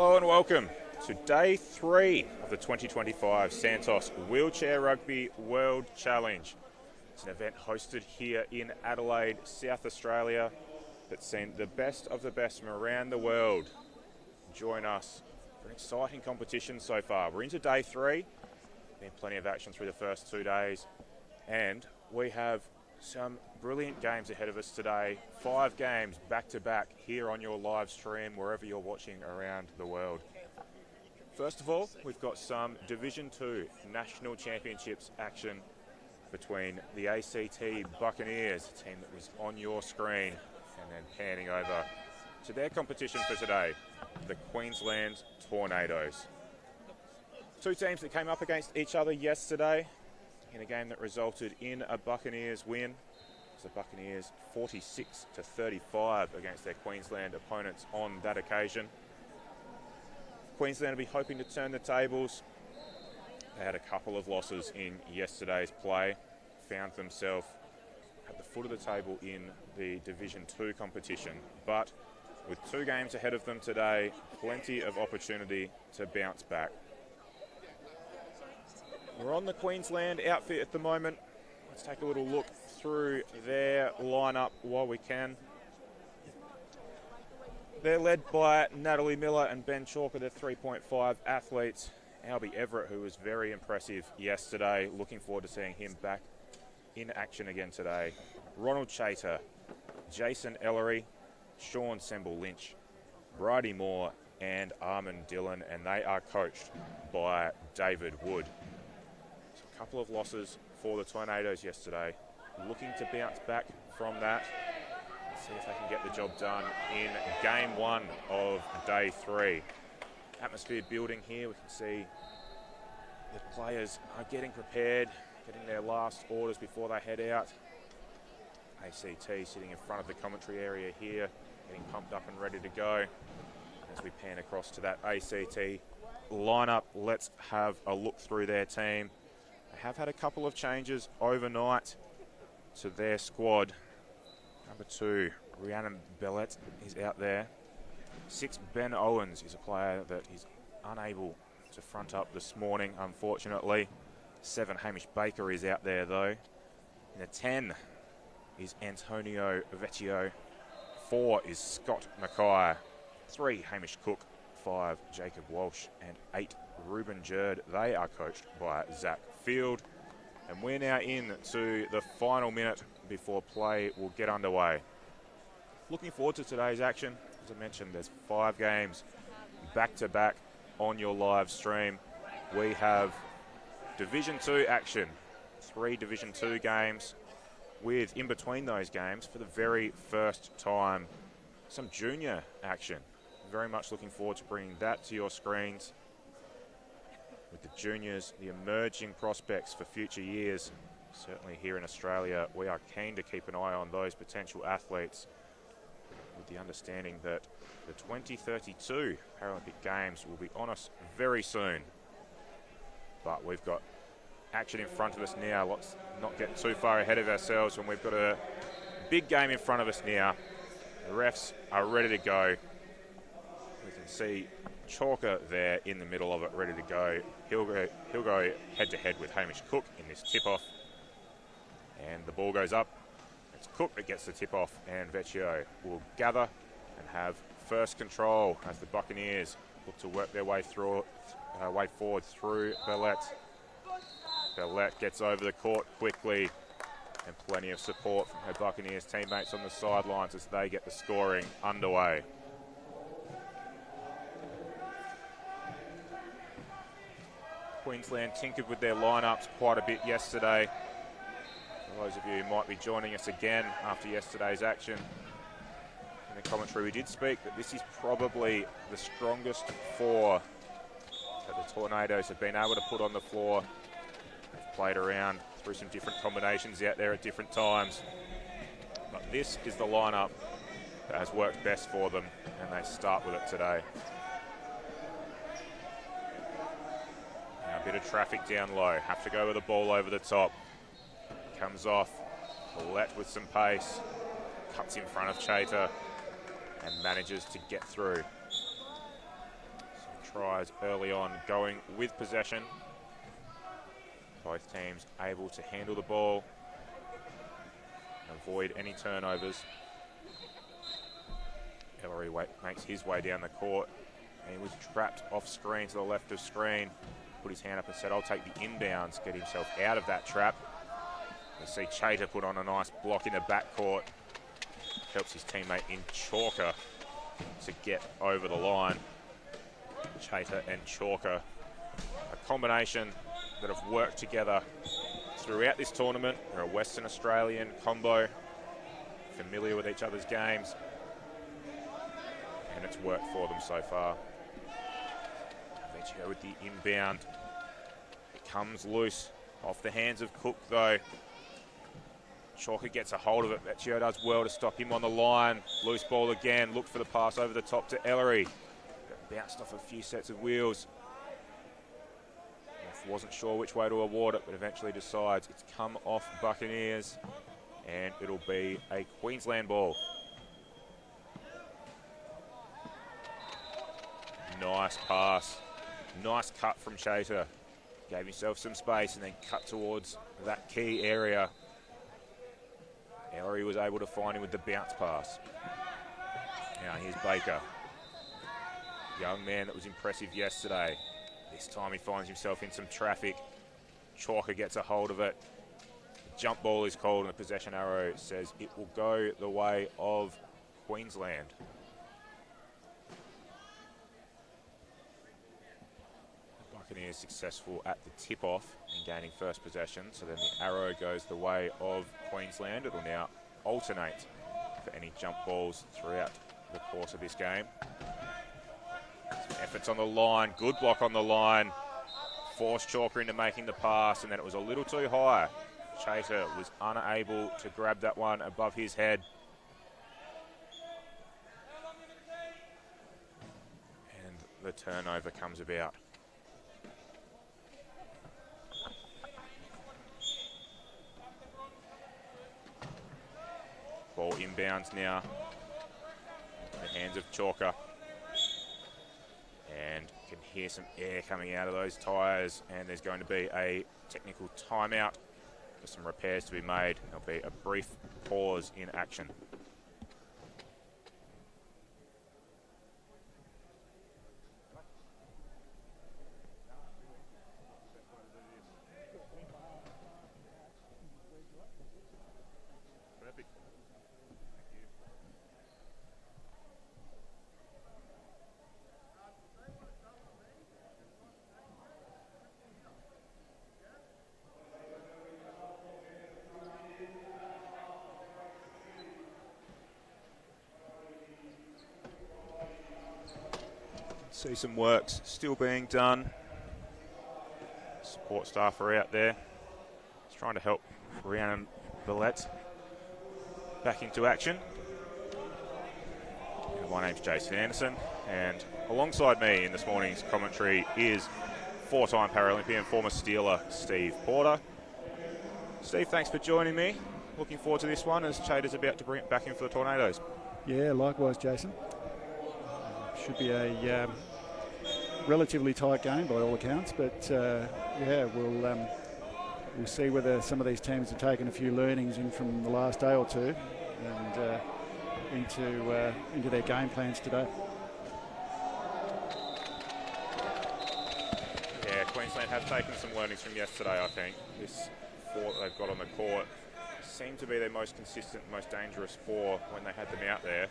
Hello and welcome to day 3 of the 2025 Santos Wheelchair Rugby World Challenge. It's an event hosted here in Adelaide, South Australia, that's seen the best of the best from around the world join us for an exciting competition so far. We're into day 3, been plenty of action through the first 2 days, and we have some brilliant games ahead of us today. 5 games back to back here on your live stream, wherever you're watching around the world. First of all, we've got some Division 2 National Championships action between the ACT Buccaneers, a team that was on your screen, and then panning over to their competition for today, the Queensland Tornadoes. 2 teams that came up against each other yesterday in a game that resulted in a Buccaneers win. The Buccaneers 46-35 against their Queensland opponents on that occasion. Queensland will be hoping to turn the tables. They had a couple of losses in yesterday's play, found themselves at the foot of the table in the Division 2 competition, but with 2 games ahead of them today, plenty of opportunity to bounce back. We're on the Queensland outfit at the moment. Let's take a little look through their lineup while we can. They're led by Natalie Miller and Ben Chalker, their 3.5 athletes. Albie Everett, who was very impressive yesterday. Looking forward to seeing him back in action again today. Ronald Chater, Jason Ellery, Sean Semble-Lynch, Bridie Moore and Armin Dillon, and they are coached by David Wood. So a couple of losses for the Tornadoes yesterday. Looking to bounce back from that. See if they can get the job done in game 1 of day 3. Atmosphere building here. We can see the players are getting prepared, getting their last orders before they head out. ACT sitting in front of the commentary area here, getting pumped up and ready to go. As we pan across to that ACT lineup, let's have a look through their team. They have had a couple of changes overnight to their squad. Number 2, Rhiannon Bellet is out there. 6, Ben Owens is a player that is unable to front up this morning, unfortunately. 7, Hamish Baker is out there though. In the 10 is Antonio Vecchio. 4 is Scott Mackay. 3, Hamish Cook. 5, Jacob Walsh. And 8, Ruben Jerd. They are coached by Zach Field. And we're now into the final minute before play will get underway. Looking forward to today's action. As I mentioned, there's 5 games back-to-back on your live stream. We have Division 2 action, 3 Division 2 games, with, in between those games, for the very first time, some junior action. Very much looking forward to bringing that to your screens. With the juniors, the emerging prospects for future years. Certainly here in Australia, we are keen to keep an eye on those potential athletes, with the understanding that the 2032 Paralympic Games will be on us very soon. But we've got action in front of us now. Let's not get too far ahead of ourselves when we've got a big game in front of us now. The refs are ready to go. We can see Chalker there in the middle of it, ready to go. He'll go head-to-head with Hamish Cook in this tip-off. And the ball goes up. It's Cook that gets the tip-off, and Vecchio will gather and have first control as the Buccaneers look to work their way forward through Bellet. Bellet gets over the court quickly, and plenty of support from her Buccaneers teammates on the sidelines as they get the scoring underway. Queensland tinkered with their lineups quite a bit yesterday. For those of you who might be joining us again after yesterday's action, in the commentary we did speak that this is probably the strongest 4 that the Tornadoes have been able to put on the floor. They've played around through some different combinations out there at different times, but this is the lineup that has worked best for them, and they start with it today. A bit of traffic down low, have to go with the ball over the top. Comes off, Let with some pace, cuts in front of Chater and manages to get through. tries early on going with possession. Both teams able to handle the ball, avoid any turnovers. Ellery makes his way down the court, and he was trapped off screen to the left of screen. Put his hand up and said, I'll take the inbounds, get himself out of that trap. We see Chater put on a nice block in the backcourt. Helps his teammate in Chalker to get over the line. Chater and Chalker, a combination that have worked together throughout this tournament. They're a Western Australian combo, familiar with each other's games, and it's worked for them so far. Vecchio with the inbound. It comes loose off the hands of Cook though. Chalker gets a hold of it. Vecchio does well to stop him on the line. Loose ball again. Look for the pass over the top to Ellery. Bounced off a few sets of wheels. Wasn't sure which way to award it, but eventually decides it's come off Buccaneers, and it'll be a Queensland ball. Nice pass. Nice cut from Chater. Gave himself some space and then cut towards that key area. Ellery was able to find him with the bounce pass. Now here's Baker. Young man that was impressive yesterday. This time he finds himself in some traffic. Chalker gets a hold of it. Jump ball is called and the possession arrow says it will go the way of Queensland. The Buccaneers successful at the tip-off in gaining first possession, so then the arrow goes the way of Queensland. It'll now alternate for any jump balls throughout the course of this game. Some efforts on the line, good block on the line. Forced Chalker into making the pass, and then it was a little too high. Chater was unable to grab that one above his head. And the turnover comes about. Ball inbounds now. In the hands of Chalker. And can hear some air coming out of those tyres, and there's going to be a technical timeout for some repairs to be made. There'll be a brief pause in action. See some works still being done. Support staff are out there. Just trying to help Rhiannon Billette back into action. My name's Jason Anderson, and alongside me in this morning's commentary is four-time Paralympian, former Steeler, Steve Porter. Steve, thanks for joining me. Looking forward to this one as Chater's about to bring it back in for the Tornadoes. Yeah, likewise, Jason. Should be a relatively tight game by all accounts, but yeah, we'll see whether some of these teams have taken a few learnings in from the last day or two and into their game plans today. Yeah, Queensland have taken some learnings from yesterday, I think. This four that they've got on the court seemed to be their most consistent, most dangerous four when they had them out there.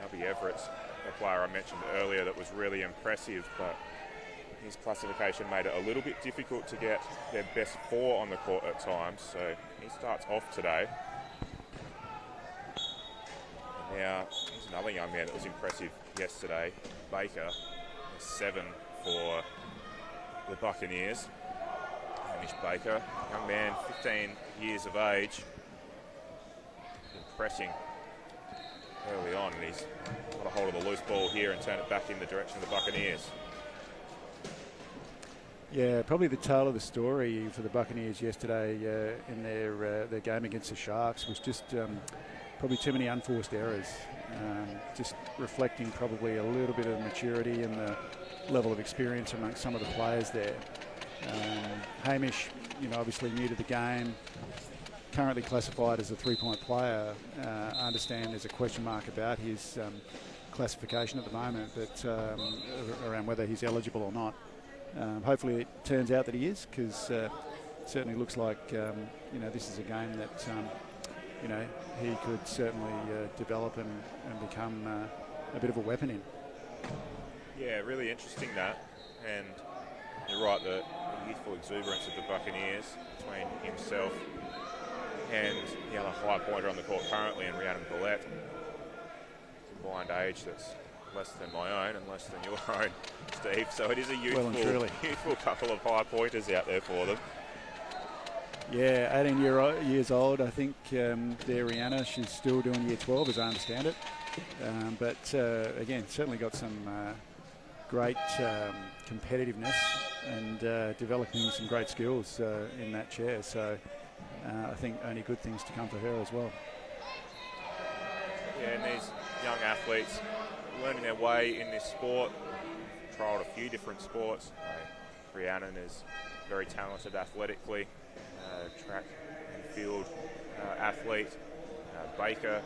Albie Everett's a player I mentioned earlier that was really impressive, but his classification made it a little bit difficult to get their best four on the court at times, so he starts off today. And now, there's another young man that was impressive yesterday, Baker, 7 for the Buccaneers. Hamish Baker, young man, 15 years of age, impressing early on, and he's got a hold of the loose ball here and turn it back in the direction of the Buccaneers. Yeah, probably the tale of the story for the Buccaneers yesterday in their game against the Sharks was just probably too many unforced errors. Just reflecting probably a little bit of maturity and the level of experience amongst some of the players there. Hamish, obviously new to the game, currently classified as a 3-point player. I understand there's a question mark about his classification at the moment, but around whether he's eligible or not. Hopefully it turns out that he is, because it certainly looks like this is a game that he could certainly develop and become a bit of a weapon in. Yeah, really interesting that. And you're right, the youthful exuberance of the Buccaneers between himself and the other high pointer on the court currently, and Rhiannon Billette. Combined age that's less than my own and less than your own, Steve. So it is a youthful couple of high pointers out there for them. Yeah, 18 years old, I think. There, Rihanna, she's still doing year 12, as I understand it. But again, certainly got some great competitiveness and developing some great skills in that chair. So I think only good things to come for her as well. Yeah, and these young athletes learning their way in this sport. Trialled a few different sports. Rhiannon is very talented athletically. Track and field athlete. Baker,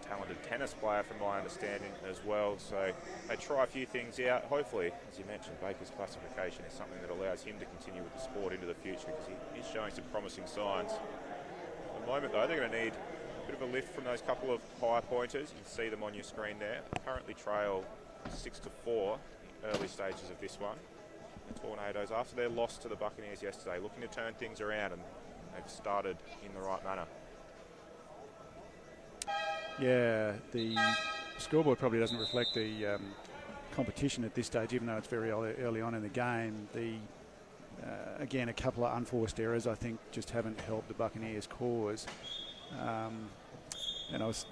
talented tennis player from my understanding as well. So they try a few things out. Hopefully, as you mentioned, Baker's classification is something that allows him to continue with the sport into the future, because he is showing some promising signs. At the moment though, they're going to need a bit of a lift from those couple of high pointers. You can see them on your screen there. Currently trail 6-4 in early stages of this one. The Tornadoes, after their loss to the Buccaneers yesterday, looking to turn things around, and they've started in the right manner. Yeah, the scoreboard probably doesn't reflect the competition at this stage, even though it's very early on in the game. Again, a couple of unforced errors, I think, just haven't helped the Buccaneers' cause. And I was,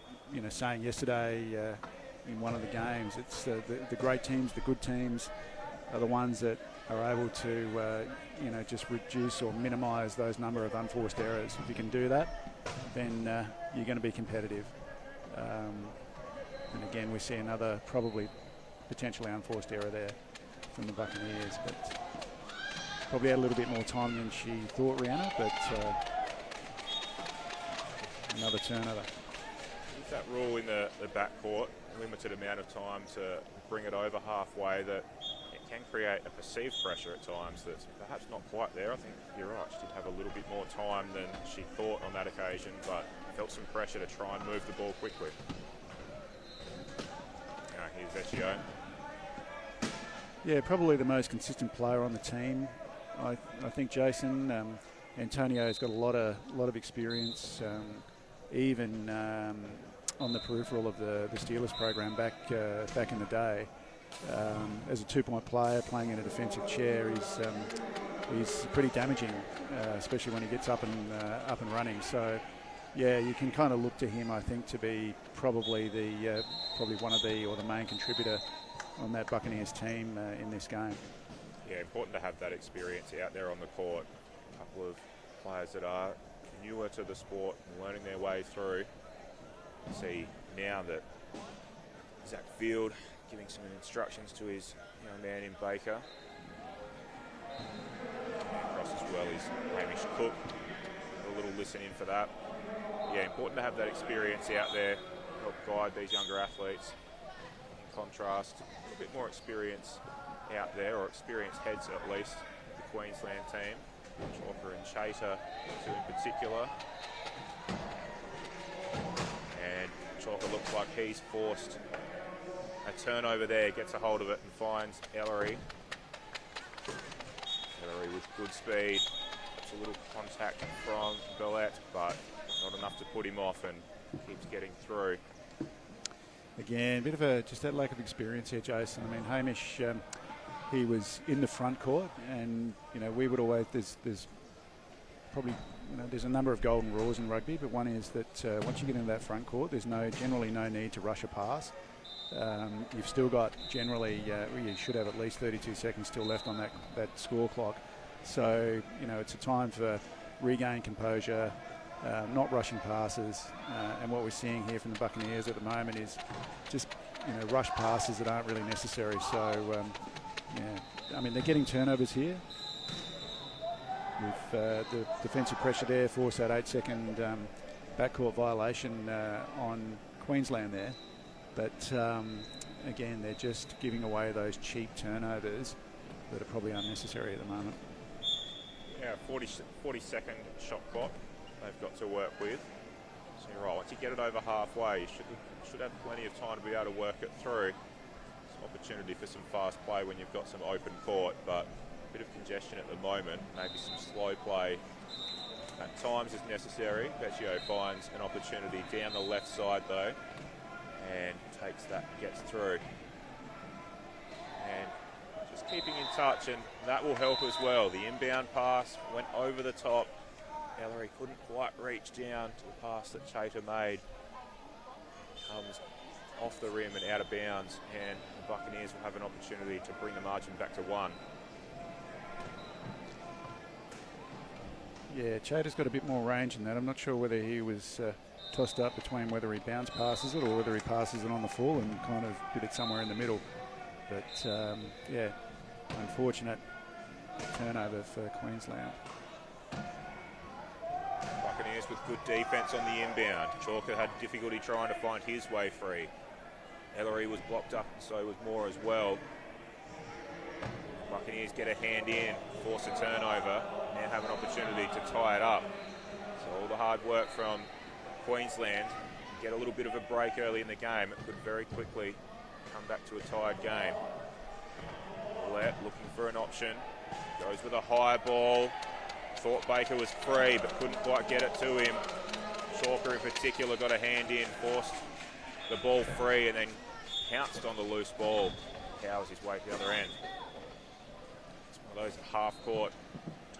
saying yesterday in one of the games, it's the great teams, the good teams, are the ones that are able to, just reduce or minimise those number of unforced errors. If you can do that, then you're going to be competitive. And again, we see another potentially unforced error there from the Buccaneers, but probably had a little bit more time than she thought, Rihanna, but another turnover. With that rule in the backcourt, limited amount of time to bring it over halfway, that it can create a perceived pressure at times that's perhaps not quite there. I think you're right, she did have a little bit more time than she thought on that occasion, but felt some pressure to try and move the ball quickly. Here's Vecchio. Yeah, probably the most consistent player on the team. I think Jason Antonio's got a lot of experience, even on the peripheral of the Steelers program back in the day. As a 2-point player playing in a defensive chair, he's pretty damaging, especially when he gets up and running. So, yeah, you can kind of look to him, I think, to be probably one of the main contributor on that Buccaneers team in this game. Yeah, important to have that experience out there on the court. A couple of players that are newer to the sport and learning their way through. You see now that Zach Field giving some instructions to his young man in Baker. Across as well is Hamish Cook. A little listen in for that. Yeah, important to have that experience out there, help guide these younger athletes. In contrast, a little bit more experience out there, or experienced heads at least, the Queensland team. Chalker and Chater, two in particular. And Chalker looks like he's forced a turnover there, gets a hold of it and finds Ellery. Ellery with good speed. It's a little contact from Billette, but not enough to put him off, and keeps getting through. Again, a bit of just that lack of experience here, Jason. I mean, Hamish, he was in the front court, and we would always there's probably there's a number of golden rules in rugby, but one is that once you get into that front court, there's generally no need to rush a pass. You've still got generally you should have at least 32 seconds still left on that score clock. So it's a time for regain composure, not rushing passes, and what we're seeing here from the Buccaneers at the moment is just rush passes that aren't really necessary. So yeah, I mean, they're getting turnovers here with the defensive pressure there, force that 8-second backcourt violation on Queensland there, but again, they're just giving away those cheap turnovers that are probably unnecessary at the moment. Yeah, 40-second shot clock they've got to work with. So you're right, once you get it over halfway, you should have plenty of time to be able to work it through. Some opportunity for some fast play when you've got some open court, but a bit of congestion at the moment, maybe some slow play at times is necessary. Vecchio finds an opportunity down the left side though, and takes that, gets through. And just keeping in touch, and that will help as well. The inbound pass went over the top. Ellery couldn't quite reach down to the pass that Chater made. Comes off the rim and out of bounds, and the Buccaneers will have an opportunity to bring the margin back to 1. Yeah, Chater's got a bit more range in that. I'm not sure whether he was tossed up between whether he bounce passes it or whether he passes it on the full and kind of did it somewhere in the middle. But yeah, unfortunate turnover for Queensland. Buccaneers with good defence on the inbound. Chalker had difficulty trying to find his way free. Ellery was blocked up, and so was Moore as well. Buccaneers get a hand in, force a turnover, now have an opportunity to tie it up. So all the hard work from Queensland, get a little bit of a break early in the game. It could very quickly come back to a tied game. Lett looking for an option, goes with a high ball. Thought Baker was free, but couldn't quite get it to him. Chalker in particular got a hand in, forced the ball free, and then pounced on the loose ball. Powers his way to the other end. It's one of those half-court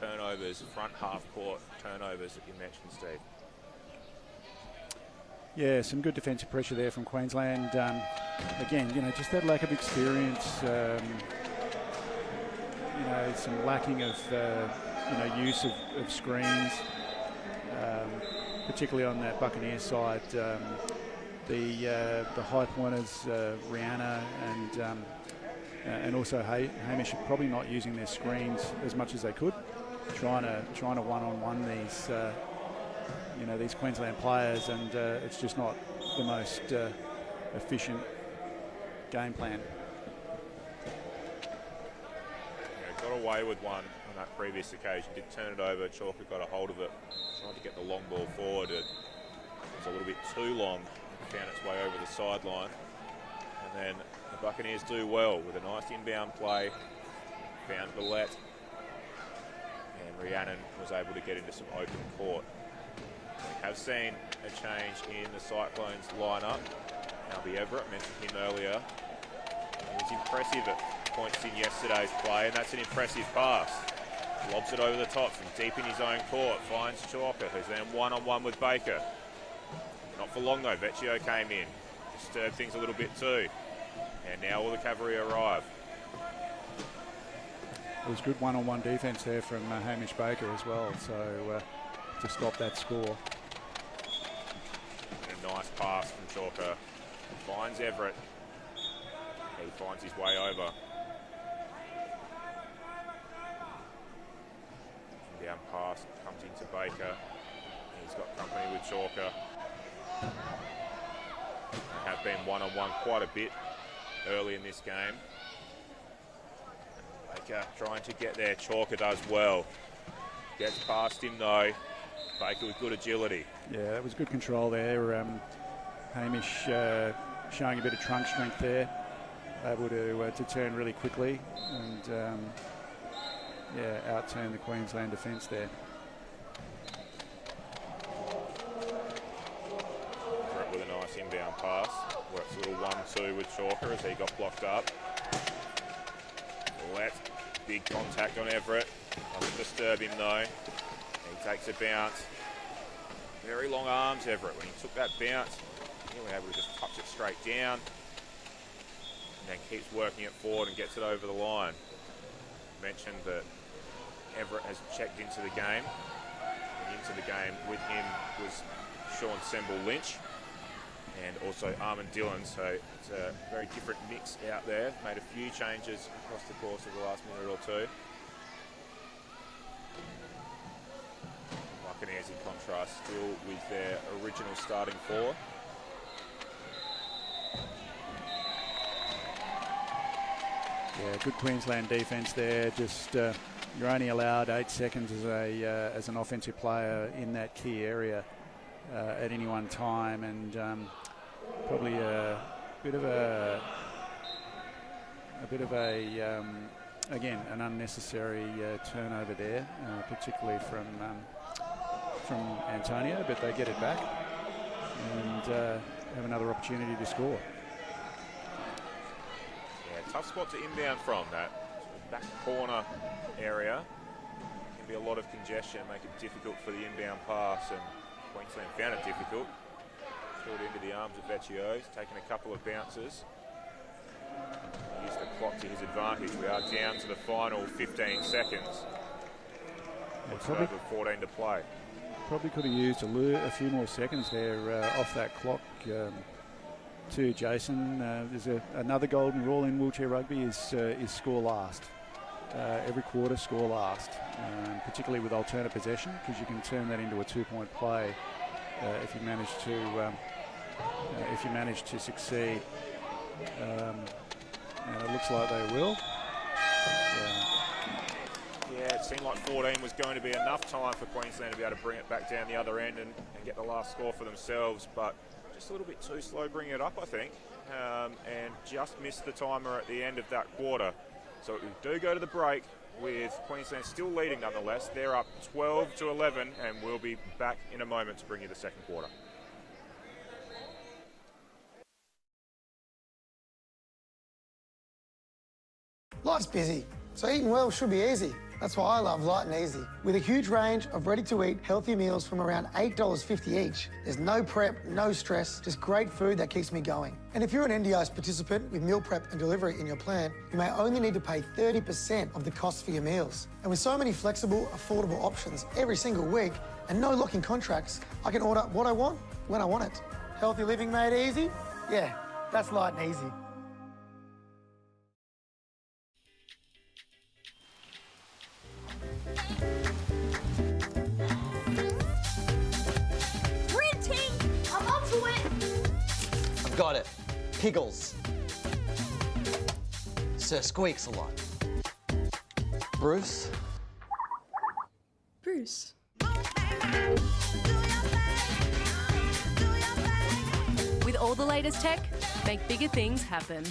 turnovers, front half-court turnovers that you mentioned, Steve. Yeah, some good defensive pressure there from Queensland. Again, just that lack of experience. Some lacking of use of screens, particularly on that Buccaneers side. The high pointers, Rihanna and also Hamish, are probably not using their screens as much as they could. Trying to one-on-one these Queensland players, and it's just not the most efficient game plan. Yeah, got away with one on that previous occasion. Did turn it over. Chalker got a hold of it. Tried to get the long ball forward. It was a little bit too long. Found its way over the sideline. And then the Buccaneers do well with a nice inbound play. Found Villette. And Rhiannon was able to get into some open court. We have seen a change in the Cyclones lineup. Albie Everett, mentioned him earlier. He was impressive at points in yesterday's play, and that's an impressive pass. Lobs it over the top from deep in his own court. Finds Chalker, who's then one-on-one with Baker. Not for long though, Vecchio came in. Disturbed things a little bit too. And now all the cavalry arrive. It was good one-on-one defence there from Hamish Baker as well, so to stop that score. And a nice pass from Chalker. Finds Everett. He finds his way over. Down pass comes into Baker. He's got company with Chalker. They have been one-on-one quite a bit early in this game. Baker trying to get there. Chalker does well. Gets past him though. Baker with good agility. Yeah, that was good control there. Hamish showing a bit of trunk strength there. Able to turn really quickly and outturn the Queensland defence there. With a nice inbound pass. Works a little 1-2 with Chalker as he got blocked up. Big contact on Everett. Doesn't disturb him though. He takes a bounce. Very long arms, Everett. When he took that bounce, he was able to just touch it straight down. And then keeps working it forward and gets it over the line. Mentioned that Everett has checked into the game. When you into the game with him was Sean Semble-Lynch and also Armin Dillon, so it's a very different mix out there. Made a few changes across the course of the last minute or two. Buccaneers, in contrast, still with their original starting four. Yeah, good Queensland defence there. Just you're only allowed 8 seconds as an offensive player in that key area at any one time, and probably a bit of a again, an unnecessary turnover there, particularly from Antonio, but they get it back and have another opportunity to score. Yeah, tough spot to inbound from, that back corner area. Can be a lot of congestion, make it difficult for the inbound pass, and Queensland found it difficult. Threw it into the arms of Vecchio. He's taken a couple of bounces. Use the clock to his advantage. We are down to the final 15 seconds. Looks over 14 to play. Probably could have used a few more seconds there off that clock. To Jason, there's another golden rule in wheelchair rugby is score last. Every quarter, score last, particularly with alternate possession, because you can turn that into a 2-point play if you manage to succeed. And it looks like they will. Yeah, it seemed like 14 was going to be enough time for Queensland to be able to bring it back down the other end and get the last score for themselves, but just a little bit too slow bringing it up, I think, and just missed the timer at the end of that quarter. So we do go to the break with Queensland still leading nonetheless. They're up 12-11, and we'll be back in a moment to bring you the second quarter. Life's busy, so eating well should be easy. That's why I love Light and Easy. With a huge range of ready-to-eat healthy meals from around $8.50 each, there's no prep, no stress, just great food that keeps me going. And if you're an NDIS participant with meal prep and delivery in your plan, you may only need to pay 30% of the cost for your meals. And with so many flexible, affordable options every single week and no locking contracts, I can order what I want, when I want it. Healthy living made easy? Yeah, that's Light and Easy. Got it. Piggles. Sir Squeaks a lot. Bruce. Bruce. With all the latest tech, make bigger things happen.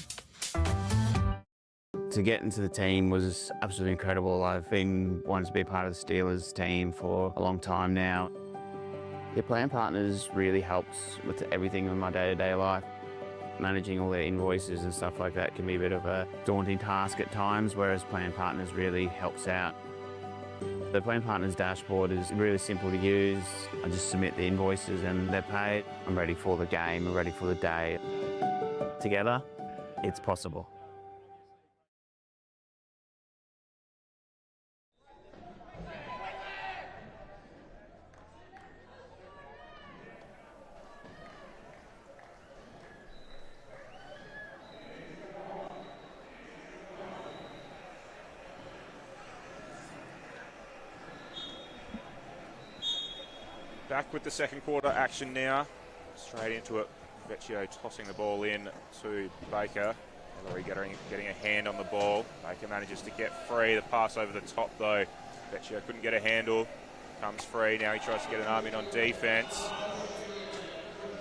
To get into the team was absolutely incredible. I've been wanting to be part of the Steelers team for a long time now. Your plan partners really helps with everything in my day-to-day life. Managing all their invoices and stuff like that can be a bit of a daunting task at times, whereas Plan Partners really helps out. The Plan Partners dashboard is really simple to use. I just submit the invoices and they're paid. I'm ready for the game, I'm ready for the day. Together, it's possible. Back with the second quarter action now. Straight into it. Vecchio tossing the ball in to Baker. Ellery getting a hand on the ball. Baker manages to get free. The pass over the top though. Vecchio couldn't get a handle. Comes free. Now he tries to get an arm in on defence.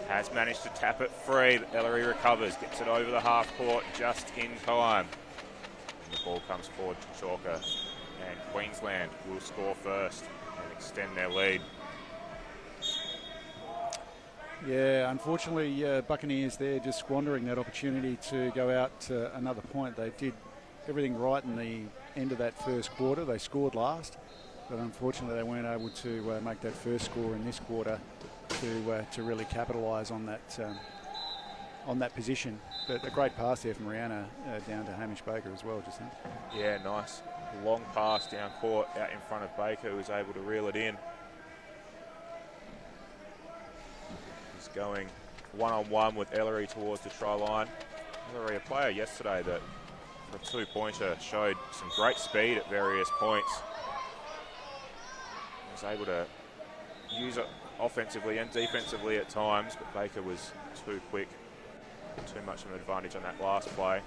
Has managed to tap it free. Ellery recovers. Gets it over the half court just in time. And the ball comes forward to Chalker. And Queensland will score first and extend their lead. Yeah, unfortunately, Buccaneers there just squandering that opportunity to go out another point. They did everything right in the end of that first quarter. They scored last, but unfortunately they weren't able to make that first score in this quarter to really capitalise on that position. But a great pass there from Rihanna down to Hamish Baker as well just then. Yeah, nice. Long pass down court out in front of Baker, who was able to reel it in. going one-on-one with Ellery towards the try line. Ellery, a player yesterday that for a two-pointer showed some great speed at various points. Was able to use it offensively and defensively at times, but Baker was too quick, too much of an advantage on that last play.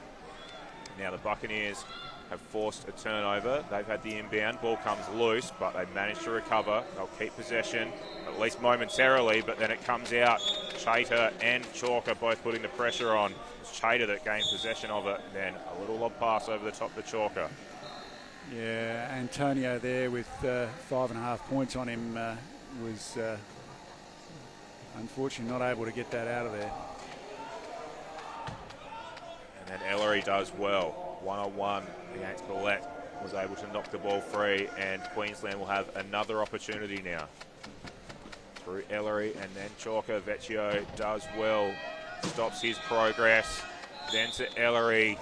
Now the Buccaneers have forced a turnover. They've had the inbound, ball comes loose, but they managed to recover. They'll keep possession, at least momentarily, but then it comes out. Chater and Chalker both putting the pressure on. It's Chater that gained possession of it, then a little lob pass over the top to Chalker. Yeah, Antonio there with 5.5 points on him was unfortunately not able to get that out of there. And then Ellery does well. One-on-one against Billette, was able to knock the ball free, and Queensland will have another opportunity now. Through Ellery and then Chalker. Vecchio does well, stops his progress. Then to Ellery.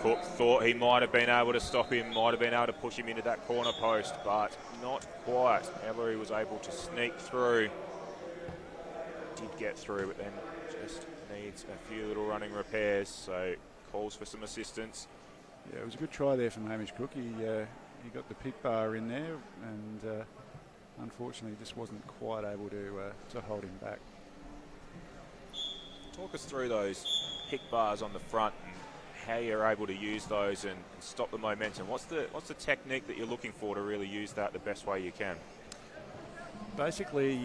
Cook thought he might have been able to stop him, might have been able to push him into that corner post, but not quite. Ellery was able to sneak through. Did get through, but then just needs a few little running repairs, so calls for some assistance. Yeah, it was a good try there from Hamish Cook. He got the pick bar in there, and unfortunately just wasn't quite able to hold him back. Talk us through those pick bars on the front and how you're able to use those and stop the momentum. What's the technique that you're looking for to really use that the best way you can? Basically,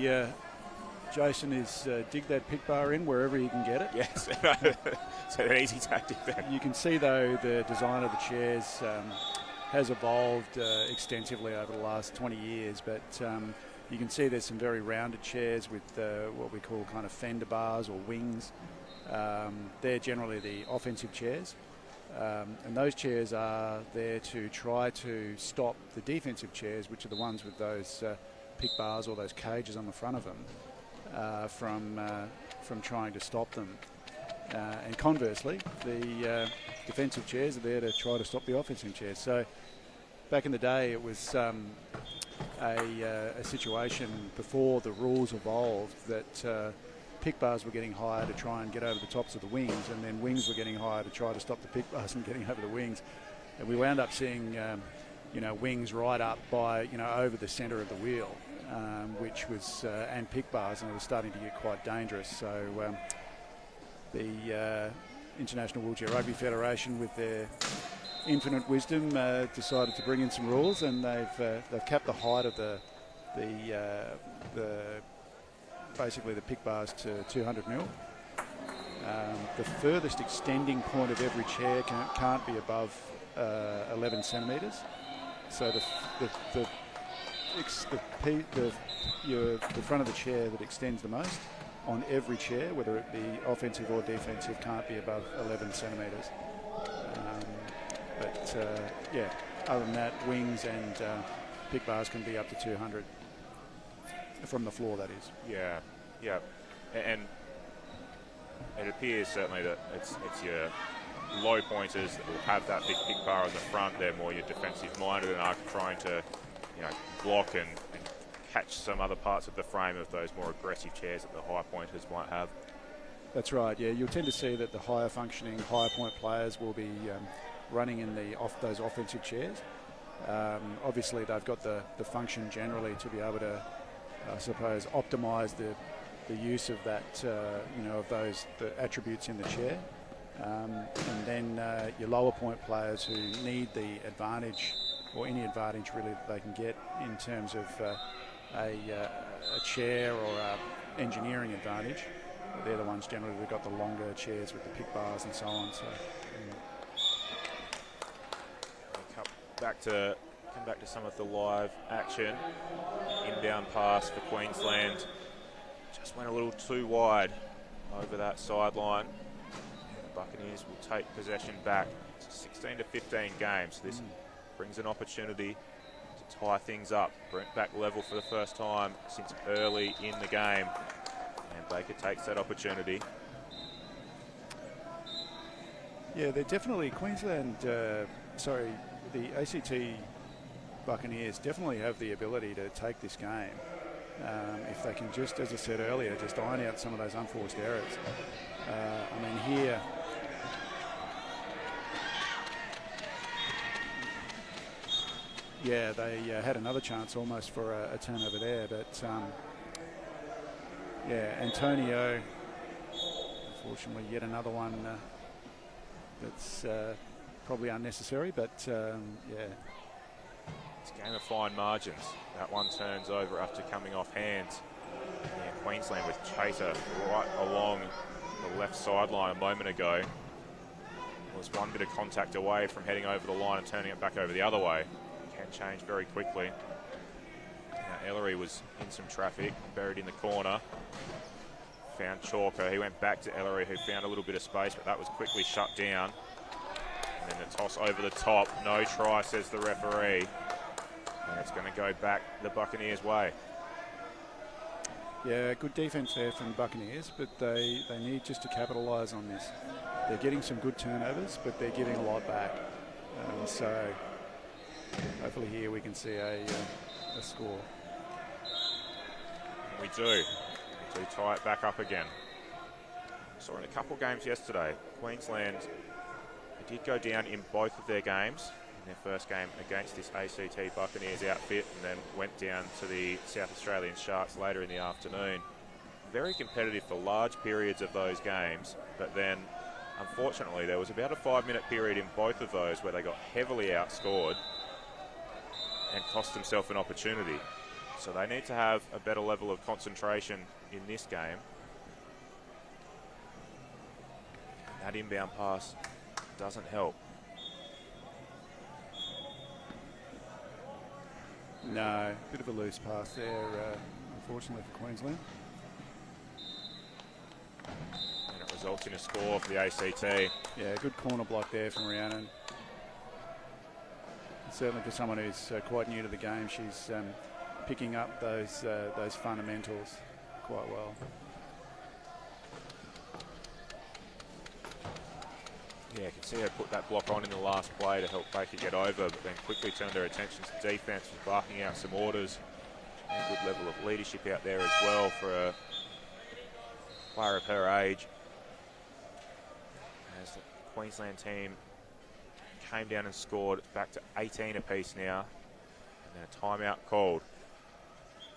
Jason is dig that pick bar in wherever you can get it. Yes, it's an easy tactic then. You can see though the design of the chairs has evolved extensively over the last 20 years, but you can see there's some very rounded chairs with what we call kind of fender bars or wings. They're generally the offensive chairs. And those chairs are there to try to stop the defensive chairs, which are the ones with those pick bars or those cages on the front of them, from trying to stop them. And conversely, the defensive chairs are there to try to stop the offensive chairs. So back in the day, it was a situation before the rules evolved that pick bars were getting higher to try and get over the tops of the wings, and then wings were getting higher to try to stop the pick bars from getting over the wings. And we wound up seeing, wings right up by, over the centre of the wheel, which was, and pick bars, and it was starting to get quite dangerous. So the International Wheelchair Rugby Federation, with their infinite wisdom, decided to bring in some rules, and they've capped the height of the basically the pick bars to 200 mil. The furthest extending point of every chair can't be above 11 centimetres. So the front of the chair that extends the most on every chair, whether it be offensive or defensive, can't be above 11 centimetres. Other than that, wings and pick bars can be up to 200 from the floor, that is. Yeah, and it appears certainly that it's your low pointers that will have that big pick bar on the front. They're more your defensive minded and are trying to, block and catch some other parts of the frame of those more aggressive chairs that the high pointers might have. That's right. Yeah, you'll tend to see that the higher functioning, higher point players will be running in those offensive chairs. Obviously, they've got the function generally to be able to, I suppose, optimise the use of that, of the attributes in the chair. And then your lower point players who need the advantage, or any advantage really that they can get in terms of a chair or a engineering advantage. They're the ones generally who've got the longer chairs with the pick bars and so on. So, Come back to some of the live action. Inbound pass for Queensland. Just went a little too wide over that sideline. The Buccaneers will take possession back. It's a 16-15 game, so this brings an opportunity to tie things up. Brent back level for the first time since early in the game. And Baker takes that opportunity. yeah, they're definitely Queensland. The ACT Buccaneers definitely have the ability to take this game. if they can just, as I said earlier, just iron out some of those unforced errors. I mean, here, yeah, they had another chance almost for a turnover there, but yeah, Antonio, unfortunately, yet another one that's probably unnecessary, but yeah. It's a game of fine margins. That one turns over after coming off hands. Yeah, Queensland with Chater right along the left sideline a moment ago. Was one bit of contact away from heading over the line and turning it back over the other way. Can change very quickly. Now Ellery was in some traffic, buried in the corner. Found Chalker. He went back to Ellery, who found a little bit of space, but that was quickly shut down. And then the toss over the top. No try, says the referee. And it's going to go back the Buccaneers' way. Yeah, good defence there from the Buccaneers, but they need just to capitalise on this. They're getting some good turnovers, but they're giving a lot back. So hopefully here we can see a score. We do tie it back up again. Saw in a couple games yesterday, Queensland, they did go down in both of their games. In their first game against this ACT Buccaneers outfit, and then went down to the South Australian Sharks later in the afternoon. Very competitive for large periods of those games, but then unfortunately there was about a 5-minute period in both of those where they got heavily outscored and cost themselves an opportunity. So they need to have a better level of concentration in this game. That inbound pass doesn't help. No, bit of a loose pass there, unfortunately for Queensland. And it results in a score for the ACT. Yeah, good corner block there from Rhiannon. Certainly for someone who's quite new to the game, she's picking up those fundamentals quite well. Yeah, you can see her put that block on in the last play to help Baker get over, but then quickly turned her attention to defence, was barking out some orders. And a good level of leadership out there as well for a player of her age. As the Queensland team came down and scored, back to 18 apiece now. And then a timeout called.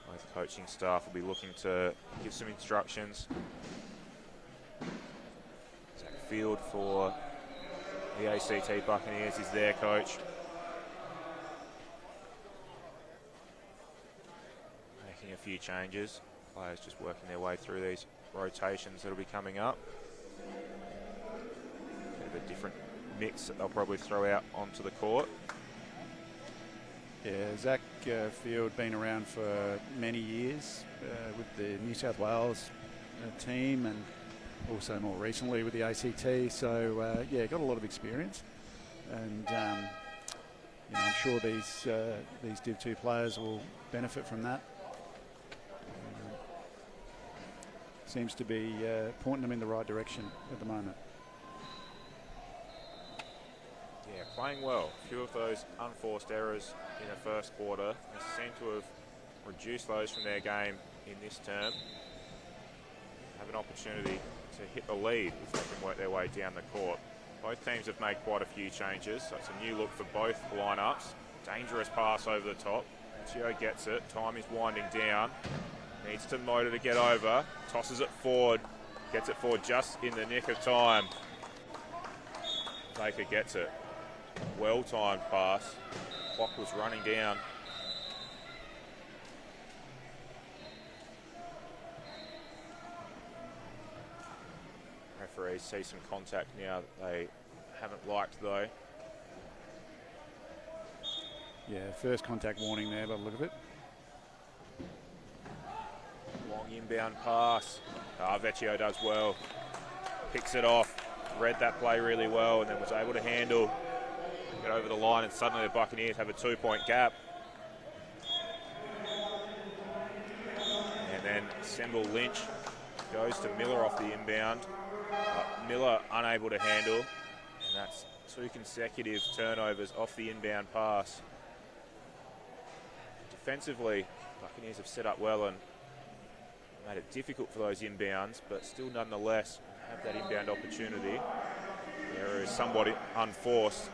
Both coaching staff will be looking to give some instructions. Zach Field for the ACT Buccaneers is their coach. Making a few changes. Players just working their way through these rotations that will be coming up. Bit of a different mix that they'll probably throw out onto the court. Yeah, Zach Field been around for many years with the New South Wales team, and also more recently with the ACT, so yeah, got a lot of experience, and you know, I'm sure these Div 2 players will benefit from that. Seems to be pointing them in the right direction at the moment. Yeah, playing well. A few of those unforced errors in the first quarter. They seem to have reduced those from their game in this term. Have an opportunity to hit the lead if they can work their way down the court. Both teams have made quite a few changes, so it's a new look for both lineups. Dangerous pass over the top. Tio gets it. Time is winding down. Needs to motor to get over. Tosses it forward. Gets it forward just in the nick of time. Baker gets it. Well-timed pass. Clock was running down. Referees see some contact now that they haven't liked though. Yeah, first contact warning there by the look of it. Long inbound pass. Vecchio does well. Picks it off. Read that play really well and then was able to handle. Get over the line, and suddenly the Buccaneers have a 2-point gap. And then Semble Lynch goes to Miller off the inbound. Miller unable to handle, and that's 2 consecutive turnovers off the inbound pass. Defensively, Buccaneers have set up well and made it difficult for those inbounds, but still nonetheless have that inbound opportunity. The error is somewhat unforced,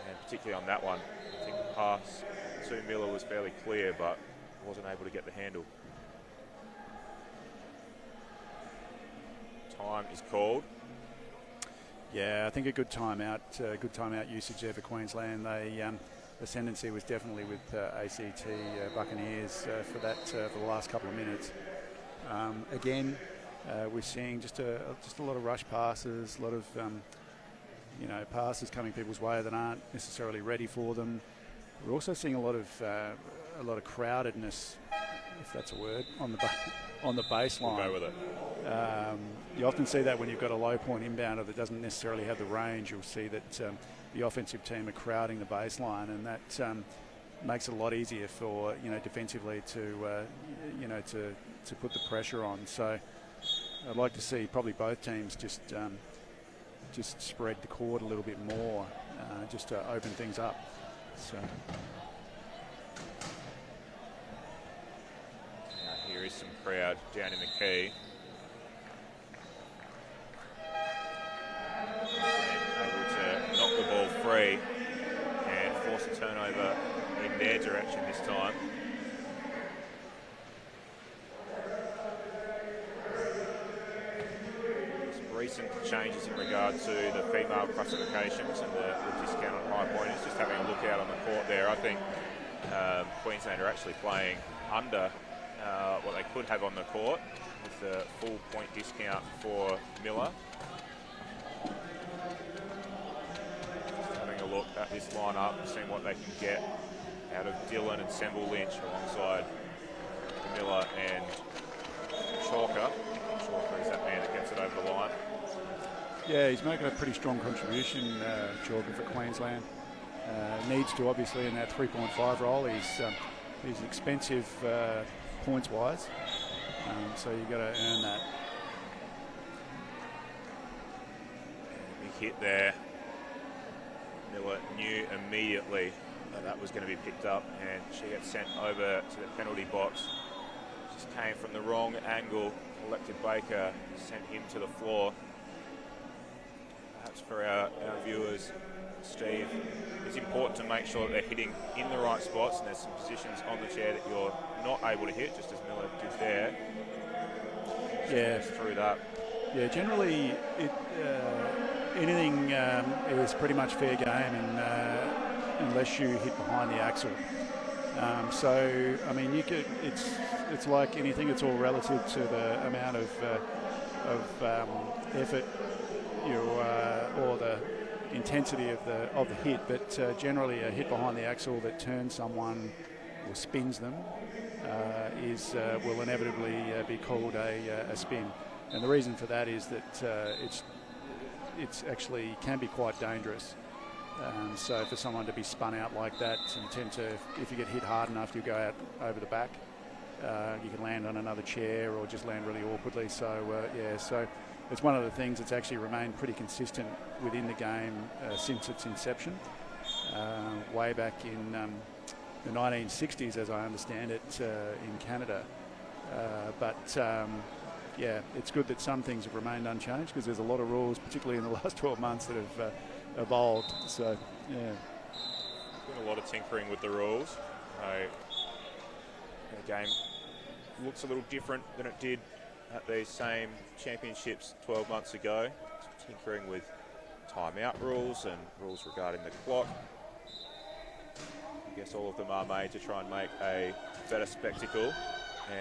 and particularly on that one. I think the pass to Miller was fairly clear, but wasn't able to get the handle. Time is called. Yeah, I think a good timeout usage there for Queensland. The ascendancy was definitely with ACT Buccaneers for the last couple of minutes. Again, we're seeing just a lot of rush passes, a lot of passes coming people's way that aren't necessarily ready for them. We're also seeing a lot of crowdedness, if that's a word, on the baseline. We'll go with it. You often see that when you've got a low point inbounder that doesn't necessarily have the range. You'll see that the offensive team are crowding the baseline, and that makes it a lot easier for defensively to put the pressure on. So I'd like to see probably both teams just spread the court a little bit more, just to open things up. So. Now here is some crowd down in the key. Able to knock the ball free and force a turnover in their direction this time. Some recent changes in regard to the female classifications and the discount on high pointers. Just having a look out on the court there, I think Queensland are actually playing under what they could have on the court with the full point discount for Miller. Look at this lineup, seeing what they can get out of Dillon and Semble Lynch alongside Miller and Chalker. Chalker is that man that gets it over the line. Yeah, he's making a pretty strong contribution, Chalker, for Queensland. Needs to, obviously, in that 3.5 role. He's expensive points-wise, so you've got to earn that. Big hit there. Miller knew immediately that was going to be picked up, and she gets sent over to the penalty box. Just came from the wrong angle. Elected Baker sent him to the floor. Perhaps for our viewers, Steve, it's important to make sure that they're hitting in the right spots, and there's some positions on the chair that you're not able to hit, just as Miller did there. Yeah, through that. Yeah, generally anything is pretty much fair game, and unless you hit behind the axle. So I mean, it's like anything; it's all relative to the amount of effort or the intensity of the hit. But generally, a hit behind the axle that turns someone or spins them will inevitably be called a spin. And the reason for that is that it's actually can be quite dangerous. So for someone to be spun out like that, you tend to, if you get hit hard enough, you go out over the back. You can land on another chair or just land really awkwardly. So so it's one of the things that's actually remained pretty consistent within the game since its inception, way back in the 1960s, as I understand it, in Canada. Yeah, it's good that some things have remained unchanged, because there's a lot of rules, particularly in the last 12 months, that have evolved. So, yeah. There's been a lot of tinkering with the rules. The game looks a little different than it did at these same championships 12 months ago. Tinkering with timeout rules and rules regarding the clock. I guess all of them are made to try and make a better spectacle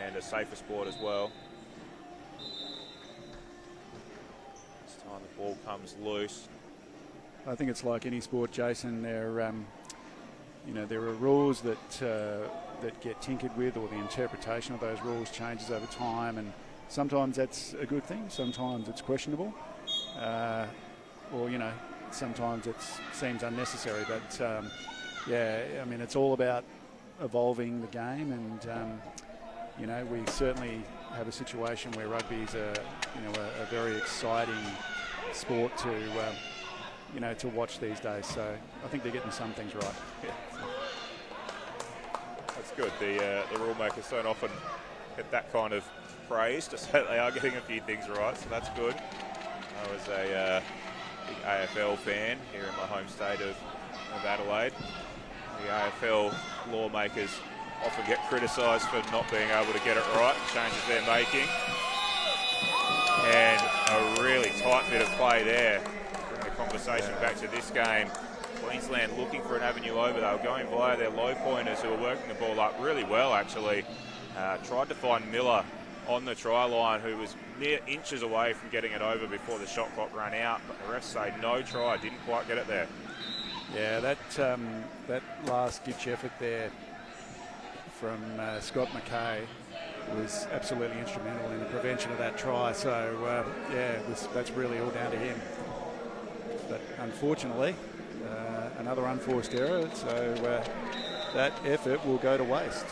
and a safer sport as well. This time the ball comes loose. I think it's like any sport, Jason. There are rules that get tinkered with, or the interpretation of those rules changes over time, and sometimes that's a good thing. Sometimes it's questionable, or sometimes it seems unnecessary. But I mean, it's all about evolving the game, and we certainly have a situation where rugby is a very exciting sport to watch these days. So I think they're getting some things right. Yeah. That's good. The rule makers don't often get that kind of praise, just that they are getting a few things right, so that's good. I was a big AFL fan here in my home state of Adelaide. The AFL lawmakers often get criticised for not being able to get it right, changes they're making. And a really tight bit of play there. Bring the conversation back to this game. Queensland looking for an avenue over. They were going via their low pointers who were working the ball up really well, actually. Tried to find Miller on the try line, who was mere inches away from getting it over before the shot clock ran out, but the refs say no try, didn't quite get it there. Yeah, that last ditch effort there from Scott McKay was absolutely instrumental in the prevention of that try. So yeah, that's really all down to him. But unfortunately, another unforced error. So that effort will go to waste.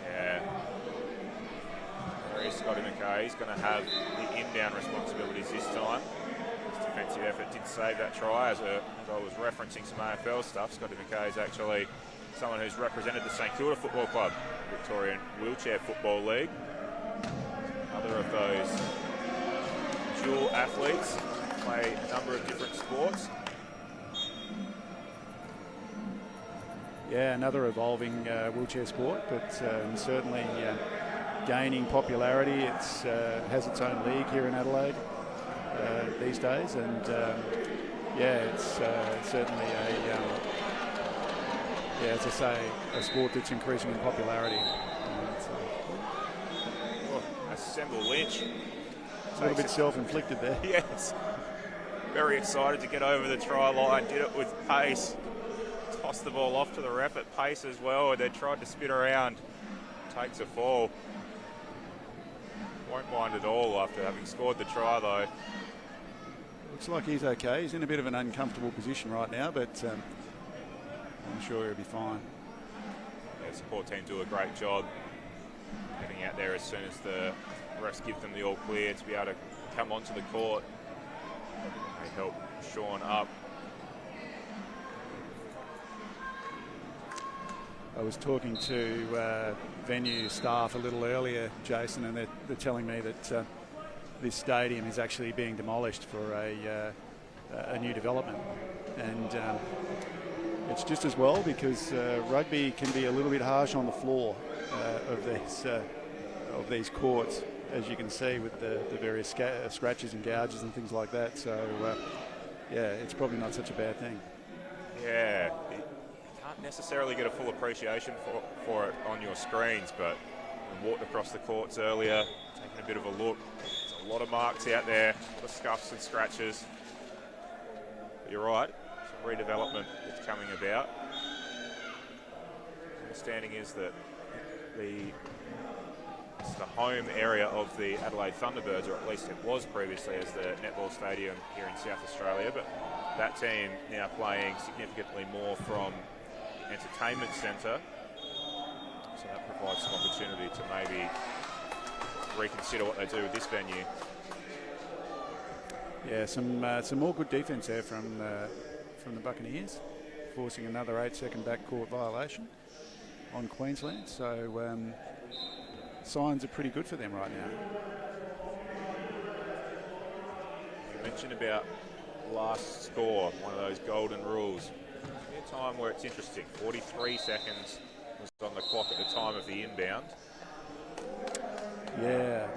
Yeah. There is Scotty McKay. He's going to have the inbound responsibilities this time. His defensive effort did save that try. As I was referencing some AFL stuff, Scotty McKay is actually someone who's represented the St Kilda Football Club, Victorian Wheelchair Football League. Another of those dual athletes, play a number of different sports. Yeah, another evolving wheelchair sport, but certainly gaining popularity. It has its own league here in Adelaide these days, and yeah, it's certainly yeah, as I say, a sport that's increasing in popularity. Assemble Lynch. A little bit self-inflicted there. Yes. Very excited to get over the try line, did it with pace. Tossed the ball off to the ref at pace as well, and then tried to spin around. Takes a fall. Won't mind at all after having scored the try though. Looks like he's okay. He's in a bit of an uncomfortable position right now, but I'm sure he'll be fine. Yeah, support team do a great job getting out there as soon as the refs give them the all clear to be able to come onto the court. They help Sean up. I was talking to venue staff a little earlier, Jason, and they're telling me that this stadium is actually being demolished for a new development. And it's just as well, because rugby can be a little bit harsh on the floor of these courts, as you can see with the various scratches and gouges and things like that. So yeah, it's probably not such a bad thing. Yeah, you can't necessarily get a full appreciation for it on your screens, but we walked across the courts earlier, taking a bit of a look. There's a lot of marks out there, a lot of scuffs and scratches. But you're right, some redevelopment that's coming about. My understanding is that it's the home area of the Adelaide Thunderbirds, or at least it was previously as the Netball Stadium here in South Australia, but that team now playing significantly more from entertainment centre, so that provides some opportunity to maybe reconsider what they do with this venue. Yeah, some more good defence there from the Buccaneers, forcing another 8-second backcourt violation on Queensland. So signs are pretty good for them right now. You mentioned about last score, one of those golden rules. A time where it's interesting. 43 seconds was on the clock at the time of the inbound. Yeah.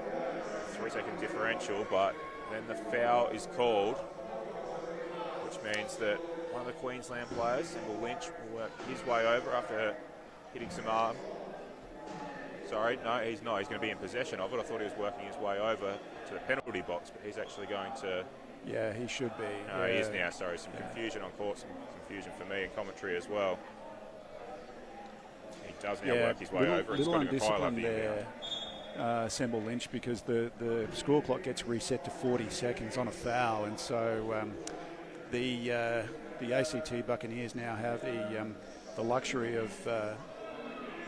3-second differential, but then the foul is called, which means that one of the Queensland players, Santos Lynch, will work his way over after hitting some arm. Sorry, no, he's not. He's going to be in possession of it. I thought he was working his way over to the penalty box, but he's actually going to... Yeah, he should be. No, he is now. Sorry, some confusion on court, some confusion for me in commentary as well. He does now work his way over. Little undisciplined there, Santos Lynch, because the score clock gets reset to 40 seconds on a foul, and so the ACT Buccaneers now have the luxury of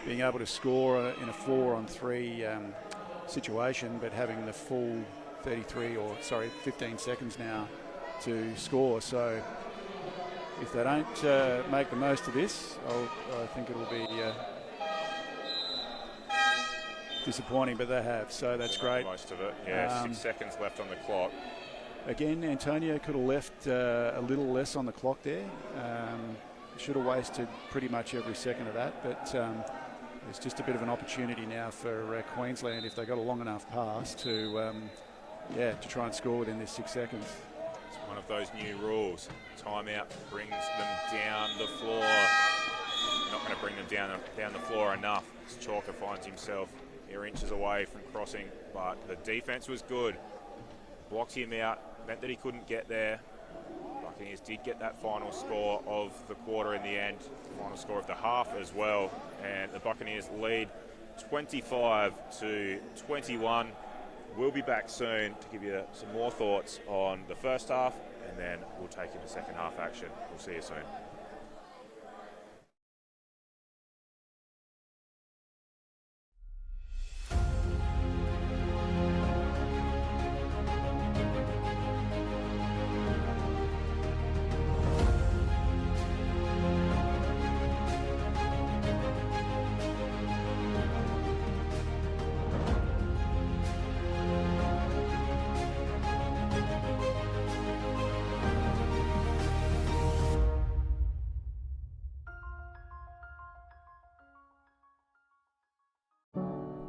being able to score in a 4-on-3 situation, but having the full 15 seconds now to score. So if they don't make the most of this, I think it'll be disappointing, but they have, so that's great. Most of it, yeah. 6 seconds left on the clock. Again, Antonio could have left a little less on the clock there. Should have wasted pretty much every second of that, but it's just a bit of an opportunity now for Queensland, if they got a long enough pass, to try and score within this 6 seconds. It's one of those new rules. Timeout brings them down the floor. Not going to bring them down the floor enough. Chalker finds himself here inches away from crossing, but the defence was good. Blocked him out, meant that he couldn't get there. Buccaneers did get that final score of the quarter in the end, final score of the half as well, and the Buccaneers lead 25-21. We'll be back soon to give you some more thoughts on the first half, and then we'll take you to second half action. We'll see you soon.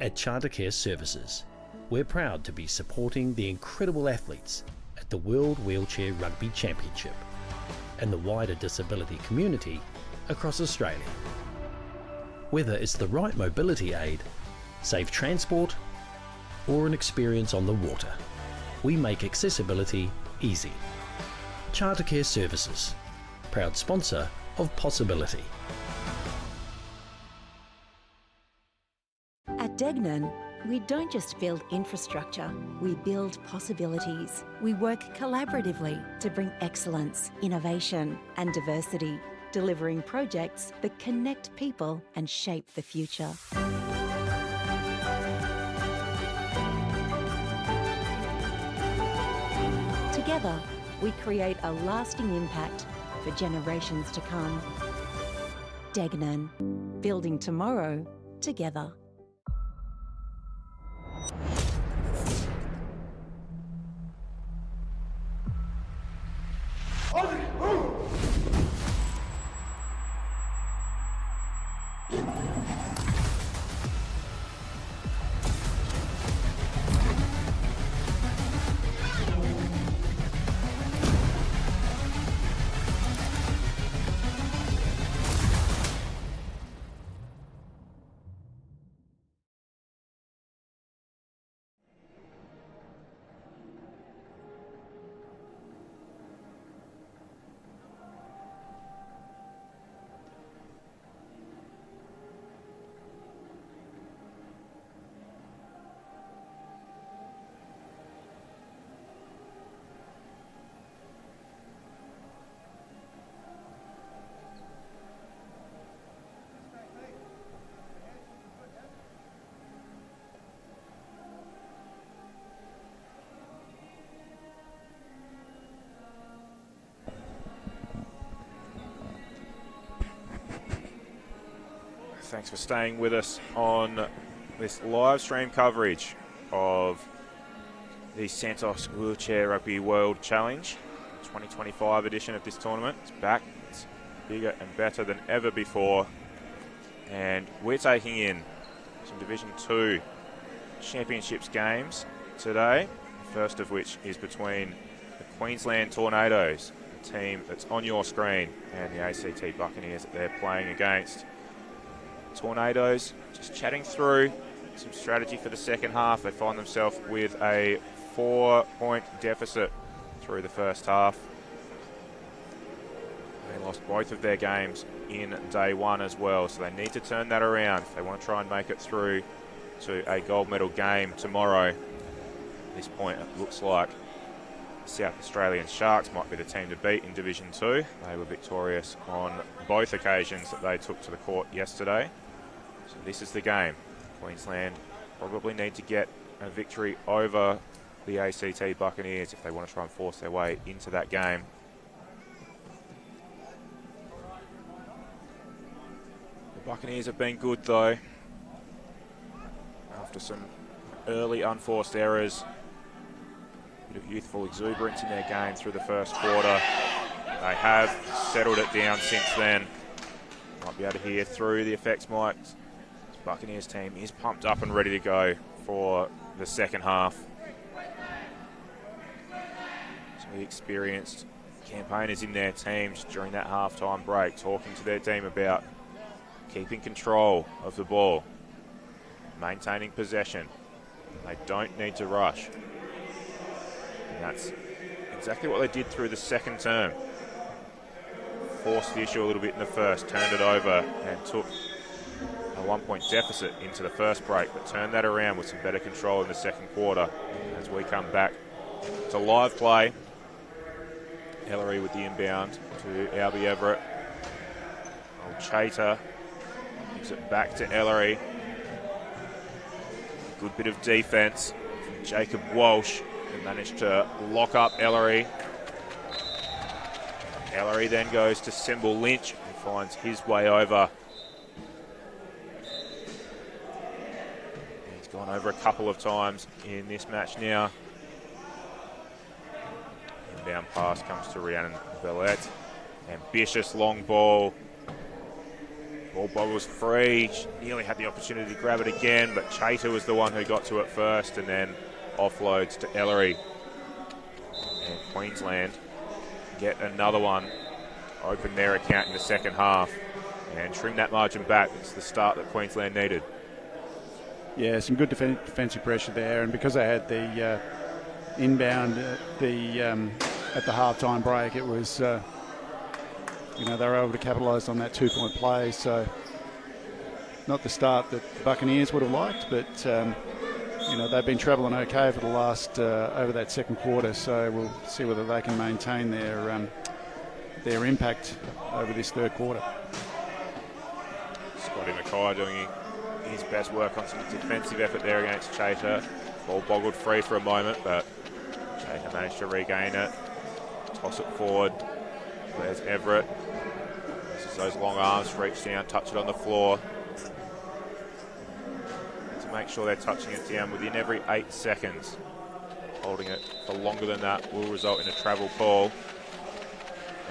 At Chartercare Services, we're proud to be supporting the incredible athletes at the World Wheelchair Rugby Championship and the wider disability community across Australia. Whether it's the right mobility aid, safe transport, or an experience on the water, we make accessibility easy. Chartercare Services, proud sponsor of Possibility. At Degnan, we don't just build infrastructure, we build possibilities. We work collaboratively to bring excellence, innovation and diversity, delivering projects that connect people and shape the future. Together, we create a lasting impact for generations to come. Degnan, building tomorrow together. Thanks for staying with us on this live stream coverage of the Santos Wheelchair Rugby World Challenge, 2025 edition of this tournament. It's back, it's bigger and better than ever before, and we're taking in some Division 2 Championships games today, the first of which is between the Queensland Tornadoes, the team that's on your screen, and the ACT Buccaneers that they're playing against. Tornadoes just chatting through some strategy for the second half. They find themselves with a 4-point deficit through the first half. They lost both of their games in day one as well, so they need to turn that around if they want to try and make it through to a gold medal game tomorrow. At this point, it looks like the South Australian Sharks might be the team to beat in Division 2. They were victorious on both occasions that they took to the court yesterday. So this is the game. Queensland probably need to get a victory over the ACT Buccaneers if they want to try and force their way into that game. The Buccaneers have been good though. after some early unforced errors. Bit of youthful exuberance in their game through the first quarter. They have settled it down since then. Might be able to hear through the effects mics. This Buccaneers team is pumped up and ready to go for the second half. Some experienced campaigners in their teams during that half-time break talking to their team about keeping control of the ball, maintaining possession. They don't need to rush. And that's exactly what they did through the second term. Forced the issue a little bit in the first, turned it over and took a 1-point deficit into the first break, but turned that around with some better control in the second quarter as we come back to live play. Ellery with the inbound to Albie Everett. Old Chater gives it back to Ellery. Good bit of defence from Jacob Walsh, who managed to lock up Ellery. Ellery then goes to Symbol Lynch and finds his way over. He's gone over a couple of times in this match now. Inbound pass comes to Rhiannon Bellette. Ambitious long ball. Ball boggles free. She nearly had the opportunity to grab it again, but Chater was the one who got to it first and then offloads to Ellery. And Queensland get another one, open their account in the second half and trim that margin back. It's the start that Queensland needed. Yeah, some good defensive pressure there, and because they had the inbound at the half-time break, it was they were able to capitalise on that 2-point play. So not the start that the Buccaneers would have liked, but they've been travelling okay for the last over that second quarter. So we'll see whether they can maintain their impact over this third quarter. Scotty Mackay doing his best work on some defensive effort there against Chater. Ball boggled free for a moment, but Chater managed to regain it. Toss it forward. There's Everett. Uses those long arms, reach down, touch it on the floor. To make sure they're touching it down within every 8 seconds. Holding it for longer than that will result in a travel call.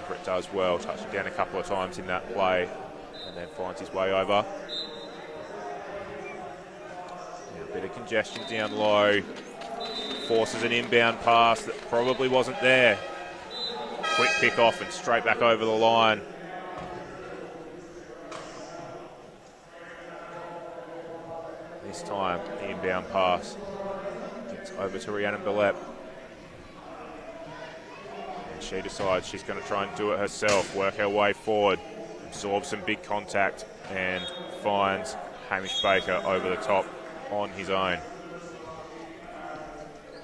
Everett does well, touched it down a couple of times in that play and then finds his way over. Now a bit of congestion down low. Forces an inbound pass that probably wasn't there. Quick pick off and straight back over the line. This time, the inbound pass gets over to Rhiannon Bellette. And she decides she's going to try and do it herself, work her way forward, absorb some big contact, and finds Hamish Baker over the top on his own.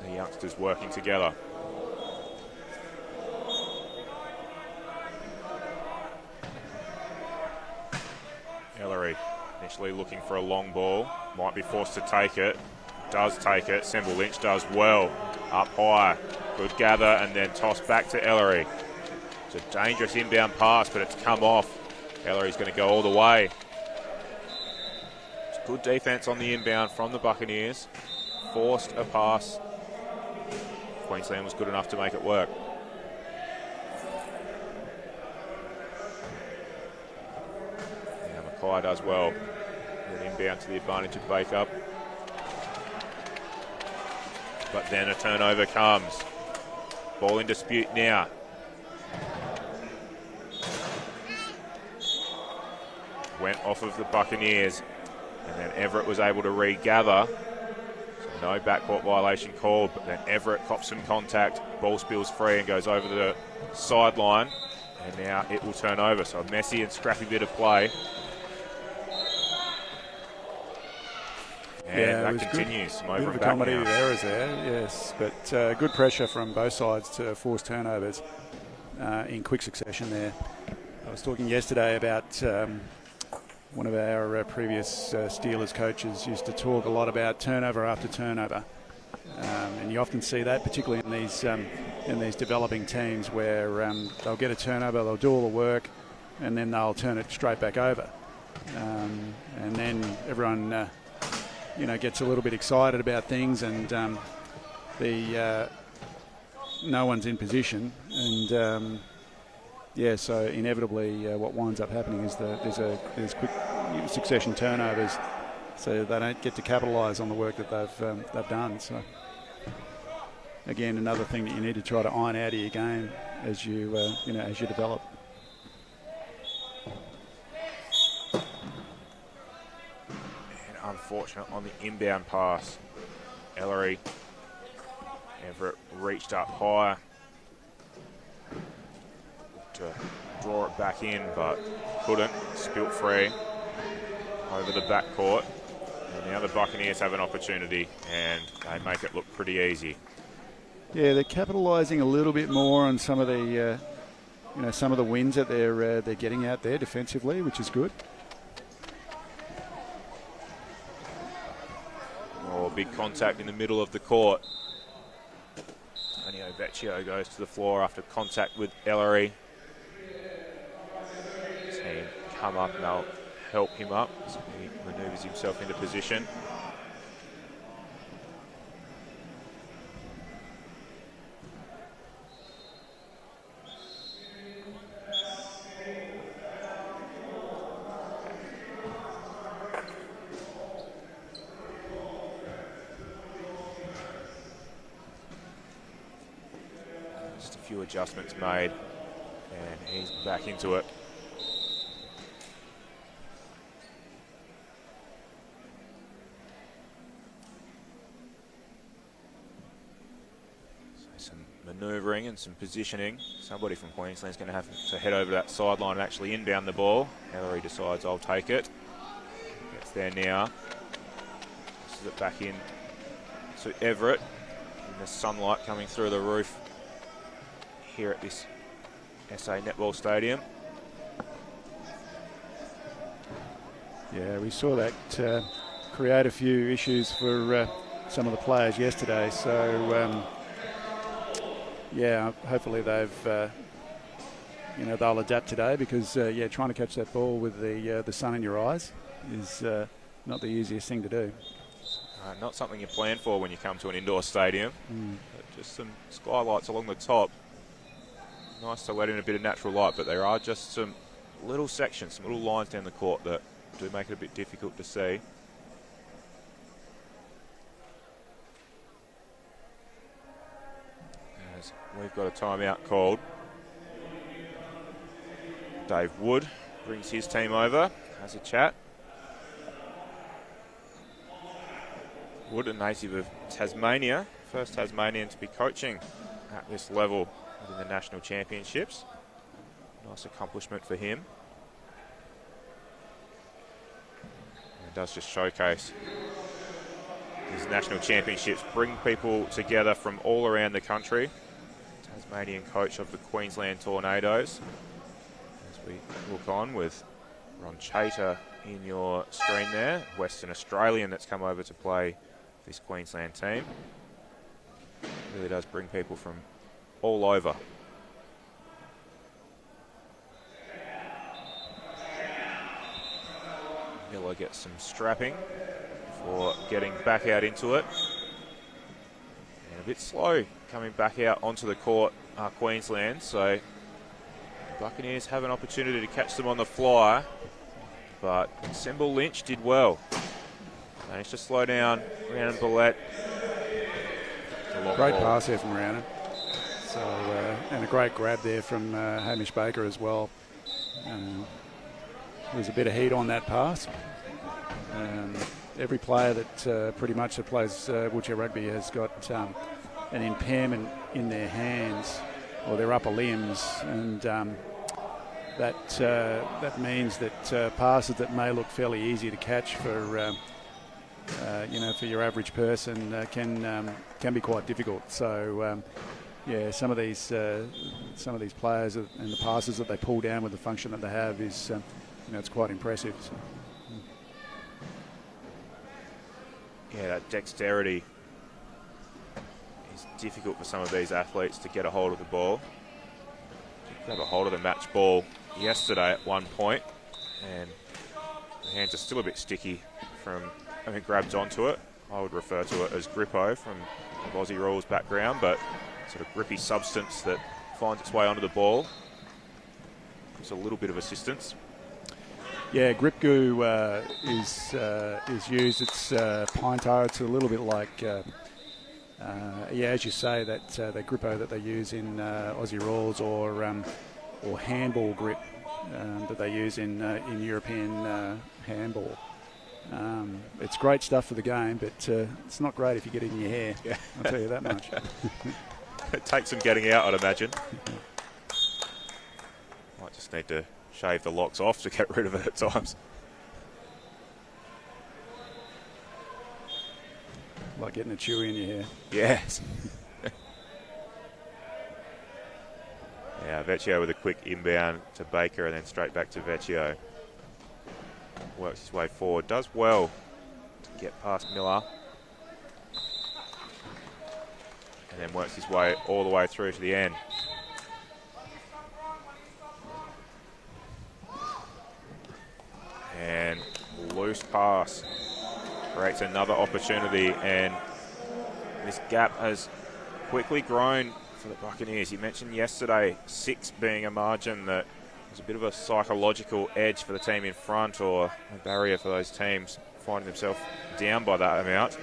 The youngsters working together. Ellery initially looking for a long ball, might be forced to take it, does take it. Symbol Lynch does well, up high, good gather and then toss back to Ellery. It's a dangerous inbound pass, but it's come off. Ellery's going to go all the way. It's good defense on the inbound from the Buccaneers. Forced a pass. Queensland was good enough to make it work. Mackay does well. An inbound to the advantage of Baker. But then a turnover comes. Ball in dispute now. Went off of the Buccaneers. And then Everett was able to regather. So no backcourt violation called. But then Everett cops some contact. Ball spills free and goes over the sideline. And now it will turn over. So a messy and scrappy bit of play. And that continues. Some over and back now. Accommodative errors there, yes. But good pressure from both sides to force turnovers in quick succession there. I was talking yesterday about one of our previous Steelers coaches used to talk a lot about turnover after turnover. And you often see that, particularly in these developing teams, where they'll get a turnover, they'll do all the work, and then they'll turn it straight back over. And then everyone gets a little bit excited about things, and no one's in position, and so inevitably what winds up happening is there's quick succession turnovers, so they don't get to capitalise on the work that they've done. So again, another thing that you need to try to iron out of your game as you as you develop. And unfortunate on the inbound pass, Ellery. Everett reached up high to draw it back in, but couldn't. Spilt free over the backcourt. And now the Buccaneers have an opportunity, and they make it look pretty easy. Yeah, they're capitalising a little bit more on some of the, some of the wins that they're getting out there defensively, which is good. Oh, big contact in the middle of the court. Antonio Vecchio goes to the floor after contact with Ellery. Team come up and they'll help him up as he manoeuvres himself into position. Few adjustments made, and he's back into it. So some manoeuvring and some positioning. Somebody from Queensland's going to have to head over to that sideline and actually inbound the ball. Ellery decides, I'll take it. Gets there now. This is it back in to Everett. And the sunlight coming through the roof here at this SA Netball Stadium. Yeah, we saw that create a few issues for some of the players yesterday. So, hopefully they've, they'll adapt today, because trying to catch that ball with the sun in your eyes is not the easiest thing to do. Not something you plan for when you come to an indoor stadium. But just some skylights along the top. Nice to let in a bit of natural light, but there are just some little sections, some little lines down the court that do make it a bit difficult to see. As we've got a timeout called. Dave Wood brings his team over, has a chat. Wood, a native of Tasmania, first Tasmanian to be coaching at this level within the national championships. Nice accomplishment for him. And it does just showcase these national championships bring people together from all around the country. Tasmanian coach of the Queensland Tornadoes. As we look on with Ron Chater in your screen there, Western Australian that's come over to play this Queensland team. Really does bring people from all over. Miller gets some strapping before getting back out into it. And a bit slow coming back out onto the court, Queensland. So the Buccaneers have an opportunity to catch them on the fly. But Semble Lynch did well. Managed to slow down Rhiannon Billette. Great pass there from Rhiannon. So, and a great grab there from Hamish Baker as well. There's a bit of heat on that pass. Every player that pretty much that plays wheelchair rugby has got an impairment in their hands or their upper limbs, and that means that passes that may look fairly easy to catch for for your average person can be quite difficult. So some of these players and the passes that they pull down with the function that they have is it's quite impressive. So. Yeah, that dexterity is difficult for some of these athletes to get a hold of the ball. Got a hold of the match ball yesterday at one point, and the hands are still a bit sticky from grabs onto it. I would refer to it as grippo from Aussie rules background, but sort of grippy substance that finds its way onto the ball. Gives a little bit of assistance. Yeah, grip goo is used. It's pine tar. It's a little bit like, as you say, that the grippo that they use in Aussie rules or handball grip that they use in European handball. It's great stuff for the game, but it's not great if you get it in your hair. Yeah. I'll tell you that much. It takes some getting out, I'd imagine. Might just need to shave the locks off to get rid of it at times. Like getting a chewy in your hair. Yes. Yeah, Vecchio with a quick inbound to Baker and then straight back to Vecchio. Works his way forward, does well to get past Miller. And then works his way all the way through to the end. And loose pass creates another opportunity, and this gap has quickly grown for the Buccaneers. You mentioned yesterday 6 being a margin that was a bit of a psychological edge for the team in front, or a barrier for those teams finding themselves down by that amount.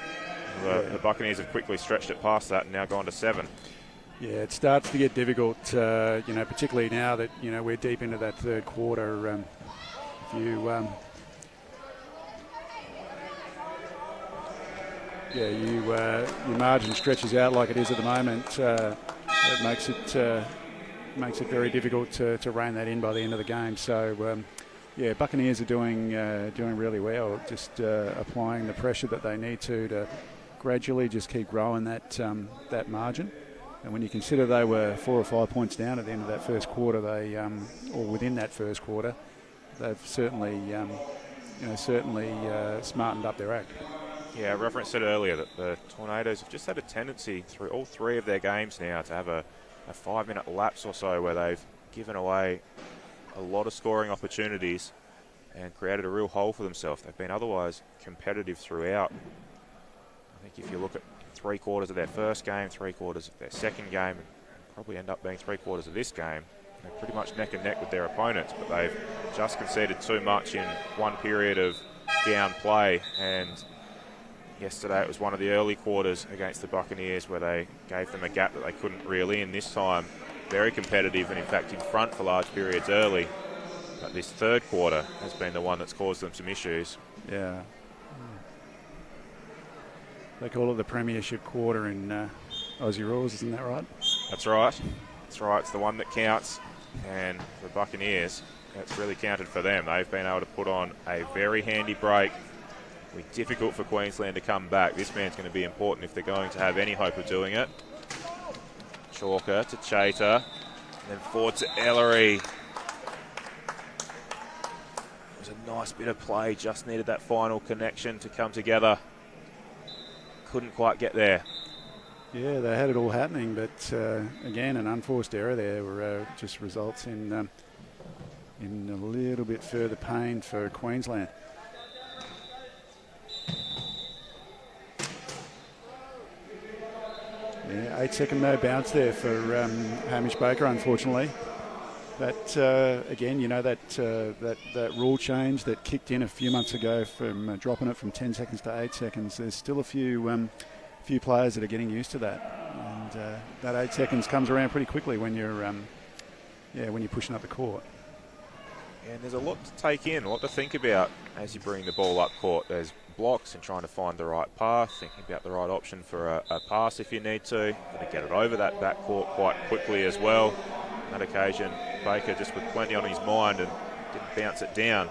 The Buccaneers have quickly stretched it past that and now gone to 7. Yeah, it starts to get difficult, particularly now that, we're deep into that third quarter. If you your margin stretches out like it is at the moment, it makes it very difficult to rein that in by the end of the game. So, Buccaneers are doing really well, just applying the pressure that they need to gradually just keep growing that margin. And when you consider they were 4 or 5 points down at the end of that first quarter, or within that first quarter, they've certainly smartened up their act. Yeah, I referenced it earlier that the Tornadoes have just had a tendency through all 3 of their games now to have a 5-minute lapse or so where they've given away a lot of scoring opportunities and created a real hole for themselves. They've been otherwise competitive throughout. I think if you look at 3 quarters of their first game, 3 quarters of their second game, and probably end up being 3 quarters of this game, they're pretty much neck and neck with their opponents, but they've just conceded too much in one period of down play. And yesterday it was one of the early quarters against the Buccaneers where they gave them a gap that they couldn't reel in. This time, very competitive and in fact in front for large periods early. But this third quarter has been the one that's caused them some issues. Yeah. They call it the premiership quarter in Aussie rules, isn't that right? That's right. That's right. It's the one that counts. And for the Buccaneers, it's really counted for them. They've been able to put on a very handy break. It'll be difficult for Queensland to come back. This man's going to be important if they're going to have any hope of doing it. Chalker to Chater, and then forward to Ellery. It was a nice bit of play, just needed that final connection to come together. Couldn't quite get there. Yeah, they had it all happening, but again, an unforced error there just results in a little bit further pain for Queensland. Yeah, 8-second no bounce there for Hamish Baker, unfortunately. That again, that rule change that kicked in a few months ago from dropping it from 10 seconds to 8 seconds. There's still a few players that are getting used to that, and that 8 seconds comes around pretty quickly when you're pushing up the court. And there's a lot to take in, a lot to think about as you bring the ball up court. There's blocks and trying to find the right path, thinking about the right option for a pass if you need to. Got to get it over that back court quite quickly as well. On that occasion, Baker just with plenty on his mind and didn't bounce it down.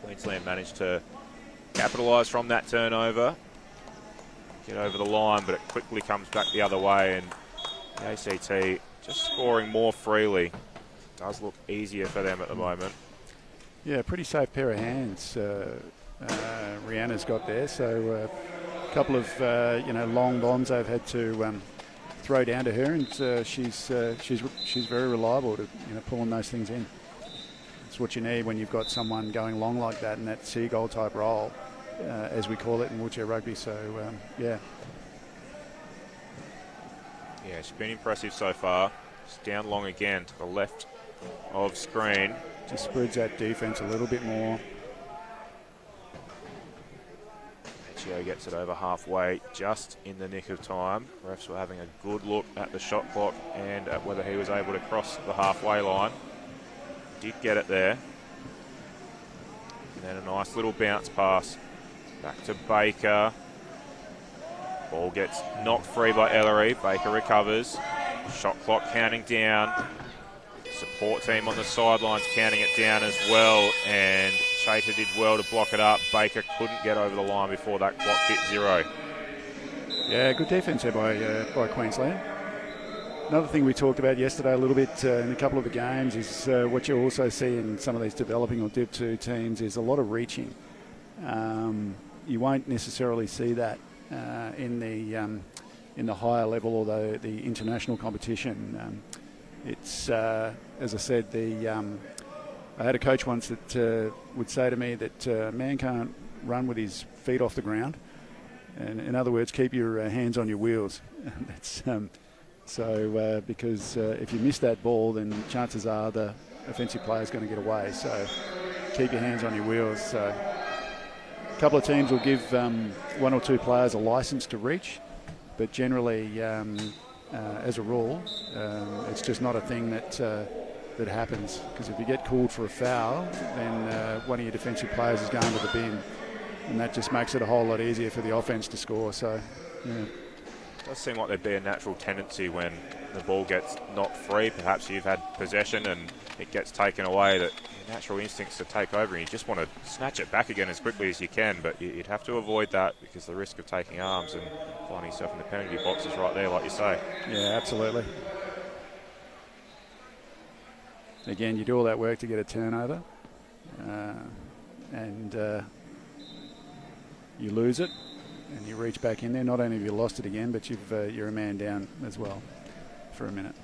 Queensland managed to capitalise from that turnover, get over the line, but it quickly comes back the other way, and the ACT just scoring more freely. Does look easier for them at the moment. Yeah, pretty safe pair of hands Rihanna's got there. So a couple of long bombs they've had to throw down to her, and she's very reliable to pulling those things in. It's what you need when you've got someone going long like that in that seagull type role. as we call it in wheelchair rugby. So, yeah. Yeah, she's been impressive so far. It's down long again to the left of screen. Just spreads that defence a little bit more. Gio gets it over halfway, just in the nick of time. Refs were having a good look at the shot clock and at whether he was able to cross the halfway line. Did get it there. And then a nice little bounce pass back to Baker. Ball gets knocked free by Ellery. Baker recovers. Shot clock counting down. Support team on the sidelines counting it down as well, and Chater did well to block it up. Baker couldn't get over the line before that clock hit 0. Yeah, good defence there by Queensland. Another thing we talked about yesterday a little bit in a couple of the games is what you also see in some of these developing or Div 2 teams is a lot of reaching. You won't necessarily see that in the higher level or the international competition. It's as I said, I had a coach once that would say to me that a man can't run with his feet off the ground, and in other words, keep your hands on your wheels. That's because if you miss that ball, then chances are the offensive player is going to get away. So keep your hands on your wheels. So a couple of teams will give one or two players a license to reach, but generally, as a rule, it's just not a thing that happens, because if you get called for a foul, then one of your defensive players is going to the bin, and that just makes it a whole lot easier for the offence to score. So, yeah. It does seem like there'd be a natural tendency when the ball gets knocked free, perhaps you've had possession and it gets taken away, that your natural instincts to take over and you just want to snatch it back again as quickly as you can, but you'd have to avoid that because the risk of taking arms and finding yourself in the penalty box is right there, like you say. Yeah, absolutely. Again, you do all that work to get a turnover, and you lose it, and you reach back in there. Not only have you lost it again, but you're a man down as well for a minute.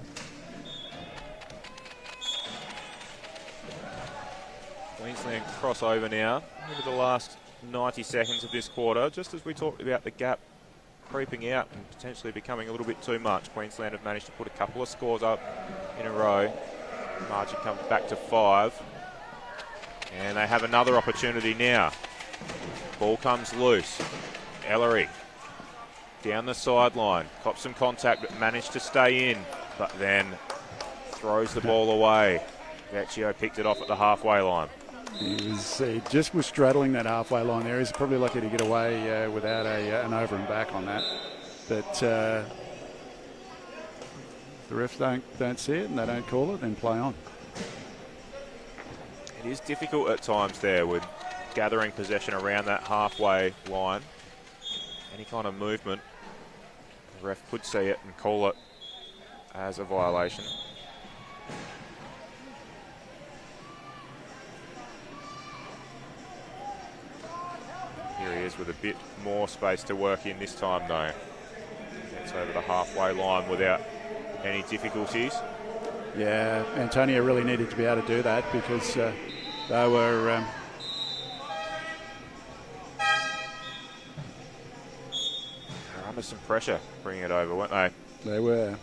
Queensland cross over now into the last 90 seconds of this quarter. Just as we talked about the gap creeping out and potentially becoming a little bit too much, Queensland have managed to put a couple of scores up in a row. Margin comes back to 5. And they have another opportunity now. Ball comes loose. Ellery down the sideline. Cops some contact but managed to stay in. But then throws the ball away. Vecchio picked it off at the halfway line. He just was straddling that halfway line there. He's probably lucky to get away without an over and back on that. But the refs don't see it and they don't call it, then play on. It is difficult at times there with gathering possession around that halfway line. Any kind of movement, the ref could see it and call it as a violation. Here he is with a bit more space to work in this time though. Gets over the halfway line without any difficulties. Yeah, Antonio really needed to be able to do that because they were under some pressure bringing it over, weren't they? They were.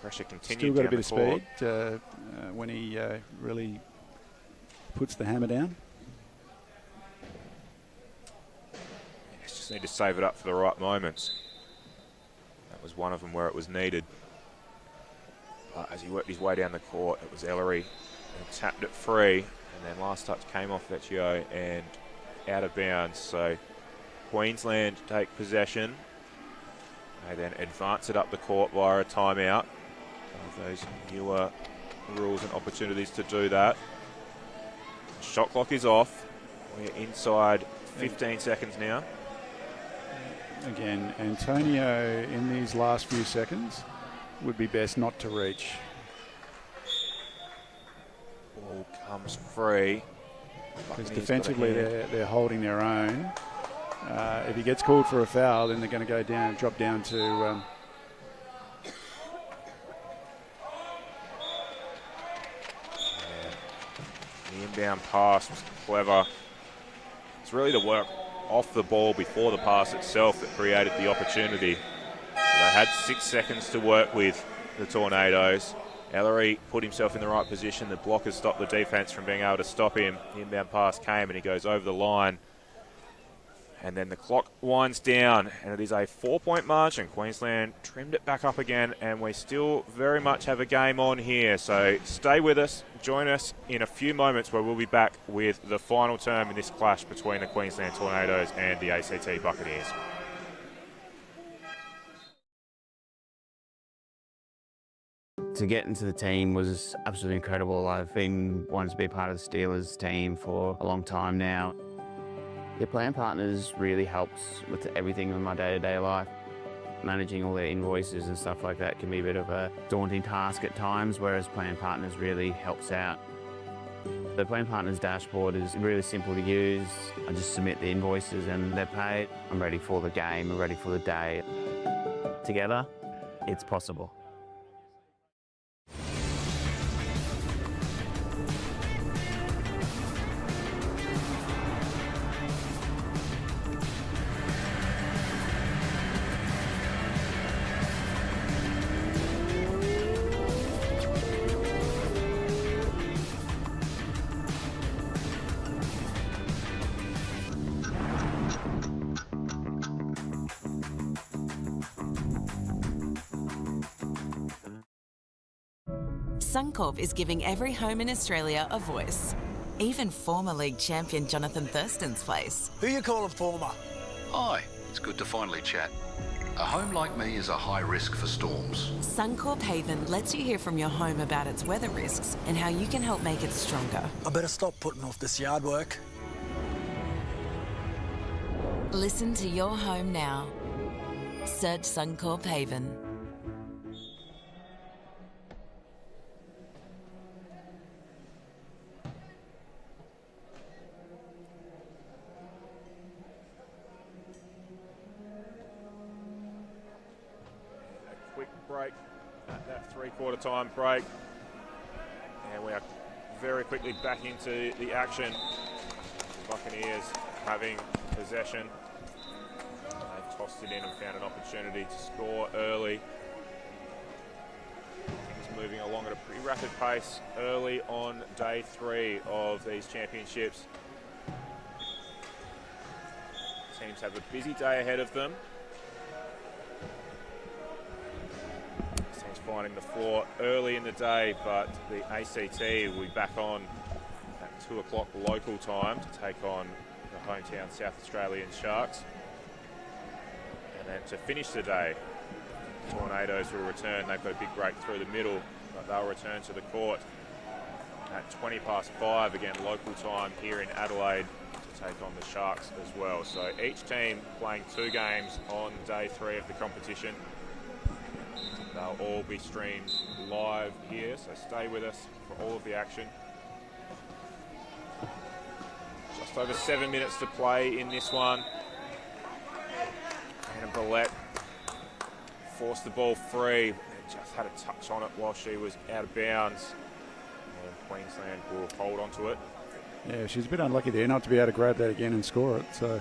Pressure continued. Still got a bit of court. speed when he really puts the hammer down. Just need to save it up for the right moments. That was one of them where it was needed. But as he worked his way down the court, it was Ellery and tapped it free, and then last touch came off Vecchio and out of bounds. So Queensland take possession. They then advance it up the court via a timeout. One of those newer rules and opportunities to do that. Shot clock is off. We're inside 15 seconds now. Again, Antonio in these last few seconds would be best not to reach. Ball comes free. Because defensively they're holding their own. If he gets called for a foul, then they're going to go drop down to The inbound pass was clever. It's really the work off the ball before the pass itself that created the opportunity. So they had 6 seconds to work with, the Tornadoes. Ellery put himself in the right position. The blockers stopped the defence from being able to stop him. The inbound pass came and he goes over the line. And then the clock winds down and it is a 4-point margin. Queensland trimmed it back up again and we still very much have a game on here. So stay with us. Join us in a few moments where we'll be back with the final term in this clash between the Queensland Tornadoes and the ACT Buccaneers. To get into the team was absolutely incredible. I've been wanting to be part of the Steelers team for a long time now. Your plan partners really helps with everything in my day-to-day life. Managing all their invoices and stuff like that can be a bit of a daunting task at times, whereas plan partners really helps out. The plan partners dashboard is really simple to use. I just submit the invoices and they're paid. I'm ready for the game, I'm ready for the day. Together, it's possible. Suncorp is giving every home in Australia a voice. Even former league champion Jonathan Thurston's place. Who you calling former? Hi, it's good to finally chat. A home like me is a high risk for storms. Suncorp Haven lets you hear from your home about its weather risks and how you can help make it stronger. I better stop putting off this yard work. Listen to your home now. Search Suncorp Haven. Break at that three-quarter time break, and we are very quickly back into the action. The Buccaneers having possession. They've tossed it in and found an opportunity to score early. Things moving along at a pretty rapid pace early on day 3 of these championships. Teams have a busy day ahead of them. Finding the floor early in the day, but the ACT will be back on at 2 o'clock local time to take on the hometown South Australian Sharks. And then to finish the day, Tornadoes will return. They've got a big break through the middle, but they'll return to the court at 5:20 again local time here in Adelaide to take on the Sharks as well. So each team playing 2 games on day 3 of the competition. They'll all be streamed live here, so stay with us for all of the action. Just over 7 minutes to play in this one. Anna Billette forced the ball free. Just had a touch on it while she was out of bounds. And Queensland will hold on to it. Yeah, she's a bit unlucky there not to be able to grab that again and score it. So.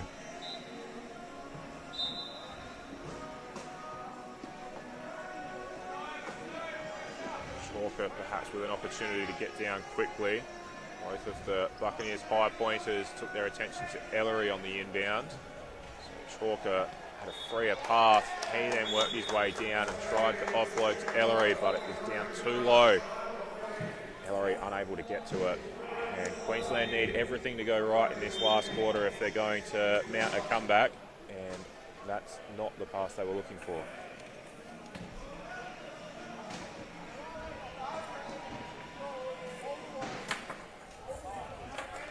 Perhaps with an opportunity to get down quickly. Both of the Buccaneers high pointers took their attention to Ellery on the inbound. So Chalker had a freer path. He then worked his way down and tried to offload to Ellery, but it was down too low. Ellery unable to get to it. And Queensland need everything to go right in this last quarter if they're going to mount a comeback, and that's not the pass they were looking for.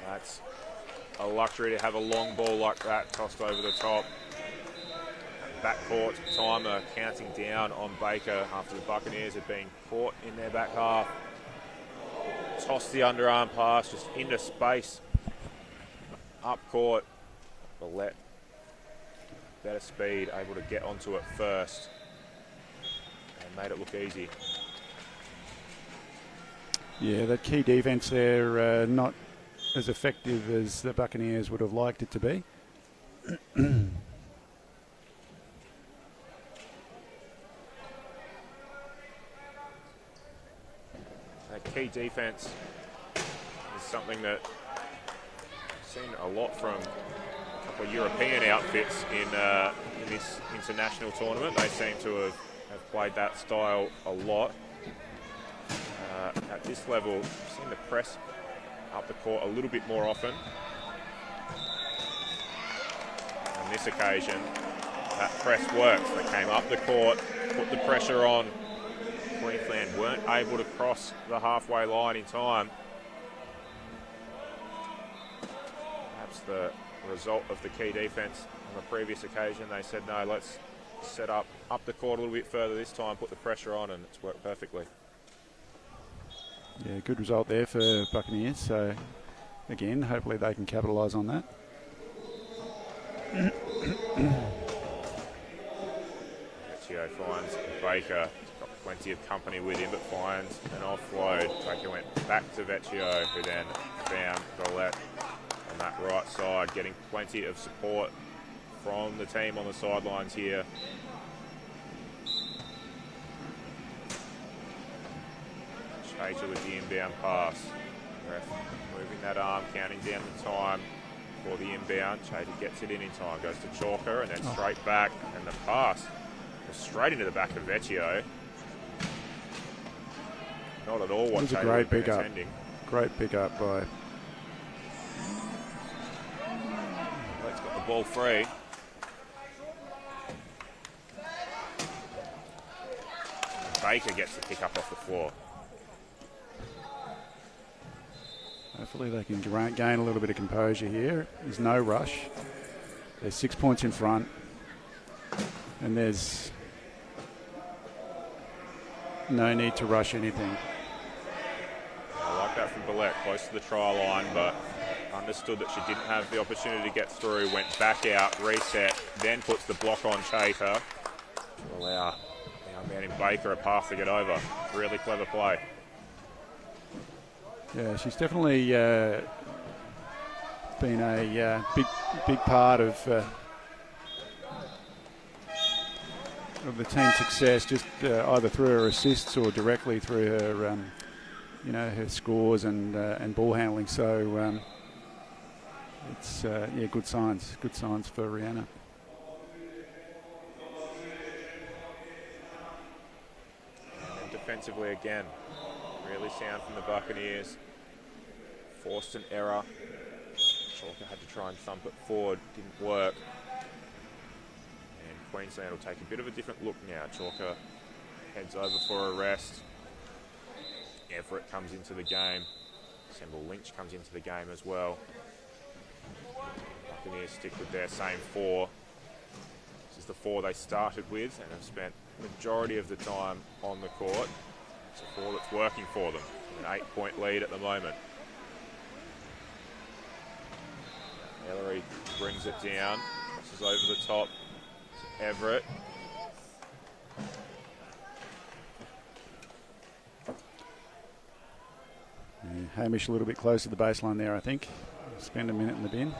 That's a luxury to have a long ball like that tossed over the top. Backcourt timer counting down on Baker after the Buccaneers had been caught in their back half. Tossed the underarm pass just into space. Up court. Billette, better speed, able to get onto it first. And made it look easy. Yeah, that key defence there, not as effective as the Buccaneers would have liked it to be. That key defence is something that I've seen a lot from a couple of European outfits in this international tournament. They seem to have played that style a lot. At this level, I've seen the press up the court a little bit more often. On this occasion, that press works. They came up the court, put the pressure on. Queensland weren't able to cross the halfway line in time. Perhaps the result of the key defence on the previous occasion. They said, no, let's set up the court a little bit further this time, put the pressure on, and it's worked perfectly. Yeah, good result there for Buccaneers. So, again, hopefully they can capitalise on that. Vecchio finds Baker. He's got plenty of company with him, but finds an offload. Baker went back to Vecchio, who then found Golette on that right side, getting plenty of support from the team on the sidelines here. Chater with the inbound pass. Ref moving that arm, counting down the time for the inbound. Chater gets it in time, goes to Chalker, and then straight back, and the pass was straight into the back of Vecchio. Not at all what Chater would have been pickup. intending. Great pickup by... Let's got the ball free. Baker gets the pick up off the floor. Hopefully they can gain a little bit of composure here. There's no rush. There's 6 points in front. And there's no need to rush anything. I like that from Billette, close to the try line, but understood that she didn't have the opportunity to get through, went back out, reset, then puts the block on Chater to allow the young man in Baker a path to get over. Really clever play. Yeah, she's definitely been a big part of the team's success, just either through her assists or directly through her, her scores and ball handling. So it's good signs for Rihanna. And defensively again. Really sound from the Buccaneers. Forced an error. Chalker had to try and thump it forward. Didn't work. And Queensland will take a bit of a different look now. Chalker heads over for a rest. Everett comes into the game. Semble Lynch comes into the game as well. Buccaneers stick with their same four. This is the four they started with and have spent the majority of the time on the court. It's a four that's working for them. An 8-point lead at the moment. Ellery brings it down. Crosses over the top to Everett. Hamish a little bit close to the baseline there, I think. Spend a minute in the bin.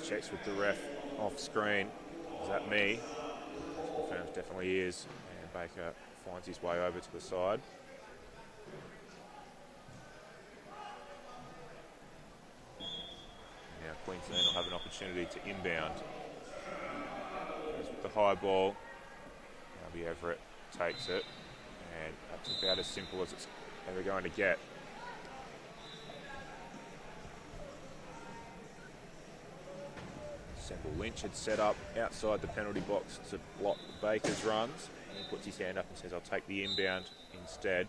Checks with the ref off screen. Is that me? Confirms definitely is. And Baker finds his way over to the side. Now Queensland will have an opportunity to inbound. Goes with the high ball. Now Everett takes it. And that's about as simple as it's ever going to get. Semble Lynch had set up outside the penalty box to block Baker's runs. And he puts his hand up and says, I'll take the inbound instead.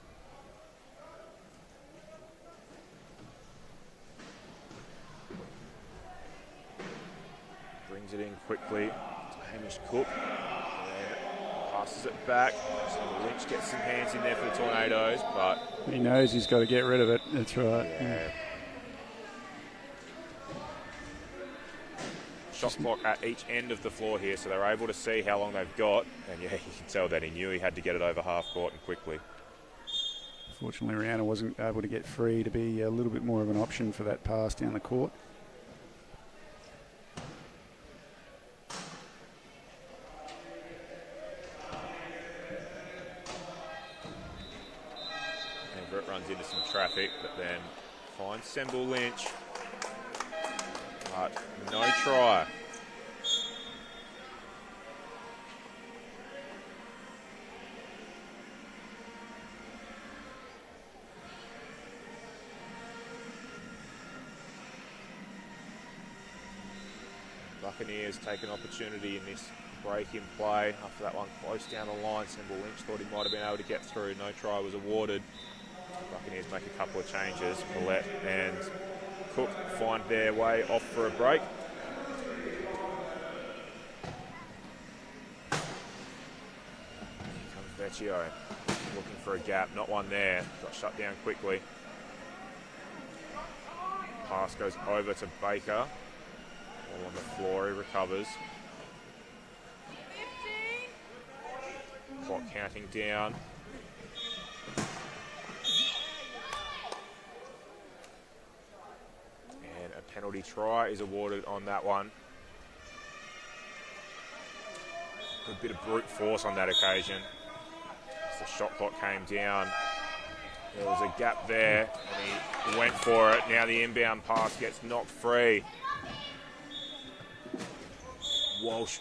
Brings it in quickly to Hamish Cook. And passes it back. Semble Lynch gets some hands in there for the Tornadoes, but... He knows he's got to get rid of it. That's right. Yeah. shot clock at each end of the floor here, so they're able to see how long they've got. And yeah, you can tell that he knew he had to get it over half court and quickly. Fortunately, Rihanna wasn't able to get free to be a little bit more of an option for that pass down the court. Everett runs into some traffic, but then finds Semble Lynch. But no try. Buccaneers take an opportunity in this break in play. After that one close down the line, Semble Lynch thought he might have been able to get through. No try was awarded. Buccaneers make a couple of changes. Millett and Cook find their way off for a break. Here comes Vecchio, looking for a gap. Not one there. Got shut down quickly. Pass goes over to Baker. All on the floor, he recovers. Clock counting down. And a penalty try is awarded on that one. A bit of brute force on that occasion. As the shot clock came down, there was a gap there, and he went for it. Now the inbound pass gets knocked free. Walsh.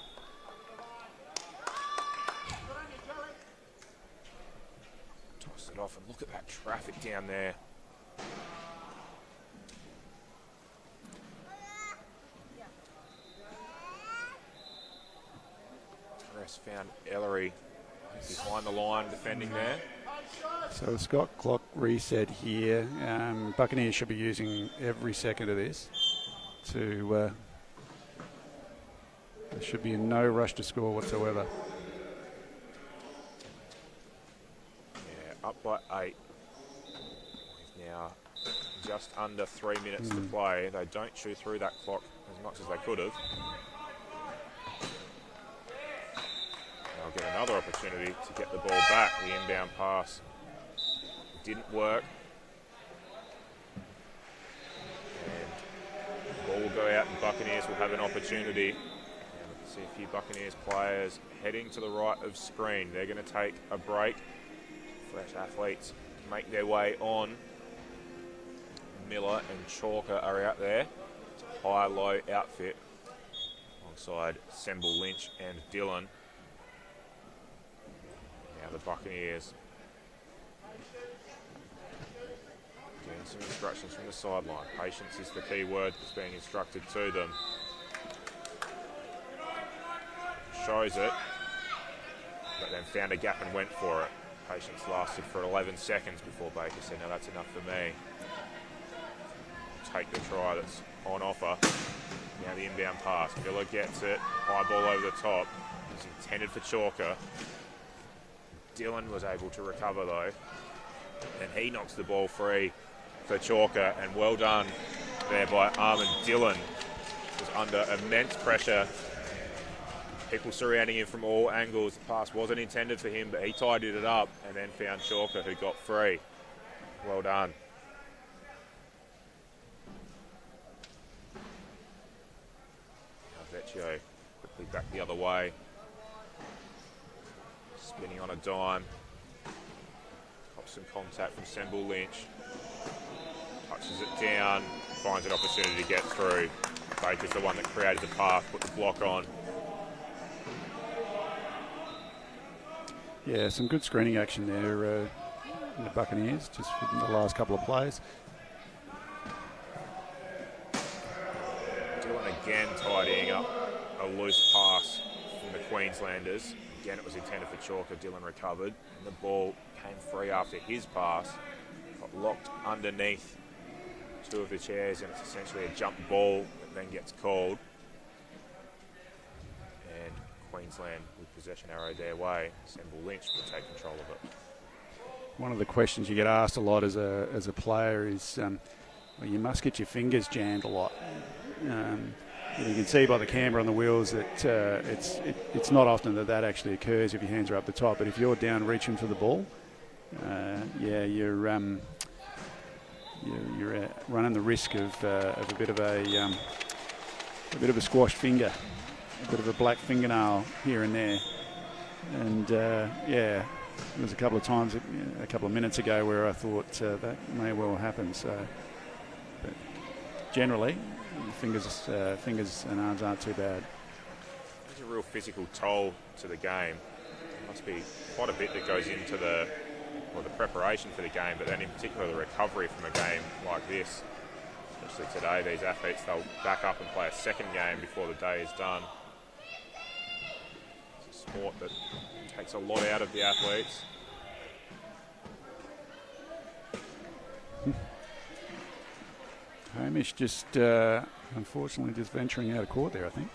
Toss it off, and look at that traffic down there. Torres found Ellery behind the line defending there. So the Scott clock reset here. Buccaneers should be using every second of this to... there should be no rush to score whatsoever. Yeah, up by 8. With now just under 3 minutes to play. They don't chew through that clock as much as they could have. They'll get another opportunity to get the ball back. The inbound pass didn't work. And the ball will go out and Buccaneers will have an opportunity. See a few Buccaneers players heading to the right of screen. They're going to take a break. Fresh athletes make their way on. Miller and Chalker are out there. It's a high-low outfit alongside Semble Lynch and Dillon. Now the Buccaneers getting some instructions from the sideline. Patience is the key word that's being instructed to them. Shows it, but then found a gap and went for it. Patience lasted for 11 seconds before Baker said, no, that's enough for me. Take the try that's on offer. Now the inbound pass. Miller gets it. High ball over the top. It's intended for Chalker. Dillon was able to recover though. And he knocks the ball free for Chalker. And well done there by Armin Dillon. Was under immense pressure. People surrounding him from all angles. The pass wasn't intended for him, but he tidied it up and then found Chalker, who got free. Well done. Vecchio quickly back the other way. Spinning on a dime. Got some contact from Semble Lynch. Touches it down. Finds an opportunity to get through. Baker's the one that created the path, put the block on. Yeah, some good screening action there in the Buccaneers, just for the last couple of plays. Dillon again tidying up a loose pass from the Queenslanders. Again, it was intended for Chalker. Dillon recovered, and the ball came free after his pass. Got locked underneath two of the chairs, and it's essentially a jump ball that then gets called. And Queensland, with possession arrow their way, Semble Lynch will take control of it. One of the questions you get asked a lot as a player is, well, you must get your fingers jammed a lot. You can see by the camera on the wheels that it's not often that actually occurs if your hands are up the top. But if you're down reaching for the ball, you're running the risk of a bit of a squashed finger, a bit of a black fingernail here and there. And there was a couple of times, a couple of minutes ago, where I thought that may well happen. So, but generally, fingers and arms aren't too bad. There's a real physical toll to the game. There must be quite a bit that goes into the preparation for the game, but then in particular the recovery from a game like this. Especially today, these athletes, they'll back up and play a second game before the day is done. It's a sport that takes a lot out of the athletes. Hamish just, unfortunately, just venturing out of court there, I think.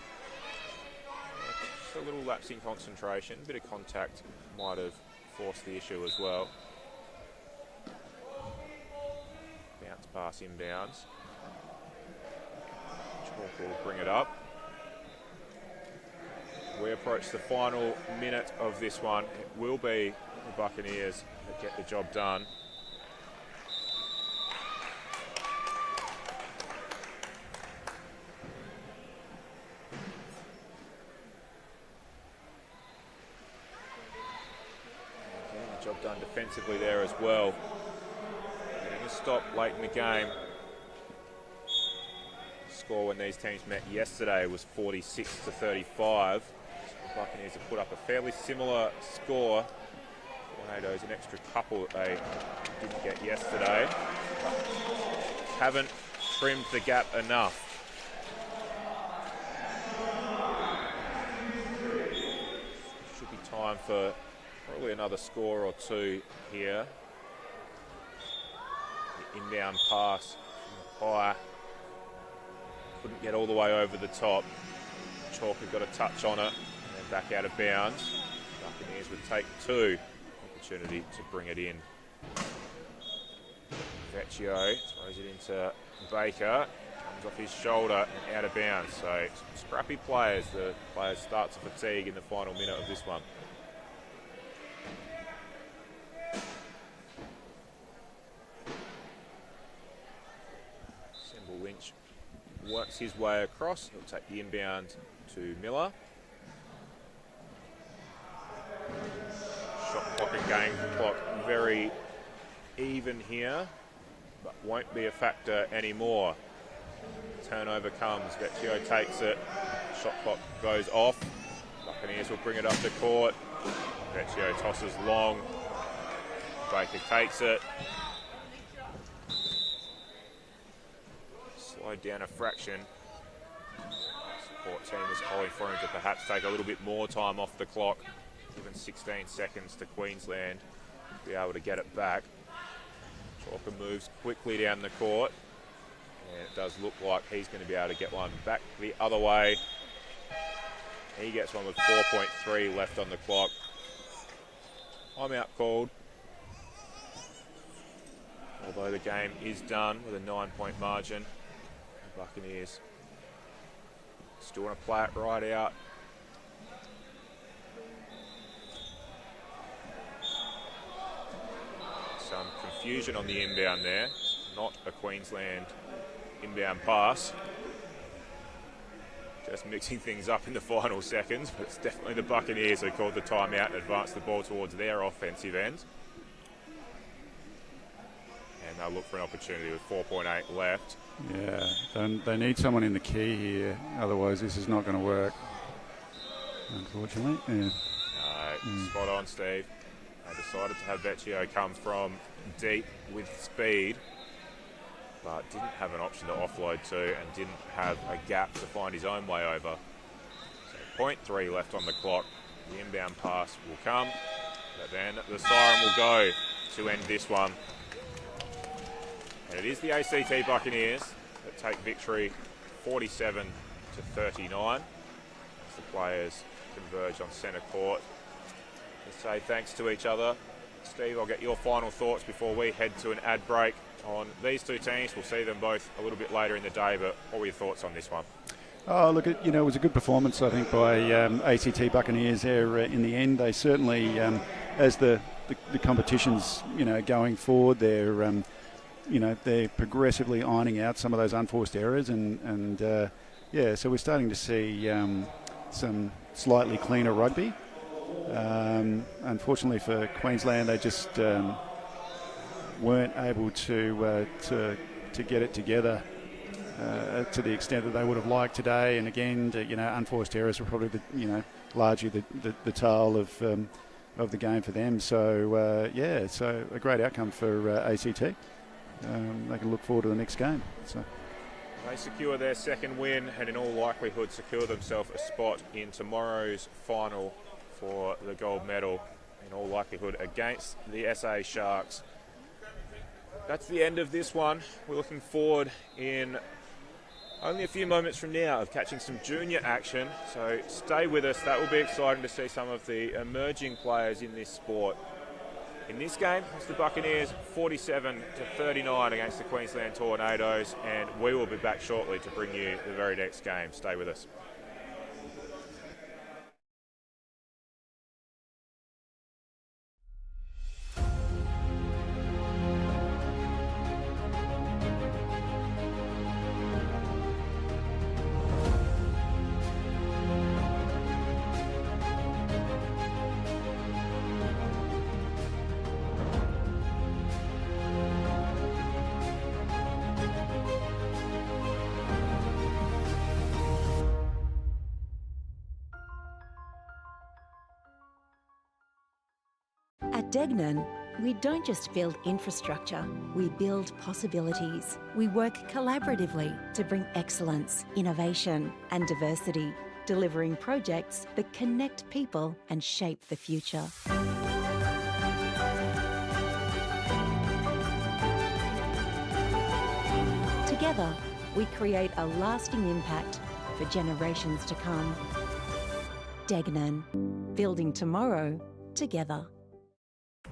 Just a little lapse in concentration, a bit of contact might have forced the issue as well. Bounce pass inbounds. Chalk will bring it up. We approach the final minute of this one. It will be the Buccaneers that get the job done. Job done defensively there as well. Getting a stop late in the game. The score when these teams met yesterday was 46-35. The Buccaneers have put up a fairly similar score. Tornadoes an extra couple that they didn't get yesterday. Haven't trimmed the gap enough. Should be time for probably another score or two here. The inbound pass from high. Couldn't get all the way over the top. Chalker got a touch on it and then back out of bounds. Buccaneers would take two. Opportunity to bring it in. Vecchio throws it into Baker. Comes off his shoulder and out of bounds. So scrappy players. The players start to fatigue in the final minute of this one. Lynch works his way across. He'll take the inbound to Miller. Shot clock and game clock very even here, but won't be a factor anymore. Turnover comes. Vecchio takes it. Shot clock goes off. Buccaneers will bring it up to court. Vecchio tosses long. Baker takes it. Slowed down a fraction. Support team is calling for him to perhaps take a little bit more time off the clock, given 16 seconds to Queensland to be able to get it back. Chalker moves quickly down the court, and it does look like he's going to be able to get one back the other way. He gets one with 4.3 left on the clock. Timeout called. Although the game is done with a 9-point margin. Buccaneers still want to play it right out. Some confusion on the inbound there. Not a Queensland inbound pass. Just mixing things up in the final seconds, but it's definitely the Buccaneers who called the timeout and advanced the ball towards their offensive end. And they'll look for an opportunity with 4.8 left. Yeah, they need someone in the key here, otherwise this is not going to work, unfortunately. Yeah. Spot on, Steve. They decided to have Vecchio come from deep with speed, but didn't have an option to offload to and didn't have a gap to find his own way over. So 0.3 left on the clock. The inbound pass will come, but then the siren will go to end this one. And it is the ACT Buccaneers that take victory 47-39 as the players converge on centre court. Let's say thanks to each other. Steve, I'll get your final thoughts before we head to an ad break on these two teams. We'll see them both a little bit later in the day, but what were your thoughts on this one? Oh, look, it was a good performance, I think, by ACT Buccaneers there in the end. They certainly, as the competition's, going forward, they're progressively ironing out some of those unforced errors, and so we're starting to see some slightly cleaner rugby. Unfortunately for Queensland, they just weren't able to get it together to the extent that they would have liked today. And again, unforced errors were probably largely the tale of the game for them. So so a great outcome for ACT. They can look forward to the next game. So they secure their second win and in all likelihood secure themselves a spot in tomorrow's final for the gold medal, in all likelihood against the SA Sharks. That's the end of this one. We're looking forward in only a few moments from now of catching some junior action, so stay with us. That will be exciting to see some of the emerging players in this sport. In this game, it's the Buccaneers 47-39 against the Queensland Tornadoes, and we will be back shortly to bring you the very next game. Stay with us. At Degnan, we don't just build infrastructure, we build possibilities. We work collaboratively to bring excellence, innovation and diversity, delivering projects that connect people and shape the future. Together, we create a lasting impact for generations to come. Degnan, building tomorrow together.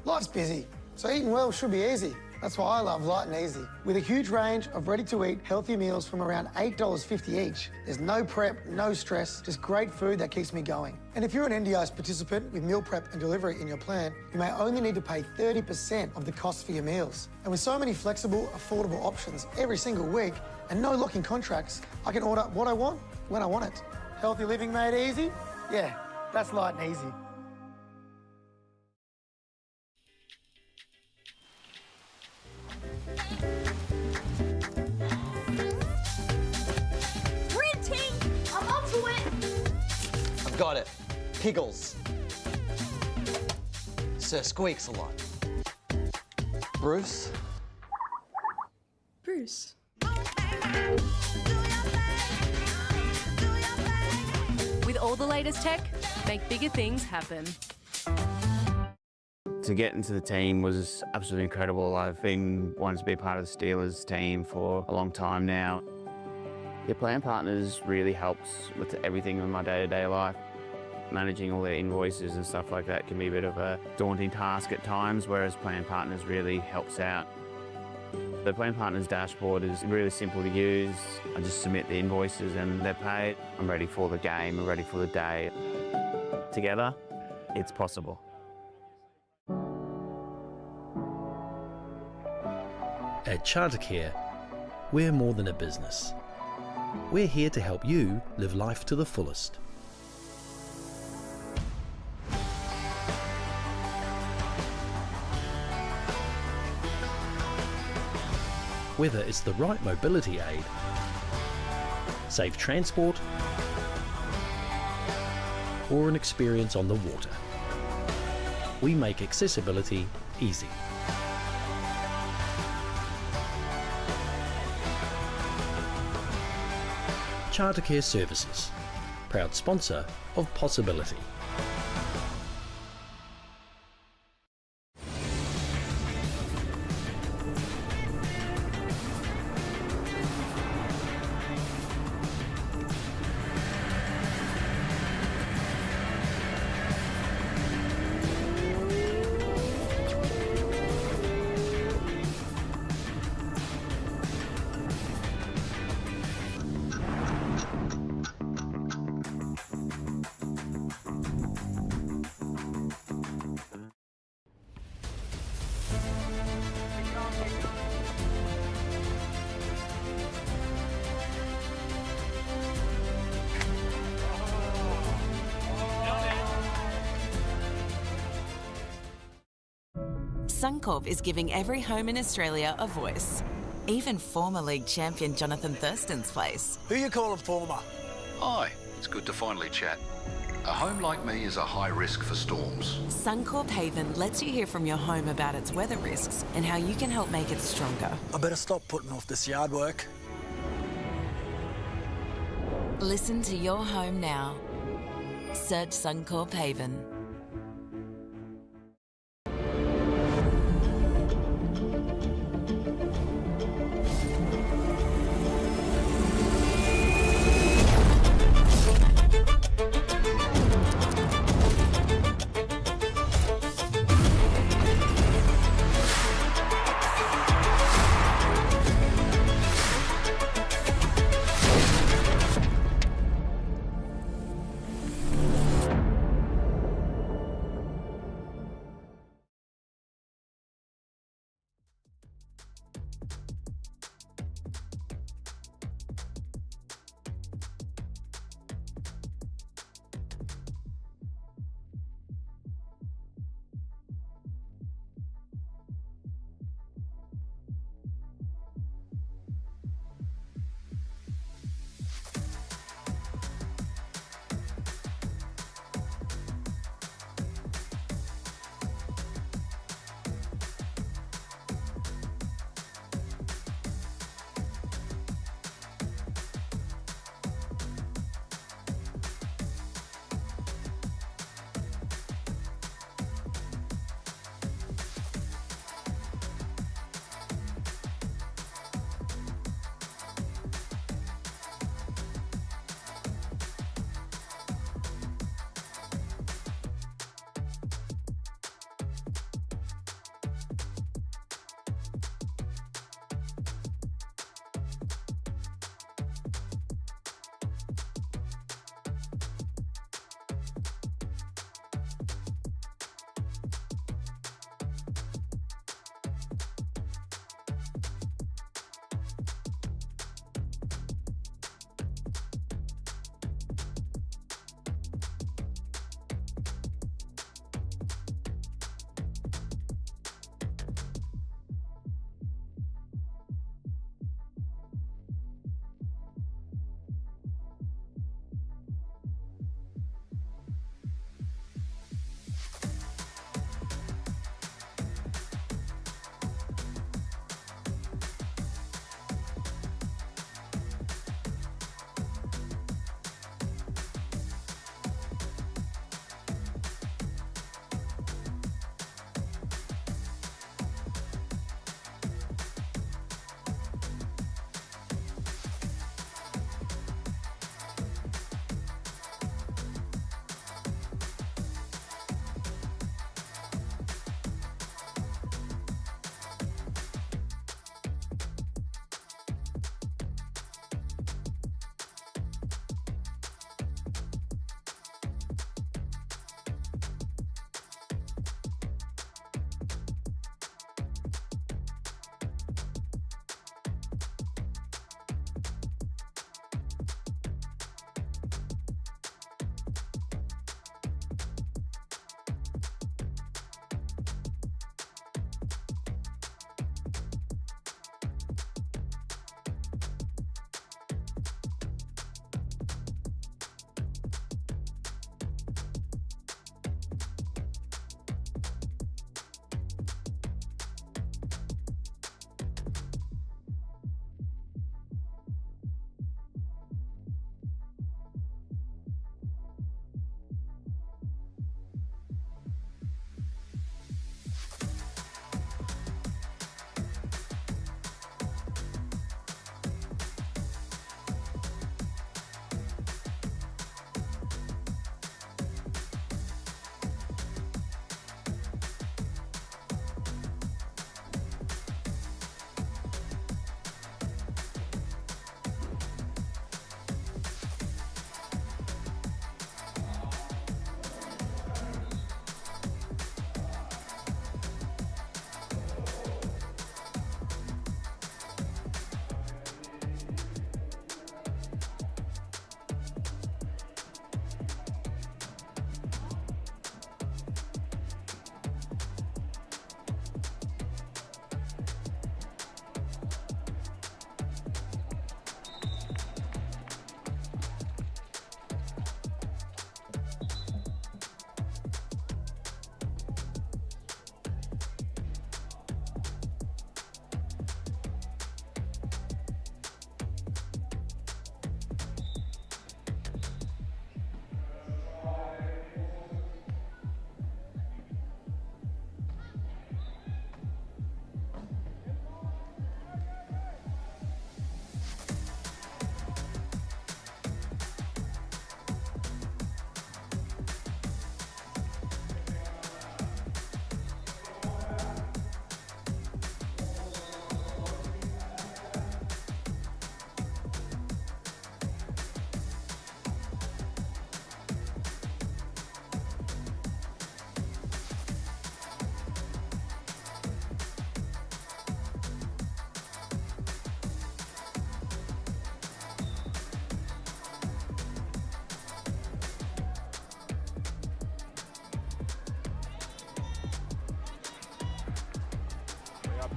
Life's busy, so eating well should be easy. That's why I love Light and Easy. With a huge range of ready-to-eat healthy meals from around $8.50 each, there's no prep, no stress, just great food that keeps me going. And if you're an NDIS participant with meal prep and delivery in your plan, you may only need to pay 30% of the cost for your meals. And with so many flexible, affordable options every single week and no locking contracts, I can order what I want when I want it. Healthy living made easy? Yeah, that's Light and Easy. Got it. Pickles. Sir Squeaks a lot. Bruce. Bruce. With all the latest tech, make bigger things happen. To get into the team was absolutely incredible. I've been wanting to be part of the Steelers team for a long time now. Your plan partners really helps with everything in my day-to-day life. Managing all their invoices and stuff like that can be a bit of a daunting task at times, whereas Plan Partners really helps out. The Plan Partners dashboard is really simple to use. I just submit the invoices and they're paid. I'm ready for the game, I'm ready for the day. Together, it's possible. At Chartercare, we're more than a business. We're here to help you live life to the fullest. Whether it's the right mobility aid, safe transport, or an experience on the water, we make accessibility easy. Chartercare Services, proud sponsor of Possibility. Suncorp is giving every home in Australia a voice. Even former league champion Jonathan Thurston's place. Who you calling former? Hi, it's good to finally chat. A home like me is a high risk for storms. Suncorp Haven lets you hear from your home about its weather risks and how you can help make it stronger. I better stop putting off this yard work. Listen to your home now. Search Suncorp Haven.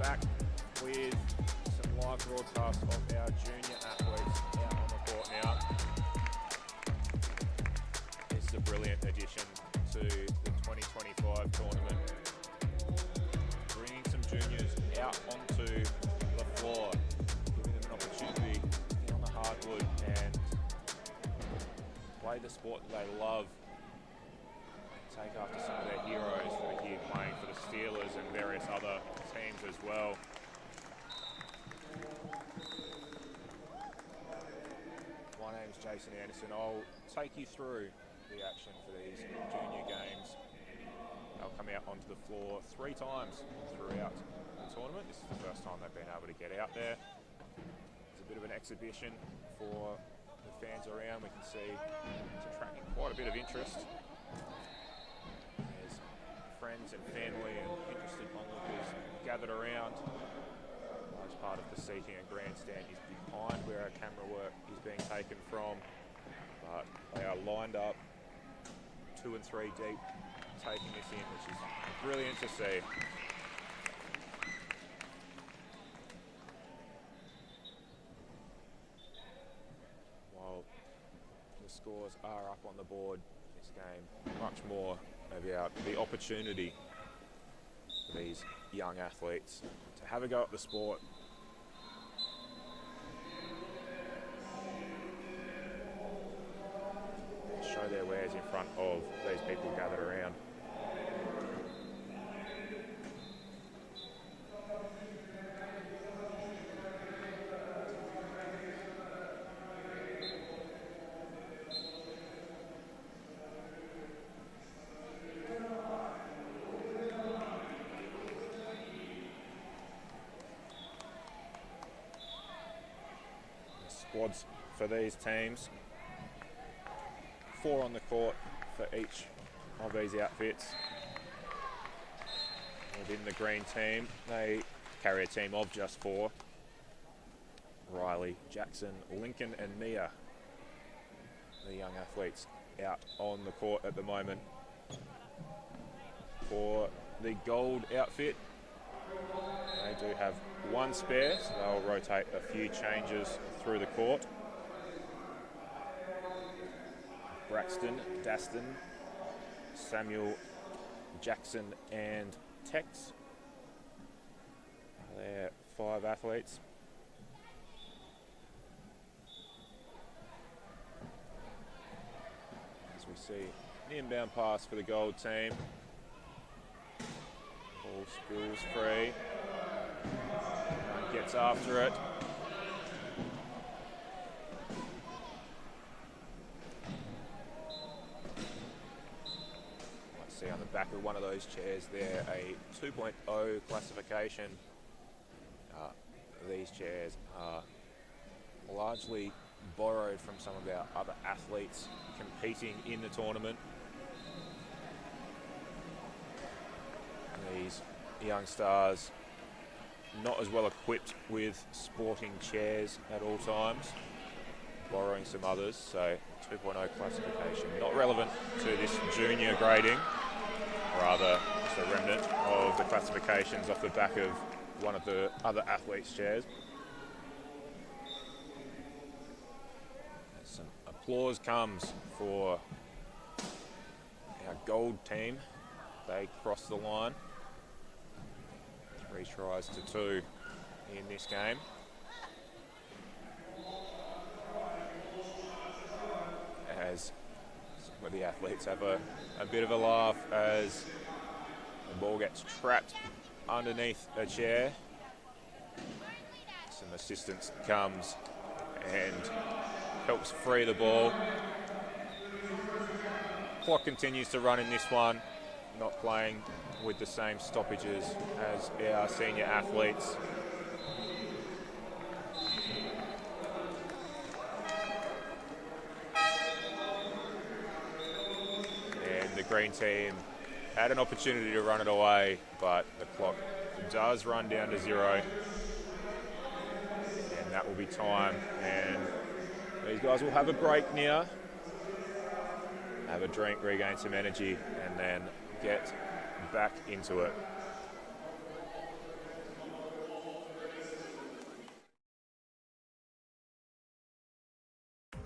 back with some live broadcasts of our junior athletes out on the court now. This is a brilliant addition to the 2025 tournament. Bringing some juniors out onto the floor, giving them an opportunity to get on the hardwood and play the sport that they love. Take after some of their heroes that are here playing for the Steelers and various other teams as well. My name's Jason Anderson. I'll take you through the action for these junior games. They'll come out onto the floor 3 times throughout the tournament. This is the first time they've been able to get out there. It's a bit of an exhibition for the fans around. We can see it's attracting quite a bit of interest. There's friends and family and interested onlookers gathered around. A large part of the seating and grandstand is behind where our camera work is being taken from. But they are lined up 2 and 3 deep, taking this in, which is brilliant to see. While the scores are up on the board this game, much more about the opportunity for these young athletes to have a go at the sport. Show their wares in front of these people gathered around. The squads for these teams. 4 on the court for each of these outfits. Within the green team, they carry a team of just 4. Riley, Jackson, Lincoln and Mia, the young athletes out on the court at the moment. For the gold outfit, they do have 1 spare, so they'll rotate a few changes through the court. Braxton, Daston, Samuel, Jackson and Tex. They're 5 athletes. As we see an inbound pass for the gold team. Ball spills free. And gets after it. On the back of one of those chairs there, a 2.0 classification. These chairs are largely borrowed from some of our other athletes competing in the tournament. These young stars not as well equipped with sporting chairs at all times, borrowing some others, so 2.0 classification not relevant to this junior grading. Rather, just a remnant of the classifications off the back of one of the other athletes' chairs. Some applause comes for our gold team. They cross the line. 3 tries to 2 in this game. As some of the athletes have a bit of a laugh as the ball gets trapped underneath a chair. Some assistance comes and helps free the ball. Clock continues to run in this one, not playing with the same stoppages as our senior athletes. The green team had an opportunity to run it away, but the clock does run down to 0. And that will be time. And these guys will have a break now, have a drink, regain some energy, and then get back into it.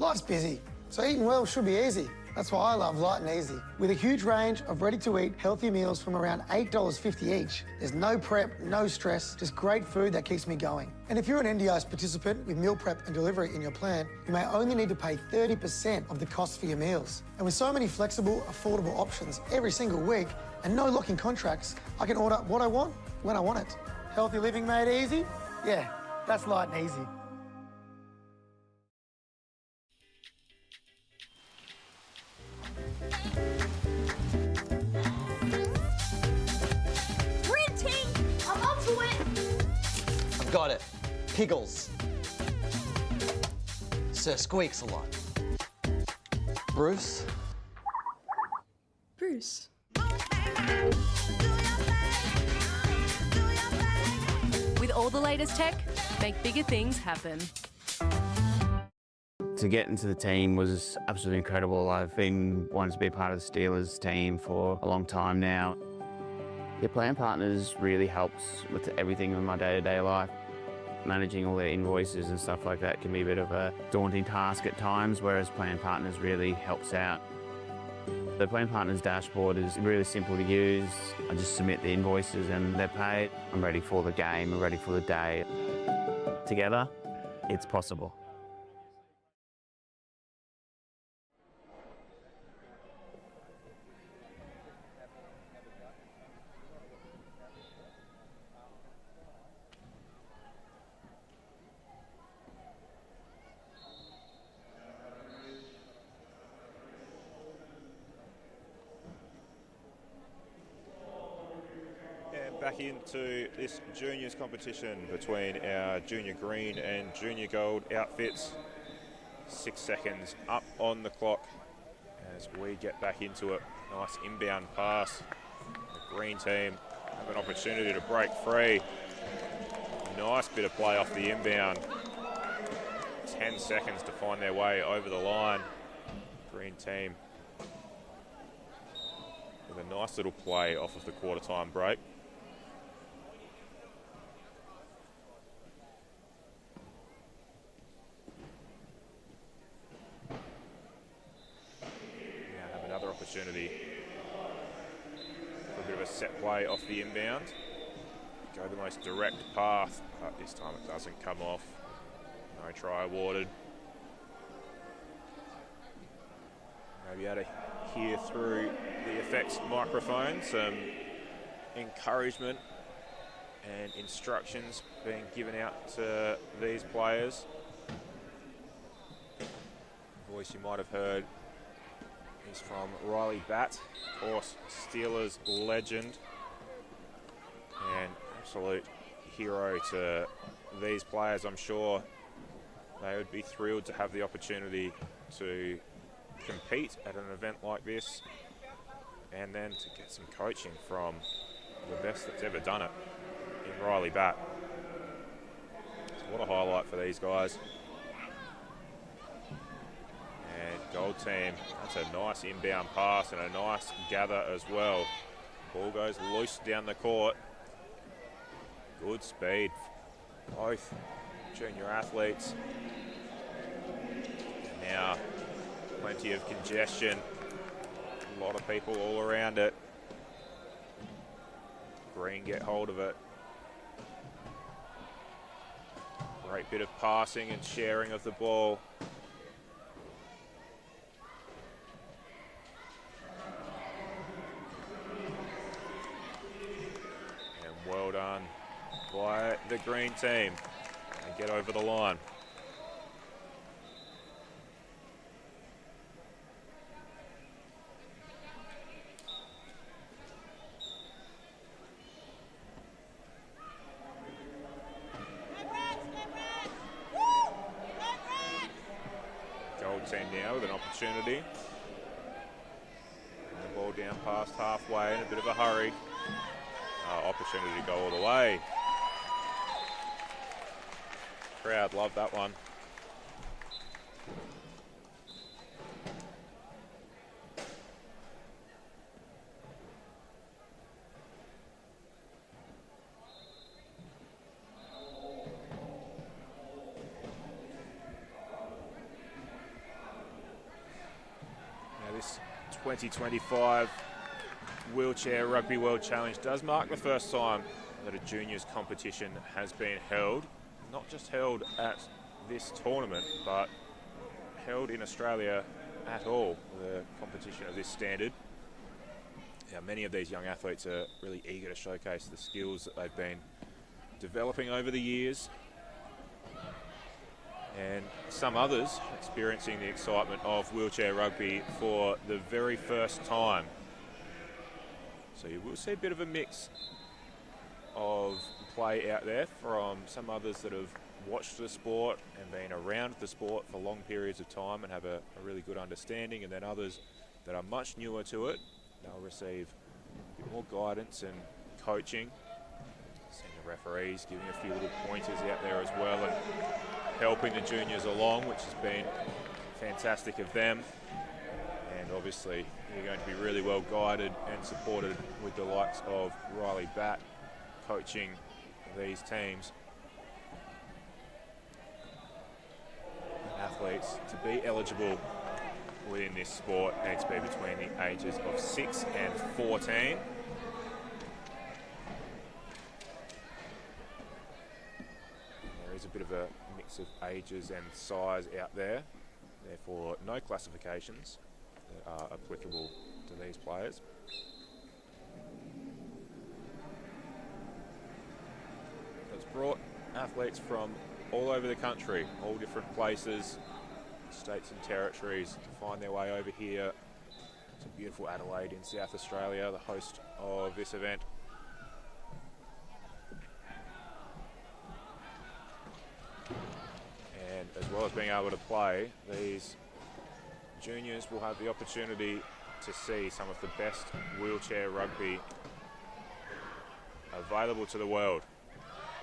Life's busy, so eating well should be easy. That's why I love Light and Easy. With a huge range of ready-to-eat healthy meals from around $8.50 each, there's no prep, no stress, just great food that keeps me going. And if you're an NDIS participant with meal prep and delivery in your plan, you may only need to pay 30% of the cost for your meals. And with so many flexible, affordable options every single week and no locking contracts, I can order what I want when I want it. Healthy living made easy? Yeah, that's Light and Easy. I'm onto it! I've got it. Piggles. Sir Squeaks a lot. Bruce. Bruce. With all the latest tech, make bigger things happen. To get into the team was absolutely incredible. I've been wanting to be part of the Steelers team for a long time now. Your plan partners really helps with everything in my day-to-day life. Managing all their invoices and stuff like that can be a bit of a daunting task at times, whereas plan partners really helps out. The plan partners dashboard is really simple to use. I just submit the invoices and they're paid. I'm ready for the game, I'm ready for the day. Together, it's possible. Back into this juniors competition between our junior green and junior gold outfits. 6 seconds up on the clock as we get back into it. Nice inbound pass. The green team have an opportunity to break free. Nice bit of play off the inbound. 10 seconds to find their way over the line. Green team with a nice little play off of the quarter time break. Opportunity for a bit of a set play off the inbound. Go the most direct path, but this time it doesn't come off. No try awarded. Maybe able to hear through the effects microphone some encouragement and instructions being given out to these players. Voice you might have heard is from Riley Batt, of course, Steelers legend and absolute hero to these players. I'm sure they would be thrilled to have the opportunity to compete at an event like this and then to get some coaching from the best that's ever done it in Riley Batt. So what a highlight for these guys. And gold team, that's a nice inbound pass and a nice gather as well. Ball goes loose down the court. Good speed. Both junior athletes. And now plenty of congestion. A lot of people all around it. Green get hold of it. Great bit of passing and sharing of the ball. Well done by the green team and get over the line. Gold team now with an opportunity. And the ball down past halfway in a bit of a hurry. Opportunity to go all the way. Crowd love that one. 2025 Wheelchair Rugby World Challenge does mark the first time that a juniors competition has been held. Not just held at this tournament, but held in Australia at all, the competition of this standard. Now, many of these young athletes are really eager to showcase the skills that they've been developing over the years, and some others experiencing the excitement of wheelchair rugby for the very first time. So you will see a bit of a mix of play out there from some others that have watched the sport and been around the sport for long periods of time and have a really good understanding, and then others that are much newer to it. They'll receive a bit more guidance and coaching. Seeing the referees giving a few little pointers out there as well and helping the juniors along, which has been fantastic of them. And obviously you're going to be really well guided and supported with the likes of Riley Batt coaching these teams. Athletes to be eligible within this sport need to be between the ages of 6 and 14. There is a bit of a mix of ages and size out there, therefore no classifications that are applicable to these players. It's brought athletes from all over the country, all different places, states and territories, to find their way over here to beautiful Adelaide in South Australia, the host of this event. And as well as being able to play, these juniors will have the opportunity to see some of the best wheelchair rugby available to the world.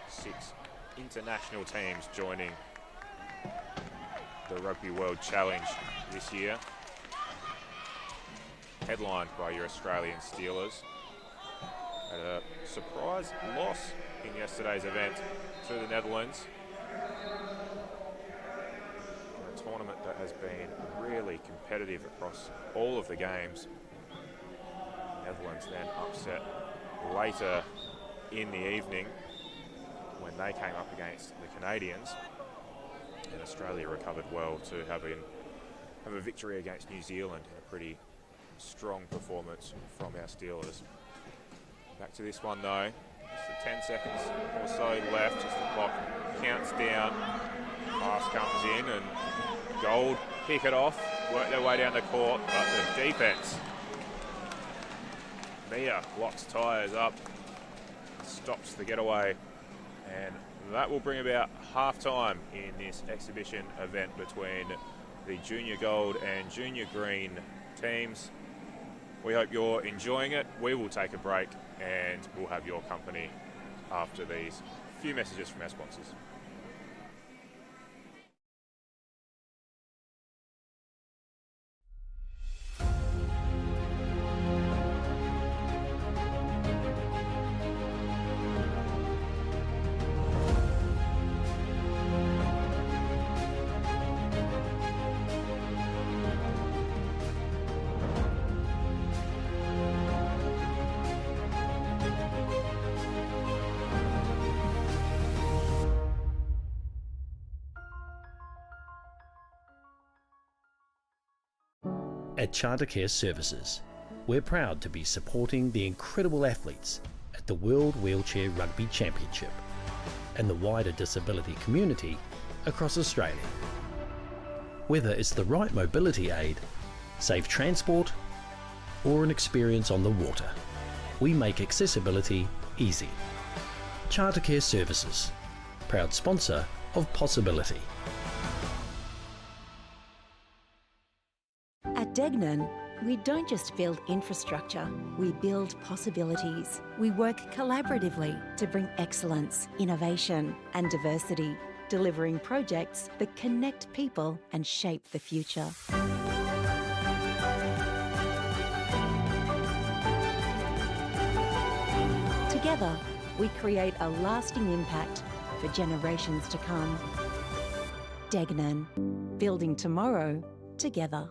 6 international teams joining the Rugby World Challenge this year, headlined by your Australian Steelers. Had a surprise loss in yesterday's event to the Netherlands. A tournament that has been really competitive across all of the games. The Netherlands then upset later in the evening when they came up against the Canadians, and Australia recovered well to have a victory against New Zealand in a pretty strong performance from our Steelers. Back to this one though, just 10 seconds or so left as the clock counts down. Pass comes in and Gold kick it off, work their way down the court, but the defense, Mia locks tyres up, stops the getaway. And that will bring about half-time in this exhibition event between the Junior Gold and Junior Green teams. We hope you're enjoying it. We will take a break and we'll have your company after these few messages from our sponsors. At Chartercare Services, we're proud to be supporting the incredible athletes at the World Wheelchair Rugby Championship and the wider disability community across Australia. Whether it's the right mobility aid, safe transport, or an experience on the water, we make accessibility easy. Chartercare Services, proud sponsor of Possibility. At Degnan, we don't just build infrastructure, we build possibilities. We work collaboratively to bring excellence, innovation and diversity, delivering projects that connect people and shape the future. Together, we create a lasting impact for generations to come. Degnan, building tomorrow together.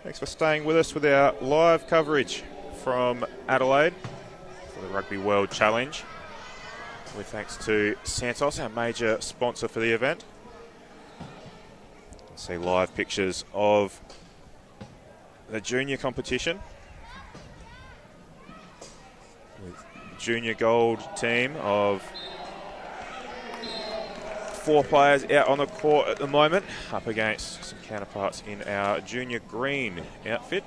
Thanks for staying with us with our live coverage from Adelaide for the Rugby World Challenge. With thanks to Santos, our major sponsor for the event. See live pictures of the junior competition with junior gold team of 4 players out on the court at the moment, up against some counterparts in our junior green outfit.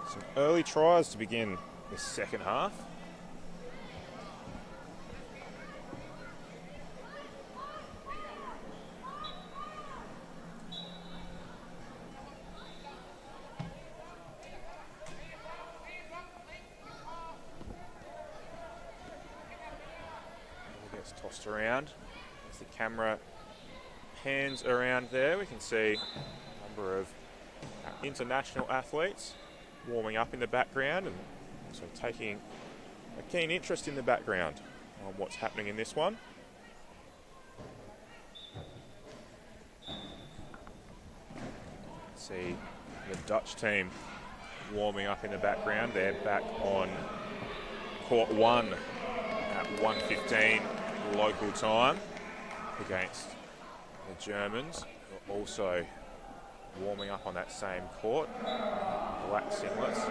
Some early tries to begin the second half. Tossed around. As the camera pans around there, we can see a number of international athletes warming up in the background and also taking a keen interest in the background on what's happening in this one. See the Dutch team warming up in the background. They're back on court 1 at 1:15 local time against the Germans, who are also warming up on that same court. Black singlets.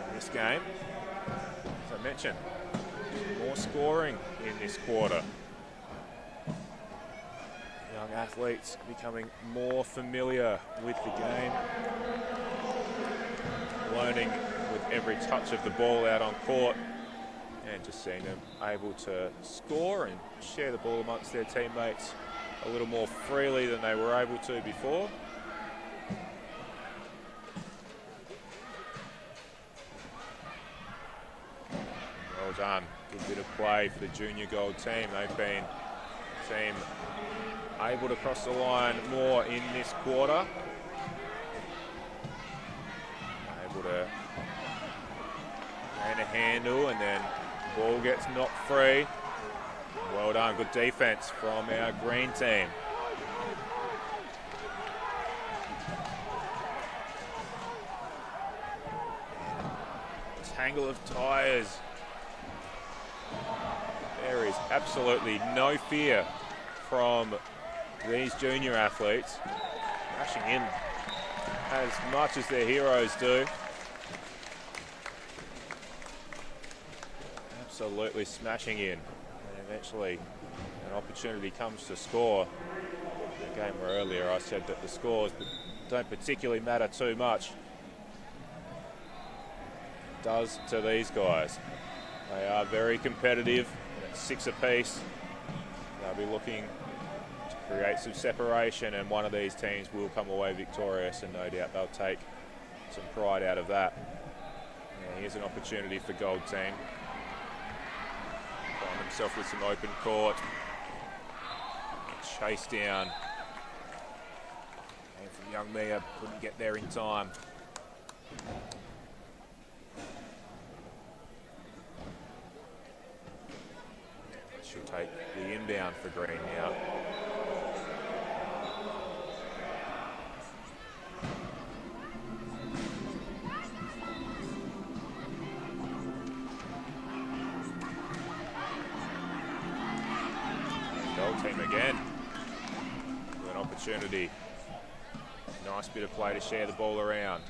In this game, as I mentioned, more scoring in this quarter. Young athletes becoming more familiar with the game, learning with every touch of the ball out on court, and just seeing them able to score and share the ball amongst their teammates a little more freely than they were able to before. Well done. Good bit of play for the junior gold team. They've been team able to cross the line more in this quarter. Able to gain a handle, and then the ball gets knocked free. Well done, good defense from our green team. Tangle of tyres. There is absolutely no fear from these junior athletes, rushing in as much as their heroes do. Absolutely smashing in. And eventually an opportunity comes to score. In the game where earlier I said that the scores don't particularly matter too much. It does to these guys. They are very competitive. It's 6 apiece. They'll be looking to create some separation, and one of these teams will come away victorious, and no doubt they'll take some pride out of that. Yeah, here's an opportunity for gold team. Find himself with some open court. Chase down. And from young Mia, couldn't get there in time. She'll take the inbound for Green now. Goal team again with an opportunity. Nice bit of play to share the ball around.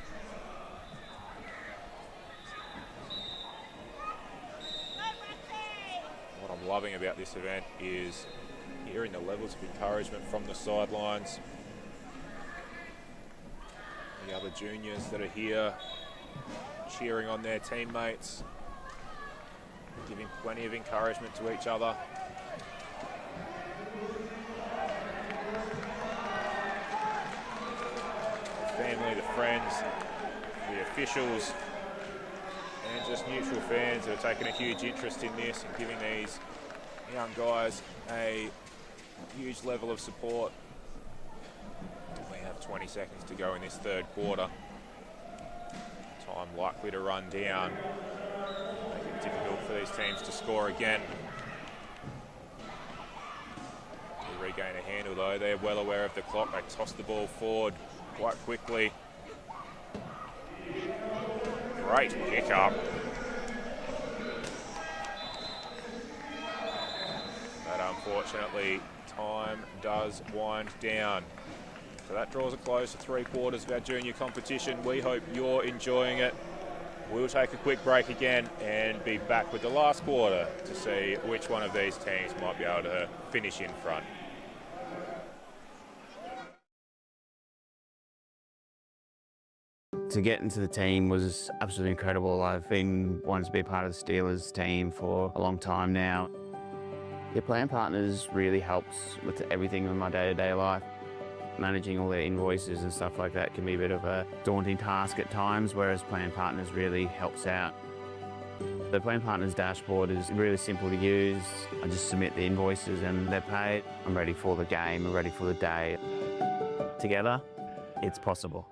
What I'm loving about this event is hearing the levels of encouragement from the sidelines. The other juniors that are here cheering on their teammates, giving plenty of encouragement to each other. The family, the friends, the officials, and just neutral fans that are taking a huge interest in this and giving these young guys a huge level of support. We have 20 seconds to go in this third quarter. Time likely to run down, making it difficult for these teams to score again. To regain a handle though, they're well aware of the clock. They toss the ball forward quite quickly. Great pick up. But unfortunately, time does wind down. So that draws a close to 3/4 of our junior competition. We hope you're enjoying it. We'll take a quick break again and be back with the last quarter to see which one of these teams might be able to finish in front. To get into the team was absolutely incredible. I've been wanting to be part of the Steelers team for a long time now. Your plan partners really helps with everything in my day-to-day life. Managing all their invoices and stuff like that can be a bit of a daunting task at times, whereas plan partners really helps out. The plan partners dashboard is really simple to use. I just submit the invoices and they're paid. I'm ready for the game, I'm ready for the day. Together, it's possible.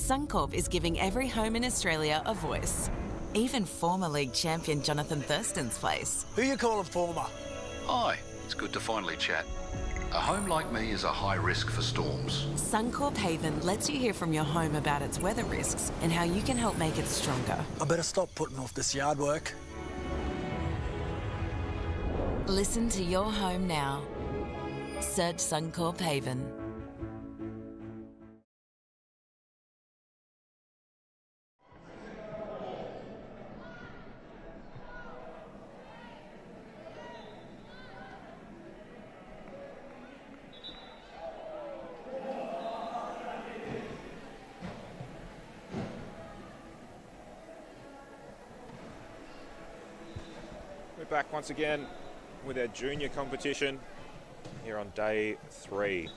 Suncorp is giving every home in Australia a voice. Even former league champion Jonathan Thurston's place. Who you calling former? Hi, it's good to finally chat. A home like me is a high risk for storms. Suncorp Haven lets you hear from your home about its weather risks and how you can help make it stronger. I better stop putting off this yard work. Listen to your home now. Search Suncorp Haven. We're back once again with our junior competition here on day 3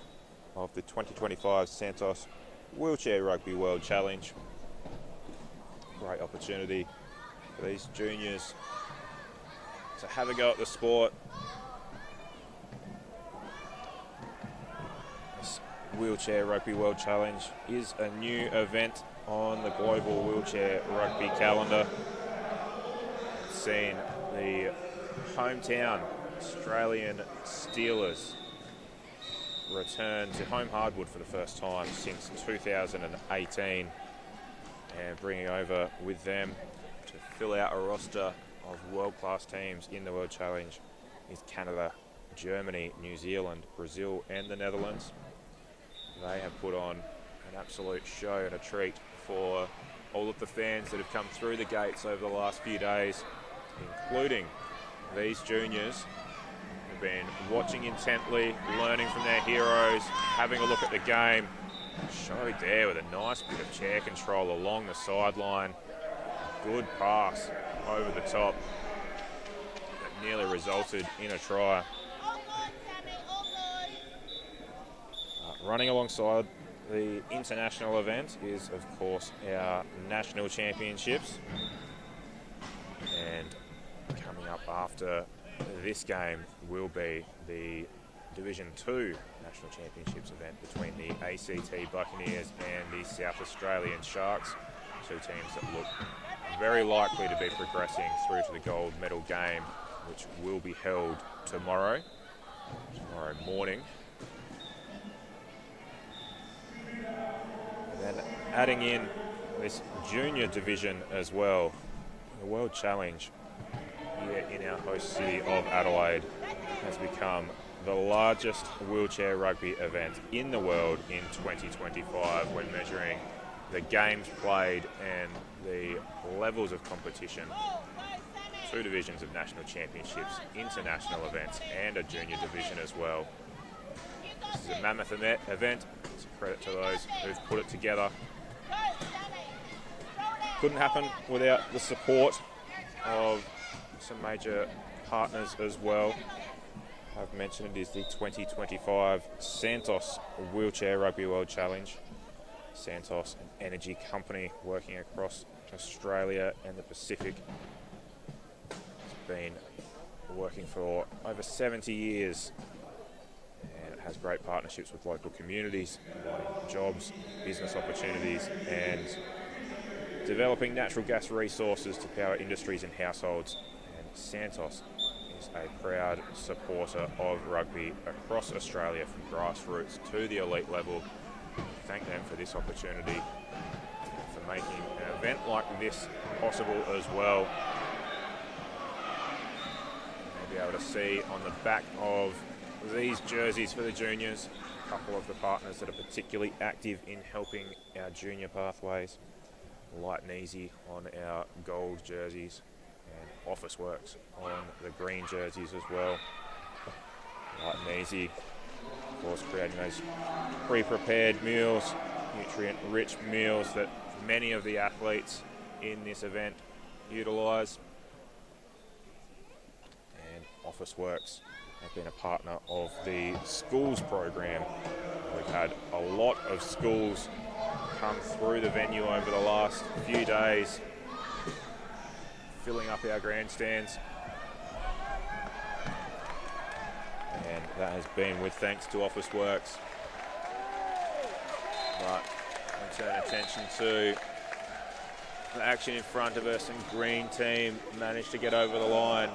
of the 2025 Santos Wheelchair Rugby World Challenge. Great opportunity for these juniors to have a go at the sport. This Wheelchair Rugby World Challenge is a new event on the global wheelchair rugby calendar. It's seen the hometown Australian Steelers return to home hardwood for the first time since 2018, and bringing over with them to fill out a roster of world-class teams in the World Challenge is Canada, Germany, New Zealand, Brazil and the Netherlands. They have put on an absolute show and a treat for all of the fans that have come through the gates over the last few days, including these juniors who've been watching intently, learning from their heroes, having a look at the game. Showed there with a nice bit of chair control along the sideline. Good pass over the top that nearly resulted in a try. Running alongside the international event is, of course, our national championships. And coming up after this game will be the Division 2 National Championships event between the ACT Buccaneers and the South Australian Sharks, two teams that look very likely to be progressing through to the gold medal game, which will be held tomorrow morning. And then adding in this junior division as well, the World Challenge here in our host city of Adelaide has become the largest wheelchair rugby event in the world in 2025 when measuring the games played and the levels of competition. 2 divisions of national championships, international events and a junior division as well. This is a mammoth event. It's a credit to those who've put it together. Couldn't happen without the support of some major partners as well. I've mentioned it is the 2025 Santos Wheelchair Rugby World Challenge. Santos, an energy company working across Australia and the Pacific, has been working for over 70 years, and it has great partnerships with local communities, providing jobs, business opportunities and developing natural gas resources to power industries and households. And Santos is a proud supporter of rugby across Australia, from grassroots to the elite level. Thank them for this opportunity, for making an event like this possible as well. You'll be able to see on the back of these jerseys for the juniors a couple of the partners that are particularly active in helping our junior pathways. Light and Easy on our gold jerseys, and Officeworks on the green jerseys as well. Light and Easy, of course, creating those pre-prepared meals, nutrient-rich meals that many of the athletes in this event utilise. And Officeworks have been a partner of the schools program. We've had a lot of schools come through the venue over the last few days, filling up our grandstands, and that has been with thanks to Officeworks. But Turn attention to the action in front of us, and green team managed to get over the line.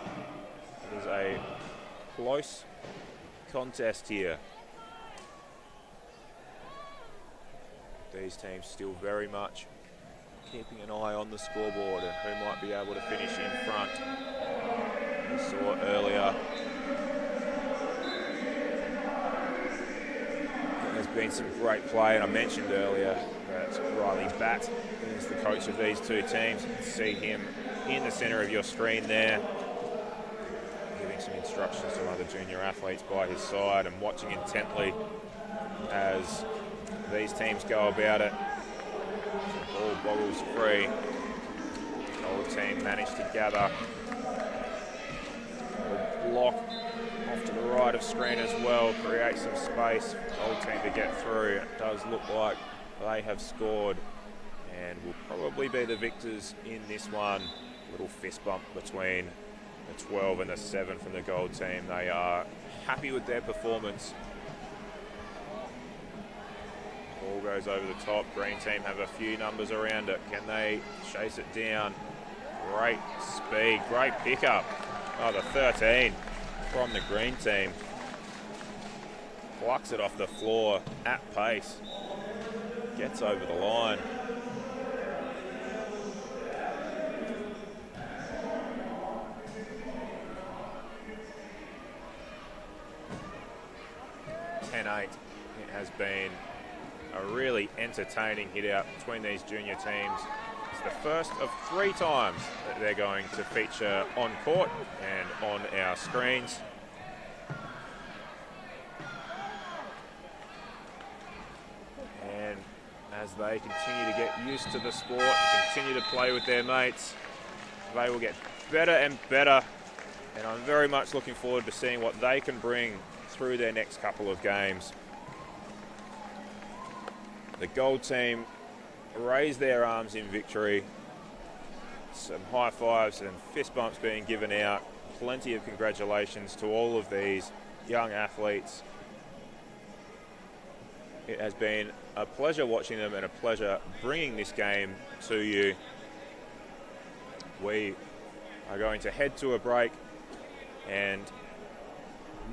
It is a close contest here. These teams still very much keeping an eye on the scoreboard and who might be able to finish in front. We saw earlier there's been some great play, and I mentioned earlier that Riley Batt is the coach of these two teams. You can see him in the centre of your screen there, giving some instructions to other junior athletes by his side and watching intently as these teams go about it. Ball boggles free. The old team managed to gather. A block off to the right of screen as well, create some space for the old team to get through. It does look like they have scored and will probably be the victors in this one. Little fist bump between the 12 and the 7 from the gold team. They are happy with their performance. Ball goes over the top. Green team have a few numbers around it. Can they chase it down? Great speed, great pickup. Oh, the 13 from the green team. Plucks it off the floor at pace. Gets over the line. It has been a really entertaining hit out between these junior teams. It's the first of 3 times that they're going to feature on court and on our screens. And as they continue to get used to the sport and continue to play with their mates, they will get better and better. And I'm very much looking forward to seeing what they can bring through their next couple of games. The gold team raised their arms in victory. Some high fives and fist bumps being given out. Plenty of congratulations to all of these young athletes. It has been a pleasure watching them and a pleasure bringing this game to you. We are going to head to a break, and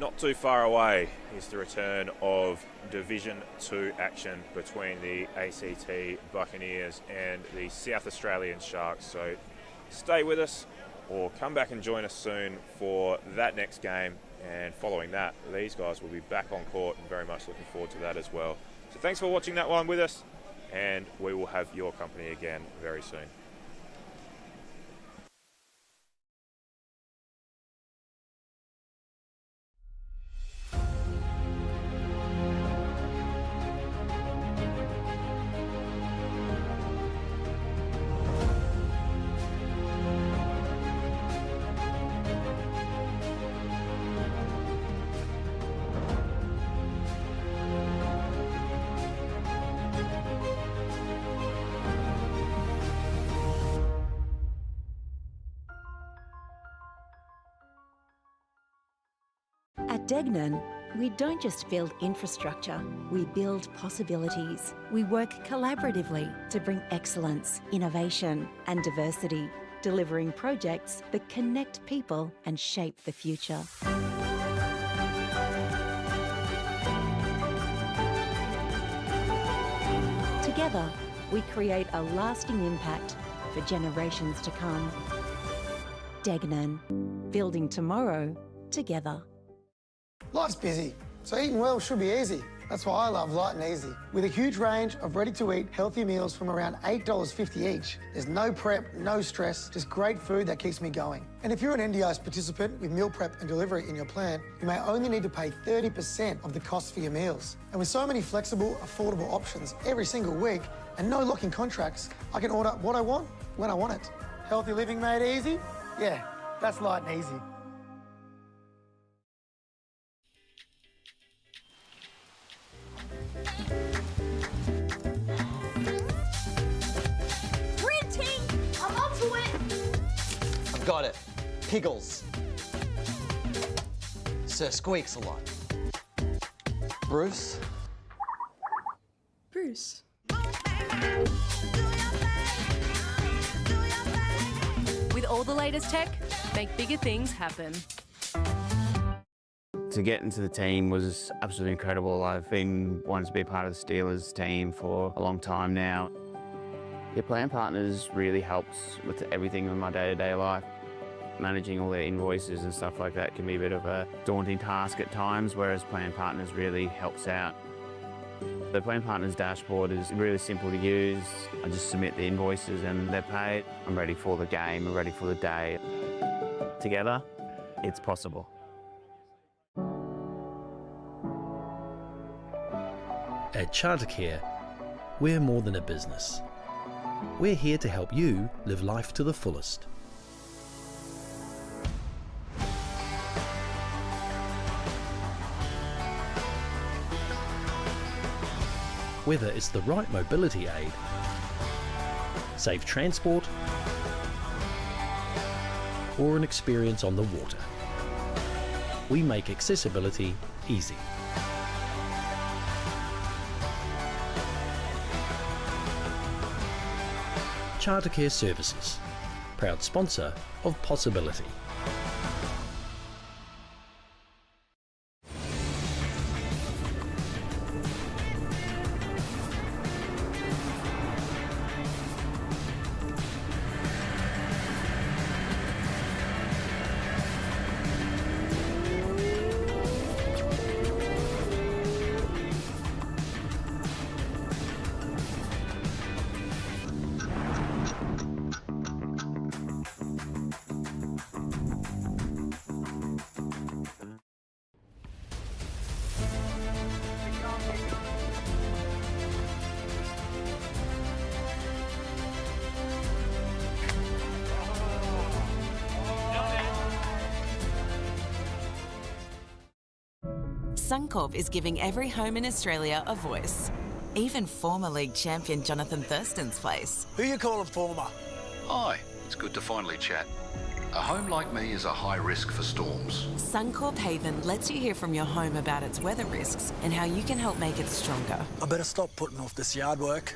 not too far away is the return of Division 2 action between the ACT Buccaneers and the South Australian Sharks. So stay with us or come back and join us soon for that next game. And following that, these guys will be back on court, and very much looking forward to that as well. So thanks for watching that one with us, and we will have your company again very soon. At Degnan, we don't just build infrastructure, we build possibilities. We work collaboratively to bring excellence, innovation and diversity, delivering projects that connect people and shape the future. Together, we create a lasting impact for generations to come. Degnan, building tomorrow together. Life's busy, so eating well should be easy. That's why I love Light and Easy. With a huge range of ready-to-eat healthy meals from around $8.50 each, there's no prep, no stress, just great food that keeps me going. And if you're an NDIS participant with meal prep and delivery in your plan, you may only need to pay 30% of the cost for your meals. And with so many flexible, affordable options every single week and no locking contracts, I can order what I want when I want it. Healthy living made easy? Yeah, that's Light and Easy. I'm up to it. I've got it. Piggles. Sir Squeaks a lot. Bruce? Bruce. With all the latest tech, make bigger things happen. To get into the team was absolutely incredible. I've been wanting to be a part of the Steelers team for a long time now. Your plan partners really helps with everything in my day-to-day life. Managing all their invoices and stuff like that can be a bit of a daunting task at times, whereas plan partners really helps out. The plan partners dashboard is really simple to use. I just submit the invoices and they're paid. I'm ready for the game, I'm ready for the day. Together, it's possible. At Chartercare, we're more than a business. We're here to help you live life to the fullest. Whether it's the right mobility aid, safe transport, or an experience on the water, we make accessibility easy. Chartercare Services, proud sponsor of Possibility. Suncorp is giving every home in Australia a voice. Even former league champion Jonathan Thurston's place. Who you calling former? Hi, it's good to finally chat. A home like me is a high risk for storms. Suncorp Haven lets you hear from your home about its weather risks and how you can help make it stronger. I better stop putting off this yard work.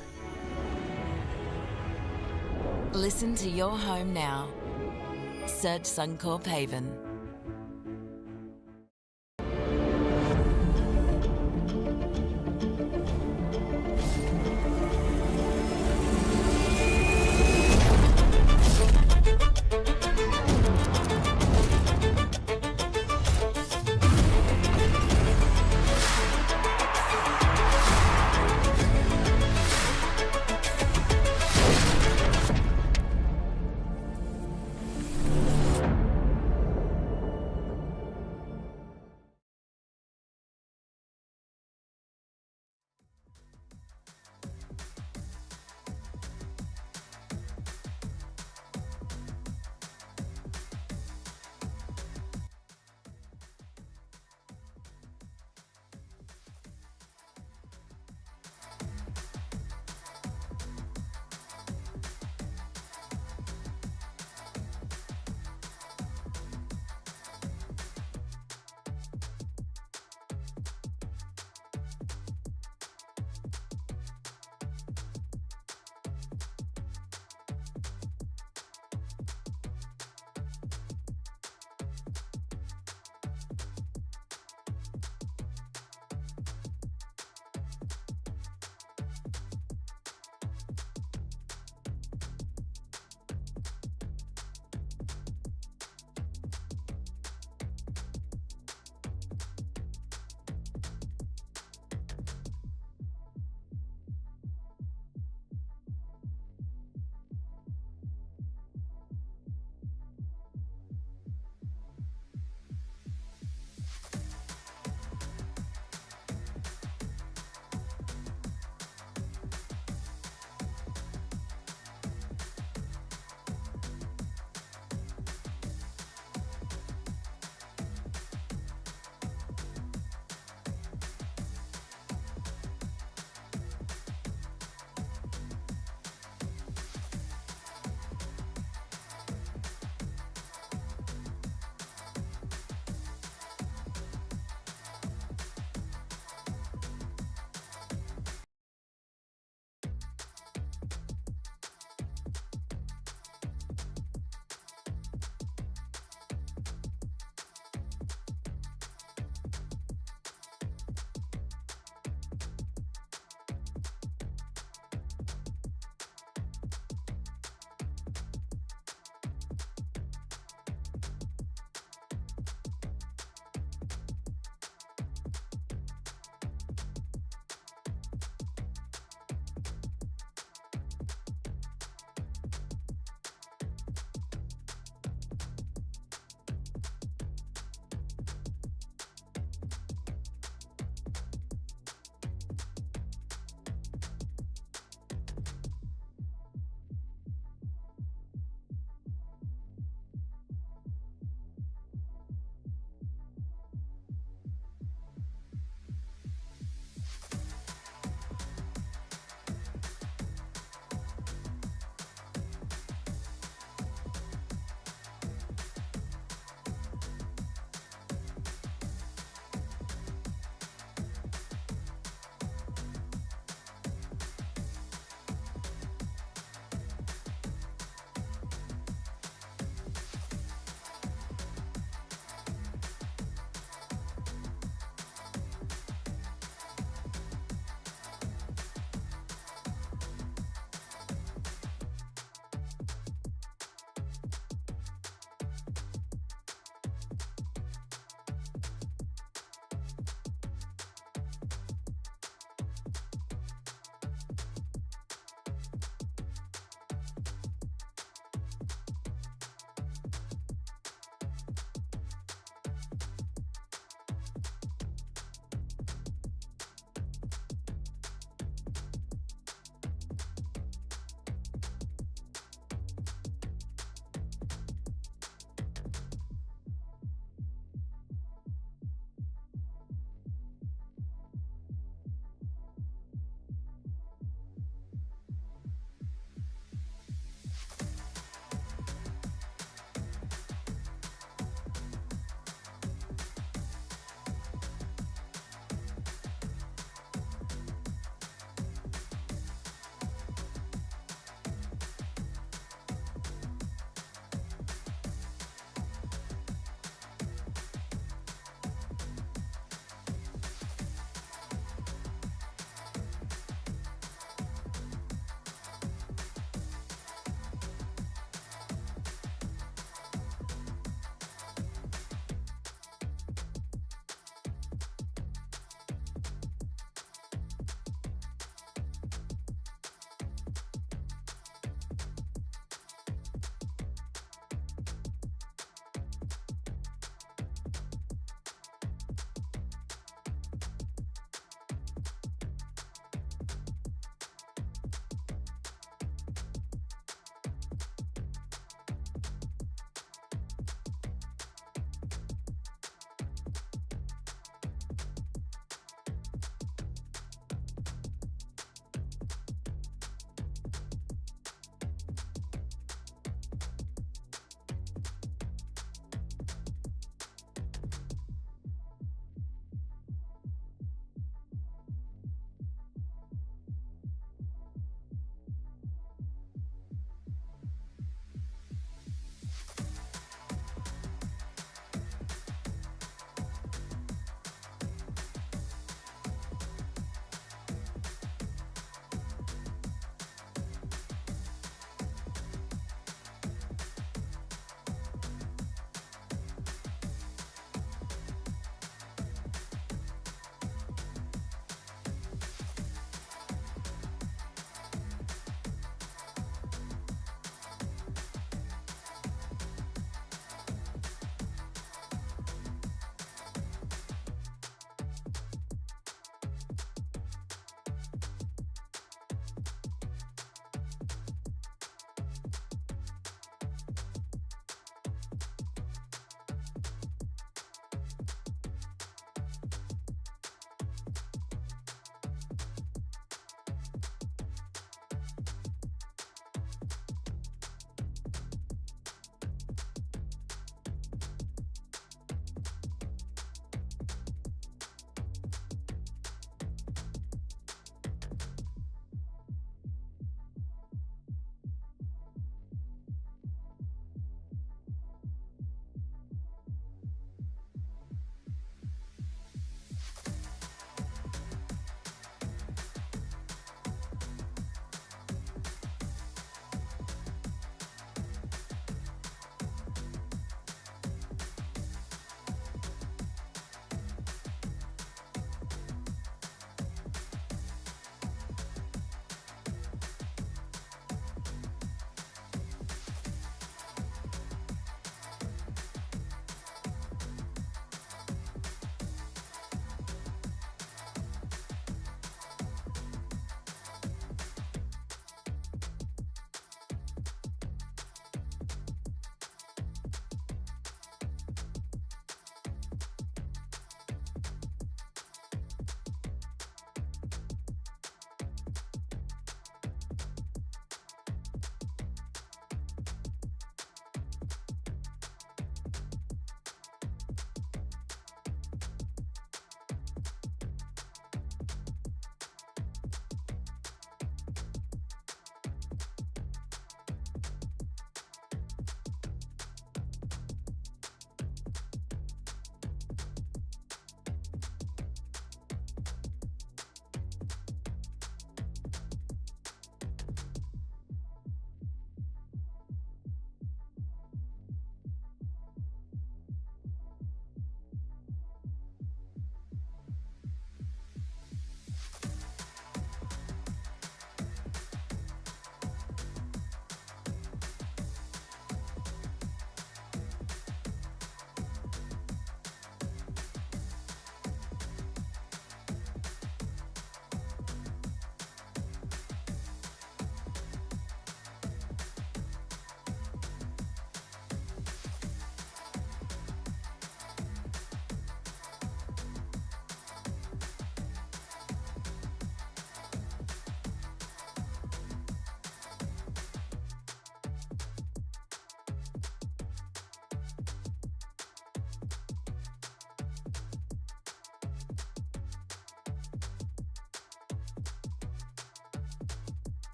Listen to your home now. Search Suncorp Haven.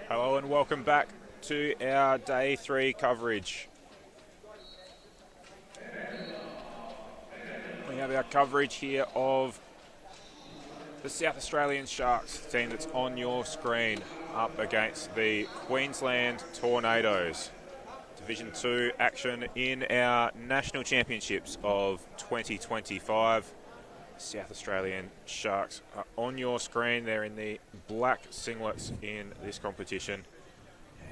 Hello and welcome back to our Day 3 coverage. We have our coverage here of the South Australian Sharks, team that's on your screen, up against the Queensland Tornadoes. Division 2 action in our National Championships of 2025. South Australian Sharks are on your screen. They're in the black singlets in this competition.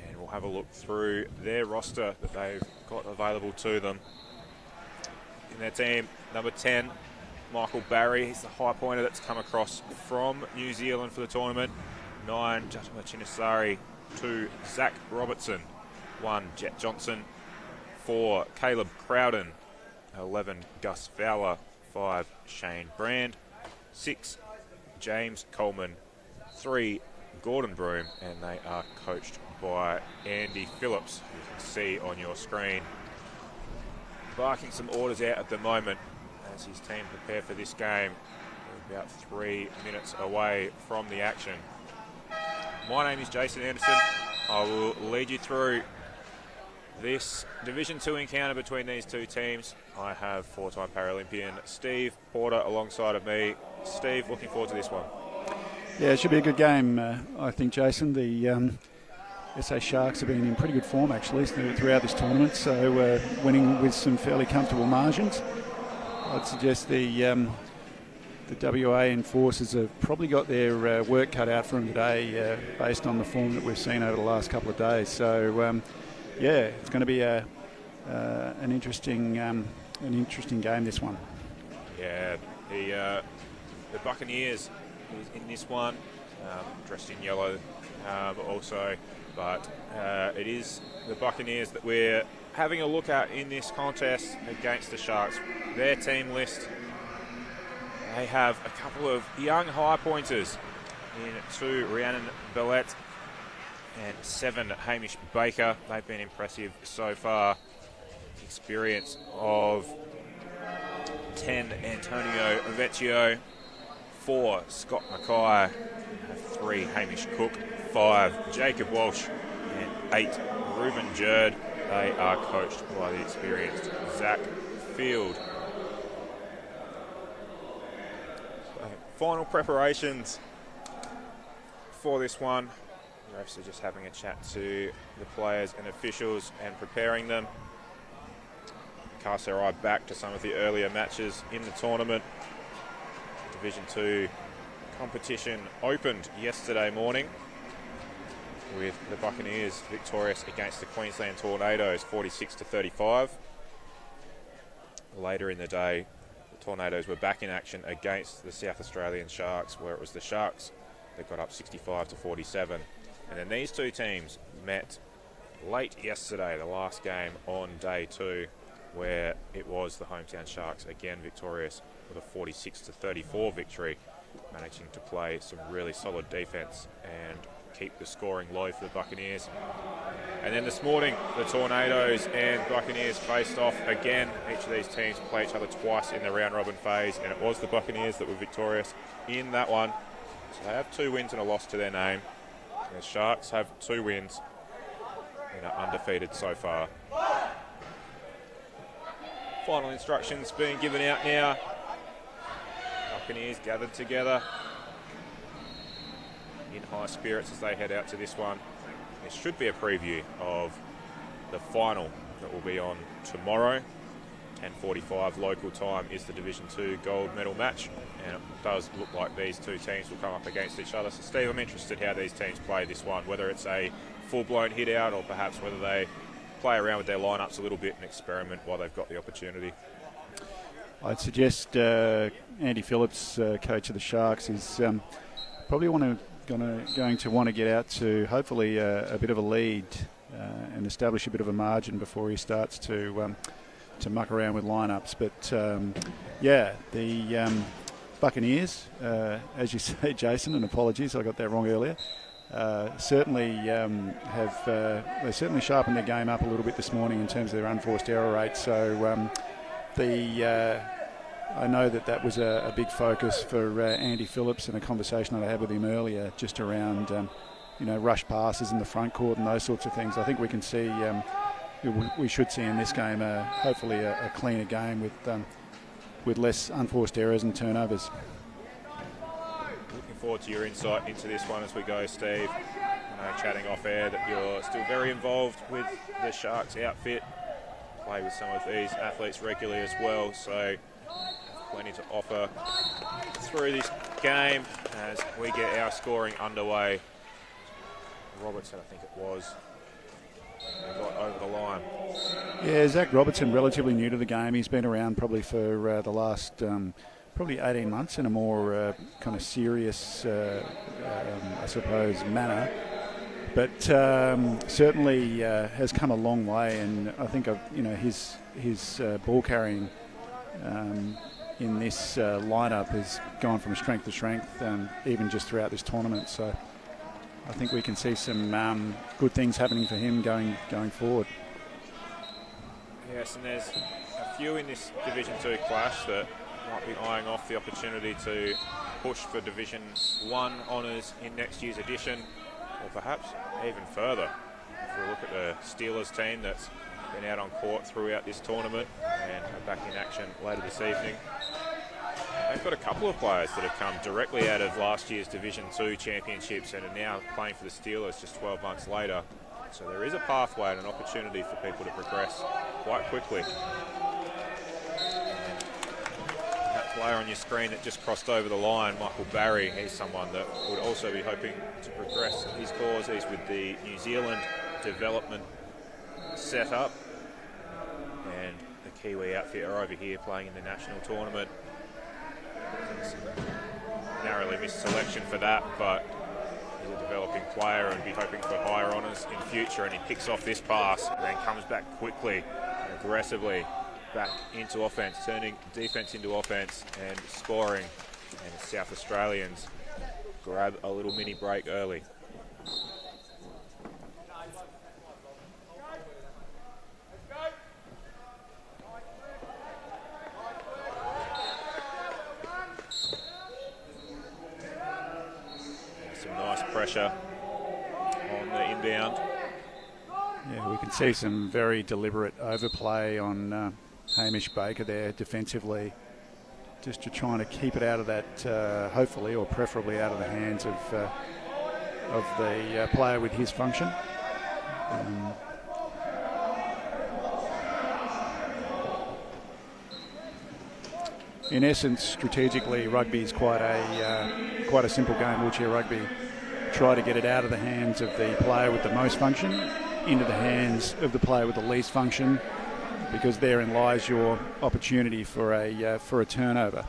And we'll have a look through their roster that they've got available to them. In their team, number 10, Michael Barry. He's the high pointer that's come across from New Zealand for the tournament. 9, Jatama Chinisari. 2, Zach Robertson. 1, Jet Johnson. 4, Caleb Crowden. 11, Gus Fowler. 5, Shane Brand. 6, James Coleman. 3, Gordon Broom. And they are coached by Andy Phillips, who you can see on your screen. Barking some orders out at the moment as his team prepare for this game. We're about 3 minutes away from the action. My name is Jason Anderson. I will lead you through this Division 2 encounter between these two teams. I have 4-time Paralympian Steve Porter alongside of me. Steve, looking forward to this one. Yeah, it should be a good game, I think, Jason. The SA Sharks have been in pretty good form, actually, throughout this tournament, so winning with some fairly comfortable margins. I'd suggest the WA enforcers have probably got their work cut out for them today based on the form that we've seen over the last couple of days. So, yeah, it's going to be an interesting game, this one. Yeah, the Buccaneers is in this one, dressed in yellow also, but it is the Buccaneers that we're having a look at in this contest against the Sharks. Their team list, they have a couple of young high pointers in 2, Rhiannon Bellette, and 7, Hamish Baker. They've been impressive so far. Experience of 10, Antonio Vecchio. 4, Scott Mackay. 3, Hamish Cook. 5, Jacob Walsh. And 8, Ruben Jerd. They are coached by the experienced Zach Field. So, final preparations for this one. Refs are just having a chat to the players and officials and preparing them. Cast their eye back to some of the earlier matches in the tournament. Division 2 competition opened yesterday morning with the Buccaneers victorious against the Queensland Tornadoes 46-35. Later in the day, the Tornadoes were back in action against the South Australian Sharks, where it was the Sharks that got up 65-47. And then these two teams met late yesterday, the last game on Day 2, where it was the hometown Sharks again victorious with a 46-34 victory, managing to play some really solid defence and keep the scoring low for the Buccaneers. And then this morning, the Tornadoes and Buccaneers faced off again. Each of these teams play each other twice in the round-robin phase, and it was the Buccaneers that were victorious in that one. So they have 2 wins and a loss to their name. The Sharks have 2 wins and are undefeated so far. Final instructions being given out now. Buccaneers gathered together in high spirits as they head out to this one. There should be a preview of the final that will be on tomorrow. 10:45 local time is the Division 2 gold medal match, and it does look like these two teams will come up against each other. So Steve, I'm interested how these teams play this one, whether it's a full-blown hit out or perhaps whether they play around with their lineups a little bit and experiment while they've got the opportunity. I'd suggest Andy Phillips, coach of the Sharks, is probably going to want to get out to hopefully a bit of a lead and establish a bit of a margin before he starts to muck around with lineups. But yeah, the Buccaneers, as you say, Jason, and apologies, I got that wrong earlier. Certainly they certainly sharpened their game up a little bit this morning in terms of their unforced error rate. So I know that was a big focus for Andy Phillips, and a conversation that I had with him earlier just around rush passes in the front court and those sorts of things. I think we can see, we should see in this game, hopefully a cleaner game with less unforced errors and turnovers. Looking forward to your insight into this one as we go, Steve. Chatting off air that you're still very involved with the Sharks outfit. Play with some of these athletes regularly as well, so plenty to offer through this game as we get our scoring underway. Robertson, I think it was, got over the line. Yeah, Zach Robertson, relatively new to the game. He's been around probably for the last probably 18 months in a more kind of serious, I suppose, manner. But certainly has come a long way, and I think his ball carrying in this lineup has gone from strength to strength, even just throughout this tournament. So I think we can see some good things happening for him going forward. Yes, and there's a few in this Division 2 clash that might be eyeing off the opportunity to push for Division 1 honours in next year's edition, or perhaps even further. If we look at the Steelers team that's been out on court throughout this tournament and are back in action later this evening, they've got a couple of players that have come directly out of last year's Division 2 championships and are now playing for the Steelers just 12 months later. So there is a pathway and an opportunity for people to progress quite quickly. That player on your screen that just crossed over the line, Michael Barry, he's someone that would also be hoping to progress his cause. He's with the New Zealand development setup, and the Kiwi outfit are over here playing in the national tournament. Narrowly missed selection for that, but he's a developing player and be hoping for higher honours in future, and he picks off this pass and then comes back quickly and aggressively back into offence, turning defence into offence and scoring. And the South Australians grab a little mini break early. Some nice pressure on the inbound. Yeah, we can see some very deliberate overplay on Hamish Baker there defensively, just to trying to keep it out of that, hopefully or preferably out of the hands of the player with his function. In essence, strategically, rugby is quite a simple game. Wheelchair rugby, try to get it out of the hands of the player with the most function into the hands of the player with the least function, because therein lies your opportunity for a turnover.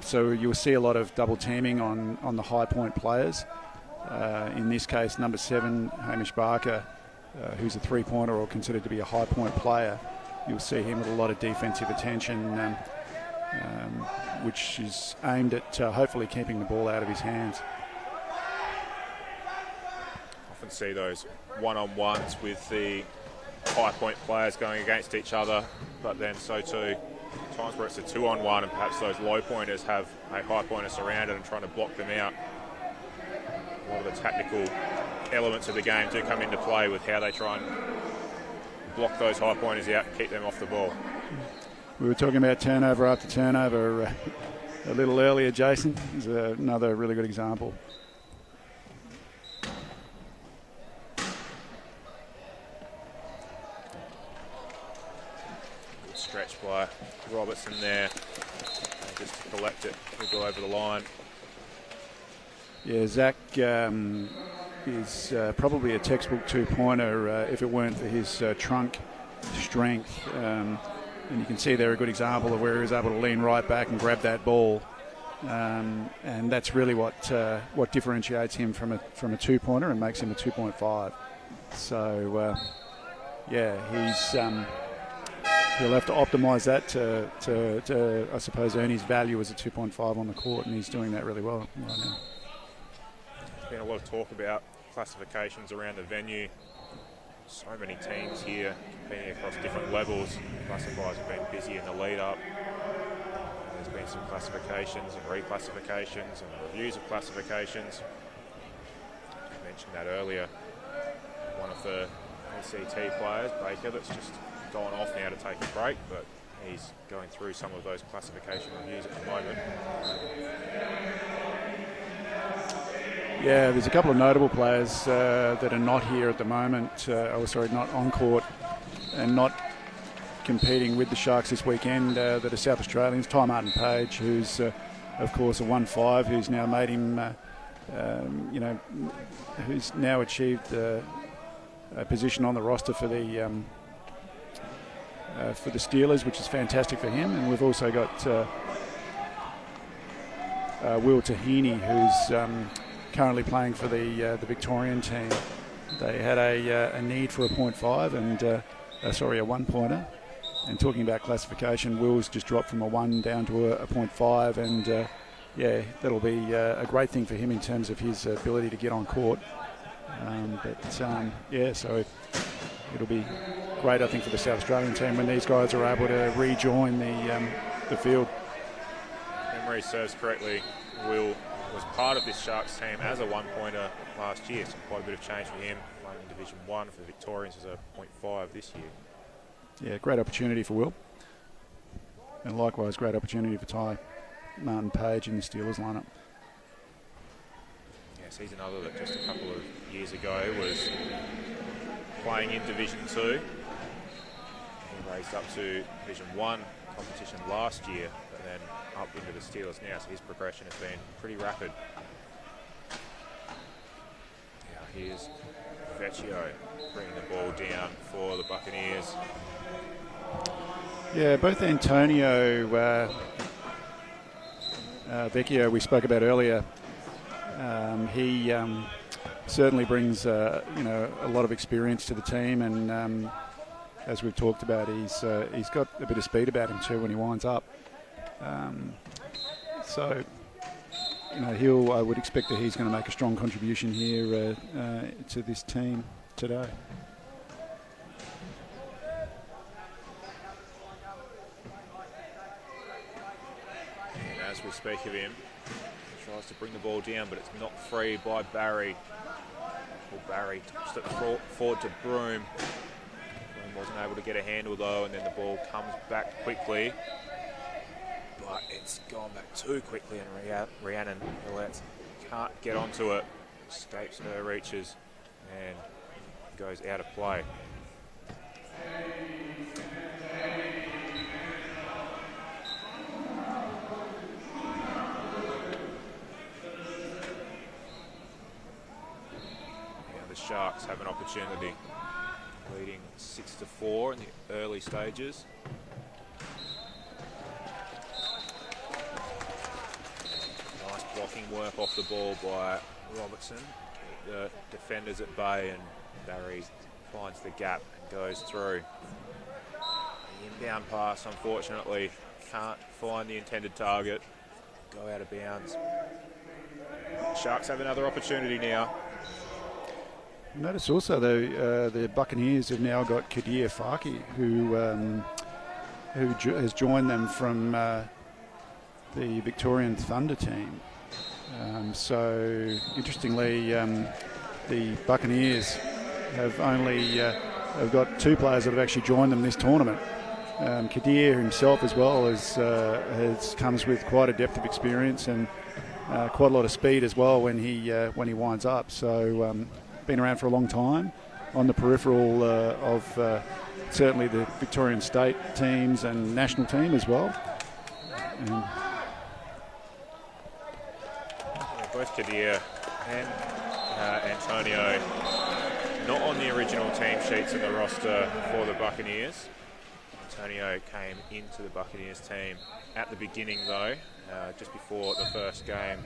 So you'll see a lot of double teaming on the high point players. In this case, number 7, Hamish Barker, who's a three-pointer or considered to be a high point player. You'll see him with a lot of defensive attention, which is aimed at hopefully keeping the ball out of his hands. Often see those one-on-ones with the high point players going against each other, but then so too times where it's a 2-on-1 and perhaps those low pointers have a high pointer surrounded and trying to block them out. A lot of the tactical elements of the game do come into play with how they try and block those high pointers out and keep them off the ball. We were talking about turnover after turnover a little earlier, Jason. Is another really good example. Stretch by Robertson there, just to collect it, we'll go over the line. Yeah, Zach is probably a textbook two-pointer if it weren't for his trunk strength. And you can see there a good example of where he was able to lean right back and grab that ball. And that's really what differentiates him from a two-pointer and makes him a 2.5. So, he'll have to optimise that to, I suppose, earn his value as a 2.5 on the court, and he's doing that really well right now. There's been a lot of talk about classifications around the venue. So many teams here competing across different levels. Classifiers have been busy in the lead-up. There's been some classifications and reclassifications and reviews of classifications. mentioned that earlier. One of the ACT players, Baker, that's just gone off now to take a break, but he's going through some of those classification reviews at the moment. Yeah, there's a couple of notable players that are not here at the moment, not on court and not competing with the Sharks this weekend, that are South Australians. Ty Martin-Page, who's of course a 1-5, who's now made him, who's now achieved a position on the roster for the Steelers, which is fantastic for him. And we've also got Will Tahini, who's currently playing for the Victorian team. They had a need for a 0.5 and a one-pointer. And talking about classification, Will's just dropped from a 1 down to a 0.5, and that'll be a great thing for him in terms of his ability to get on court. So it'll be great, I think, for the South Australian team when these guys are able to rejoin the field. If memory serves correctly, Will was part of this Sharks team as a one-pointer last year, so quite a bit of change for him, playing in Division 1 for the Victorians as a 0.5 this year. Yeah, great opportunity for Will. And likewise, great opportunity for Ty Martin-Page in the Steelers lineup. Yes, he's another that just a couple of years ago was playing in Division 2. He raised up to Division 1 competition last year, but then up into the Steelers now, so his progression has been pretty rapid. Now here's Vecchio bringing the ball down for the Buccaneers. Yeah, both Antonio Vecchio we spoke about earlier. He certainly brings a lot of experience to the team, and as we've talked about, he's got a bit of speed about him too when he winds up. I would expect that he's going to make a strong contribution here to this team today. As we speak of him, he tries to bring the ball down, but it's knocked free by Barry. Well, Barry touched it forward to Broom. Broom wasn't able to get a handle though, and then the ball comes back quickly. But it's gone back too quickly, and Rhiannon Gillette can't get onto it. Escapes her reaches and goes out of play. Sharks have an opportunity, leading 6-4 in the early stages. Nice blocking work off the ball by Robertson. The defenders at bay, and Barry finds the gap and goes through. The inbound pass, unfortunately, can't find the intended target. Go out of bounds. Sharks have another opportunity now. Notice also, though, the Buccaneers have now got Kadir Farki, who has joined them from the Victorian Thunder team. So, interestingly, the Buccaneers have have got two players that have actually joined them this tournament. Kadir himself, as well, comes with quite a depth of experience and quite a lot of speed as well when he winds up. So. Been around for a long time, on the peripheral of certainly the Victorian state teams and national team as well. Both Kadir and Antonio not on the original team sheets in the roster for the Buccaneers. Antonio came into the Buccaneers team at the beginning though, just before the first game.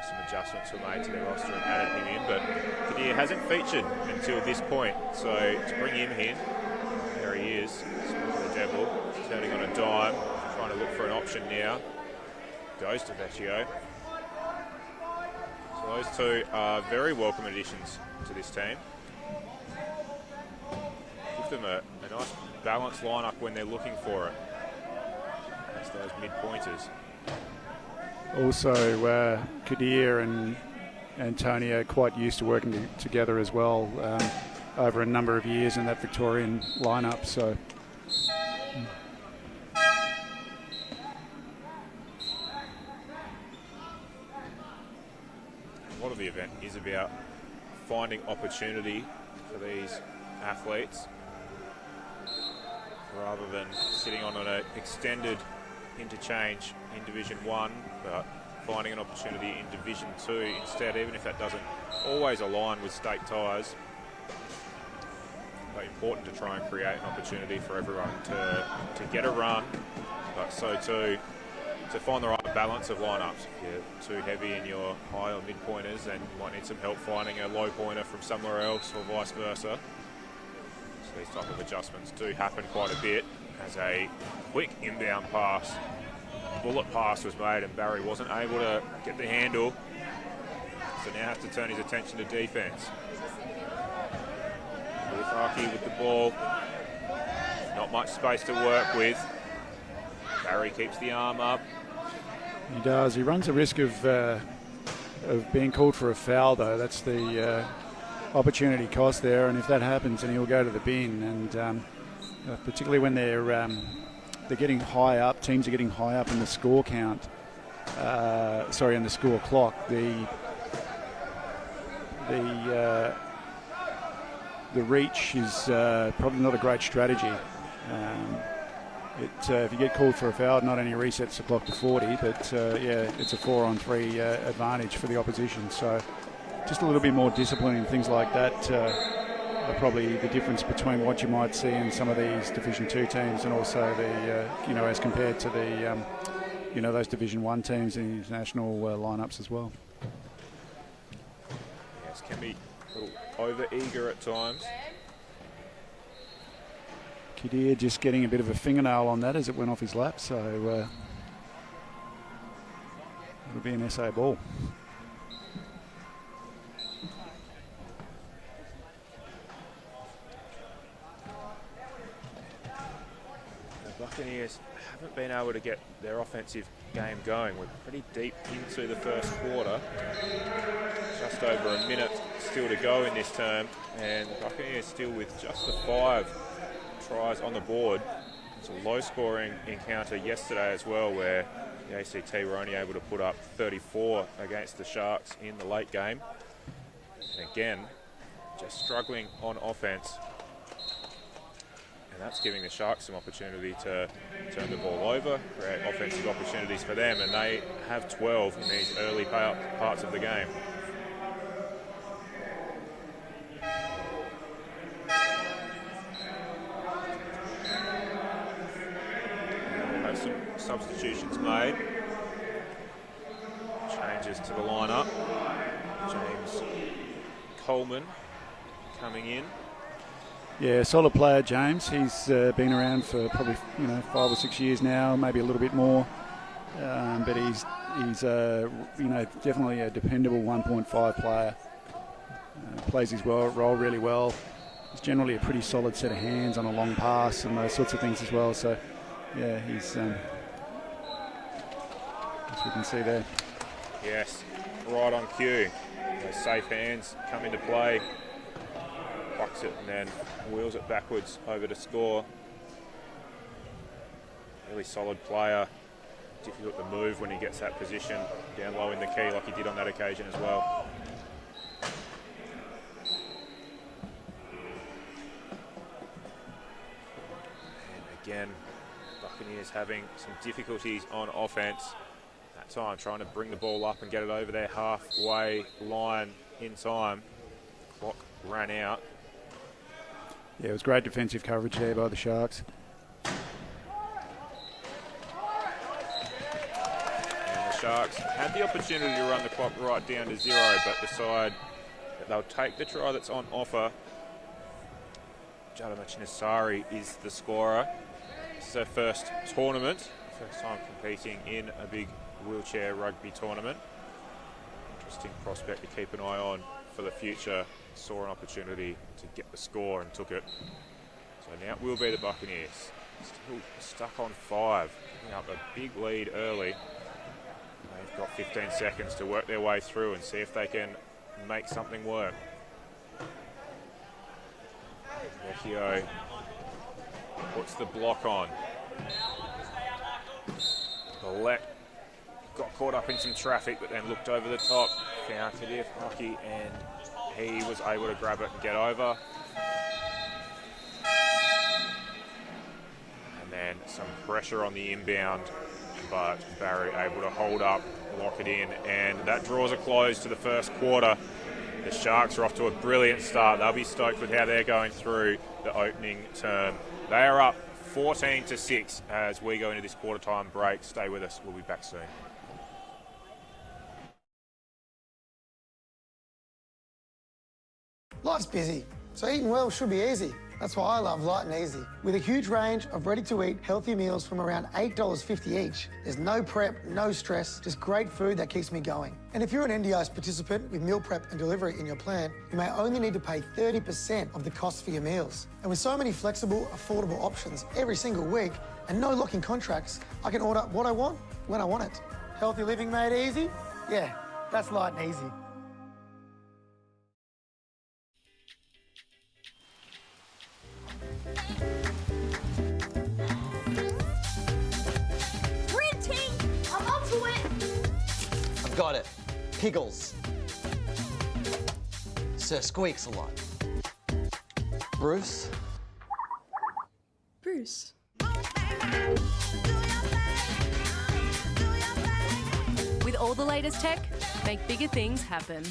Some adjustments were made to their roster and added him in, but Kadir hasn't featured until this point, so to bring him in, there he is, the Devil, turning on a dime, trying to look for an option now, goes to Vecchio. So those two are very welcome additions to this team. Give them a nice balanced lineup when they're looking for it. That's those mid-pointers. Also, Kadir and Antonio quite used to working together as well over a number of years in that Victorian lineup. So. A lot of the event is about finding opportunity for these athletes rather than sitting on an extended interchange in Division 1, but finding an opportunity in Division 2 instead, even if that doesn't always align with state ties. But important to try and create an opportunity for everyone to get a run, but so too to find the right balance of lineups. If you're too heavy in your high or mid pointers, then you might need some help finding a low pointer from somewhere else, or vice versa. So these type of adjustments do happen quite a bit. As a quick inbound pass, bullet pass was made, and Barry wasn't able to get the handle, so now has to turn his attention to defence. Luthaki with the ball, not much space to work with. Barry keeps the arm up. He does. He runs the risk of being called for a foul, though. That's the opportunity cost there, and if that happens, then he'll go to the bin. And particularly when they're getting high up, teams are getting high up in the score count. In the score clock. The reach is probably not a great strategy. If you get called for a foul, it not only resets the clock to 40, but it's a 4-on-3 advantage for the opposition. So just a little bit more discipline and things like that are probably the difference between what you might see in some of these Division 2 teams and also the as compared to the those Division 1 teams in international lineups as well. Yes, can be a little over-eager at times. Kadir just getting a bit of a fingernail on that as it went off his lap, so it'll be an SA ball. The Buccaneers haven't been able to get their offensive game going. We're pretty deep into the first quarter. Just over a minute still to go in this term, and the Buccaneers still with just the 5 tries on the board. It's a low-scoring encounter yesterday as well, where the ACT were only able to put up 34 against the Sharks in the late game. And again, just struggling on offense. And that's giving the Sharks some opportunity to turn the ball over, create offensive opportunities for them, and they have 12 in these early parts of the game. Some substitutions made. Changes to the lineup. James Coleman coming in. Yeah, solid player, James. He's been around for probably 5 or 6 years now, maybe a little bit more. But he's definitely a dependable 1.5 player. Plays his role really well. He's generally a pretty solid set of hands on a long pass and those sorts of things as well. So. Yeah, he's, as we can see there. Yes, right on cue. Those safe hands come into play. Bucks it and then wheels it backwards over to score. Really solid player. Difficult to move when he gets that position down low in the key like he did on that occasion as well. And again, Buccaneers having some difficulties on offense. That time trying to bring the ball up and get it over their halfway line in time. Clock ran out. Yeah, it was great defensive coverage there by the Sharks. And the Sharks had the opportunity to run the clock right down to 0, but decide that they'll take the try that's on offer. Jadama Chinesari is the scorer. This is her first tournament, first time competing in a big wheelchair rugby tournament. Interesting prospect to keep an eye on for the future. Saw an opportunity to get the score and took it. So now it will be the Buccaneers. Still stuck on 5, picking up a big lead early. They've They've got 15 seconds to work their way through and see if they can make something work. Vecchio puts the block on. Millett got caught up in some traffic, but then looked over the top, found Kadir Hockey, and he was able to grab it and get over. And then some pressure on the inbound, but Barry able to hold up, lock it in, and that draws a close to the first quarter. The Sharks are off to a brilliant start. They'll be stoked with how they're going through the opening term. They are up 14-6 as we go into this quarter time break. Stay with us, we'll be back soon. Life's busy, so eating well should be easy. That's why I love Light and Easy. With a huge range of ready-to-eat healthy meals from around $8.50 each, there's no prep, no stress, just great food that keeps me going. And if you're an NDIS participant with meal prep and delivery in your plan, you may only need to pay 30% of the cost for your meals. And with so many flexible, affordable options every single week and no locking contracts, I can order what I want when I want it. Healthy living made easy? Yeah, that's Light and Easy. Printing! I'm onto it! I've got it. Piggles. Sir Squeaks a lot. Bruce. Bruce. With all the latest tech, make bigger things happen.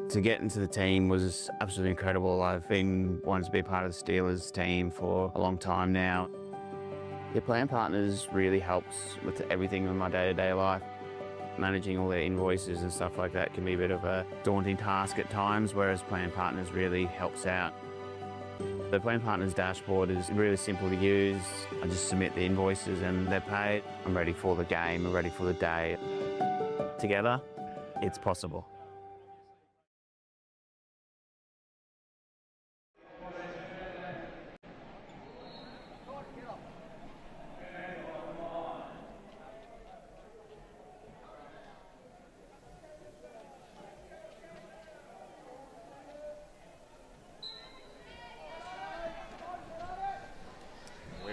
To get into the team was absolutely incredible. I've been wanting to be part of the Steelers team for a long time now. Your plan partners really helps with everything in my day-to-day life. Managing all their invoices and stuff like that can be a bit of a daunting task at times, whereas plan partners really helps out. The plan partners dashboard is really simple to use. I just submit the invoices and they're paid. I'm ready for the game, I'm ready for the day. Together, it's possible.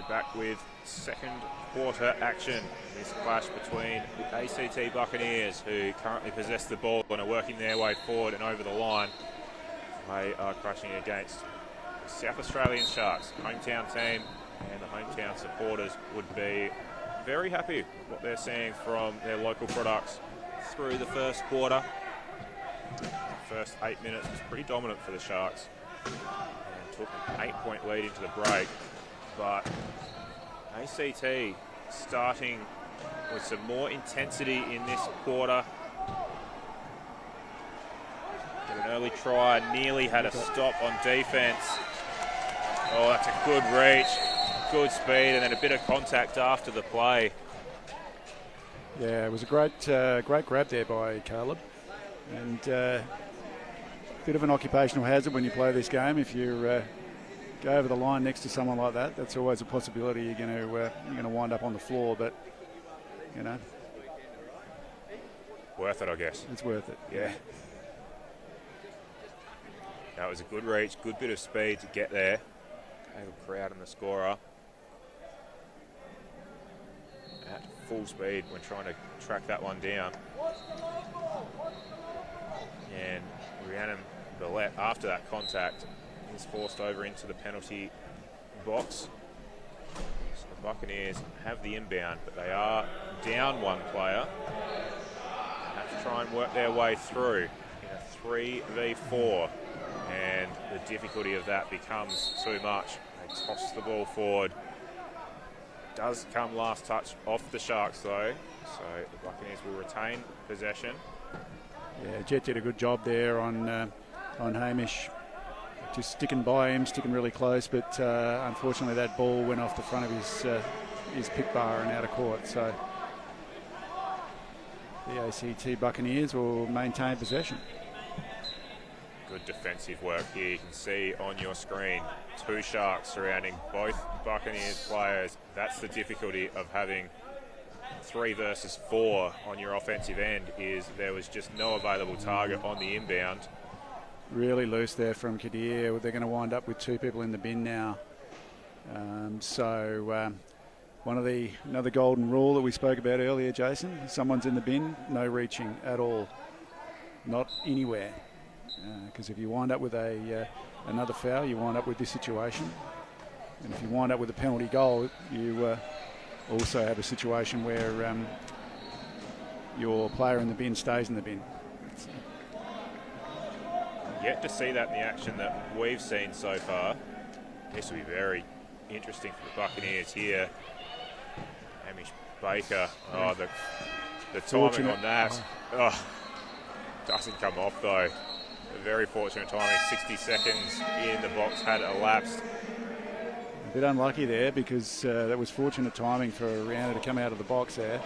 Back with second quarter action. This clash between the ACT Buccaneers, who currently possess the ball and are working their way forward and over the line. They are crashing against the South Australian Sharks. Hometown team and the hometown supporters would be very happy with what they're seeing from their local products through the first quarter. The first 8 minutes was pretty dominant for the Sharks and took an 8-point lead into the break. But ACT starting with some more intensity in this quarter. Got an early try, nearly had a stop on defence. Oh, that's a good reach, good speed, and then a bit of contact after the play. Yeah, it was a great grab there by Caleb. And bit of an occupational hazard when you play this game. If you go over the line next to someone like that, that's always a possibility you're going to wind up on the floor, but you know, worth it, I guess. It's worth it. Yeah. That was a good reach, good bit of speed to get there. Caleb Crowd and the scorer at full speed when trying to track that one down. And Rhiannon Millett, after that contact, is forced over into the penalty box. So the Buccaneers have the inbound, but they are down one player. They have to try and work their way through in a 3v4, and the difficulty of that becomes too much. They toss the ball forward. Does come last touch off the Sharks though, so the Buccaneers will retain possession. Yeah, Jet did a good job there on Hamish. Just sticking by him, sticking really close, but unfortunately that ball went off the front of his pick bar and out of court. So the ACT Buccaneers will maintain possession. Good defensive work here. You can see on your screen 2 Sharks surrounding both Buccaneers players. That's the difficulty of having 3 versus 4 on your offensive end is there was just no available target on the inbound. Really loose there from Kadir. They're going to wind up with 2 people in the bin now. Another golden rule that we spoke about earlier, Jason. Someone's in the bin, no reaching at all, not anywhere. Because if you wind up with another foul, you wind up with this situation. And if you wind up with a penalty goal, you also have a situation where your player in the bin stays in the bin. Yet to see that in the action that we've seen so far. This will be very interesting for the Buccaneers here. Hamish Baker, the timing on that. Doesn't come off though. A very fortunate timing, 60 seconds in the box had elapsed. A bit unlucky there because that was fortunate timing for Rihanna to come out of the box there,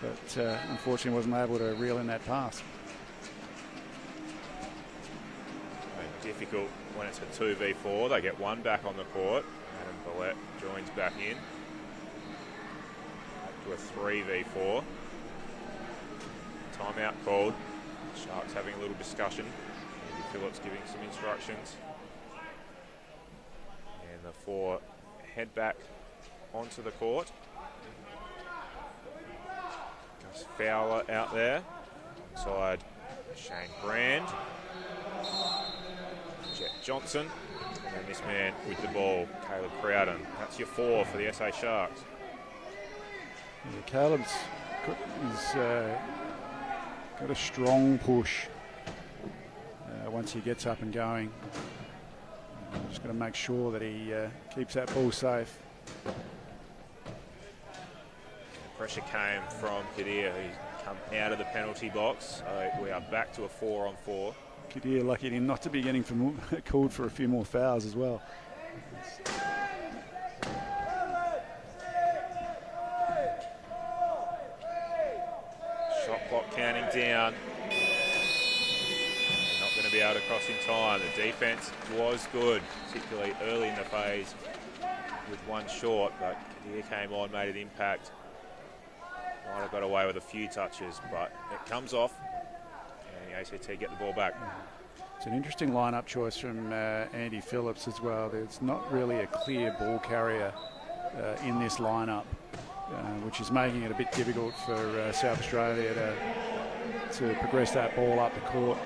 but unfortunately wasn't able to reel in that pass. Difficult when it's a 2v4. They get 1 back on the court, and Billette joins back in to a 3v4. Timeout called. Sharks having a little discussion. Andy Phillips giving some instructions. And the 4 head back onto the court. Gus Fowler out there. Inside Shane Brand. Jet Johnson. And then this man with the ball, Caleb Crowden. That's your 4 for the SA Sharks. Yeah, Caleb's got a strong push once he gets up and going. Just got to make sure that he keeps that ball safe. Pressure came from Kadir, who's come out of the penalty box. So we are back to a 4-on-4. Kadir lucky him not to be getting called for a few more fouls as well. Shot clock counting down. They're not going to be able to cross in time. The defence was good, particularly early in the phase with 1 short, but Kadir came on, made an impact. Might have got away with a few touches, but it comes off. The ACT get the ball back. It's an interesting lineup choice from Andy Phillips as well. There's not really a clear ball carrier in this lineup, which is making it a bit difficult for South Australia to progress that ball up the court.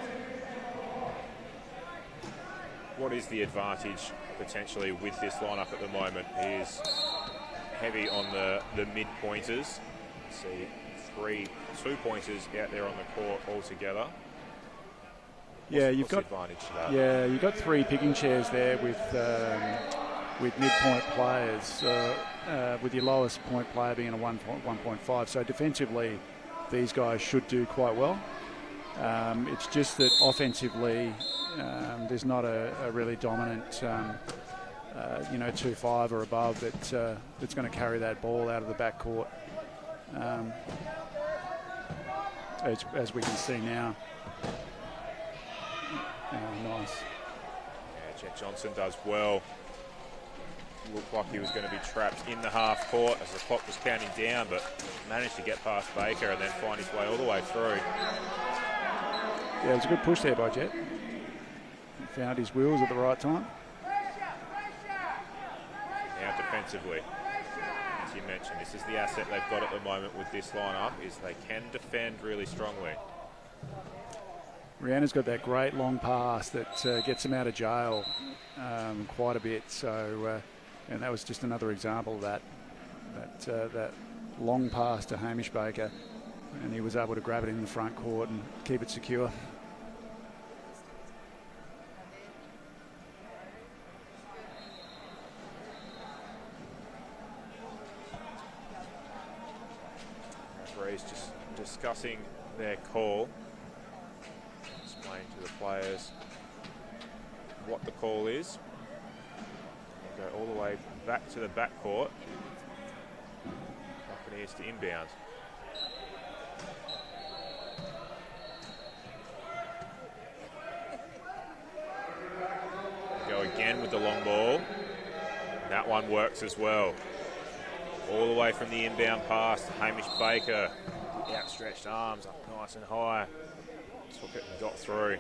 What is the advantage potentially with this lineup at the moment? Is heavy on the mid-pointers. See 3 2-pointers out there on the court altogether. Yeah, you've got 3 picking chairs there with mid-point players, with your lowest point player being a 1.5. So defensively, these guys should do quite well. It's just that offensively, there's not a really dominant, 2-5 or above that's going to carry that ball out of the backcourt, as we can see now. Nice. Yeah, Jet Johnson does well. Looked like he was going to be trapped in the half court as the clock was counting down, but managed to get past Baker and then find his way all the way through. Yeah, it was a good push there by Jet. He found his wheels at the right time. Now defensively, as you mentioned, this is the asset they've got at the moment with this lineup, is they can defend really strongly. Rihanna's got that great long pass that gets him out of jail quite a bit. So, and that was just another example of that long pass to Hamish Baker, and he was able to grab it in the front court and keep it secure. Referees just discussing their call. Explain to the players what the call is. We'll go all the way back to the backcourt. Buccaneers to inbound. Go again with the long ball. That one works as well. All the way from the inbound pass to Hamish Baker. The outstretched arms up nice and high. Took it and got through.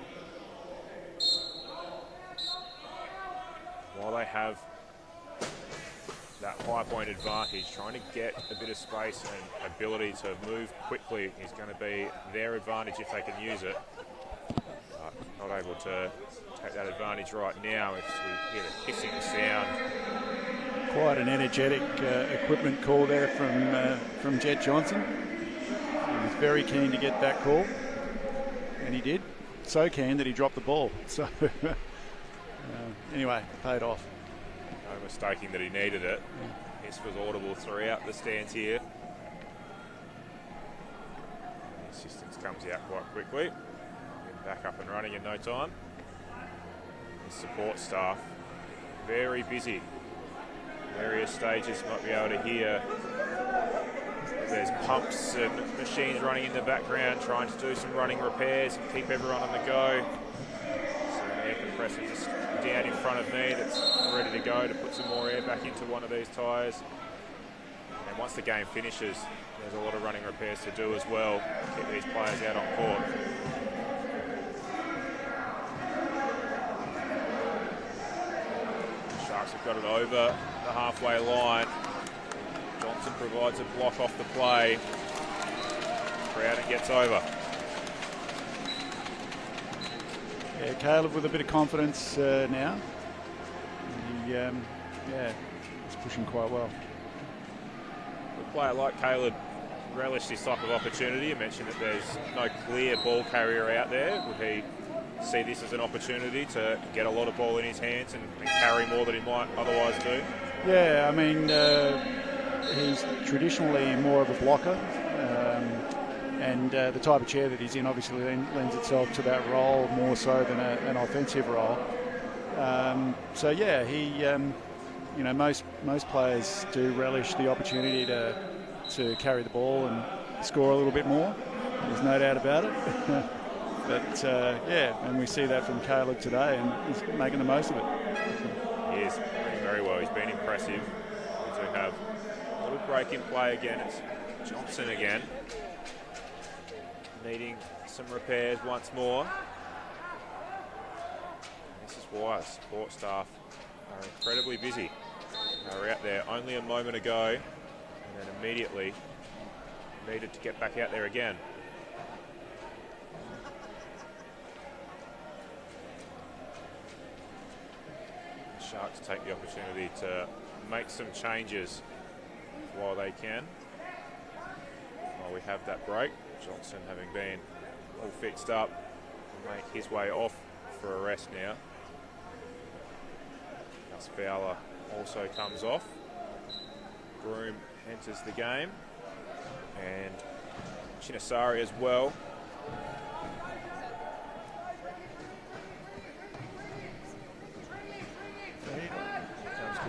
While they have that high point advantage, trying to get a bit of space and ability to move quickly is going to be their advantage if they can use it. But not able to take that advantage right now as we hear the hissing sound. Quite an energetic equipment call there from Jet Johnson. He was very keen to get that call, and he did. So keen that he dropped the ball. So anyway, paid off. No mistaking that he needed it. This was audible throughout the stands here. The assistance comes out quite quickly. Back up and running in no time. The support staff very busy. Various stages you might be able to hear. There's pumps and machines running in the background trying to do some running repairs and keep everyone on the go. So an air compressor just down in front of me that's ready to go to put some more air back into one of these tyres. And once the game finishes, there's a lot of running repairs to do as well to keep these players out on court. Sharks have got it over the halfway line. Johnson provides a block off the play. Crowden gets over. Yeah, Caleb with a bit of confidence now. He, he's pushing quite well. A player like Caleb relish this type of opportunity. You mentioned that there's no clear ball carrier out there. Would he see this as an opportunity to get a lot of ball in his hands and carry more than he might otherwise do? Yeah, I mean, he's traditionally more of a blocker, and the type of chair that he's in obviously lends itself to that role more so than an offensive role. So yeah, he, most players do relish the opportunity to carry the ball and score a little bit more. There's no doubt about it. But and we see that from Caleb today, and he's making the most of it. He is doing very well. He's been impressive. We do have a little break in play again. It's Johnson again, needing some repairs once more. And this is why support staff are incredibly busy. They were out there only a moment ago, and then immediately needed to get back out there again. Sharks take the opportunity to make some changes while they can. While we have that break, Johnson having been all fixed up, will make his way off for a rest now. Gus Fowler also comes off. Broom enters the game, and Chinasari as well.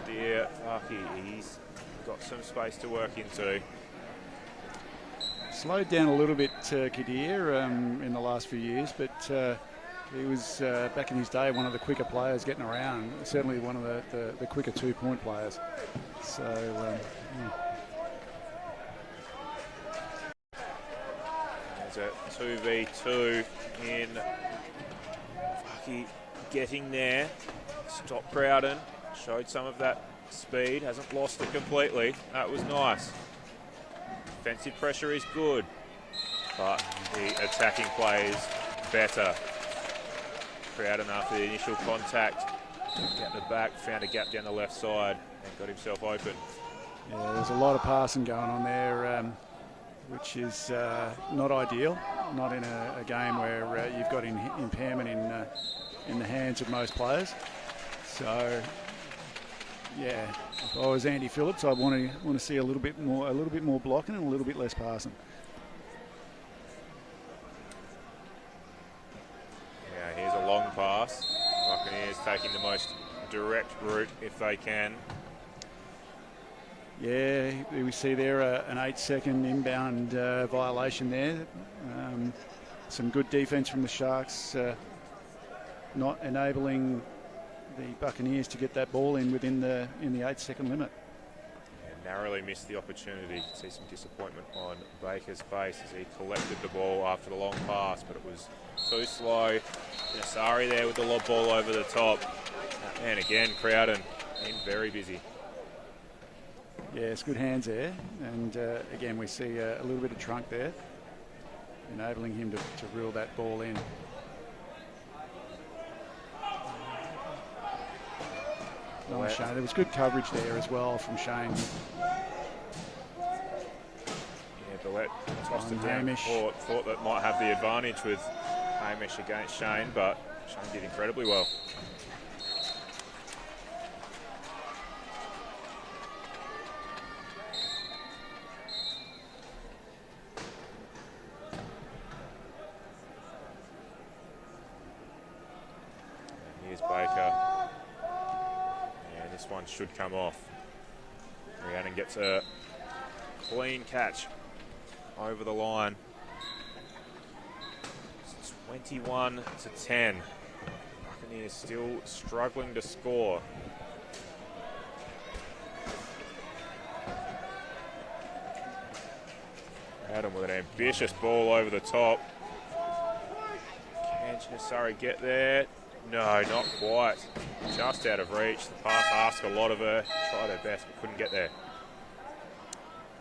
Kadir Aki, he's got some space to work into. Slowed down a little bit, Kadir, in the last few years, but he was, back in his day, one of the quicker players getting around, certainly one of the quicker two-point players. So, There's a 2v2 in Aki getting there. Stop Crowden. Showed some of that speed, hasn't lost it completely. That was nice. Defensive pressure is good, but the attacking play is better. Crowden after the initial contact, got the back, found a gap down the left side and got himself open. Yeah, there's a lot of passing going on there, which is not ideal, not in a game where you've got impairment in the hands of most players. So, yeah, if I was Andy Phillips, I'd want to see a little bit more blocking and a little bit less passing. Yeah, here's a long pass. Buccaneers taking the most direct route if they can. Yeah, we see there an 8-second inbound violation there. Some good defence from the Sharks, not enabling the Buccaneers to get that ball in the 8-second limit. And narrowly missed the opportunity. You can see some disappointment on Baker's face as he collected the ball after the long pass, but it was too slow. Nasari there with the lob ball over the top. And again, Crowden been very busy. Yes, good hands there. And again, we see a little bit of trunk there, enabling him to reel that ball in. Nice Shane. There was good coverage there as well from Shane. Yeah, Billette tossed it down. Thought that might have the advantage with Hamish against Shane, but Shane did incredibly well. Here's Baker. And this one should come off. Rhiannon gets a clean catch over the line. It's 21-10. Buccaneers still struggling to score. Adam with an ambitious ball over the top. Can Nasari get there? No, not quite. Just out of reach. The pass asked a lot of her. Tried her best, but couldn't get there.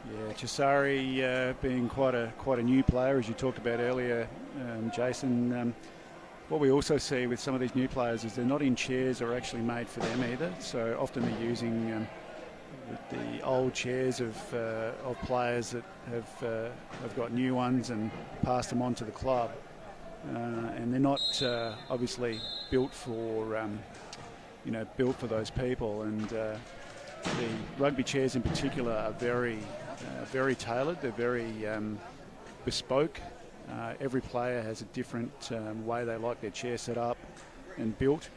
Yeah, Chisari being quite a new player, as you talked about earlier, Jason. What we also see with some of these new players is they're not in chairs that are actually made for them either. So often they're using the old chairs of players that have got new ones and passed them on to the club. And they're not obviously built for built for those people. And the rugby chairs in particular are very tailored. They're very bespoke. Every player has a different way they like their chair set up and built.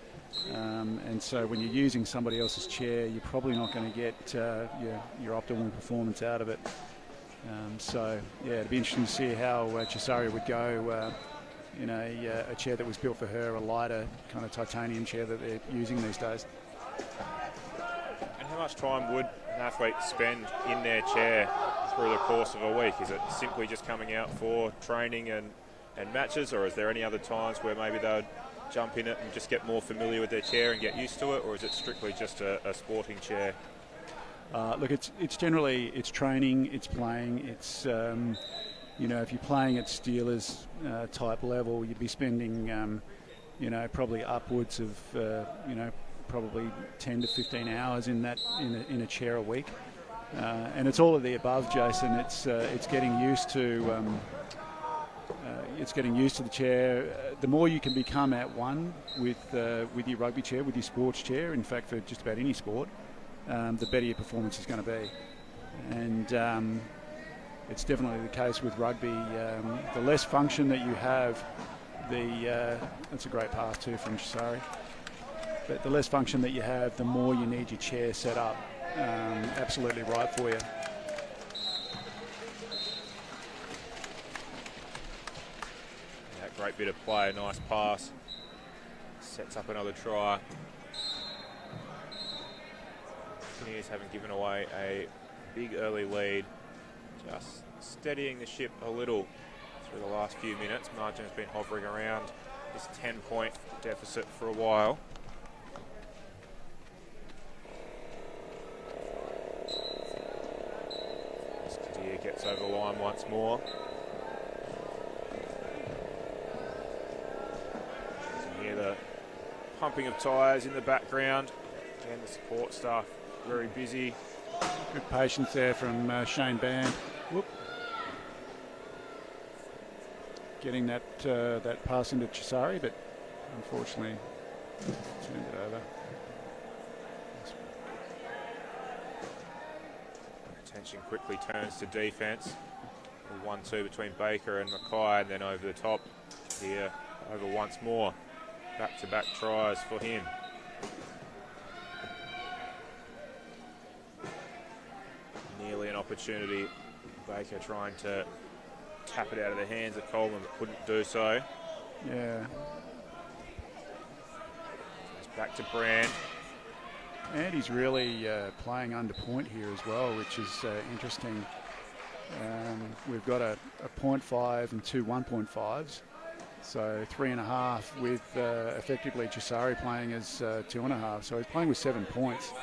And so when you're using somebody else's chair, you're probably not going to get your optimal performance out of it. So yeah, it'd be interesting to see how Chisari would go in a chair that was built for her, a lighter kind of titanium chair that they're using these days. And how much time would an athlete spend in their chair through the course of a week? Is it simply just coming out for training and matches, or is there any other times where maybe they would jump in it and just get more familiar with their chair and get used to it, or is it strictly just a sporting chair? Look, it's generally training, it's playing, it's if you're playing at Steelers type level, you'd be spending probably upwards of probably 10 to 15 hours in a chair a week, and it's all of the above, Jason. It's getting used to the chair. The more you can become at one with your rugby chair, with your sports chair, in fact for just about any sport, the better your performance is going to be. And it's definitely the case with rugby. The less function that you have, that's a great pass too from Chisari. But the less function that you have, the more you need your chair set up absolutely right for you. Great bit of play, nice pass. Sets up another try. Buccaneers haven't given away a big early lead. Just steadying the ship a little through the last few minutes. Margin has been hovering around this 10-point deficit for a while. Kadir gets over the line once more. The pumping of tyres in the background, and the support staff very busy. Good patience there from Shane Band. Whoop. Getting that pass into Chisari, but unfortunately turned it over. Attention quickly turns to defence. 1-2 between Baker and Mackay, and then over the top here, over once more. Back-to-back tries for him. Nearly an opportunity. Baker trying to tap it out of the hands of Coleman, but couldn't do so. Yeah. It's back to Brand. Andy's really playing under point here as well, which is interesting. We've got a 0.5 and two 1.5s, so 3.5 with effectively Chisari playing as 2.5. So he's playing with 7 points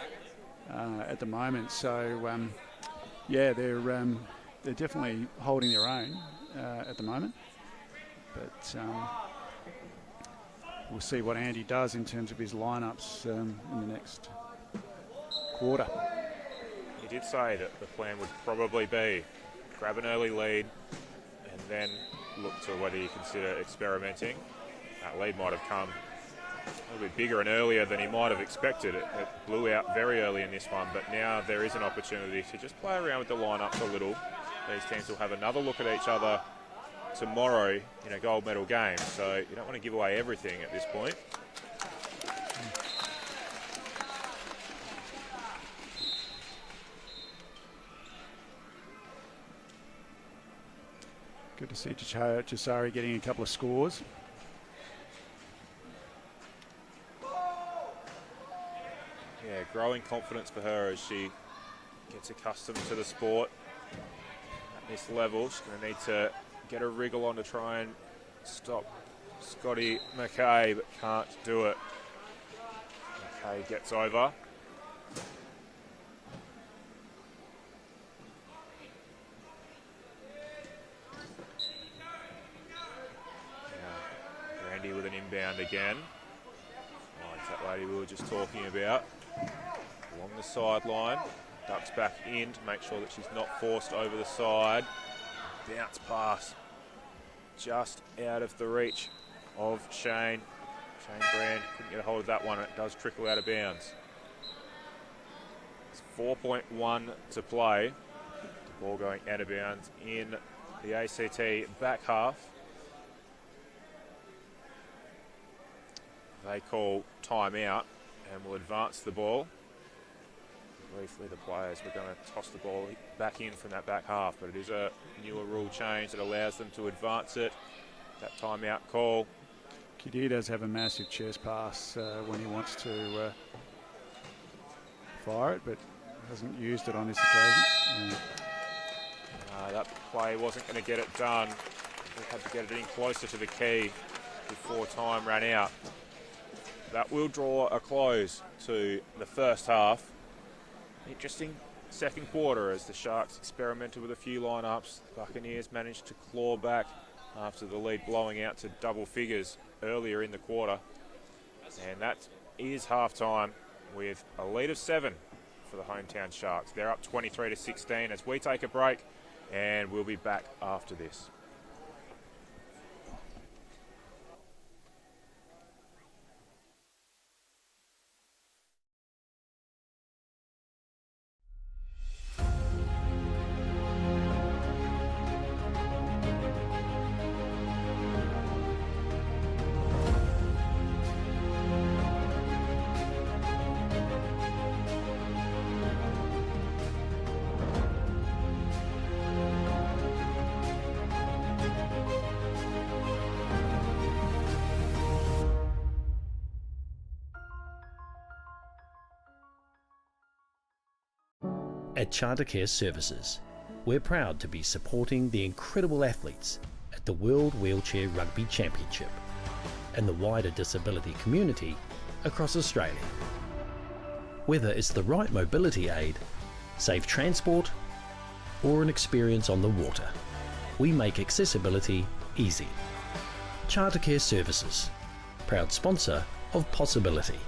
at the moment. So yeah, they're definitely holding their own at the moment. But we'll see what Andy does in terms of his lineups in the next quarter. He did say that the plan would probably be grab an early lead and then look to whether you consider experimenting. That lead might have come a little bit bigger and earlier than he might have expected. It blew out very early in this one, but now there is an opportunity to just play around with the lineups a little. These teams will have another look at each other tomorrow in a gold medal game, so you don't want to give away everything at this point. Good to see Chisari getting a couple of scores. Yeah, growing confidence for her as she gets accustomed to the sport at this level. She's going to need to get a wriggle on to try and stop Scotty McKay, but can't do it. McKay gets over. Brandy with an inbound again. It's that lady we were just talking about. Along the sideline, ducks back in to make sure that she's not forced over the side. Bounce pass just out of the reach of Shane. Shane Brand couldn't get a hold of that one. It does trickle out of bounds. It's 4.1 to play. The ball going out of bounds in the ACT back half. They call timeout and will advance the ball. Briefly, the players were going to toss the ball back in from that back half, but it is a newer rule change that allows them to advance it. That timeout call. Kadir does have a massive chest pass when he wants to fire it, but hasn't used it on this occasion. That play wasn't going to get it done. They had to get it in closer to the key before time ran out. That will draw a close to the first half. Interesting second quarter as the Sharks experimented with a few lineups. The Buccaneers managed to claw back after the lead blowing out to double figures earlier in the quarter. And that is halftime with a lead of 7 for the hometown Sharks. They're up 23-16 as we take a break, and we'll be back after this. At Charter Care Services, we're proud to be supporting the incredible athletes at the World Wheelchair Rugby Championship and the wider disability community across Australia. Whether it's the right mobility aid, safe transport, or an experience on the water, we make accessibility easy. Charter Care Services, proud sponsor of Possibility.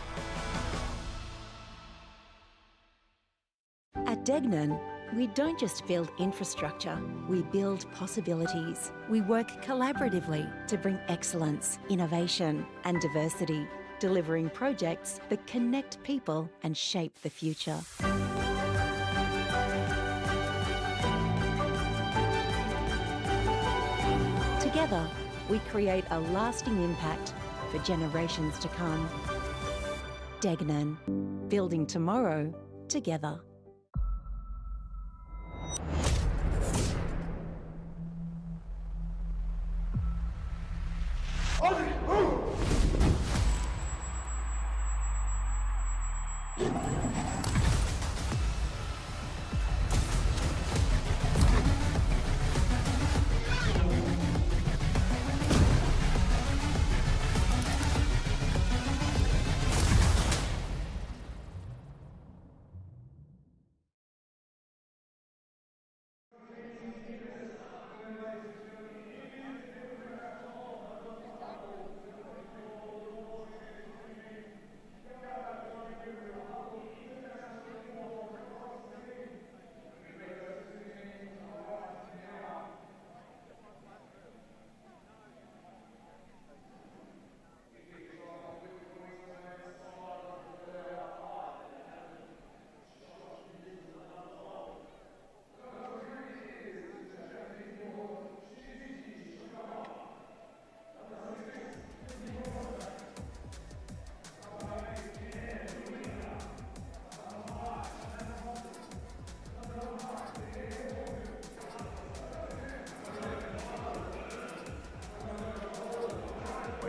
At Degnan, we don't just build infrastructure, we build possibilities. We work collaboratively to bring excellence, innovation and diversity, delivering projects that connect people and shape the future. Together, we create a lasting impact for generations to come. Degnan, building tomorrow together.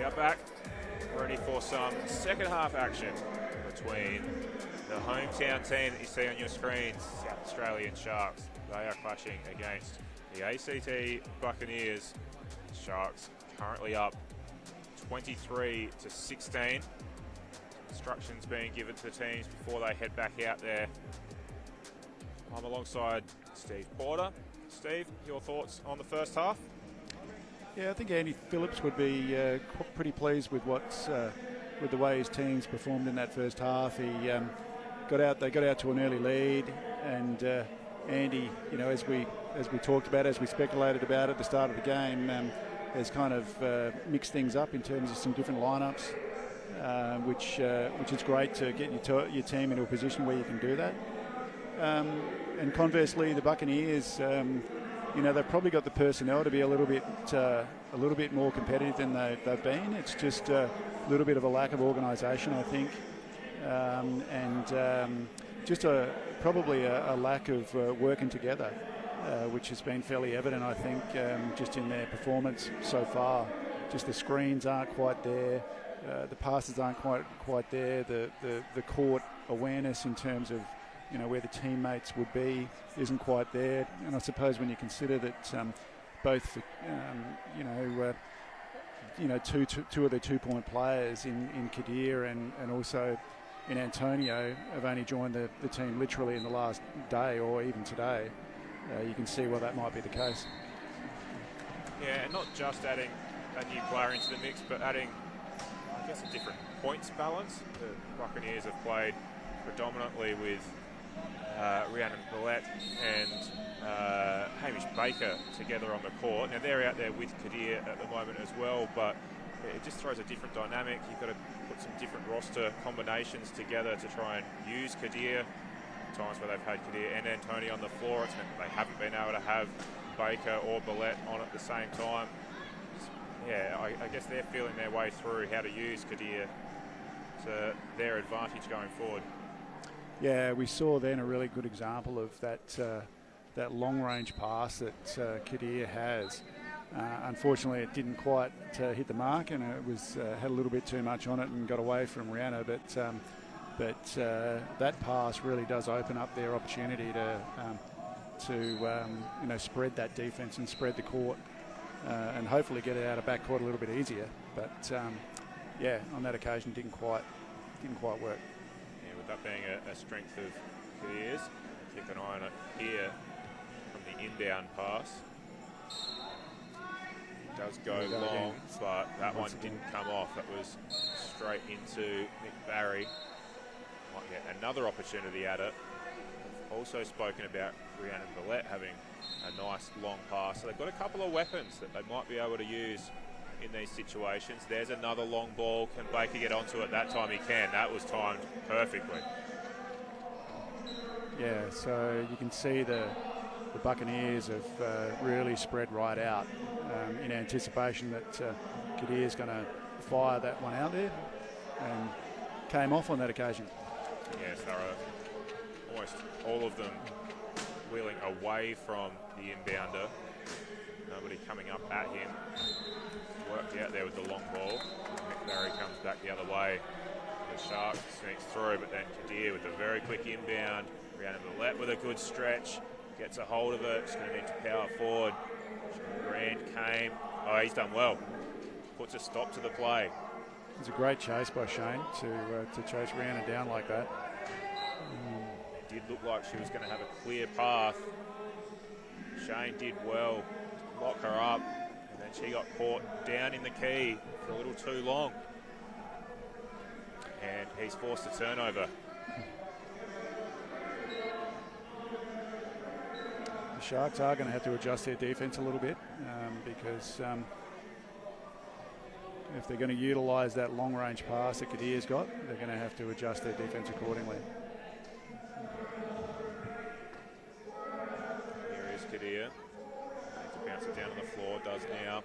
are back, ready for some second half action between the hometown team that you see on your screens, South Australian Sharks. They are clashing against the ACT Buccaneers. Sharks currently up 23-16. Instructions being given to the teams before they head back out there. I'm alongside Steve Porter. Steve, your thoughts on the first half? Yeah, I think Andy Phillips would be pretty pleased with with the way his teams performed in that first half. They got out to an early lead, and Andy, as we talked about, as we speculated about at the start of the game, has kind of mixed things up in terms of some different lineups, which is great to get your team into a position where you can do that. And conversely, the Buccaneers, they've probably got the personnel to be a little bit more competitive than they've been. It's just a little bit of a lack of organisation, I think, and just probably a lack of working together, which has been fairly evident, I think, just in their performance so far. Just the screens aren't quite there, the passes aren't quite there, the court awareness in terms of where the teammates would be isn't quite there. And I suppose when you consider that both two of the 2-point players in Kadir and also in Antonio have only joined the team literally in the last day or even today, you can see why that might be the case. Yeah, and not just adding a new player into the mix, but adding, I guess, a different points balance. The Buccaneers have played predominantly with Rhiannon Billette and Hamish Baker together on the court. Now they're out there with Kadir at the moment as well, but it just throws a different dynamic. You've got to put some different roster combinations together to try and use Kadir. Times where they've had Kadir and Antonio on the floor, it's meant that they haven't been able to have Baker or Billette on at the same time. Yeah, I guess they're feeling their way through how to use Kadir to their advantage going forward. Yeah, we saw then a really good example of that long-range pass that Kadir has. Unfortunately, it didn't quite hit the mark, and it was had a little bit too much on it and got away from Rihanna. But that pass really does open up their opportunity to spread that defence and spread the court, and hopefully get it out of backcourt a little bit easier. But yeah, on that occasion, didn't quite work. That being a strength of Kadir's. Keep an eye on it here from the inbound pass. It does go long, but that one didn't come off. That was straight into Nick Barry. Might get another opportunity at it. We've also spoken about Rhiannon Billette having a nice long pass. So they've got a couple of weapons that they might be able to use in these situations. There's another long ball. Can Baker get onto it? That time he can. That was timed perfectly. Yeah, so you can see the Buccaneers have really spread right out in anticipation that Kadir's going to fire that one out there, and came off on that occasion. Yes, there are almost all of them wheeling away from the inbounder. Nobody coming up at him. Worked out there with the long ball. Barry comes back the other way. The Sharks sneaks through, but then Kadir with a very quick inbound. Rhiannon Billette with a good stretch. Gets a hold of it. Just going to need to power forward. Grant came. Oh, he's done well. Puts a stop to the play. It's a great chase by Shane to chase Rhiannon down like that. It did look like she was going to have a clear path. Shane did well to lock her up. And she got caught down in the key for a little too long. And he's forced a turnover. The Sharks are going to have to adjust their defence a little bit because if they're going to utilise that long-range pass that Kadir's got, they're going to have to adjust their defence accordingly. Here is Kadir. Needs to bounce it down on the floor, does now.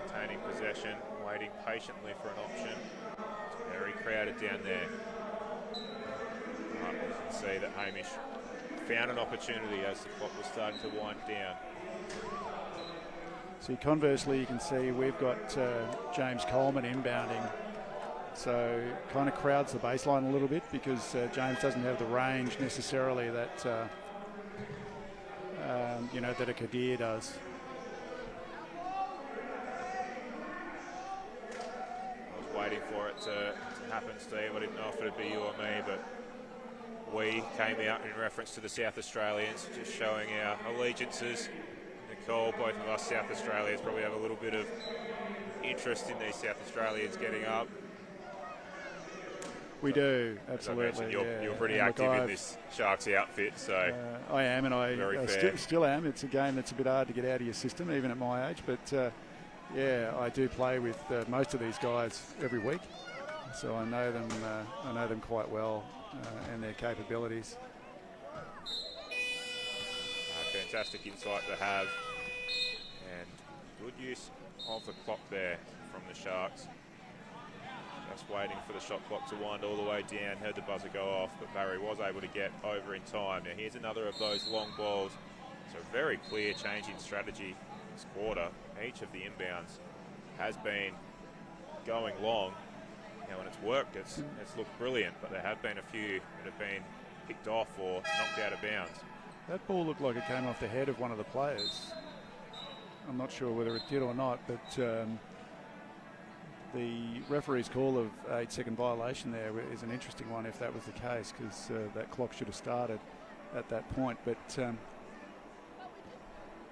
Maintaining possession, waiting patiently for an option. It's very crowded down there. You can see that Hamish found an opportunity as the clock was starting to wind down. See, conversely, you can see we've got James Coleman inbounding. So kind of crowds the baseline a little bit because James doesn't have the range necessarily that, that a Kadir does. I was waiting for it to happen, Steve. I didn't know if it'd be you or me, but we came out in reference to the South Australians, just showing our allegiances. Nicole, both of us South Australians probably have a little bit of interest in these South Australians getting up. We do, absolutely. You're pretty active in this Sharks outfit, so I am, and I still am. It's a game that's a bit hard to get out of your system, even at my age. But I do play with most of these guys every week, so I know them. I know them quite well and their capabilities. Fantastic insight to have, and good use of the clock there from the Sharks. Just waiting for the shot clock to wind all the way down. Heard the buzzer go off, but Barry was able to get over in time. Now here's another of those long balls. So a very clear change in strategy this quarter. Each of the inbounds has been going long. Now when it's worked, it's looked brilliant, but there have been a few that have been picked off or knocked out of bounds. That ball looked like it came off the head of one of the players. I'm not sure whether it did or not, but the referee's call of 8-second violation there is an interesting one if that was the case, because that clock should have started at that point. But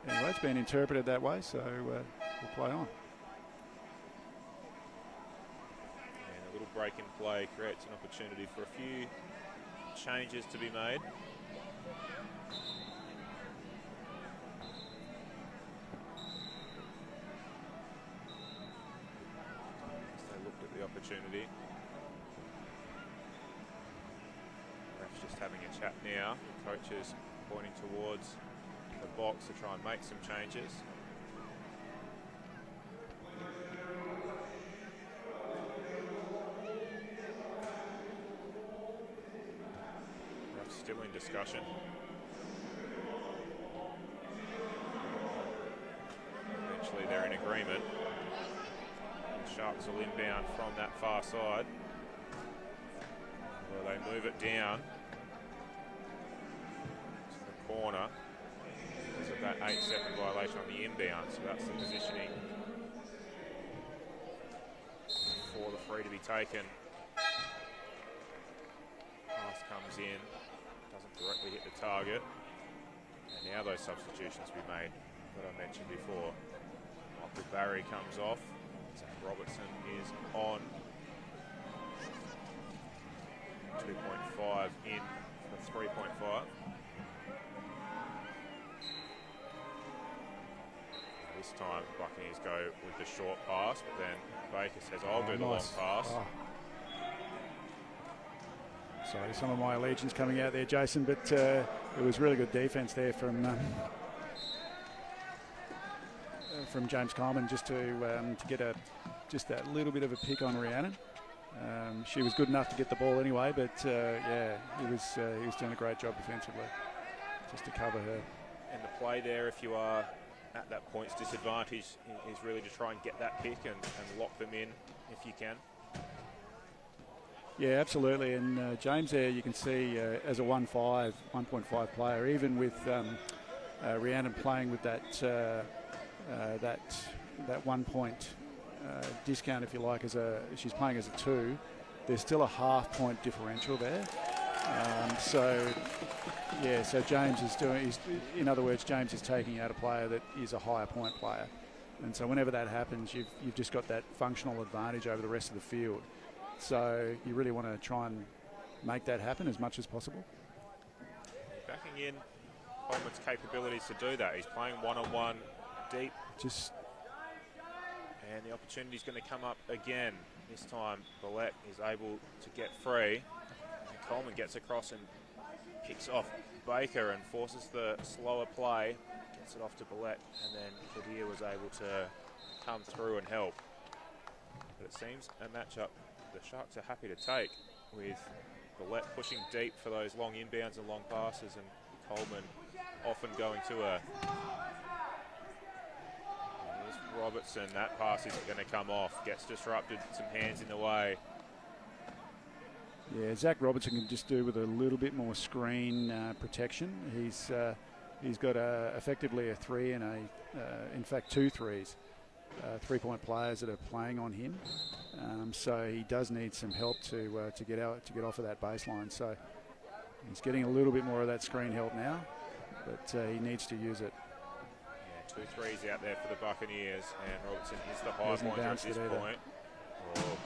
anyway, it's been interpreted that way, so we'll play on. And a little break in play creates an opportunity for a few changes to be made. Opportunity. Ref's just having a chat now. Coaches pointing towards the box to try and make some changes. Ref's still in discussion. Eventually they're in agreement. Sharks will inbound from that far side. Well, they move it down to the corner because of that 8-second violation on the inbound. So that's the positioning for the free to be taken. Pass comes in, doesn't directly hit the target. And now those substitutions will be made that I mentioned before. Michael Barry comes off. Zach Robertson is on. 2.5 in for 3.5. This time Buccaneers go with the short pass, but then Baker says, I'll do the long pass. Sorry, some of my allegiance coming out there, Jason, but it was really good defence there from James Coleman just to get just that little bit of a pick on Rhiannon. She was good enough to get the ball anyway, but he was doing a great job defensively just to cover her. And the play there, if you are at that points disadvantage, is really to try and get that pick and lock them in if you can. Yeah, absolutely. And James there, you can see as a 1.5 player, even with Rhiannon playing with that 1 point discount, if you like, she's playing as a 2. There's still a half-point differential there. So James is in other words, James is taking out a player that is a higher point player. And so whenever that happens, you've just got that functional advantage over the rest of the field. So you really want to try and make that happen as much as possible. Backing in Coleman's capabilities to do that. He's playing one-on-one deep. And the opportunity is going to come up again. This time, Billette is able to get free. And Coleman gets across and kicks off Baker and forces the slower play. Gets it off to Billette, and then Kadir was able to come through and help. But it seems a matchup the Sharks are happy to take, with Billette pushing deep for those long inbounds and long passes, and Coleman often going to her. Here's Robertson. That pass isn't going to come off. Gets disrupted. Some hands in the way. Yeah, Zach Robertson can just do with a little bit more screen protection. He's got effectively a 3 and in fact 2 threes. 3-point players that are playing on him, so he does need some help to get off of that baseline. So he's getting a little bit more of that screen help now, but he needs to use it. Yeah, 2 threes out there for the Buccaneers, and Robertson is the high pointer at this point. Oh,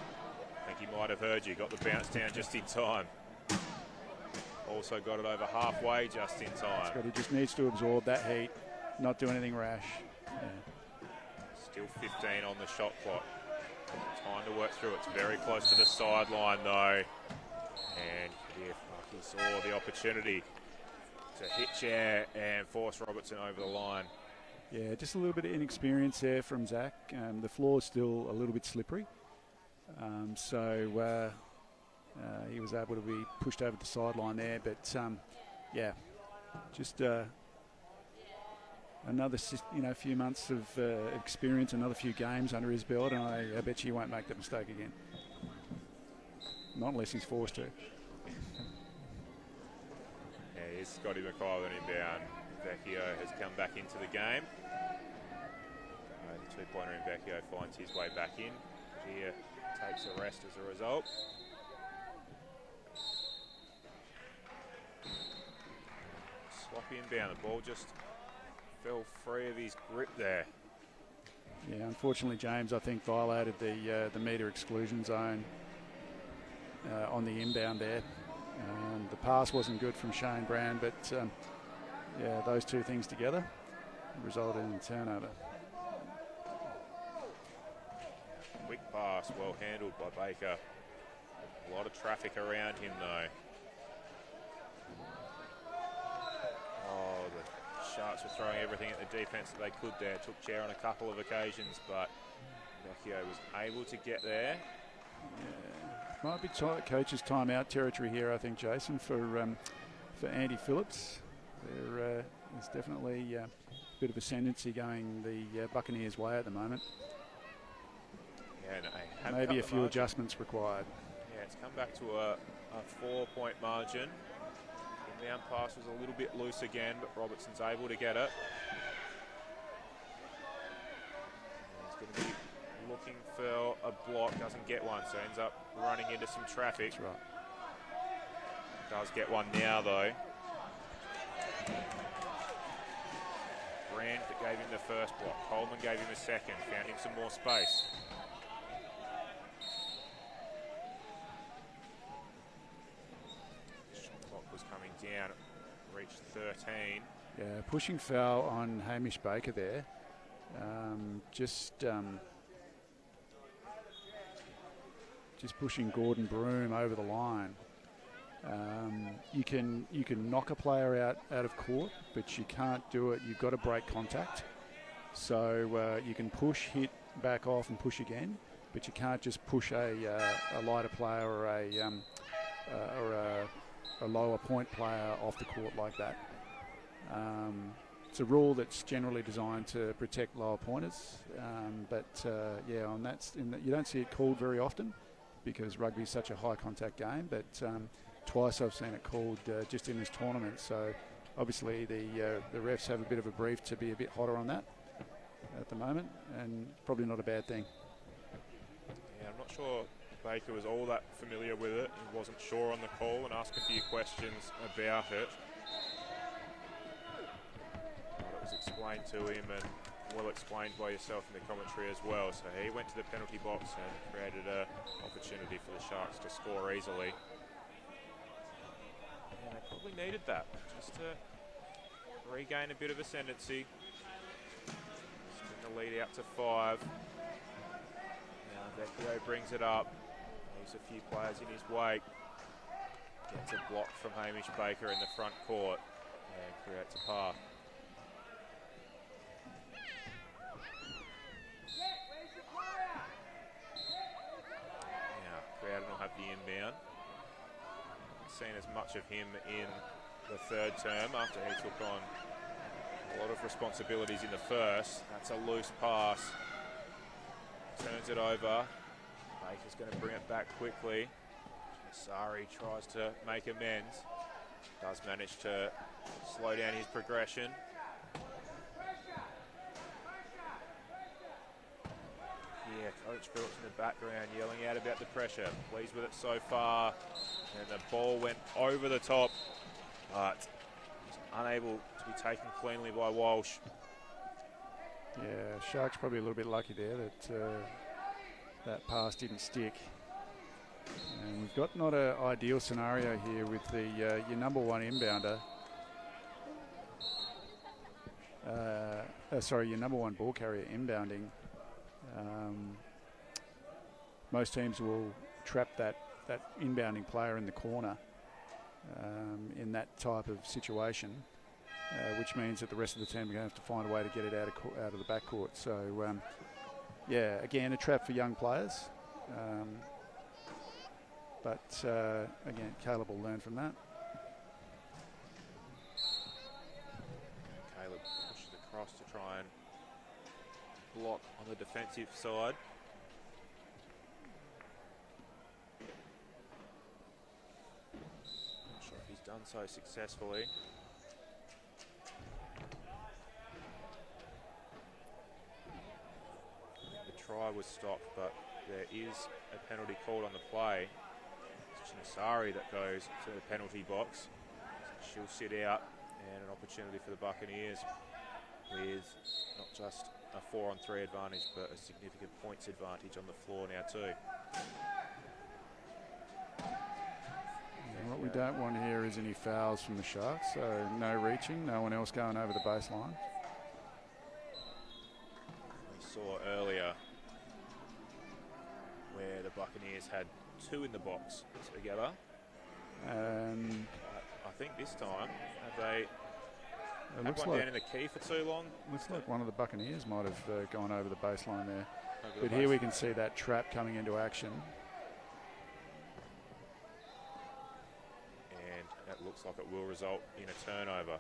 I think he might have heard you. Got the bounce down just in time. Also got it over halfway just in time. He just needs to absorb that heat, not do anything rash. Yeah. Still 15 on the shot clock. Time to work through. It's very close to the sideline though. And if Bucky saw the opportunity to hit chair and force Robertson over the line. Yeah, just a little bit of inexperience there from Zach. The floor is still a little bit slippery. So he was able to be pushed over the sideline there. But yeah, just another few months of experience, another few games under his belt, and I bet you he won't make that mistake again. Not unless he's forced to. Yeah, here's Scotty McCollum inbound. Vecchio has come back into the game. The 2-pointer in Vecchio finds his way back in. Gia takes a rest as a result. Sloppy inbound. The ball just fell free of his grip there. Yeah, unfortunately, James, I think, violated the metre exclusion zone on the inbound there. The pass wasn't good from Shane Brown, but yeah, those two things together resulted in a turnover. Quick pass, well handled by Baker. A lot of traffic around him though. Oh, the Sharks were throwing everything at the defence that they could there. Took chair on a couple of occasions, but Vecchio was able to get there. Yeah. Might be coach's timeout territory here, I think, Jason, for Andy Phillips. There's definitely a bit of ascendancy going the Buccaneers' way at the moment. Yeah, no, maybe a few adjustments required. Yeah, it's come back to a 4-point margin. Inbound pass was a little bit loose again, but Robertson's able to get it. He's going to be looking for a block, doesn't get one, so ends up running into some traffic. That's right. Does get one now though. Brand that gave him the first block. Coleman gave him a second, found him some more space. Shot clock was coming down, reached 13. Yeah, pushing foul on Hamish Baker there. Just pushing Gordon Broom over the line. You can knock a player out of court, but you can't do it. You've got to break contact. So you can push, hit, back off, and push again, but you can't just push a lighter player or a lower point player off the court like that. It's a rule that's generally designed to protect lower pointers, but yeah, you don't see it called very often because rugby is such a high contact game. But twice I've seen it called just in this tournament. So obviously the refs have a bit of a brief to be a bit hotter on that at the moment, and probably not a bad thing. Yeah, I'm not sure Baker was all that familiar with it. He wasn't sure on the call and asked a few questions about it. But it was explained to him and well explained by yourself in the commentary as well. So he went to the penalty box and created an opportunity for the Sharks to score easily. And they probably needed that just to regain a bit of ascendancy. Spin the lead out to 5. Now Vecchio brings it up. Leaves a few players in his wake. Gets a block from Hamish Baker in the front court and creates a pass. Now Crowden will have the inbound. Seen as much of him in the third term after he took on a lot of responsibilities in the first. That's a loose pass. Turns it over. Baker's going to bring it back quickly. Sari tries to make amends. Does manage to slow down his progression. Yeah, Coach Phillips in the background yelling out about the pressure. Pleased with it so far. And the ball went over the top, but was unable to be taken cleanly by Walsh. Yeah, Sharks probably a little bit lucky there that that pass didn't stick. And we've got not an ideal scenario here with the your number one inbounder. Sorry, your number one ball carrier inbounding. Most teams will trap that inbounding player in the corner in that type of situation, which means that the rest of the team are going to have to find a way to get it out of the backcourt. So, yeah, again, a trap for young players. But again, Caleb will learn from that. Caleb pushes across to try and block on the defensive side. Not sure if he's done so successfully. The try was stopped, but there is a penalty called on the play. It's Nasari that goes to the penalty box. She'll sit out, and an opportunity for the Buccaneers with not just a 4-on-3 advantage, but a significant points advantage on the floor now too. And what we don't want here is any fouls from the Sharks, so no reaching, no one else going over the baseline. We saw earlier where the Buccaneers had two in the box together. I think this time, have they had one down in the key for too long? Looks like one of the Buccaneers might have gone over the baseline there. But here we can see that trap coming into action. And that looks like it will result in a turnover.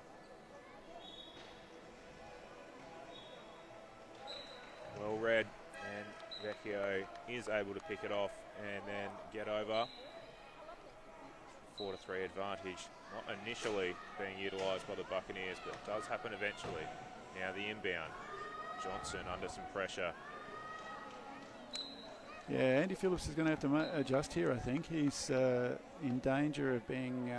Well read, and Vecchio is able to pick it off and then get over. 4-3 advantage, not initially being utilised by the Buccaneers, but it does happen eventually. Now the inbound, Johnson under some pressure. Yeah, Andy Phillips is going to have to adjust here, I think. He's in danger of being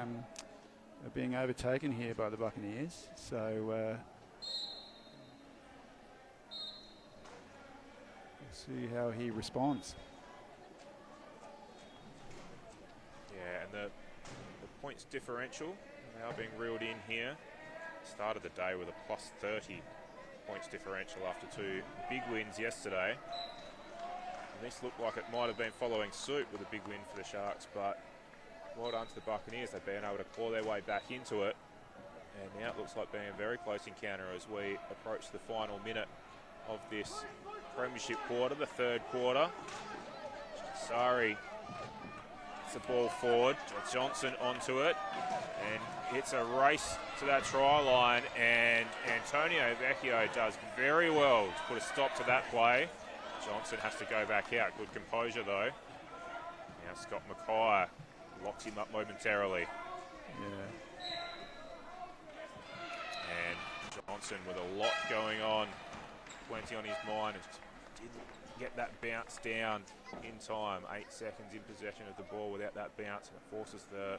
overtaken here by the Buccaneers. So we'll see how he responds. Yeah, and the points differential now being reeled in here. Started the day with a plus 30 points differential after two big wins yesterday. And this looked like it might have been following suit with a big win for the Sharks, but well done to the Buccaneers. They've been able to claw their way back into it. And now it looks like being a very close encounter as we approach the final minute of this premiership quarter, the third quarter. Sari gets the ball forward, Johnson onto it, and it's a race to that try line, and Antonio Vecchio does very well to put a stop to that play. Johnson has to go back out. Good composure though. Now Scott Mackay locks him up momentarily. Yeah. And Johnson with a lot going on, plenty on his mind, and didn't get that bounce down in time. 8 seconds in possession of the ball without that bounce, and it forces the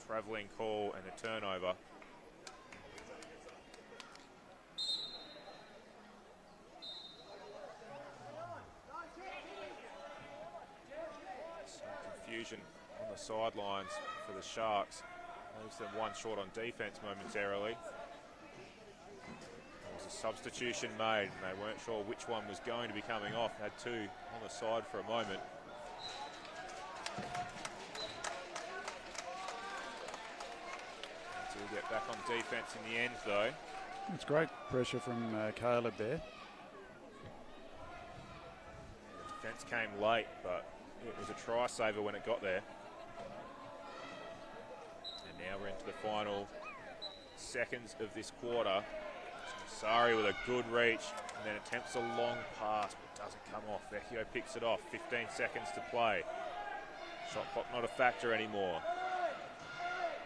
travelling call and the turnover. Some confusion on the sidelines for the Sharks. Leaves them one short on defence momentarily. There was a substitution made, and they weren't sure which one was going to be coming off. Had two on the side for a moment. So we'll get back on defence in the end, though. It's great pressure from Caleb there. The defence came late, but it was a try saver when it got there. And now we're into the final seconds of this quarter. Sorry with a good reach, and then attempts a long pass, but doesn't come off. Vecchio picks it off, 15 seconds to play. Shot clock not a factor anymore.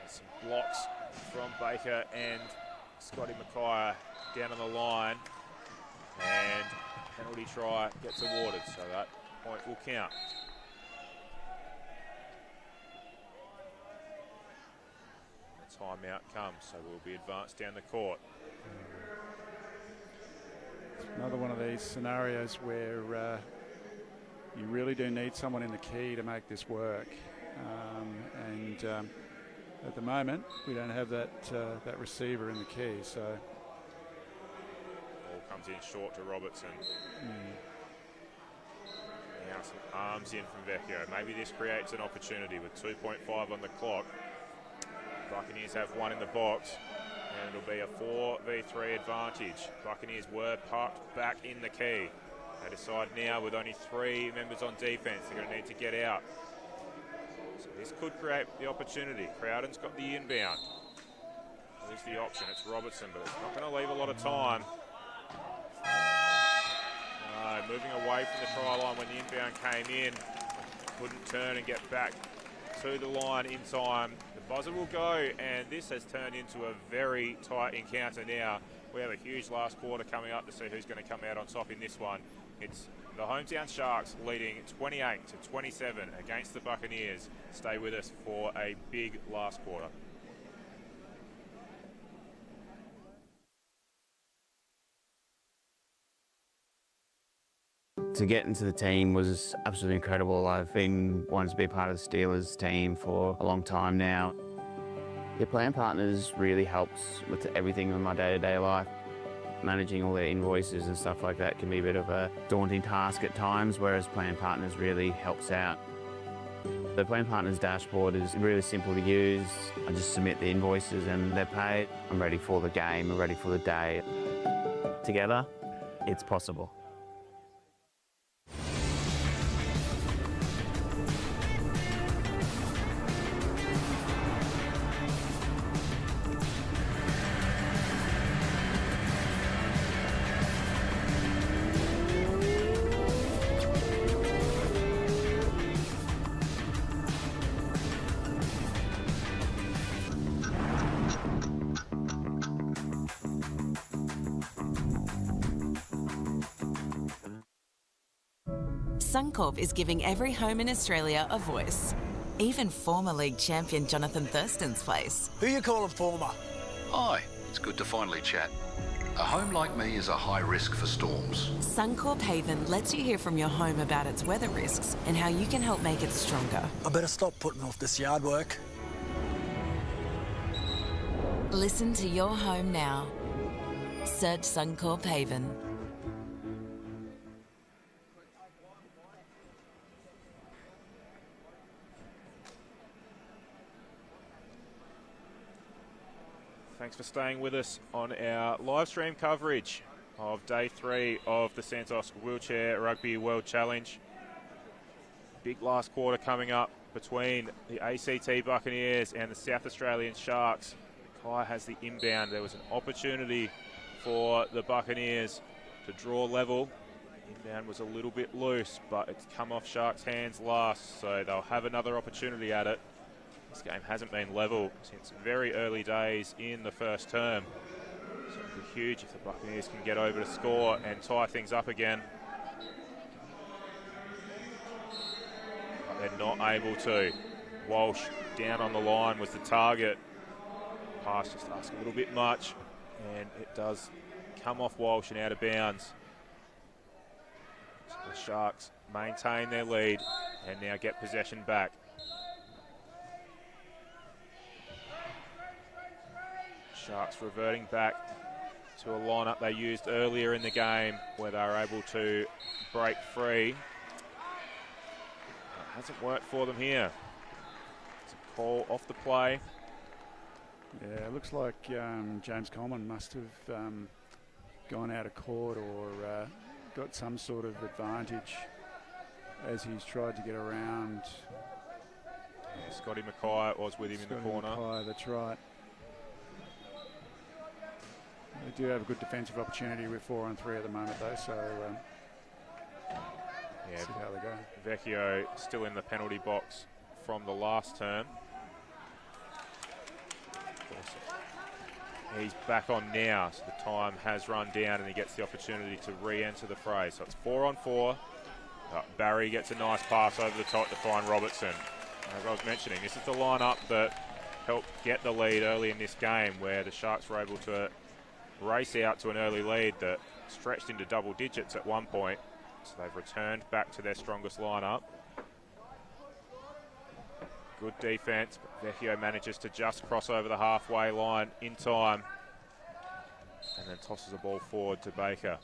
There's some blocks from Baker and Scotty Mackay down on the line, and penalty try gets awarded, so that point will count. The timeout comes, so we'll be advanced down the court. Another one of these scenarios where you really do need someone in the key to make this work, and at the moment we don't have that receiver in the key. So ball comes in short to Robertson. Now some arms in from Vecchio. Maybe this creates an opportunity with 2.5 on the clock. Buccaneers have one in the box, and it'll be a 4v3 advantage. Buccaneers were parked back in the key. They decide now with only 3 members on defence, they're going to need to get out. So this could create the opportunity. Crowden's got the inbound. There's the option. It's Robertson, but it's not going to leave a lot of time. Moving away from the try line when the inbound came in. Couldn't turn and get back to the line in time. The buzzer will go, and this has turned into a very tight encounter now. We have a huge last quarter coming up to see who's going to come out on top in this one. It's the hometown Sharks leading 28-27 against the Buccaneers. Stay with us for a big last quarter. To get into the team was absolutely incredible. I've been wanting to be part of the Steelers team for a long time now. Your plan partners really helps with everything in my day-to-day life. Managing all their invoices and stuff like that can be a bit of a daunting task at times, whereas plan partners really helps out. The plan partners dashboard is really simple to use. I just submit the invoices and they're paid. I'm ready for the game, I'm ready for the day. Together, it's possible. Suncorp is giving every home in Australia a voice. Even former league champion Jonathan Thurston's place. Who you calling former? Hi, it's good to finally chat. A home like me is a high risk for storms. Suncorp Haven lets you hear from your home about its weather risks and how you can help make it stronger. I better stop putting off this yard work. Listen to your home now. Search Suncorp Haven. Thanks for staying with us on our live stream coverage of Day 3 of the Santos Wheelchair Rugby World Challenge. Big last quarter coming up between the ACT Buccaneers and the South Australian Sharks. Kai has the inbound. There was an opportunity for the Buccaneers to draw level. Inbound was a little bit loose, but it's come off Sharks' hands last, so they'll have another opportunity at it. This game hasn't been level since very early days in the first term. So it'll be huge if the Buccaneers can get over to score and tie things up again. But they're not able to. Walsh down on the line was the target. Pass just asked a little bit much, and it does come off Walsh and out of bounds. So the Sharks maintain their lead and now get possession back. Sharks reverting back to a lineup they used earlier in the game where they were able to break free. It hasn't worked for them here. It's a call off the play. Yeah, it looks like James Coleman must have gone out of court or got some sort of advantage as he's tried to get around. Yeah, Scotty Mackay was with him in the corner. Mackay, that's right. They do have a good defensive opportunity with 4-on-3 at the moment, though, so see how they go. Vecchio still in the penalty box from the last term. He's back on now, so the time has run down and he gets the opportunity to re-enter the fray. So it's 4-on-4. Barry gets a nice pass over the top to find Robertson. As I was mentioning, this is the lineup that helped get the lead early in this game, where the Sharks were able to race out to an early lead that stretched into double digits at one point. So they've returned back to their strongest lineup. Good defense, but Vecchio manages to just cross over the halfway line in time and then tosses the ball forward to Baker.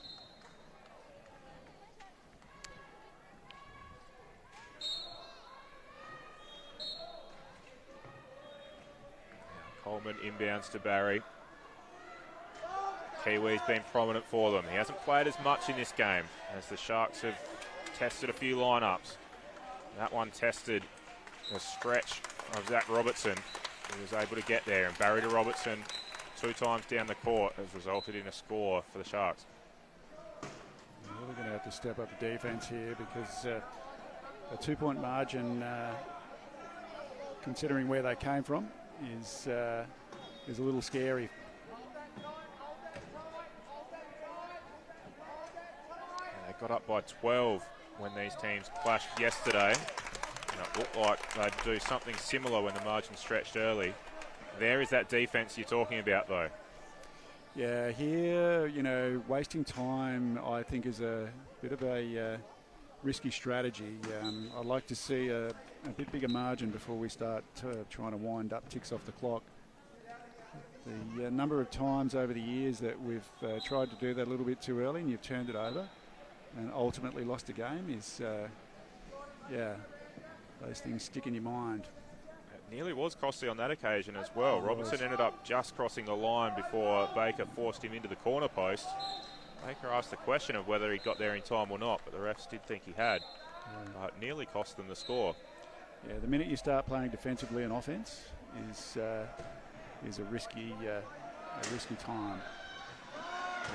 Coleman inbounds to Barry. Kiwi's been prominent for them. He hasn't played as much in this game as the Sharks have tested a few lineups. That one tested a stretch of Zach Robertson. He was able to get there, and Barry to Robertson 2 times down the court has resulted in a score for the Sharks. We're going to have to step up the defence here, because a 2-point margin, considering where they came from, is a little scary. They got up by 12 when these teams clashed yesterday. And it looked like they'd do something similar when the margin stretched early. There is that defence you're talking about, though. Yeah, here, wasting time, I think, is a bit of a risky strategy. I'd like to see a bit bigger margin before we start trying to wind up ticks off the clock. The number of times over the years that we've tried to do that a little bit too early and you've turned it over and ultimately lost a game is, those things stick in your mind. It nearly was costly on that occasion as well. Robertson ended up just crossing the line before Baker forced him into the corner post. Baker asked the question of whether he got there in time or not, but the refs did think he had. But it nearly cost them the score. Yeah, the minute you start playing defensively on offense is a risky time.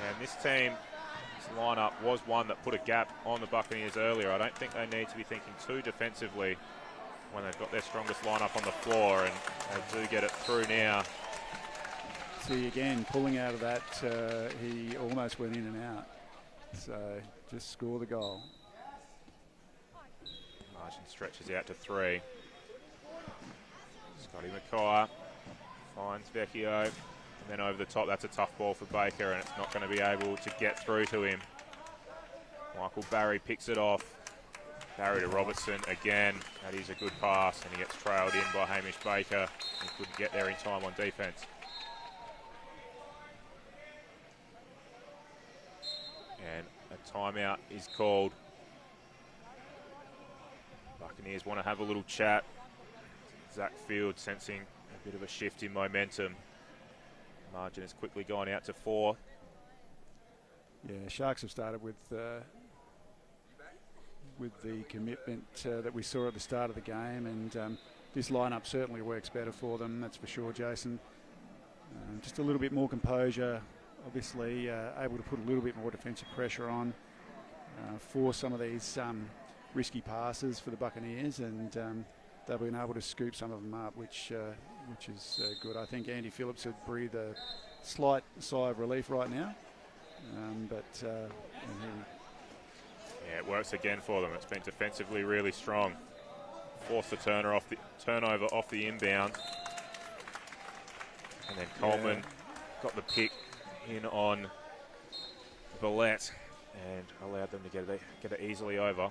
And this team, this lineup was one that put a gap on the Buccaneers earlier. I don't think they need to be thinking too defensively when they've got their strongest lineup on the floor, and they do get it through now. See, again, pulling out of that, he almost went in and out. So just score the goal. Margin stretches out to 3. Scotty Mackay finds Vecchio, and then over the top. That's a tough ball for Baker, and it's not going to be able to get through to him. Michael Barry picks it off. Barry to Robertson again. That is a good pass, and he gets trailed in by Hamish Baker. He couldn't get there in time on defence. And a timeout is called. Buccaneers want to have a little chat. Zach Field sensing a bit of a shift in momentum. Margin has quickly gone out to 4. Yeah, Sharks have started with the commitment that we saw at the start of the game, and this lineup certainly works better for them, that's for sure, Jason. Just a little bit more composure, obviously able to put a little bit more defensive pressure on for some of these risky passes for the Buccaneers, and they've been able to scoop some of them up, which is good. I think Andy Phillips would breathe a slight sigh of relief right now, yeah, it works again for them. It's been defensively really strong. Forced the turnover off the inbound, and then Coleman got the pick in on Billette and allowed them to get it easily over.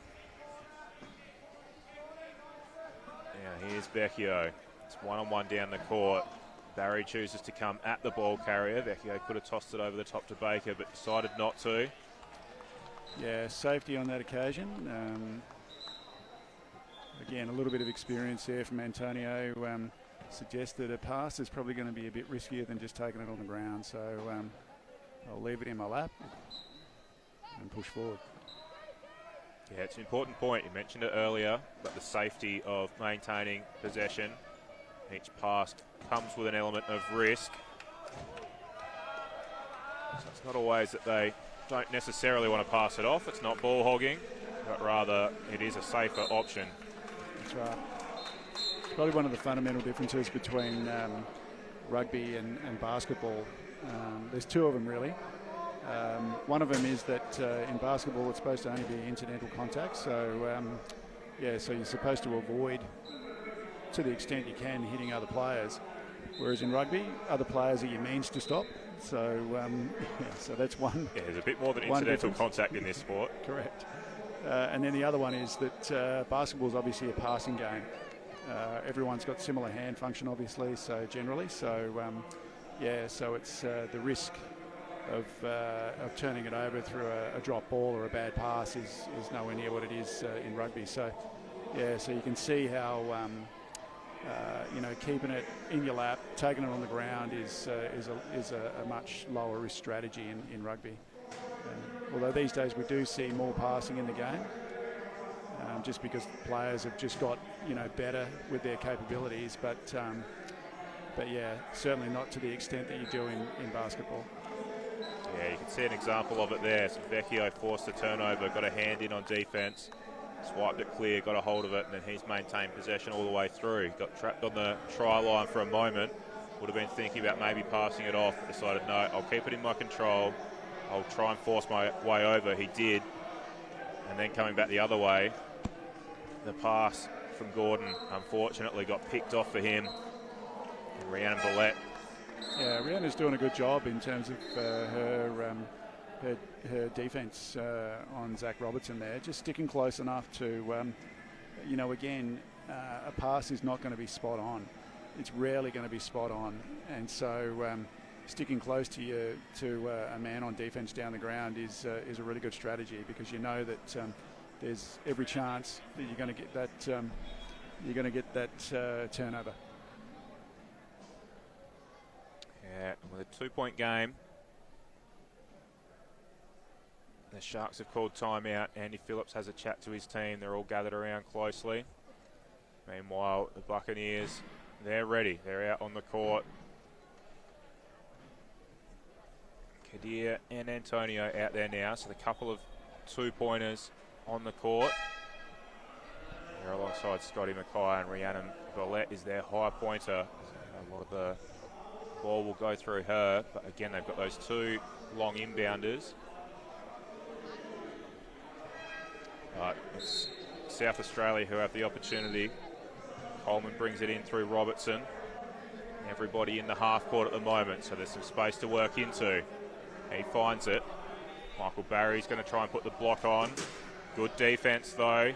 Now here's Vecchio. It's 1-on-1 down the court. Barry chooses to come at the ball carrier. Vecchio could have tossed it over the top to Baker, but decided not to. Yeah, safety on that occasion. Again, a little bit of experience there from Antonio. Suggested a pass is probably going to be a bit riskier than just taking it on the ground. So I'll leave it in my lap and push forward. Yeah, it's an important point. You mentioned it earlier, but the safety of maintaining possession. Each pass comes with an element of risk. So it's not always that they don't necessarily want to pass it off. It's not ball hogging, but rather it is a safer option. That's right. It's probably one of the fundamental differences between rugby and basketball. There's two of them really. One of them is that in basketball it's supposed to only be incidental contact, so so you're supposed to avoid, to the extent you can, hitting other players. Whereas in rugby, other players are your means to stop. So so that's one. Yeah, there's a bit more than incidental contact in this sport. Correct. And then the other one is that basketball is obviously a passing game. Everyone's got similar hand function, obviously, so generally. So so it's the risk of turning it over through a drop ball or a bad pass is nowhere near what it is in rugby. So so you can see how keeping it in your lap, taking it on the ground is a much lower risk strategy in rugby. Although these days we do see more passing in the game, just because players have just got better with their capabilities, but certainly not to the extent that you do in basketball. Yeah, you can see an example of it there. So Vecchio forced a turnover, got a hand in on defence, swiped it clear, got a hold of it, and then he's maintained possession all the way through. Got trapped on the try line for a moment, would have been thinking about maybe passing it off, decided no, I'll keep it in my control, I'll try and force my way over. He did, and then coming back the other way, the pass from Gordon unfortunately got picked off for him, and Rhiannon Billette. Yeah, Rhiannon's doing a good job in terms of her defence on Zach Robertson there, just sticking close enough to, again, a pass is not going to be spot on. It's rarely going to be spot on, and so sticking close to a man on defence down the ground is a really good strategy, because you know that there's every chance that you're going to get that turnover. Yeah, with a 2-point game. The Sharks have called timeout. Andy Phillips has a chat to his team. They're all gathered around closely. Meanwhile, the Buccaneers, they're ready. They're out on the court. Kadir and Antonio out there now. So the couple of 2-pointers on the court. They're alongside Scotty Mackay, and Rhiannon Billette is their high pointer. A lot of the ball will go through her, but again, they've got those two long inbounders. But it's South Australia who have the opportunity. Coleman brings it in through Robertson. Everybody in the half court at the moment, so there's some space to work into. He finds it. Michael Barry's going to try and put the block on. Good defence though.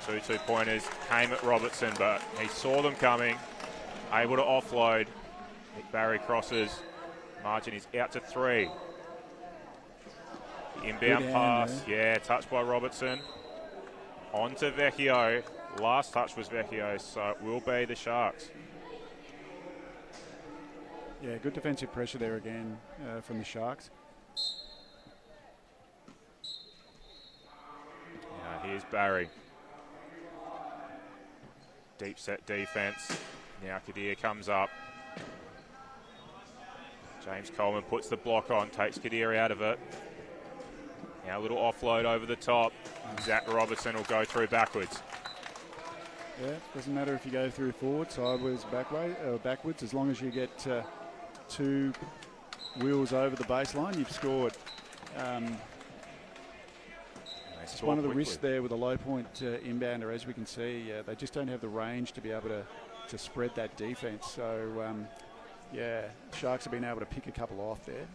Two 2-pointers came at Robertson, but he saw them coming. Able to offload. Barry crosses. Margin is out to 3. The inbound pass. Yeah, touched by Robertson. On to Vecchio. Last touch was Vecchio, so it will be the Sharks. Yeah, good defensive pressure there again from the Sharks. Here's Barry. Deep set defence. Now Kadir comes up. James Coleman puts the block on, takes Kadir out of it. Now a little offload over the top. Zach Robertson will go through backwards. Yeah, doesn't matter if you go through forward, sideways, backwards, as long as you get 2 wheels over the baseline, you've scored. It's one of the risks there with a low point inbounder, as we can see. They just don't have the range to be able to spread that defence. So, Sharks have been able to pick a couple off there.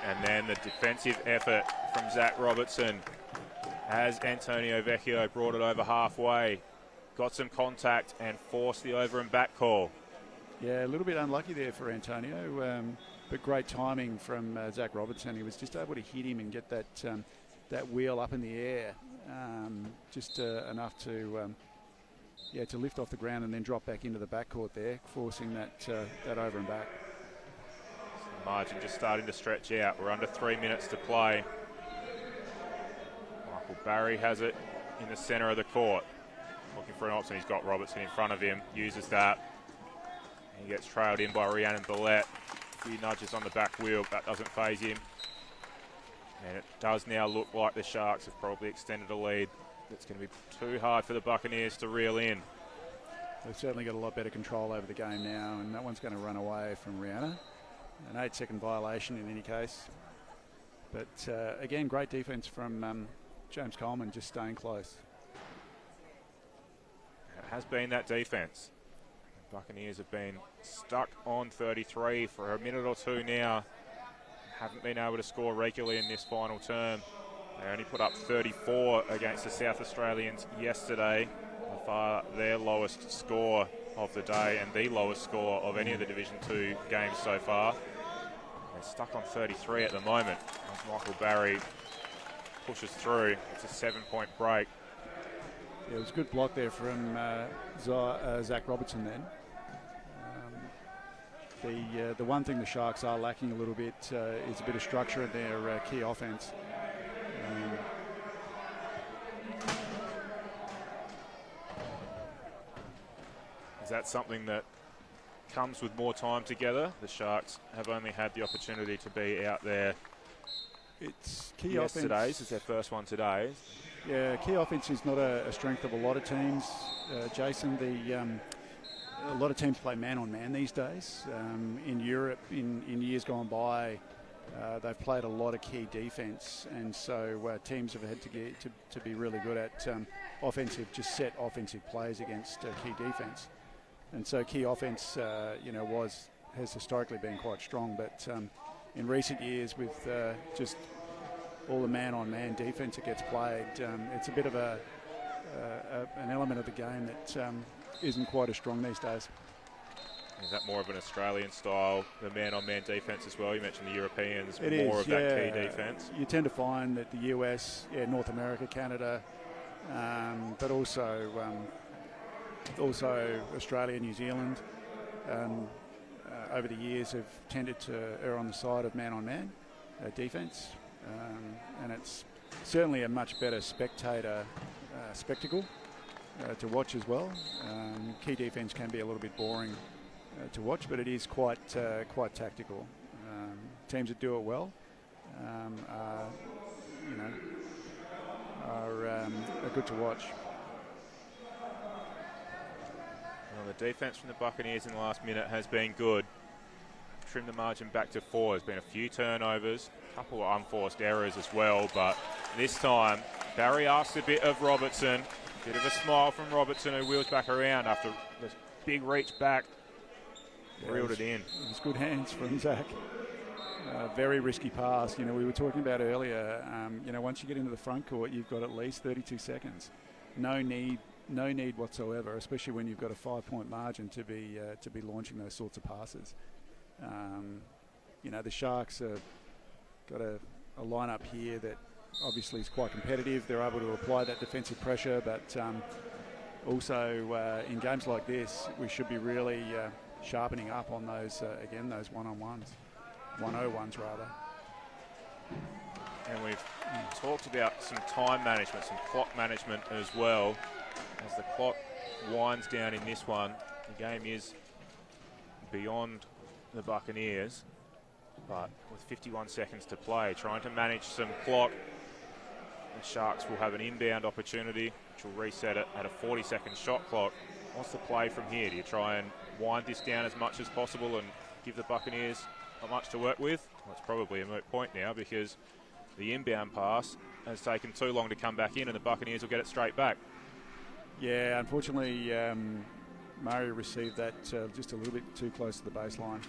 And then the defensive effort from Zach Robertson as Antonio Vecchio brought it over halfway, got some contact and forced the over and back call. Yeah, a little bit unlucky there for Antonio, but great timing from Zach Robertson. He was just able to hit him and get that wheel up in the air, just enough to lift off the ground and then drop back into the backcourt there, forcing that over and back. The margin just starting to stretch out. We're under 3 minutes to play. Michael Barry has it in the centre of the court. Looking for an option. He's got Robertson in front of him. Uses that. He gets trailed in by Rhiannon Billette. few nudges on the back wheel, that doesn't faze him. And it does now look like the Sharks have probably extended a lead. It's going to be too hard for the Buccaneers to reel in. They've certainly got a lot better control over the game now, and that one's going to run away from Rihanna. An 8-second violation in any case. But again, great defence from James Coleman, just staying close. It has been that defence. The Buccaneers have been stuck on 33 for a minute or two now. Haven't been able to score regularly in this final term. They only put up 34 against the South Australians yesterday. By far their lowest score of the day and the lowest score of any of the Division 2 games so far. They're stuck on 33 at the moment. As Michael Barry pushes through, it's a 7-point break. Yeah, it was a good block there from Zach Robertson then. The one thing the Sharks are lacking a little bit is a bit of structure in their key offence. Is that something that comes with more time together? The Sharks have only had the opportunity to be out there. It's key yesterday's offence. is their first one today. Yeah, key offence is not a strength of a lot of teams. Jason, a lot of teams play man-on-man these days. In Europe, in years gone by, they've played a lot of key defence, and so teams have had to get to be really good at just set offensive plays against key defence. And so key offence, has historically been quite strong, but in recent years with just all the man-on-man defence that gets played, it's a bit of an element of the game that isn't quite as strong these days. Is that more of an Australian style, the man-on-man defence as well? You mentioned the Europeans, It more is, of that key defence. You tend to find that the US, North America, Canada, but also Australia, New Zealand, over the years have tended to err on the side of man-on-man defence, and it's certainly a much better spectator spectacle to watch as well. Key defence can be a little bit boring to watch, but it is quite tactical. Teams that do it well are good to watch. Well, the defence from the Buccaneers in the last minute has been good. Trimmed the margin back to 4. There's been a few turnovers, a couple of unforced errors as well, but this time Barry asks a bit of Robertson. Bit of a smile from Robertson, who wheels back around after this big reach back. Reeled it in. It was good hands from Zach. Very risky pass. We were talking about earlier, once you get into the front court, you've got at least 32 seconds. No need whatsoever, especially when you've got a 5-point margin to be launching those sorts of passes. The Sharks have got a lineup here that obviously is quite competitive. They're able to apply that defensive pressure, but also in games like this, we should be really sharpening up on those those one-on-ones, 1-0-1s rather. And we've talked about some time management, some clock management as well. As the clock winds down in this one, the game is beyond the Buccaneers, but with 51 seconds to play, trying to manage some clock. The Sharks will have an inbound opportunity, which will reset it at a 40-second shot clock. What's the play from here? Do you try and wind this down as much as possible and give the Buccaneers not much to work with? Well, it's probably a moot point now because the inbound pass has taken too long to come back in, and the Buccaneers will get it straight back. Yeah, unfortunately, Murray received that just a little bit too close to the baseline.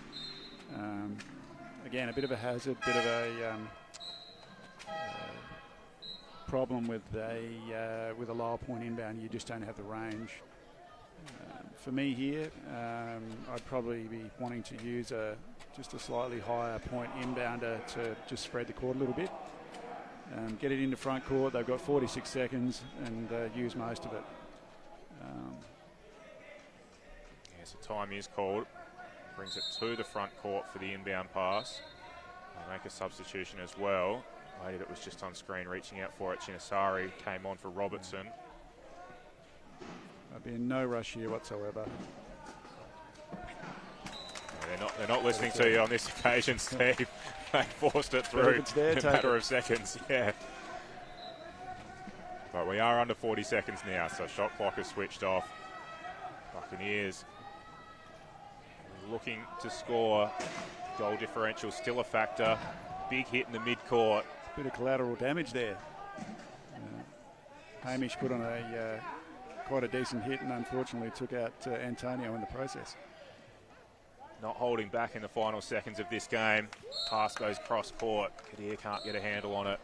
Again, a bit of a hazard, bit of a problem with a lower point inbound. You just don't have the range. For me here, I'd probably be wanting to use just a slightly higher point inbounder to just spread the court a little bit. Get it into front court. They've got 46 seconds and use most of it. So time is called. Brings it to the front court for the inbound pass. They make a substitution as well. Lady that was just on screen reaching out for it, Chinasari, came on for Robertson. I'd be in no rush here whatsoever. And They're not listening to you on this occasion, Steve. They forced it through in a matter of seconds. Yeah. But we are under 40 seconds now, so shot clock is switched off. Buccaneers looking to score. Goal differential still a factor. Big hit in the mid-court. Bit of collateral damage there. Hamish put on a quite a decent hit and unfortunately took out Antonio in the process. Not holding back in the final seconds of this game. Pass goes cross-court. Kadir can't get a handle on it.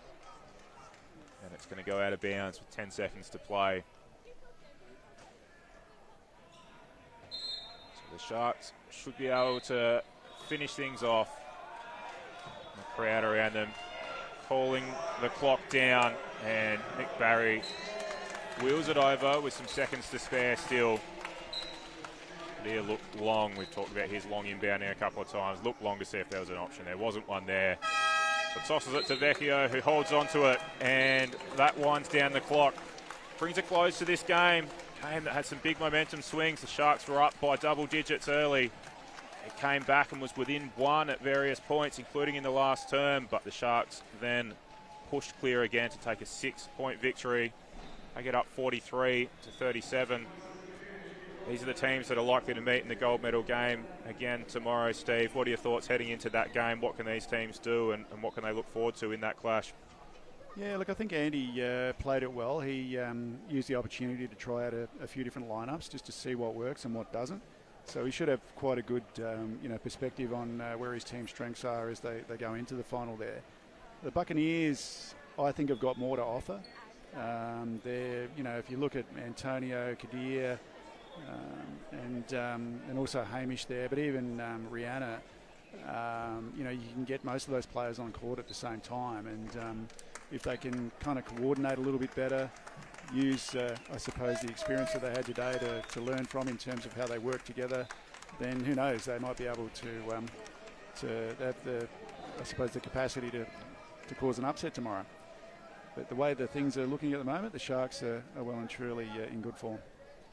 And it's going to go out of bounds with 10 seconds to play. So the Sharks should be able to finish things off. The crowd around them calling the clock down, and Nick Barry wheels it over with some seconds to spare still. Kadir looked long. We've talked about his long inbound now a couple of times. Looked long to see if there was an option. There wasn't one there. So tosses it to Vecchio, who holds on to it, and that winds down the clock. Brings a close to this game. Game that had some big momentum swings. The Sharks were up by double digits early. It came back and was within one at various points, including in the last term, but the Sharks then pushed clear again to take a 6-point victory. They get up 43-37. These are the teams that are likely to meet in the gold medal game again tomorrow, Steve. What are your thoughts heading into that game? What can these teams do and what can they look forward to in that clash? Yeah, look, I think Andy played it well. He used the opportunity to try out a few different lineups just to see what works and what doesn't. So he should have quite a good perspective on where his team's strengths are as they go into the final there. The Buccaneers, I think, have got more to offer. If you look at Antonio, Kadir, and also Hamish there, but even Rihanna, you can get most of those players on court at the same time, and if they can kind of coordinate a little bit better, use, I suppose, the experience that they had today to learn from in terms of how they work together, then who knows, they might be able to have the capacity to cause an upset tomorrow. But the way the things are looking at the moment, the Sharks are well and truly in good form.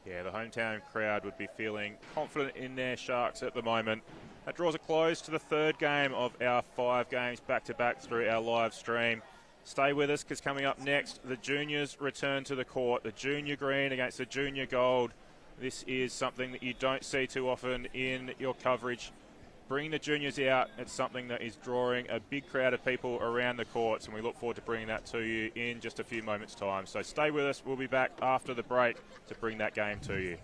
Yeah, the hometown crowd would be feeling confident in their Sharks at the moment. That draws a close to the third game of our 5 games back-to-back through our live stream. Stay with us, because coming up next, the juniors return to the court. The junior green against the junior gold. This is something that you don't see too often in your coverage. Bringing the juniors out, it's something that is drawing a big crowd of people around the courts, and we look forward to bringing that to you in just a few moments' time. So stay with us. We'll be back after the break to bring that game to you.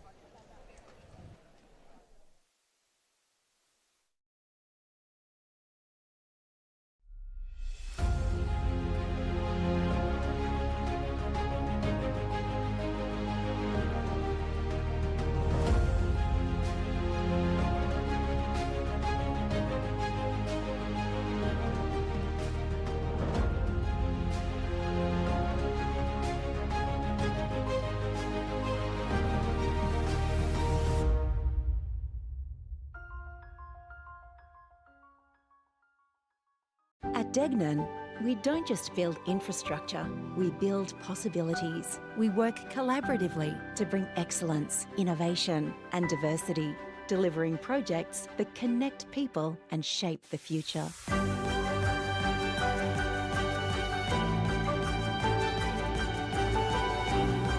At Degnan, we don't just build infrastructure, we build possibilities. We work collaboratively to bring excellence, innovation and diversity, delivering projects that connect people and shape the future.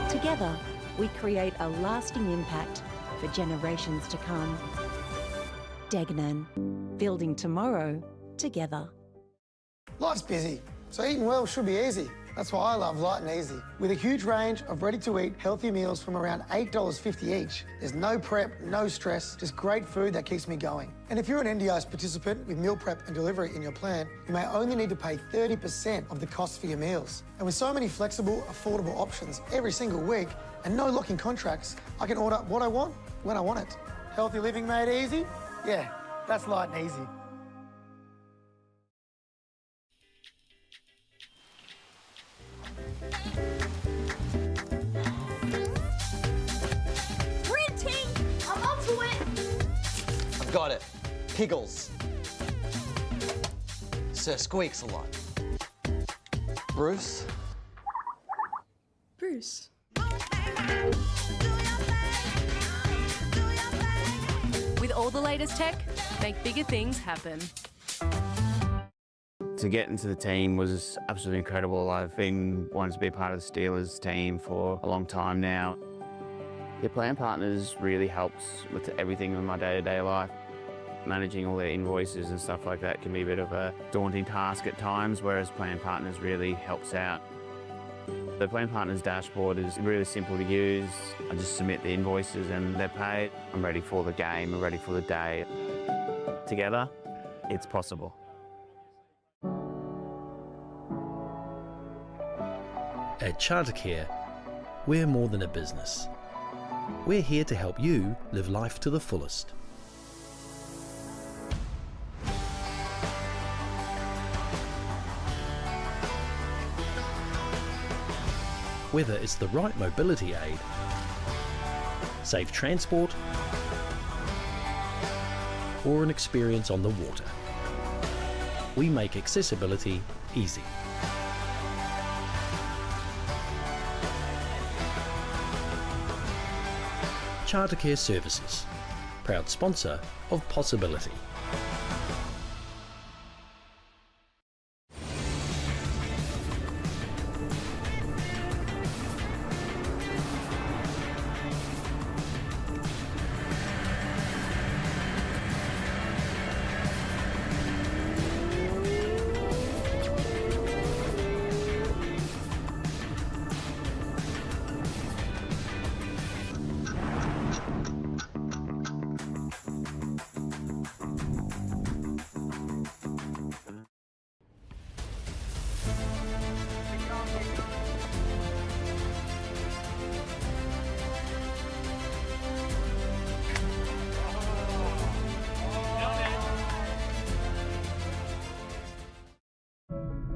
Together, we create a lasting impact for generations to come. Degnan, building tomorrow together. Life's busy, so eating well should be easy. That's why I love Light and Easy. With a huge range of ready-to-eat healthy meals from around $8.50 each, there's no prep, no stress, just great food that keeps me going. And if you're an NDIS participant with meal prep and delivery in your plan, you may only need to pay 30% of the cost for your meals. And with so many flexible, affordable options every single week and no locking contracts, I can order what I want when I want it. Healthy living made easy? Yeah, that's Light and Easy. Got it. Piggles. Sir Squeaks a lot. Bruce. Bruce. With all the latest tech, make bigger things happen. To get into the team was absolutely incredible. I've been wanting to be a part of the Steelers team for a long time now. Your plan partners really helps with everything in my day-to-day life. Managing all their invoices and stuff like that can be a bit of a daunting task at times, whereas plan partners really helps out. The plan partners dashboard is really simple to use. I just submit the invoices and they're paid. I'm ready for the game, I'm ready for the day. Together, it's possible. At Chartercare, we're more than a business. We're here to help you live life to the fullest. Whether it's the right mobility aid, safe transport, or an experience on the water, we make accessibility easy. Chartercare Services, proud sponsor of Possibility.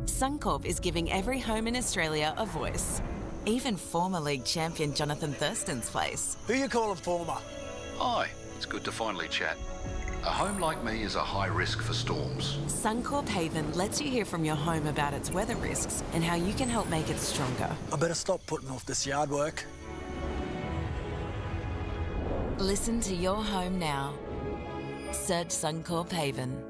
Suncorp is giving every home in Australia a voice. Even former league champion Jonathan Thurston's place. Who you calling former? Hi, it's good to finally chat. A home like me is a high risk for storms. Suncorp Haven lets you hear from your home about its weather risks and how you can help make it stronger. I better stop putting off this yard work. Listen to your home now. Search Suncorp Haven.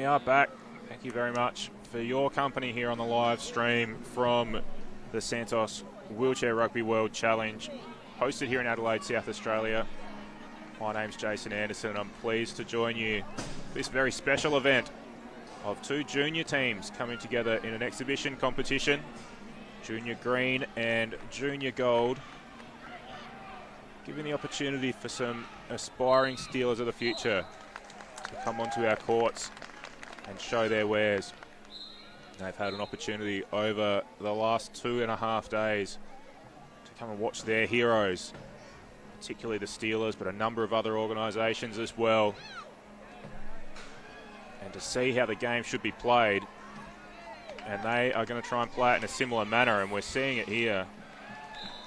are back. Thank you very much for your company here on the live stream from the Santos Wheelchair Rugby World Challenge, hosted here in Adelaide, South Australia. My name's Jason Anderson, and I'm pleased to join you for this very special event of two junior teams coming together in an exhibition competition, Junior Green and Junior Gold, giving the opportunity for some aspiring Steelers of the future to come onto our courts and show their wares. They've had an opportunity over the last 2.5 days to come and watch their heroes, particularly the Steelers, but a number of other organisations as well, and to see how the game should be played. And they are going to try and play it in a similar manner, and we're seeing it here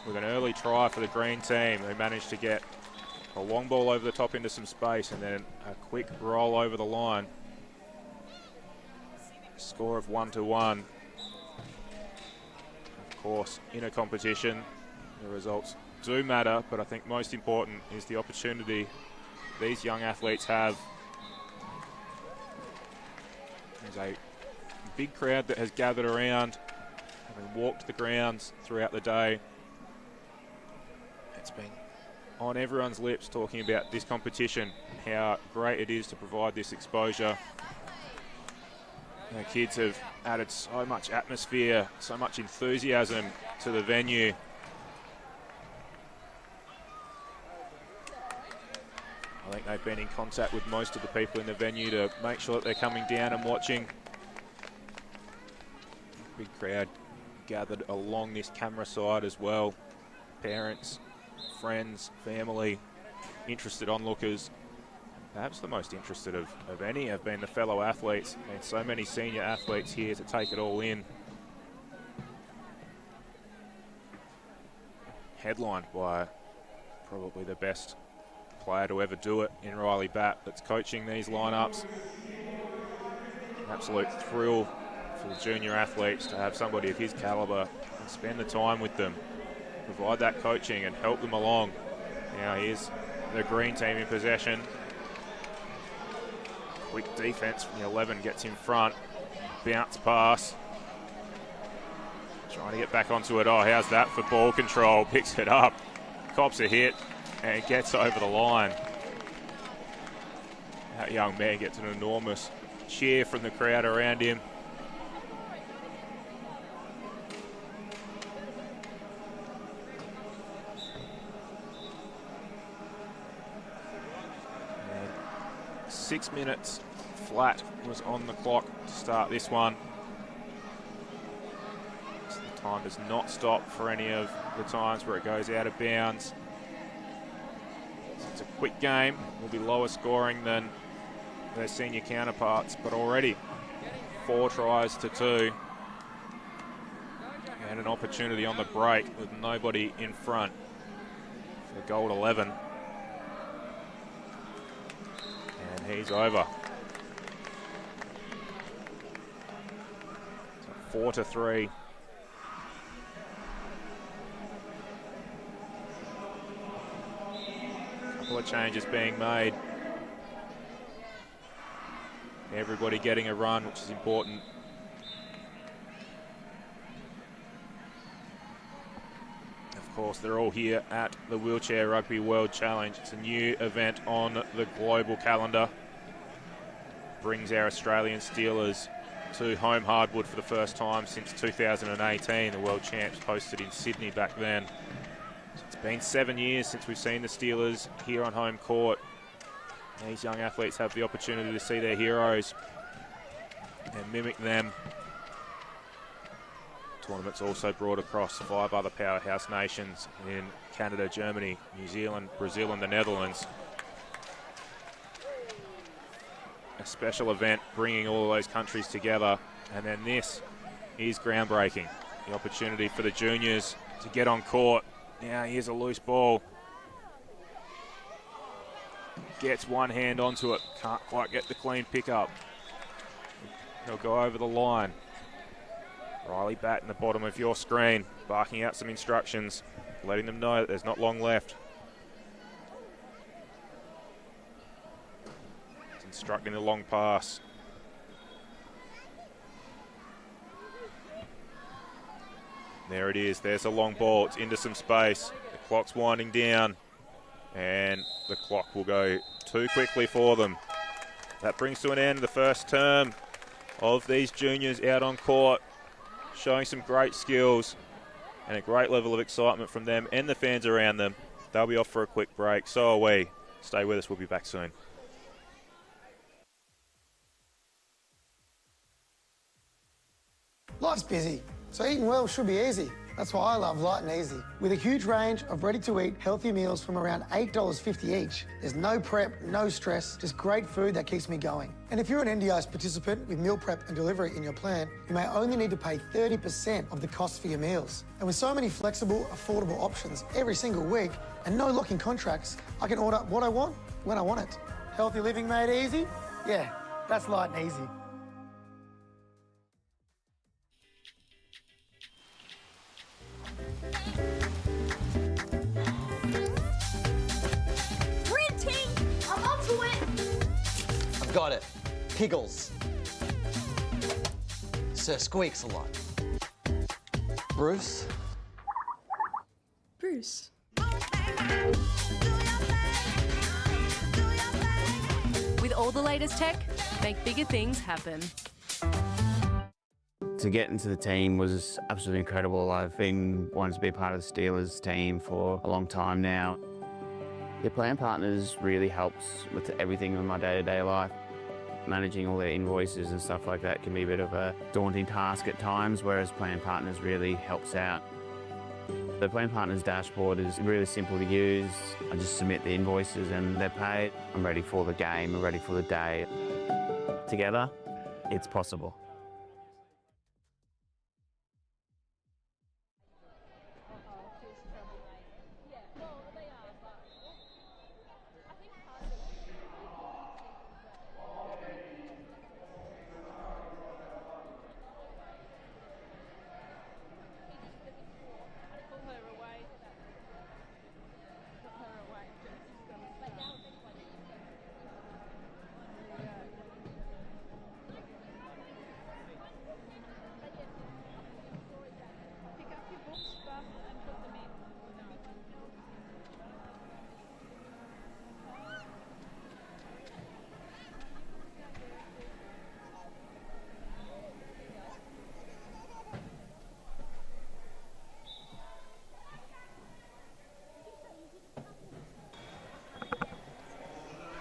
with an early try for the green team, who managed to get a long ball over the top into some space and then a quick roll over the line. Score of 1-1. Of course, in a competition, the results do matter, but I think most important is the opportunity these young athletes have. There's a big crowd that has gathered around, having walked the grounds throughout the day. It's been on everyone's lips talking about this competition, how great it is to provide this exposure. The kids have added so much atmosphere, so much enthusiasm to the venue. I think they've been in contact with most of the people in the venue to make sure that they're coming down and watching. Big crowd gathered along this camera side as well. Parents, friends, family, interested onlookers. Perhaps the most interested of any have been the fellow athletes, and so many senior athletes here to take it all in. Headlined by probably the best player to ever do it in Riley Batt, that's coaching these lineups. An absolute thrill for the junior athletes to have somebody of his calibre and spend the time with them, provide that coaching and help them along. Now here's the green team in possession. Quick defense from the 11 gets in front. Bounce pass. Trying to get back onto it. Oh, how's that for ball control? Picks it up. Cops a hit and gets over the line. That young man gets an enormous cheer from the crowd around him. And 6 minutes flat was on the clock to start this one. So the time does not stop for any of the times where it goes out of bounds. So it's a quick game. Will be lower scoring than their senior counterparts, but already 4 tries to 2. And an opportunity on the break with nobody in front for the gold 11. And he's over. 4-3. Couple of changes being made. Everybody getting a run, which is important. Of course, they're all here at the Wheelchair Rugby World Challenge. It's a new event on the global calendar. Brings our Australian Steelers to home hardwood for the first time since 2018. The World Champs hosted in Sydney back then. So it's been 7 years since we've seen the Steelers here on home court. These young athletes have the opportunity to see their heroes and mimic them. The tournament's also brought across 5 other powerhouse nations in Canada, Germany, New Zealand, Brazil and the Netherlands. A special event bringing all of those countries together, and then this is groundbreaking. The opportunity for the juniors to get on court. Now here's a loose ball. Gets one hand onto it, can't quite get the clean pickup. He'll go over the line. Riley Batt in the bottom of your screen, barking out some instructions, letting them know that there's not long left. Instructing the long pass. There it is. There's a long ball. It's into some space. The clock's winding down, and the clock will go too quickly for them. That brings to an end the first term of these juniors out on court, showing some great skills and a great level of excitement from them and the fans around them. They'll be off for a quick break. So are we. Stay with us. We'll be back soon. Life's busy, so eating well should be easy. That's why I love Light and Easy. With a huge range of ready-to-eat healthy meals from around $8.50 each, there's no prep, no stress, just great food that keeps me going. And if you're an NDIS participant with meal prep and delivery in your plan, you may only need to pay 30% of the cost for your meals. And with so many flexible, affordable options every single week and no locking contracts, I can order what I want when I want it. Healthy living made easy? Yeah, that's Light and Easy. I'm onto it! I've got it. Piggles. Sir Squeaks a lot. Bruce. Bruce. With all the latest tech, make bigger things happen. To get into the team was absolutely incredible. I've been wanting to be part of the Steelers team for a long time now. Your plan partners really helps with everything in my day-to-day life. Managing all their invoices and stuff like that can be a bit of a daunting task at times, whereas plan partners really helps out. The plan partners dashboard is really simple to use. I just submit the invoices and they're paid. I'm ready for the game, I'm ready for the day. Together, it's possible.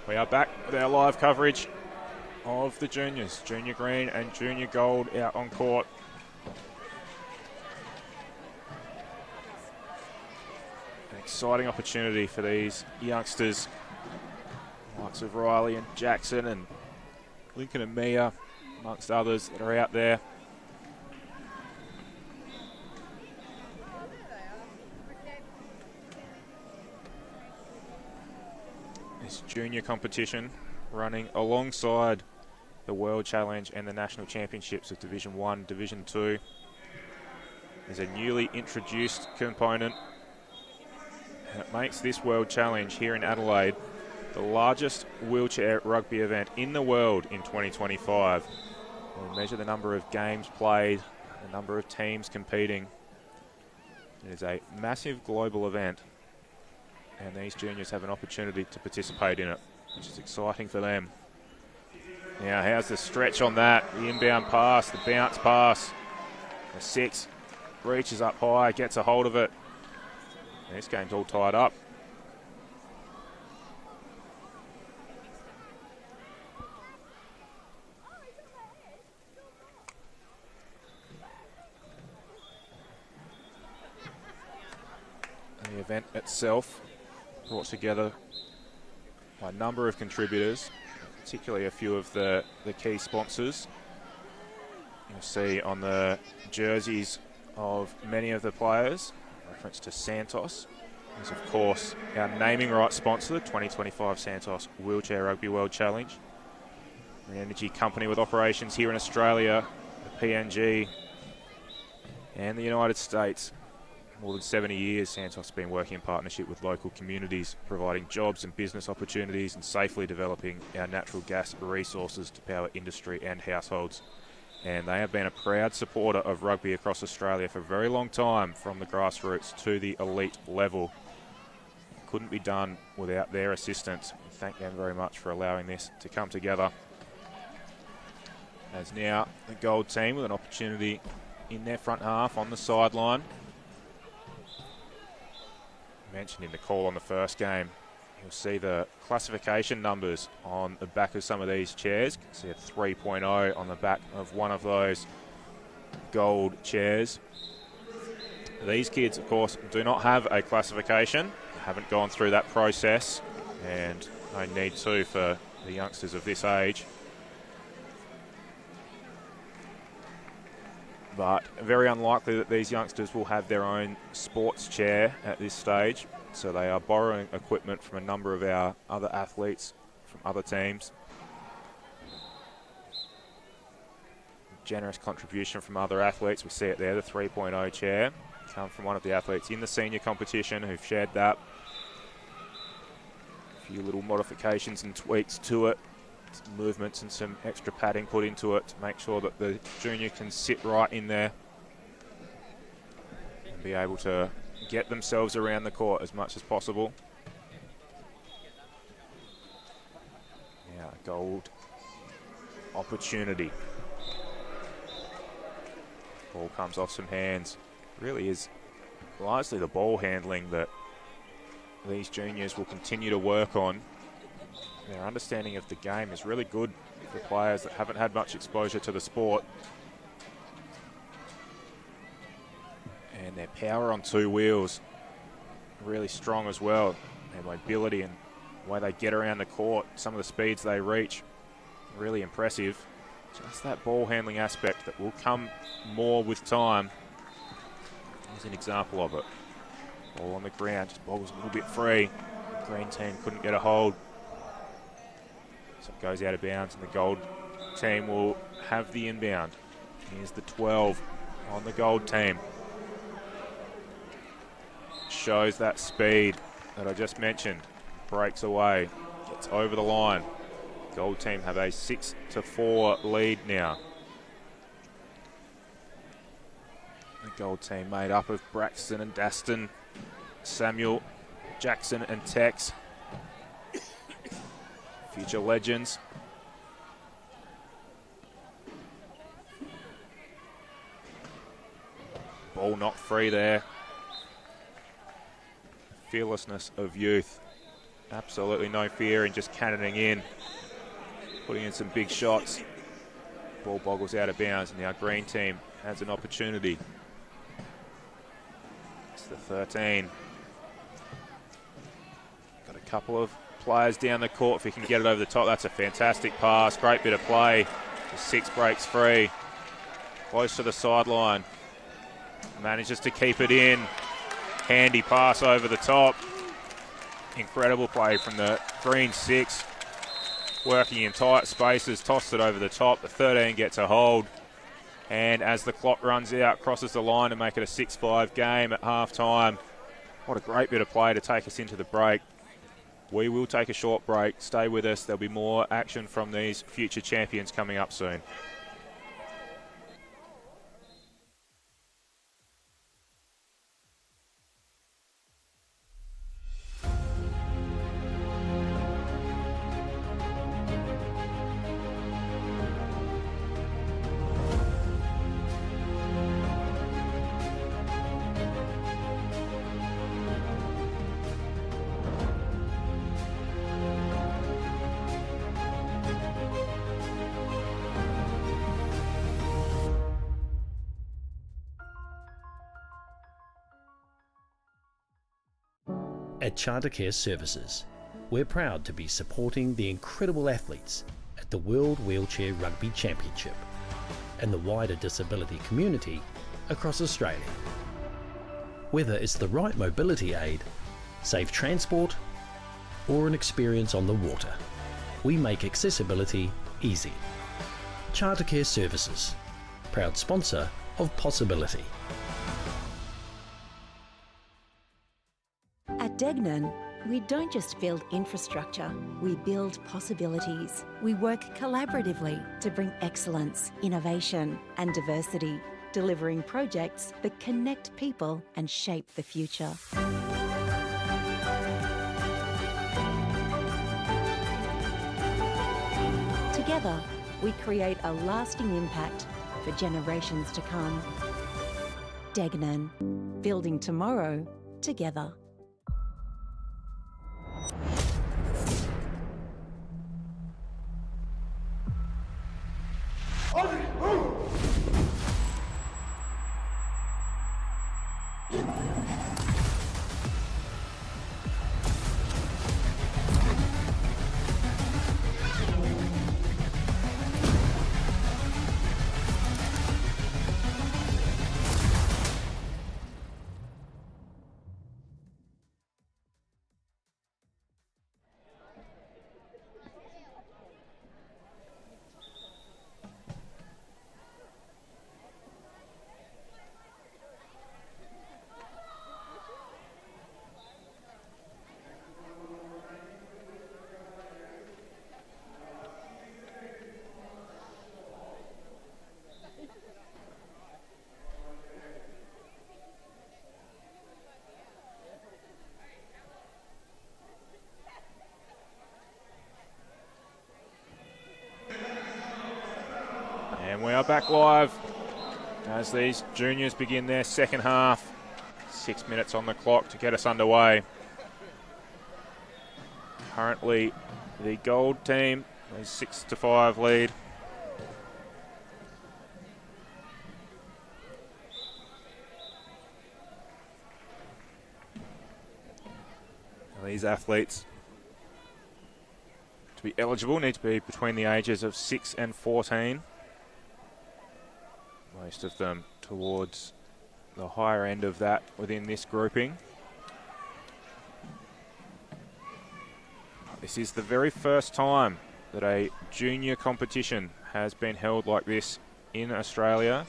We are back with our live coverage of the juniors. Junior green and junior gold out on court. An exciting opportunity for these youngsters. Likes of Riley and Jackson and Lincoln and Mia, amongst others that are out there. This junior competition running alongside the World Challenge and the National Championships of Division 1, Division 2. There's a newly introduced component, and it makes this World Challenge here in Adelaide the largest wheelchair rugby event in the world in 2025. We'll measure the number of games played, the number of teams competing. It is a massive global event, and these juniors have an opportunity to participate in it, which is exciting for them. Now, how's the stretch on that? The inbound pass, the bounce pass. The 6 reaches up high, gets a hold of it. And this game's all tied up. And the event itself brought together by a number of contributors, particularly a few of the key sponsors. You'll see on the jerseys of many of the players, reference to Santos, is of course our naming rights sponsor, the 2025 Santos Wheelchair Rugby World Challenge. An energy company with operations here in Australia, the PNG, and the United States. More than 70 years, Santos has been working in partnership with local communities, providing jobs and business opportunities and safely developing our natural gas resources to power industry and households and they have been a proud supporter of rugby across Australia for a very long time, from the grassroots to the elite level. Couldn't be done without their assistance. We thank them very much for allowing this to come together. As now the Gold team with an opportunity in their front half on the sideline. Mentioned in the call on the first game, you'll see the classification numbers on the back of some of these chairs. You can see a 3.0 on the back of one of those Gold chairs. These kids, of course, do not have a classification, haven't gone through that process, and no need to for the youngsters of this age. But very unlikely that these youngsters will have their own sports chair at this stage, so they are borrowing equipment from a number of our other athletes from other teams. Generous contribution from other athletes. We see it there, the 3.0 chair. Come from one of the athletes in the senior competition who've shared that. A few little modifications and tweaks to it. Some movements and some extra padding put into it to make sure that the junior can sit right in there and be able to get themselves around the court as much as possible. Now, Gold opportunity. Ball comes off some hands. Really is largely the ball handling that these juniors will continue to work on. Their understanding of the game is really good for players that haven't had much exposure to the sport. And their power on two wheels, really strong as well. Their mobility and the way they get around the court, some of the speeds they reach, really impressive. Just that ball handling aspect that will come more with time is an example of it. Ball on the ground, just ball was a little bit free. The green team couldn't get a hold. So it goes out of bounds, and the Gold team will have the inbound. Here's the 12 on the Gold team. Shows that speed that I just mentioned. Breaks away, gets over the line. Gold team have a 6-4 lead now. The Gold team made up of Braxton and Daston, Samuel, Jackson and Tex. Future legends. Ball knocked free there. Fearlessness of youth. Absolutely no fear in just cannoning in. Putting in some big shots. Ball boggles out of bounds, and our green team has an opportunity. It's the 13. Got a couple of players down the court. If he can get it over the top, that's a fantastic pass. Great bit of play. The 6 breaks free. Close to the sideline. Manages to keep it in. Handy pass over the top. Incredible play from the green 6. Working in tight spaces, tossed it over the top. The 13 gets a hold. And as the clock runs out, crosses the line to make it a 6-5 game at half time. What a great bit of play to take us into the break. We will take a short break. Stay with us. There'll be more action from these future champions coming up soon. At Charter Care Services, we're proud to be supporting the incredible athletes at the World Wheelchair Rugby Championship and the wider disability community across Australia. Whether it's the right mobility aid, safe transport, or an experience on the water, we make accessibility easy. Charter Care Services, proud sponsor of Possibility. At Degnan, We don't just build infrastructure, we build possibilities. We work collaboratively to bring excellence, innovation and diversity, delivering projects that connect people and shape the future. Together, we create a lasting impact for generations to come. Degnan, building tomorrow together. And we are back live as these juniors begin their second half. 6 minutes on the clock to get us underway. Currently, the gold team is 6-5 lead. These athletes, to be eligible, need to be between the ages of 6 and 14. Most of them towards the higher end of that within this grouping. This is the very first time that a junior competition has been held like this in Australia.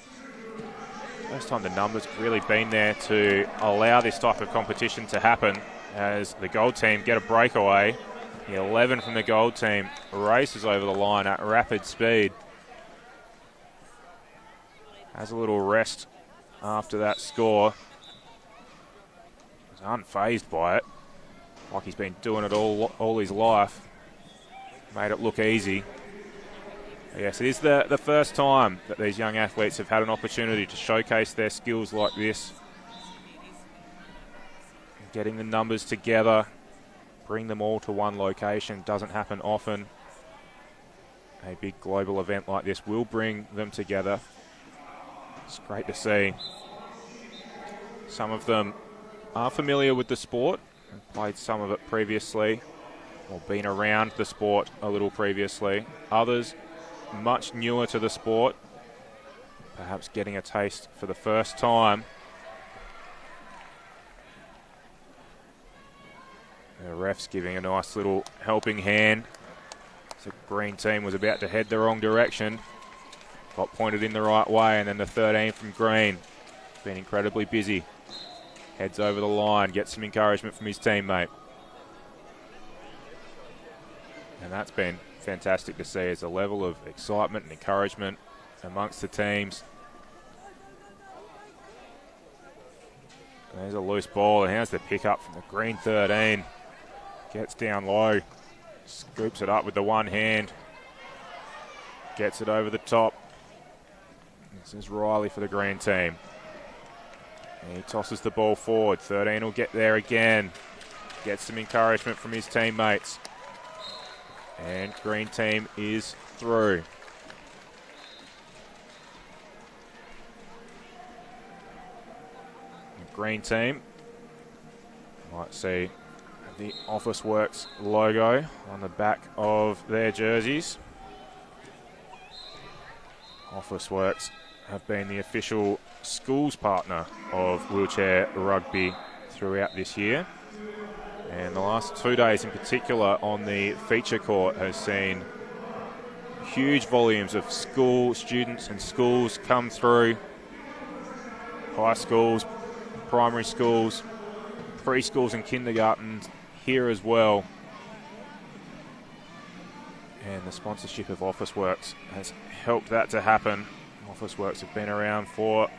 First time the numbers have really been there to allow this type of competition to happen, as the gold team get a breakaway. The 11 from the gold team races over the line at rapid speed. Has a little rest after that score. He's unfazed by it, like he's been doing it all his life. Made it look easy. Yes, it is the first time that these young athletes have had an opportunity to showcase their skills like this. Getting the numbers together, bring them all to one location doesn't happen often. A big global event like this will bring them together. It's great to see. Some of them are familiar with the sport and played some of it previously, or been around the sport a little previously. Others much newer to the sport, perhaps getting a taste for the first time. The ref's giving a nice little helping hand. The green team was about to head the wrong direction. Got pointed in the right way, and then the 13 from green. Been incredibly busy. Heads over the line, gets some encouragement from his teammate. And that's been fantastic to see, as a level of excitement and encouragement amongst the teams. There's a loose ball, and here's the pickup from the green 13. Gets down low, scoops it up with the one hand, gets it over the top. This is Riley for the green team. And he tosses the ball forward. 13 will get there again. Gets some encouragement from his teammates. And green team is through. The green team might see the Officeworks logo on the back of their jerseys. Officeworks have been the official schools partner of wheelchair rugby throughout this year. And the last 2 days in particular on the feature court has seen huge volumes of school students and schools come through. High schools, primary schools, preschools and kindergartens here as well. And the sponsorship of Officeworks has helped that to happen. Officeworks have been around for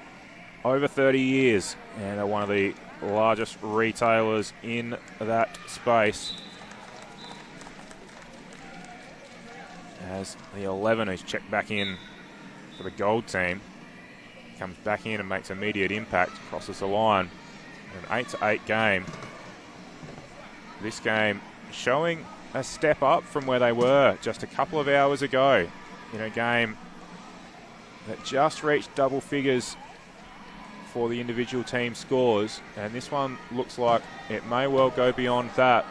over 30 years and are one of the largest retailers in that space. As the 11 who's checked back in for the gold team comes back in and makes immediate impact, crosses the line. An 8-8 game. This game showing a step up from where they were just a couple of hours ago in a game that just reached double figures for the individual team scores, and this one looks like it may well go beyond that.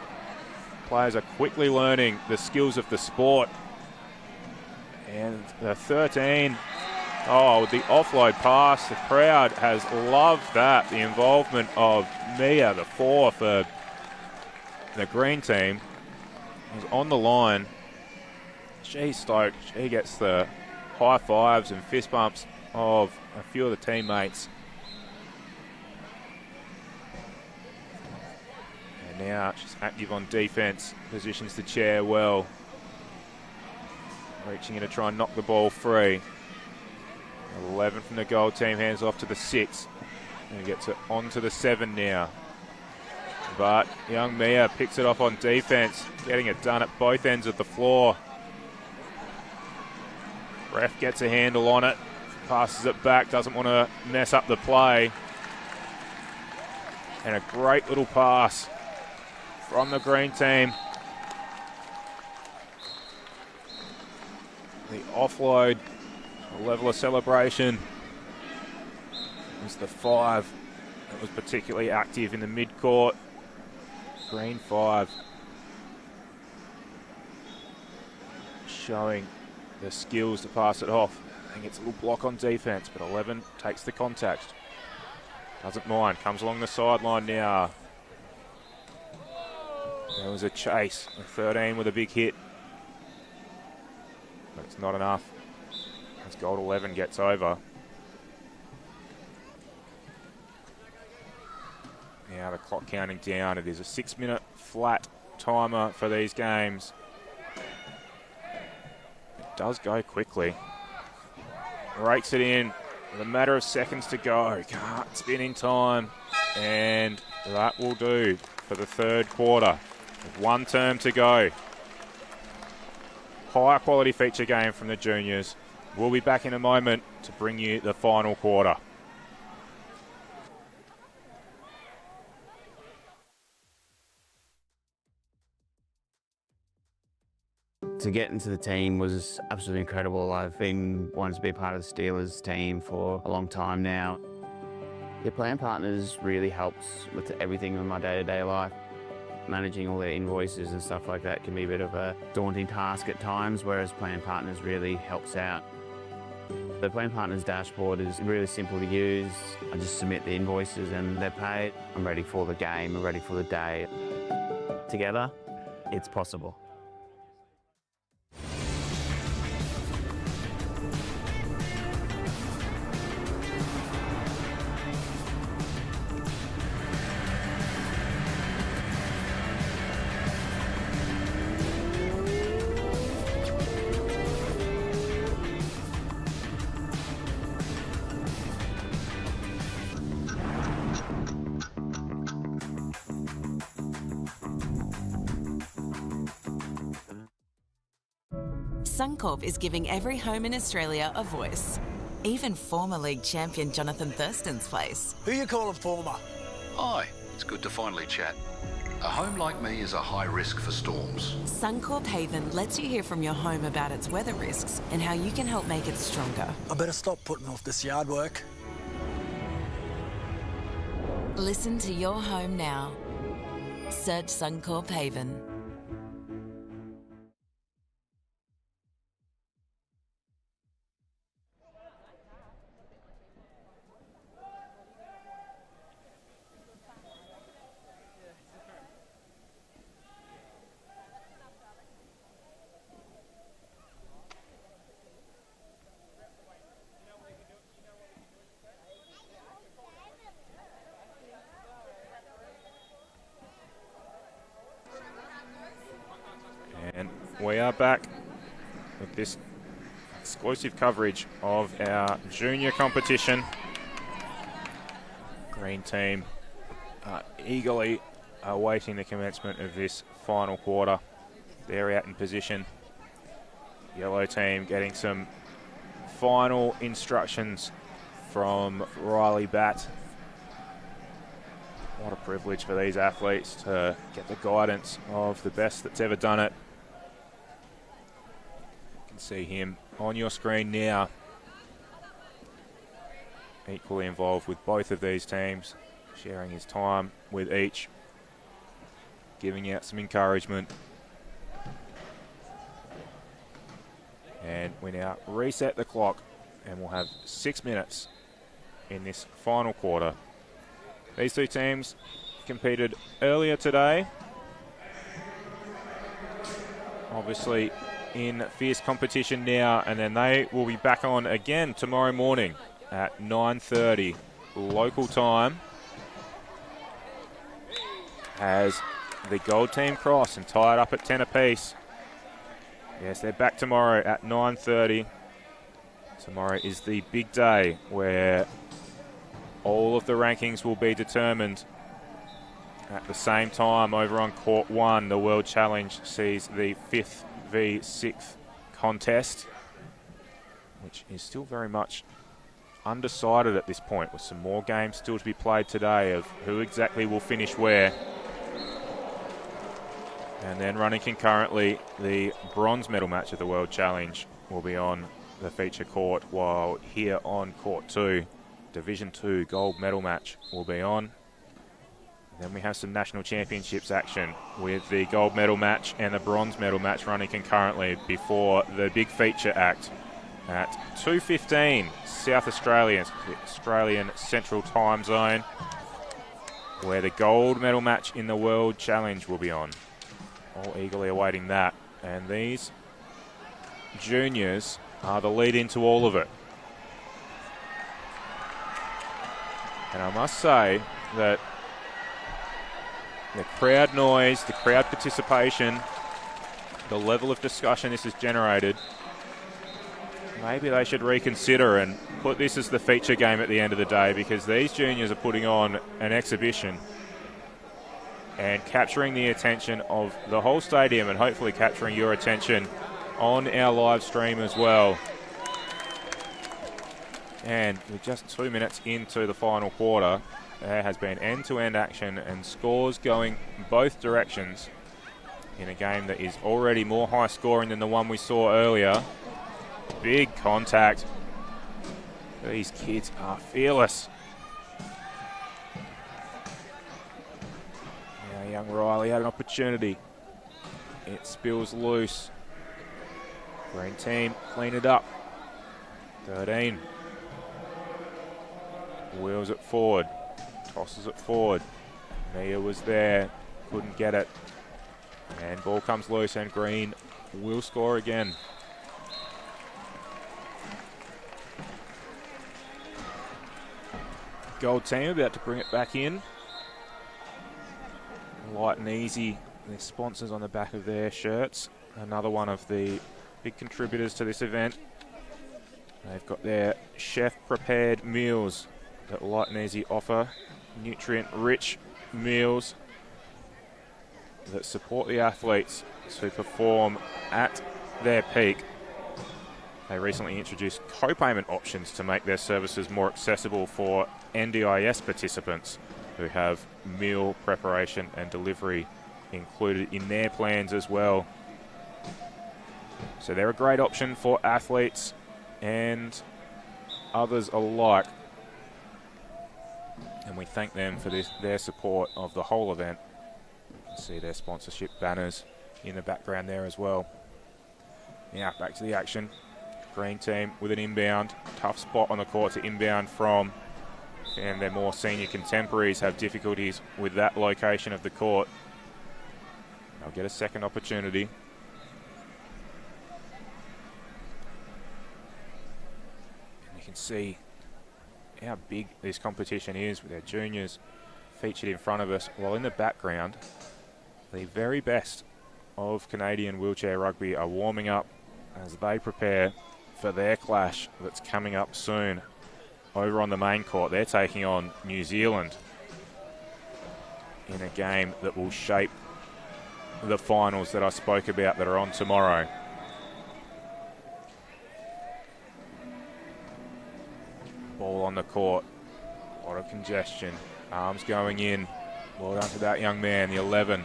Players are quickly learning the skills of the sport. And the 13, the offload pass, the crowd has loved that. The involvement of Mia, the 4 for the green team, is on the line. She's stoked. She gets the high fives and fist bumps of a few of the teammates. And now she's active on defense, positions the chair well. Reaching in to try and knock the ball free. 11 from the goal team, hands off to the 6. And gets it onto the 7 now. But young Mia picks it up on defense, getting it done at both ends of the floor. Ref gets a handle on it, passes it back, doesn't want to mess up the play. And a great little pass from the green team. The offload, a level of celebration, is the 5 that was particularly active in the mid-court. Green 5 showing the skills to pass it off. I think it's a little block on defense, but 11 takes the contact. Doesn't mind, comes along the sideline now. There was a chase, a 13 with a big hit. But it's not enough as gold 11 gets over. Now the clock counting down. It is a 6-minute flat timer for these games. It does go quickly. Rakes it in with a matter of seconds to go. Can't spin in time. And that will do for the third quarter. With one term to go. High quality feature game from the juniors. We'll be back in a moment to bring you the final quarter. To get into the team was absolutely incredible. I've been wanting to be part of the Steelers team for a long time now. Your plan partners really helps with everything in my day-to-day life. Managing all their invoices and stuff like that can be a bit of a daunting task at times, whereas Plan Partners really helps out. The Plan Partners dashboard is really simple to use. I just submit the invoices and they're paid. I'm ready for the game, I'm ready for the day. Together, it's possible. Suncorp is giving every home in Australia a voice. Even former league champion Jonathan Thurston's place. Who you calling former? Hi, it's good to finally chat. A home like me is a high risk for storms. Suncorp Haven lets you hear from your home about its weather risks and how you can help make it stronger. I better stop putting off this yard work. Listen to your home now. Search Suncorp Haven. we are back with this exclusive coverage of our junior competition. Green team eagerly awaiting the commencement of this final quarter. They're out in position. Yellow team getting some final instructions from Riley Batt. What a privilege for these athletes to get the guidance of the best that's ever done it. You can see him on your screen now. Equally involved with both of these teams, sharing his time with each, giving out some encouragement. And we now reset the clock and we'll have 6 minutes in this final quarter. These two teams competed earlier today. Obviously in fierce competition now, and then they will be back on again tomorrow morning at 9:30 local time as the gold team cross and tie it up at 10 apiece. Yes, they're back tomorrow at 9:30. Tomorrow is the big day where all of the rankings will be determined. At the same time, over on Court 1, the World Challenge sees the 5th v 6th contest, which is still very much undecided at this point, with some more games still to be played today of who exactly will finish where. And then running concurrently, the bronze medal match of the World Challenge will be on the feature court, while here on Court 2, Division 2 gold medal match will be on. Then we have some national championships action with the gold medal match and the bronze medal match running concurrently before the big feature act at 2:15 South Australian Central Time Zone, where the gold medal match in the World Challenge will be on. All eagerly awaiting that. And these juniors are the lead into all of it. And I must say that the crowd noise, the crowd participation, the level of discussion this has generated, maybe they should reconsider and put this as the feature game at the end of the day, because these juniors are putting on an exhibition and capturing the attention of the whole stadium, and hopefully capturing your attention on our live stream as well. And with just 2 minutes into the final quarter, there has been end-to-end action and scores going both directions in a game that is already more high-scoring than the one we saw earlier. Big contact. These kids are fearless. Now young Riley had an opportunity. It spills loose. Green team clean it up. 13. Wheels it forward, tosses it forward. Mia was there, couldn't get it. And ball comes loose and Green will score again. Gold team about to bring it back in. Light and easy, their sponsors on the back of their shirts. Another one of the big contributors to this event. They've got their chef-prepared meals that Light and Easy offer, nutrient-rich meals that support the athletes to perform at their peak. They recently introduced co-payment options to make their services more accessible for NDIS participants who have meal preparation and delivery included in their plans as well. So they're a great option for athletes and others alike. And we thank them for their support of the whole event. You can see their sponsorship banners in the background there as well. Now back to the action. Green team with an inbound. Tough spot on the court to inbound from. And their more senior contemporaries have difficulties with that location of the court. They'll get a second opportunity. And you can see how big this competition is with our juniors featured in front of us, while in the background, the very best of Canadian Wheelchair Rugby are warming up as they prepare for their clash that's coming up soon. Over on the main court, they're taking on New Zealand in a game that will shape the finals that I spoke about that are on tomorrow. Ball on the court, a lot of congestion, arms going in. Well done to that young man, the 11.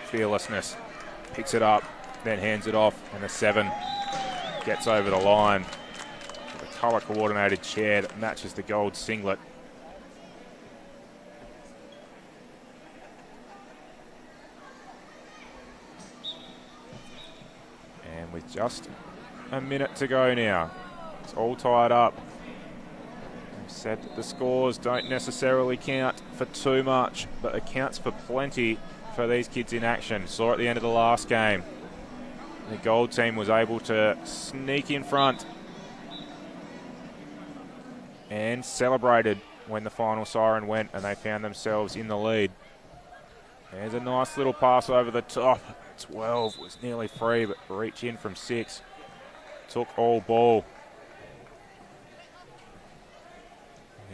Fearlessness, picks it up, then hands it off, and the 7 gets over the line. The colour coordinated chair that matches the gold singlet. And with just a minute to go now, it's all tied up. I've said that the scores don't necessarily count for too much, but it counts for plenty for these kids in action. Saw at the end of the last game, the gold team was able to sneak in front and celebrated when the final siren went and they found themselves in the lead. There's a nice little pass over the top. 12 was nearly free, but reach in from 6. Took all ball.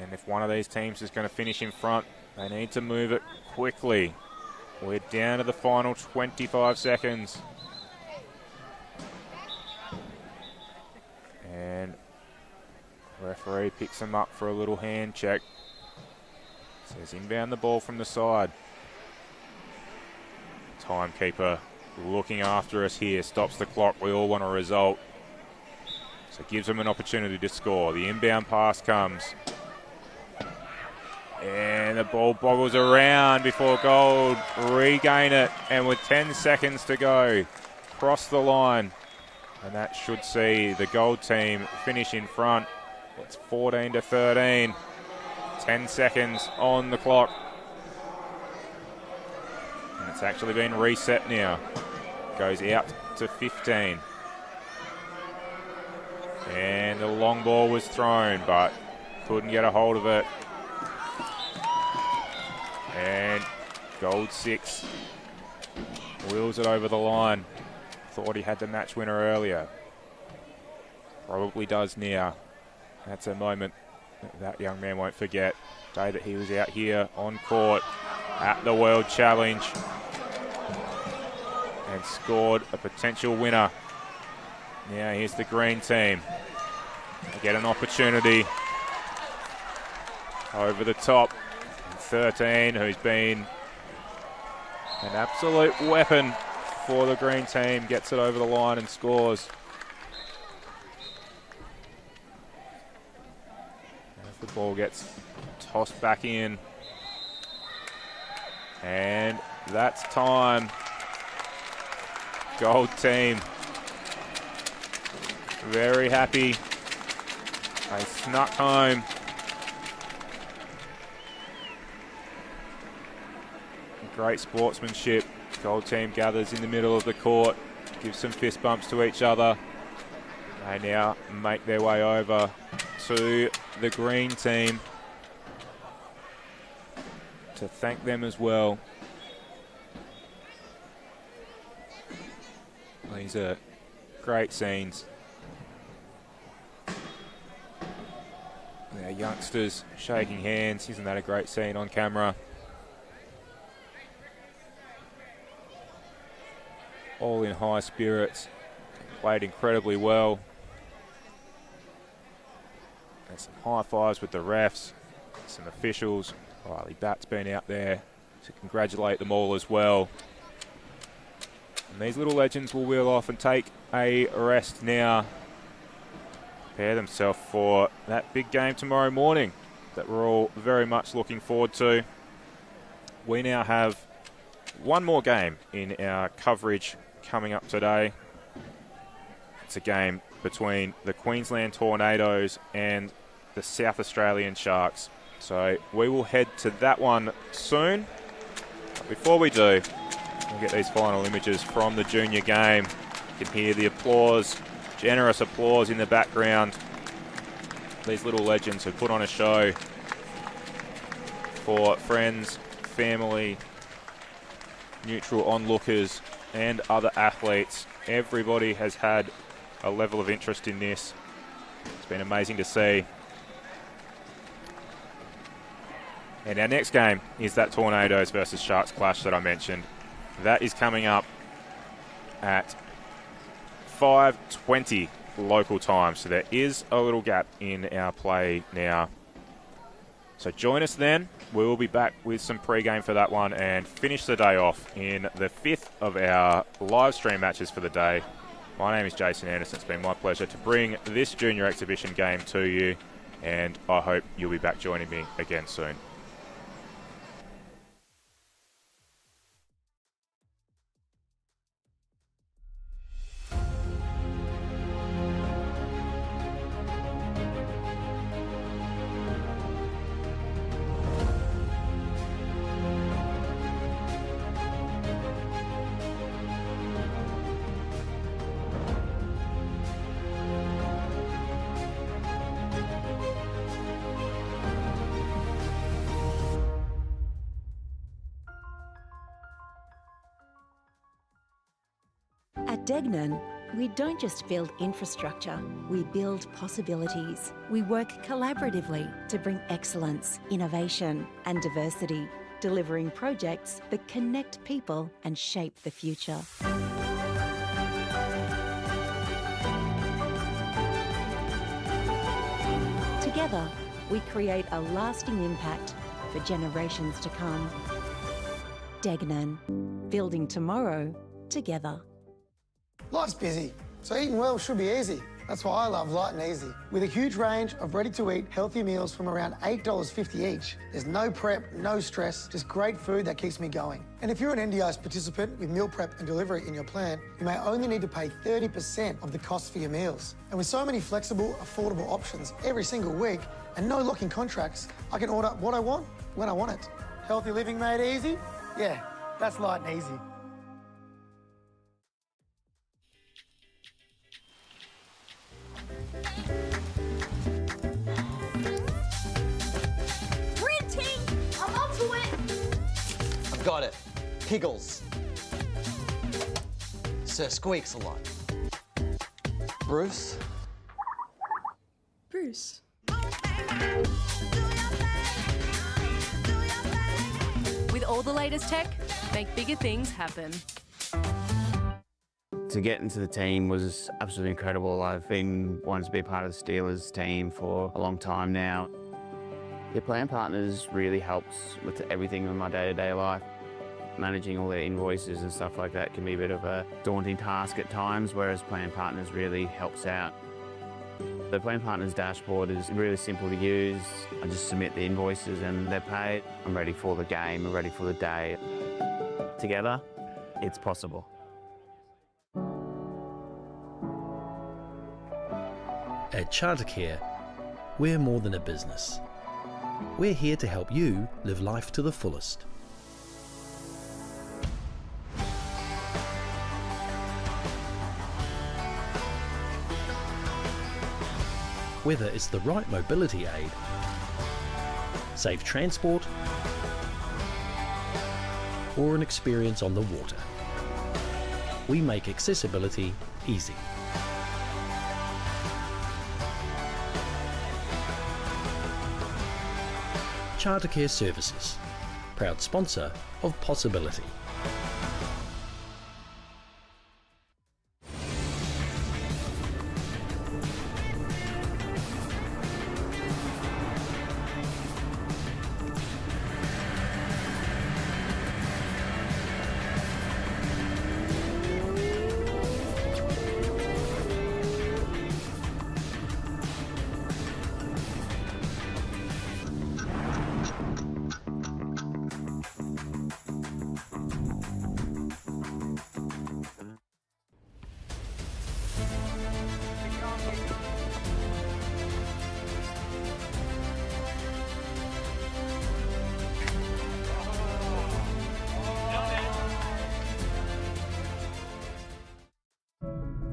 And if one of these teams is going to finish in front, they need to move it quickly. We're down to the final 25 seconds. And referee picks them up for a little hand check. Says inbound the ball from the side. Timekeeper looking after us here, stops the clock. We all want a result. So gives them an opportunity to score. The inbound pass comes. And the ball boggles around before Gold regain it. And with 10 seconds to go, cross the line. And that should see the Gold team finish in front. It's 14-13. 10 seconds on the clock. And it's actually been reset now. Goes out to 15. And the long ball was thrown, but couldn't get a hold of it. And Gold 6 wheels it over the line. Thought he had the match winner earlier. Probably does now. That's a moment that young man won't forget. Day that he was out here on court at the World Challenge and scored a potential winner. Now here's the green team. They get an opportunity over the top. 13, who's been an absolute weapon for the green team, gets it over the line and scores. As the ball gets tossed back in. And that's time. Gold team very happy. They snuck home. Great sportsmanship. Gold team gathers in the middle of the court, gives some fist bumps to each other. They now make their way over to the green team to thank them as well. These are great scenes. Our youngsters shaking hands. Isn't that a great scene on camera? All in high spirits, played incredibly well. And some high fives with the refs, some officials. Riley Batt's been out there to congratulate them all as well. And these little legends will wheel off and take a rest now. Prepare themselves for that big game tomorrow morning that we're all very much looking forward to. We now have one more game in our coverage coming up today. It's a game between the Queensland Tornadoes and the South Australian Sharks. So we will head to that one soon. But before we do, we'll get these final images from the junior game. You can hear the applause, generous applause in the background. These little legends who put on a show for friends, family, neutral onlookers and other athletes. Everybody has had a level of interest in this. It's been amazing to see. And our next game is that Tornadoes versus Sharks clash that I mentioned. That is coming up at 5:20 local time. So there is a little gap in our play now. So join us then. We will be back with some pre-game for that one and finish the day off in the 5th of our live stream matches for the day. My name is Jason Anderson. It's been my pleasure to bring this junior exhibition game to you, and I hope you'll be back joining me again soon. At Degnan, we don't just build infrastructure, we build possibilities. We work collaboratively to bring excellence, innovation and diversity, delivering projects that connect people and shape the future. Together, we create a lasting impact for generations to come. Degnan, building tomorrow together. Life's busy, so eating well should be easy. That's why I love Light and Easy. With a huge range of ready-to-eat healthy meals from around $8.50 each, there's no prep, no stress, just great food that keeps me going. And if you're an NDIS participant with meal prep and delivery in your plan, you may only need to pay 30% of the cost for your meals. And with so many flexible, affordable options every single week and no locking contracts, I can order what I want when I want it. Healthy living made easy? Yeah, that's Light and Easy. I'm onto it! I've got it. Piggles. Sir Squeaks a lot. Bruce? Bruce. With all the latest tech, make bigger things happen. To get into the team was absolutely incredible. I've been wanting to be part of the Steelers team for a long time now. Your plan partners really helps with everything in my day-to-day life. Managing all their invoices and stuff like that can be a bit of a daunting task at times, whereas plan partners really helps out. The plan partners dashboard is really simple to use. I just submit the invoices and they're paid. I'm ready for the game, I'm ready for the day. Together, it's possible. At Chartercare, we're more than a business. We're here to help you live life to the fullest. Whether it's the right mobility aid, safe transport, or an experience on the water, we make accessibility easy. Chartercare Services, proud sponsor of Possibility.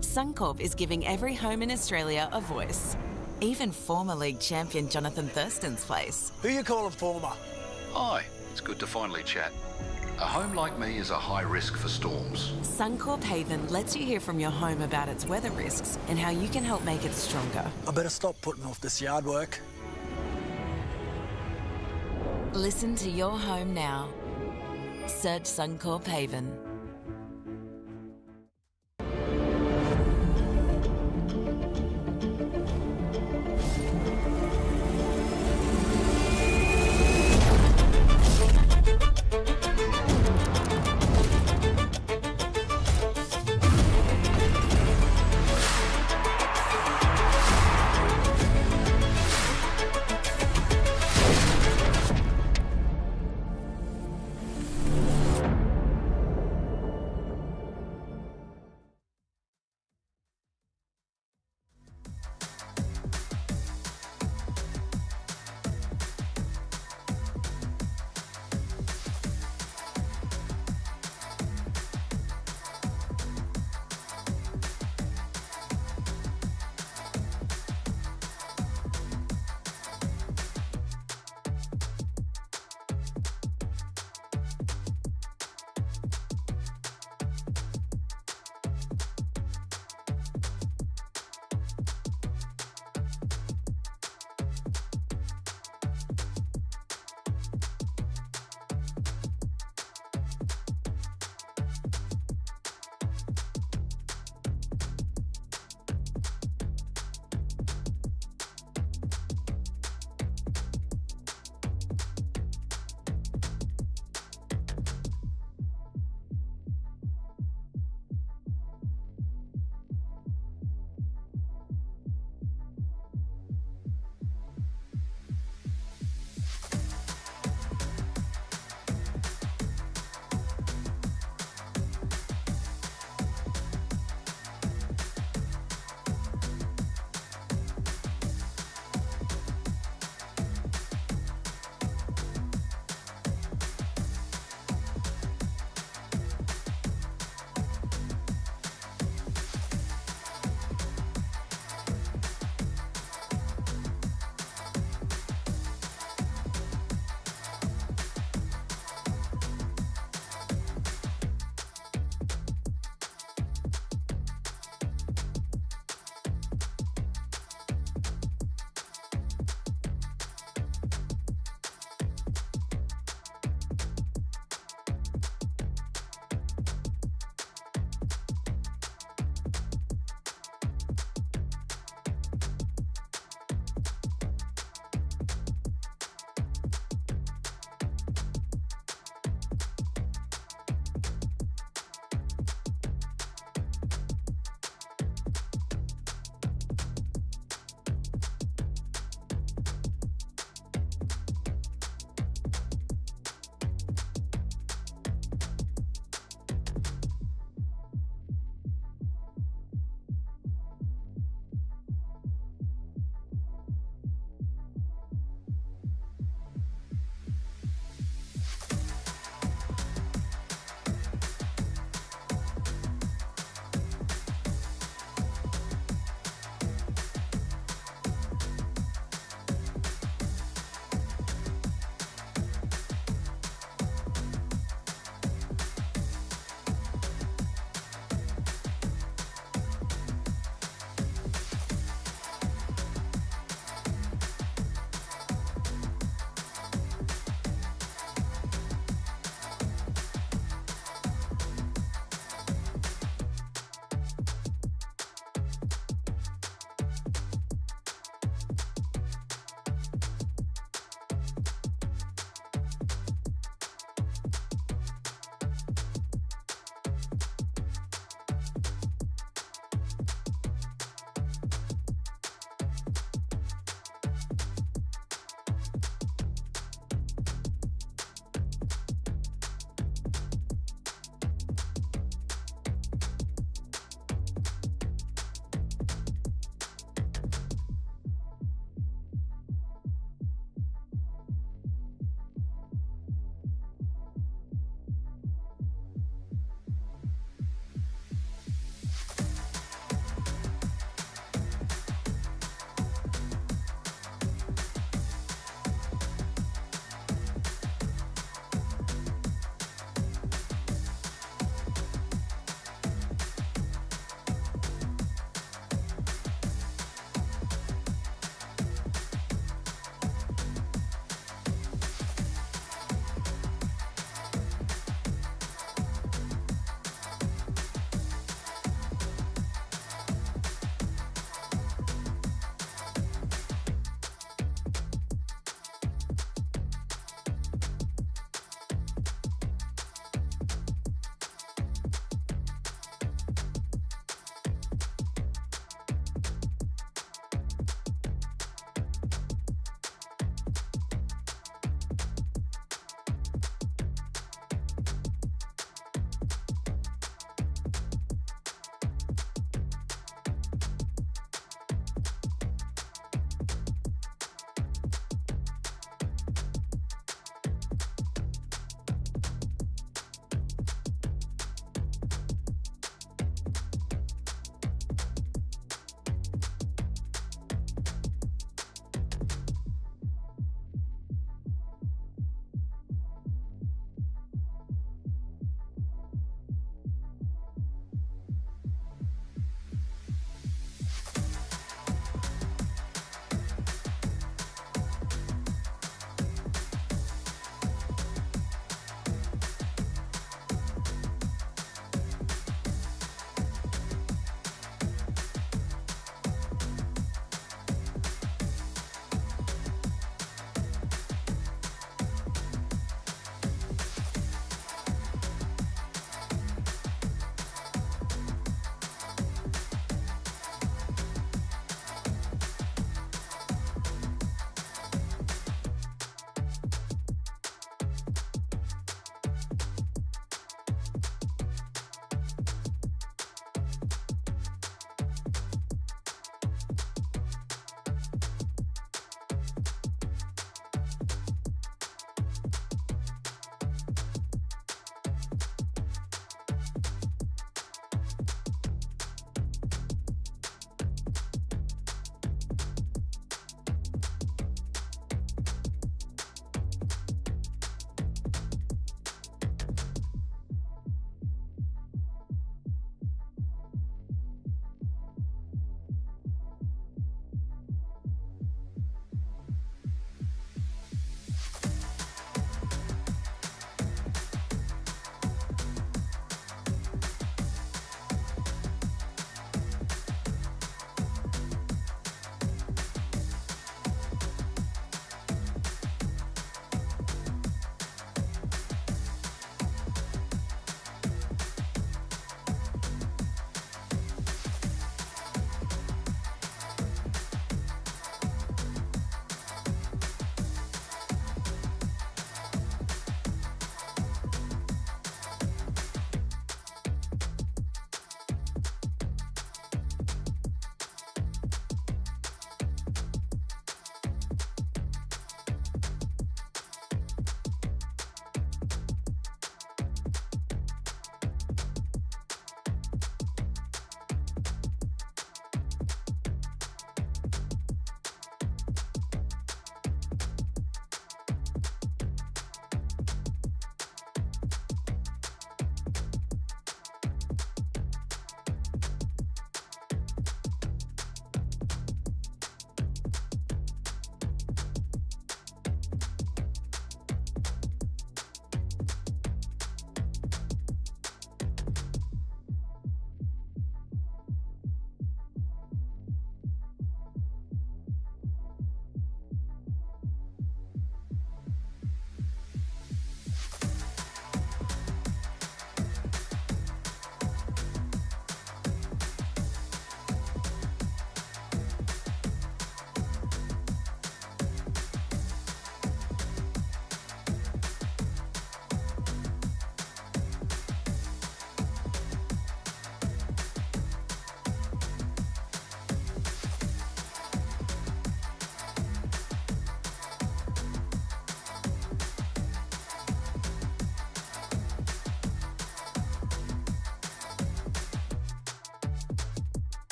Suncorp is giving every home in Australia a voice. Even former league champion Jonathan Thurston's place. Who you calling former? Hi, it's good to finally chat. A home like me is a high risk for storms. Suncorp Haven lets you hear from your home about its weather risks and how you can help make it stronger. I better stop putting off this yard work. Listen to your home now. Search Suncorp Haven.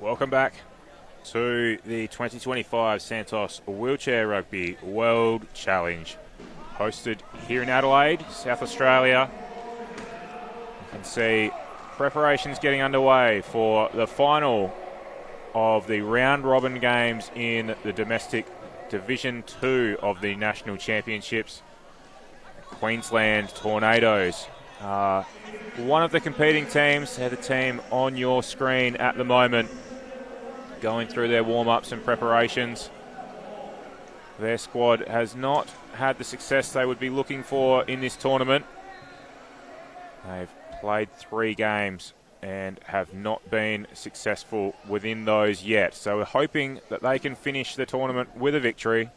Welcome back to the 2025 Santos Wheelchair Rugby World Challenge, hosted here in Adelaide, South Australia. You can see preparations getting underway for the final of the round-robin games in the domestic Division 2 of the National Championships. Queensland Tornadoes are one of the competing teams. They're the team on your screen at the moment, going through their warm-ups and preparations. Their squad has not had the success they would be looking for in this tournament. They've played 3 games and have not been successful within those yet. So we're hoping that they can finish the tournament with a victory.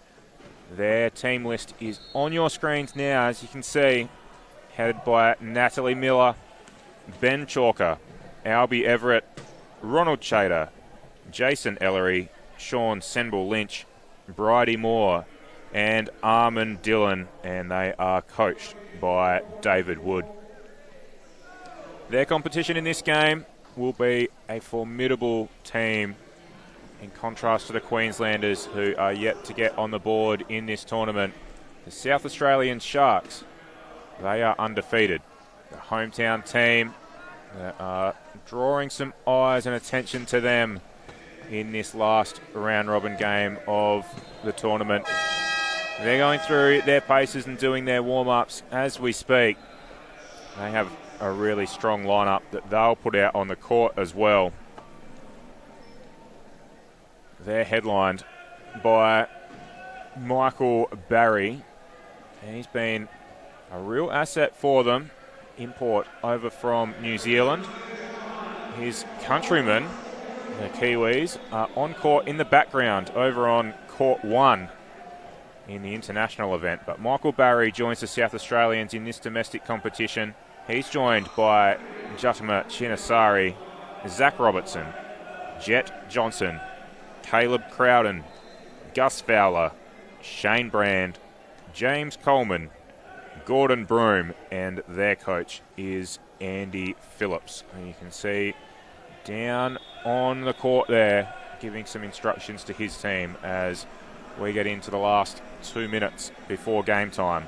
Their team list is on your screens now, as you can see, headed by Natalie Miller, Ben Chalker, Albie Everett, Ronald Chater, Jason Ellery, Sean Senbull-Lynch, Bridie Moore, and Armin Dillon, and they are coached by David Wood. Their competition in this game will be a formidable team, in contrast to the Queenslanders, who are yet to get on the board in this tournament. The South Australian Sharks, they are undefeated. The hometown team that are drawing some eyes and attention to them in this last round-robin game of the tournament. They're going through their paces and doing their warm-ups as we speak. They have a really strong lineup that they'll put out on the court as well. They're headlined by Michael Barry, and he's been a real asset for them. Import over from New Zealand. His countrymen, the Kiwis, are on court in the background over on court 1 in the international event. But Michael Barry joins the South Australians in this domestic competition. He's joined by Jutama Chinasari, Zach Robertson, Jet Johnson, Caleb Crowden, Gus Fowler, Shane Brand, James Coleman, Gordon Broome, and their coach is Andy Phillips. And you can see down on the court there, giving some instructions to his team as we get into the last 2 minutes before game time.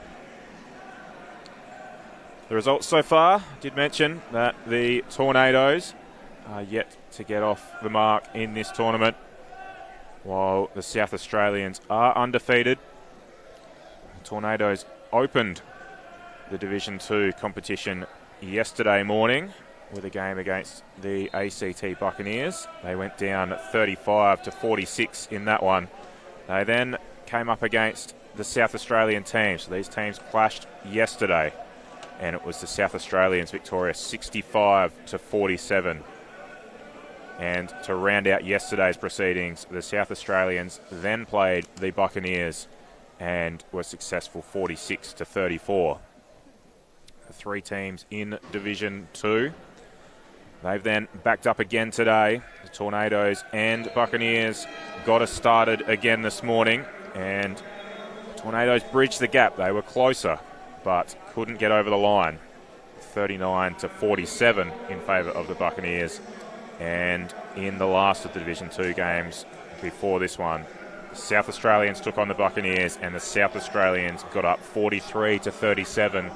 The results so far, did mention that the Tornadoes are yet to get off the mark in this tournament, while the South Australians are undefeated. The Tornadoes opened the Division 2 competition yesterday morning with a game against the ACT Buccaneers. They went down 35-46 in that one. They then came up against the South Australian teams. So these teams clashed yesterday, and it was the South Australians victorious 65-47. And to round out yesterday's proceedings, the South Australians then played the Buccaneers and were successful 46-34. The 3 teams in Division 2. They've then backed up again today. The Tornadoes and Buccaneers got us started again this morning, and the Tornadoes bridged the gap. They were closer, but couldn't get over the line. 39-47 in favour of the Buccaneers. And in the last of the Division 2 games before this one, the South Australians took on the Buccaneers, and the South Australians got up 43-37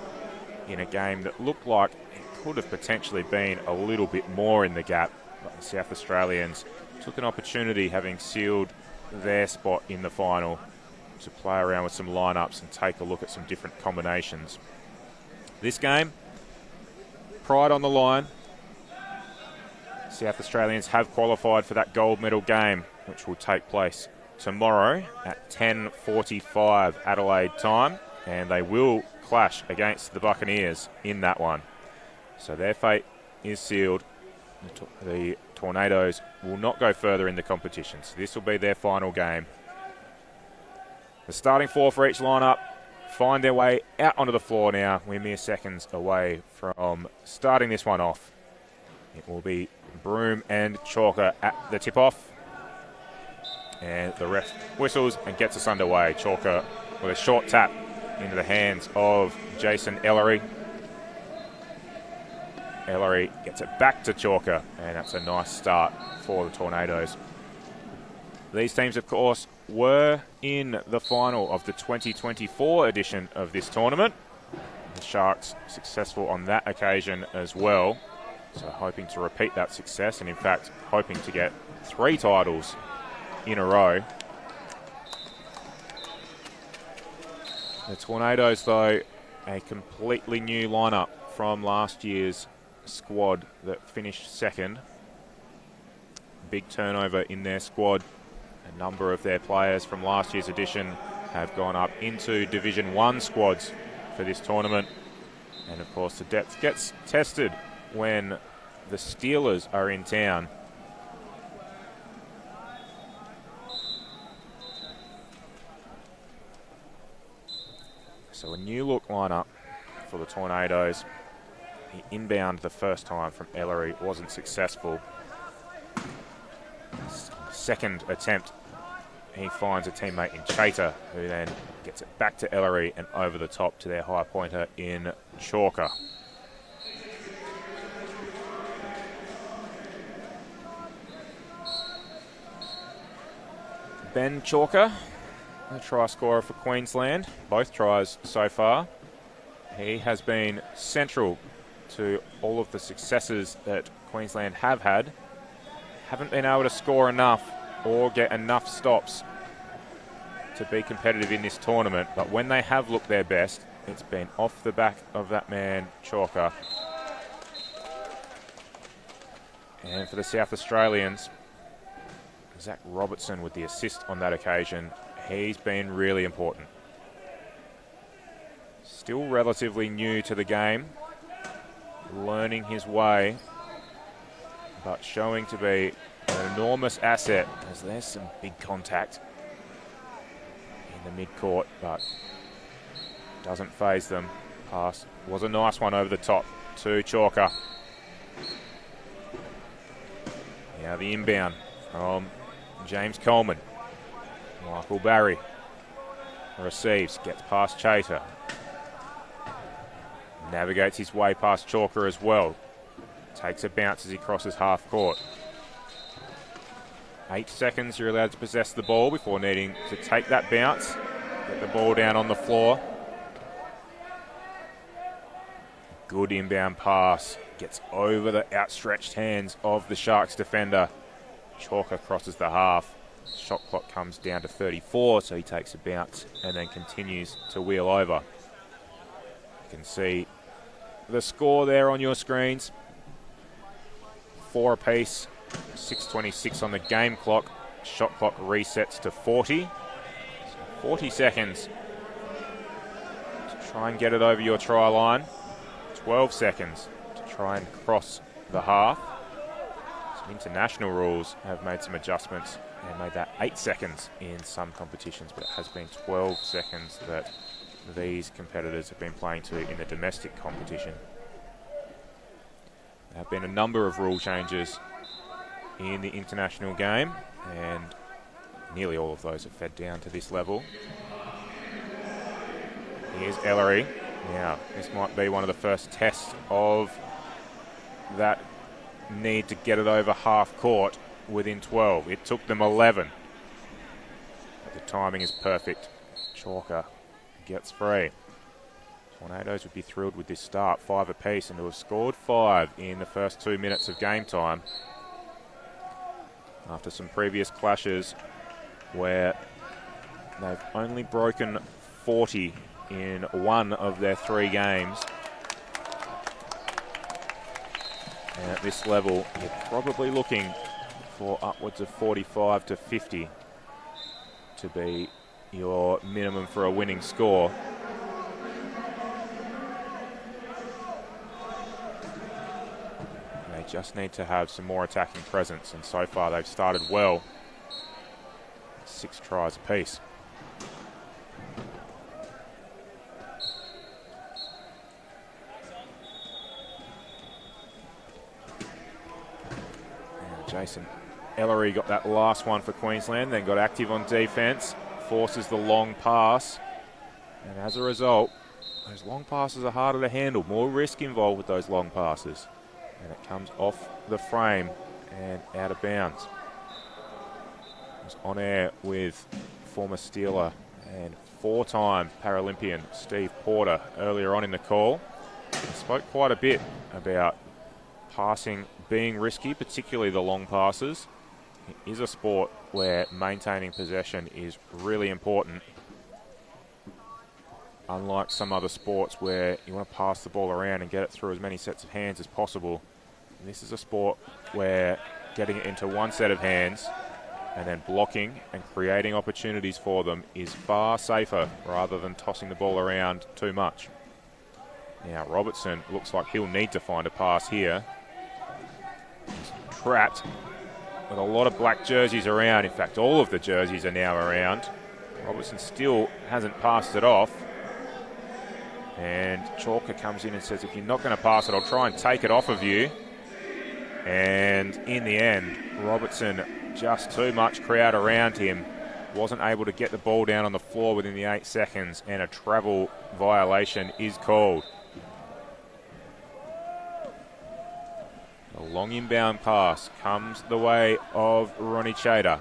in a game that looked like it could have potentially been a little bit more in the gap. But the South Australians took an opportunity, having sealed their spot in the final, to play around with some lineups and take a look at some different combinations. This game, pride on the line. South Australians have qualified for that gold medal game, which will take place tomorrow at 10:45 Adelaide time, and they will clash against the Buccaneers in that one. So their fate is sealed. The Tornadoes will not go further in the competition, so this will be their final game. The starting 4 for each lineup find their way out onto the floor now. We're mere seconds away from starting this one off. It will be Broome and Chalker at the tip-off. And the ref whistles and gets us underway. Chalker with a short tap into the hands of Jason Ellery. Ellery gets it back to Chalker, and that's a nice start for the Tornadoes. These teams, of course, were in the final of the 2024 edition of this tournament. The Sharks successful on that occasion as well, so hoping to repeat that success, and in fact hoping to get 3 titles in a row. The Tornadoes, though, a completely new lineup from last year's squad that finished second. Big turnover in their squad. A number of their players from last year's edition have gone up into Division 1 squads for this tournament. And of course the depth gets tested when the Steelers are in town. So a new look lineup for the Tornadoes. He inbound the first time from Ellery, wasn't successful. Second attempt, he finds a teammate in Chater, who then gets it back to Ellery and over the top to their high pointer in Chalker. Ben Chalker, a try scorer for Queensland, both tries so far. He has been central to all of the successes that Queensland have had. Haven't been able to score enough or get enough stops to be competitive in this tournament, but when they have looked their best, it's been off the back of that man, Chalker. And for the South Australians, Zach Robertson with the assist on that occasion. He's been really important. Still relatively new to the game, learning his way, but showing to be an enormous asset, as there's some big contact in the mid-court, but doesn't faze them. Pass was a nice one over the top to Chalker. Now the inbound from James Coleman. Michael Barry receives, gets past Chater. Navigates his way past Chalker as well. Takes a bounce as he crosses half court. 8 seconds you're allowed to possess the ball before needing to take that bounce. Get the ball down on the floor. Good inbound pass. Gets over the outstretched hands of the Sharks defender. Chalker crosses the half. Shot clock comes down to 34, so he takes a bounce and then continues to wheel over. You can see the score there on your screens. 4 apiece, 6:26 on the game clock. Shot clock resets to 40. So 40 seconds to try and get it over your try line. 12 seconds to try and cross the half. Some international rules have made some adjustments and made that 8 seconds in some competitions, but it has been 12 seconds that these competitors have been playing to in the domestic competition. There have been a number of rule changes in the international game, and nearly all of those have fed down to this level. Here's Ellery. Now, this might be one of the first tests of that need to get it over half court within 12. It took them 11. But the timing is perfect. Chalker gets free. Tornadoes would be thrilled with this start. 5 apiece, and to have scored 5 in the first 2 minutes of game time after some previous clashes where they've only broken 40 in 1 of their 3 games. And at this level, you're probably looking for upwards of 45 to 50 to be your minimum for a winning score. They just need to have some more attacking presence, and so far they've started well. 6 tries apiece. Jason Ellery got that last one for Queensland, then got active on defence, forces the long pass, and as a result, those long passes are harder to handle, more risk involved with those long passes. And it comes off the frame and out of bounds. I was on air with former Steeler and four-time Paralympian Steve Porter earlier on in the call. He spoke quite a bit about passing being risky, particularly the long passes. It is a sport where maintaining possession is really important. Unlike some other sports where you want to pass the ball around and get it through as many sets of hands as possible, this is a sport where getting it into one set of hands and then blocking and creating opportunities for them is far safer rather than tossing the ball around too much. Now Robertson looks like he'll need to find a pass here. He's trapped with a lot of black jerseys around. In fact, all of the jerseys are now around. Robertson still hasn't passed it off. And Chalker comes in and says, if you're not going to pass it, I'll try and take it off of you. And in the end, Robertson, just too much crowd around him, wasn't able to get the ball down on the floor within the 8 seconds, and a travel violation is called. A long inbound pass comes the way of Ronnie Chater.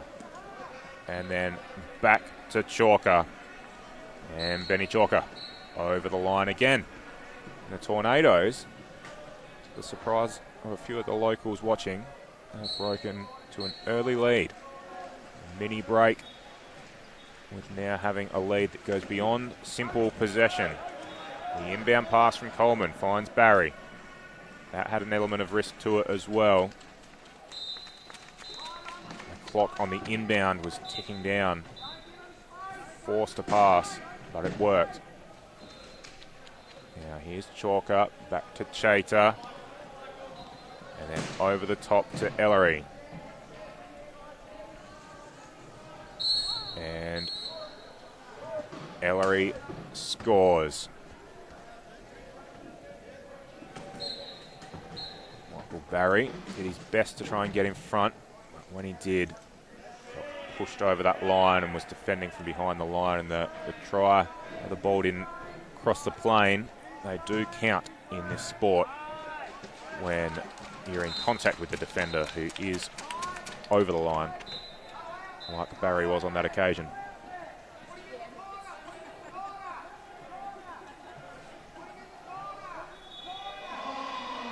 And then back to Chalker. And Benny Chalker over the line again. And the Tornadoes, to the surprise of a few of the locals watching, have broken to an early lead. A mini break, with now having a lead that goes beyond simple possession. The inbound pass from Coleman finds Barry. That had an element of risk to it as well. The clock on the inbound was ticking down. Forced to pass, but it worked. Now here's Chalker, back to Chater. And then over the top to Ellery. And Ellery scores. Michael Barry did his best to try and get in front. When he did, got pushed over that line and was defending from behind the line, and the try, the ball didn't cross the plane. They do count in this sport when you're in contact with the defender who is over the line, like Barry was on that occasion.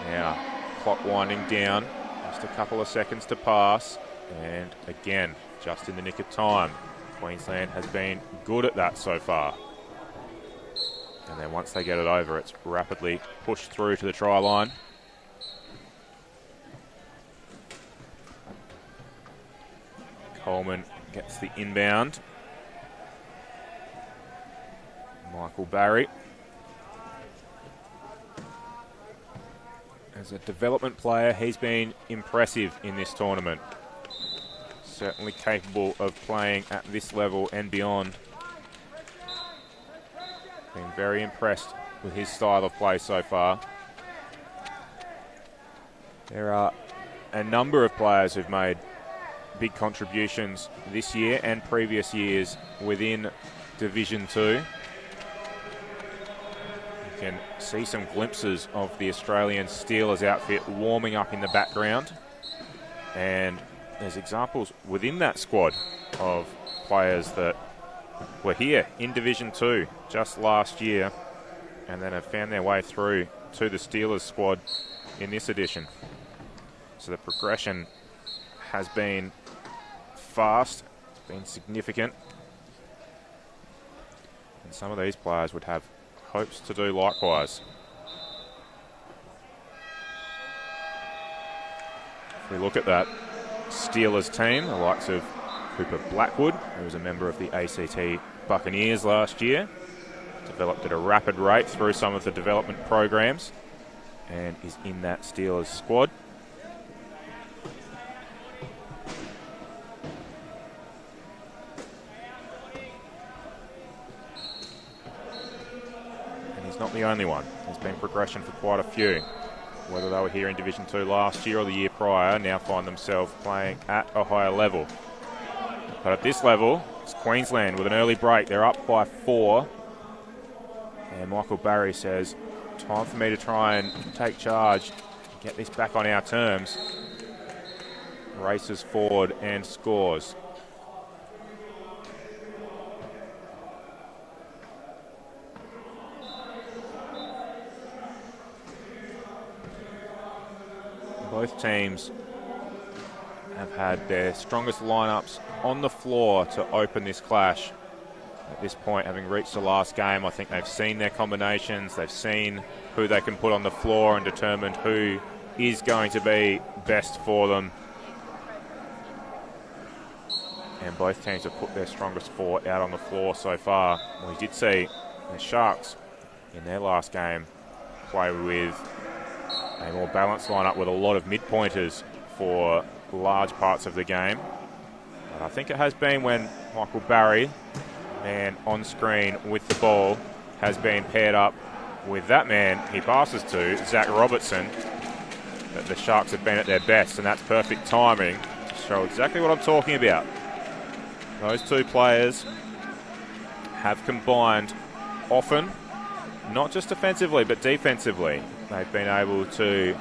Now, clock winding down, just a couple of seconds to pass, and again, just in the nick of time. Queensland has been good at that so far. And then once they get it over, it's rapidly pushed through to the try line. Coleman gets the inbound. Michael Barry. As a development player, he's been impressive in this tournament. Certainly capable of playing at this level and beyond. Been very impressed with his style of play so far. There are a number of players who've made big contributions this year and previous years within Division 2. You can see some glimpses of the Australian Steelers outfit warming up in the background. And there's examples within that squad of players that were here in Division 2 just last year and then have found their way through to the Steelers squad in this edition. So the progression has been fast, been significant, and some of these players would have hopes to do likewise. If we look at that Steelers team, the likes of Cooper Blackwood, who was a member of the ACST Buccaneers last year, developed at a rapid rate through some of the development programs and is in that Steelers squad. And he's not the only one. There's been progression for quite a few. Whether they were here in Division 2 last year or the year prior, now find themselves playing at a higher level. But at this level, it's Queensland with an early break. They're up by 4. And Michael Barry says, time for me to try and take charge, get this back on our terms. Races forward and scores. Both teams have had their strongest lineups on the floor to open this clash. At this point, having reached the last game, I think they've seen their combinations, they've seen who they can put on the floor and determined who is going to be best for them. And both teams have put their strongest four out on the floor so far. We did see the Sharks in their last game play with a more balanced lineup with a lot of mid-pointers for large parts of the game. But I think it has been when Michael Barry, man on screen with the ball, has been paired up with that man he passes to, Zach Robertson, that the Sharks have been at their best, and that's perfect timing to show exactly what I'm talking about. Those two players have combined often, not just offensively but defensively. They've been able to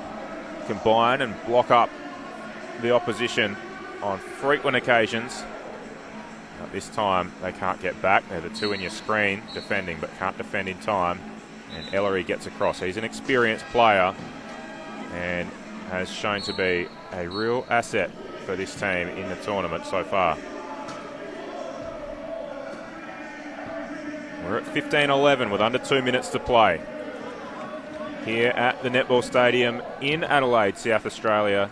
combine and block up the opposition on frequent occasions. At this time, they can't get back. They're the two in your screen defending, but can't defend in time. And Ellery gets across. He's an experienced player and has shown to be a real asset for this team in the tournament so far. We're at 15-11 with under 2 minutes to play here at the Netball Stadium in Adelaide, South Australia.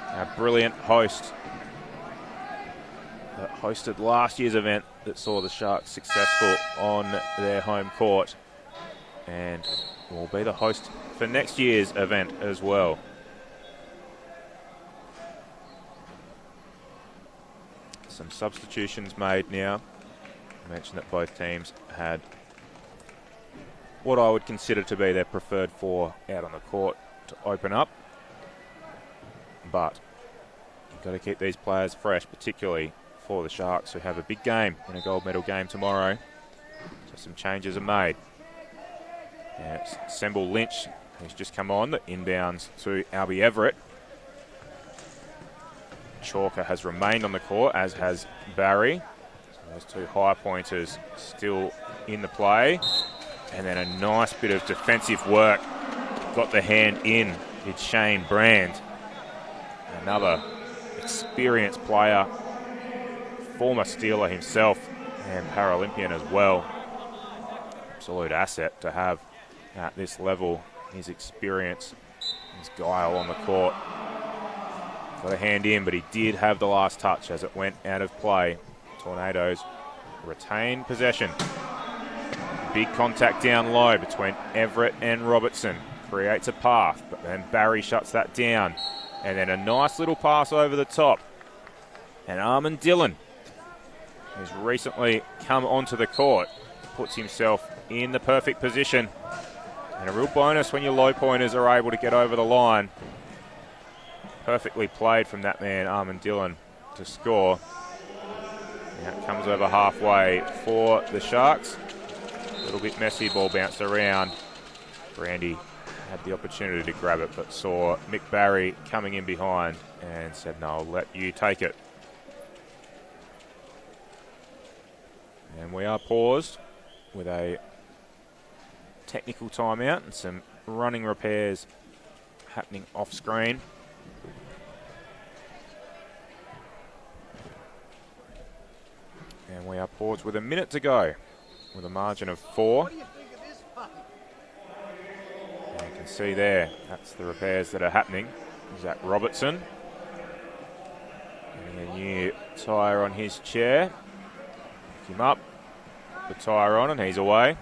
Our brilliant host that hosted last year's event that saw the Sharks successful on their home court, and will be the host for next year's event as well. Some substitutions made now. I mentioned that both teams had what I would consider to be their preferred four out on the court to open up. But you've got to keep these players fresh, particularly for the Sharks, who have a big game in a gold medal game tomorrow. So some changes are made. And it's Semble Lynch, who's just come on, that inbounds to Albie Everett. Chalker has remained on the court, as has Barry. So those two high pointers still in the play. And then a nice bit of defensive work. Got the hand in, did Shane Brand. Another experienced player, former Steeler himself and Paralympian as well. Absolute asset to have at this level. His experience, his guile on the court. Got a hand in, but he did have the last touch as it went out of play. Tornadoes retain possession. Big contact down low between Everett and Robertson. Creates a path, but then Barry shuts that down. And then a nice little pass over the top. And Armand Dillon, who's recently come onto the court, puts himself in the perfect position. And a real bonus when your low pointers are able to get over the line. Perfectly played from that man, Armand Dillon, to score. Now it comes over halfway for the Sharks. A little bit messy, ball bounced around. Brandy had the opportunity to grab it, but saw Mick Barry coming in behind and said, no, I'll let you take it. And we are paused with a technical timeout and some running repairs happening off screen. And we are paused with a minute to go with a margin of 4. And you can see there, that's the repairs that are happening. Zach Robertson. And a new tyre on his chair. Pick him up, the tyre on, and he's away.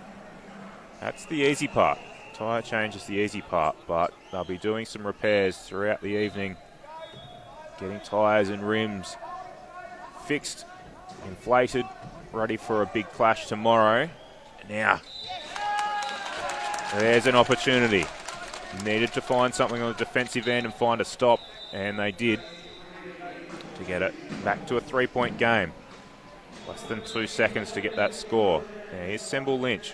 That's the easy part. Tyre change is the easy part, but they'll be doing some repairs throughout the evening. Getting tyres and rims fixed, inflated, ready for a big clash tomorrow. Now, there's an opportunity. Needed to find something on the defensive end and find a stop, and they did, to get it back to a 3-point game. Less than 2 seconds to get that score. Now here's Semble Lynch.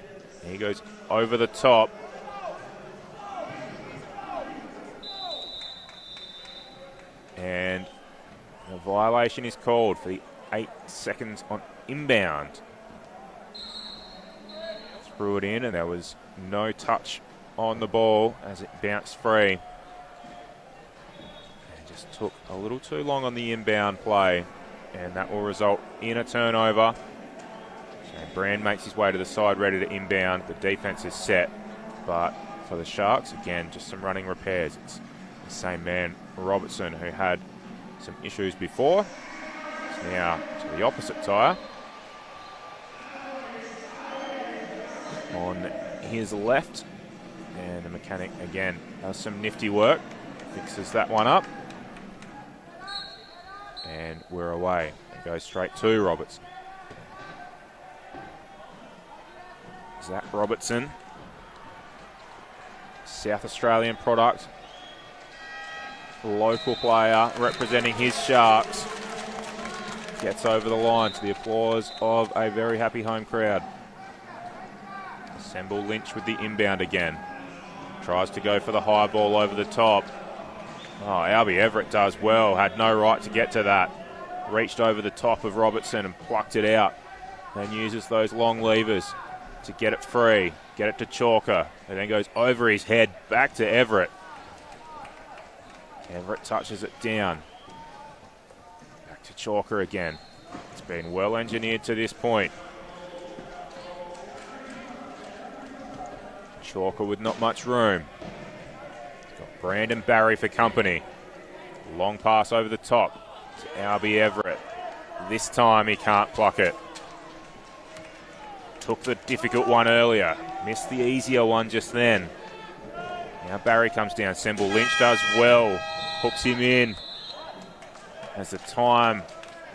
He goes over the top. And a violation is called for the 8 seconds on inbound. Threw it in and there was no touch on the ball as it bounced free. And just took a little too long on the inbound play, and that will result in a turnover. So Brand makes his way to the side, ready to inbound. The defense is set, but for the Sharks, again, just some running repairs. It's the same man, Robertson, who had some issues before. It's now to the opposite tyre. On his left, and the mechanic again does some nifty work, fixes that one up, and we're away. It goes straight to Robertson. Zach Robertson, South Australian product, local player representing his Sharks, gets over the line to the applause of a very happy home crowd. Semble Lynch with the inbound again. Tries to go for the high ball over the top. Oh, Albie Everett does well. Had no right to get to that. Reached over the top of Robertson and plucked it out. Then uses those long levers to get it free. Get it to Chalker. And then goes over his head back to Everett. Everett touches it down. Back to Chalker again. It's been well engineered to this point. Chalker with not much room. Got Brandon Barry for company. Long pass over the top to Albie Everett. This time he can't pluck it. Took the difficult one earlier. Missed the easier one just then. Now Barry comes down. Semble Lynch does well. Hooks him in. As the time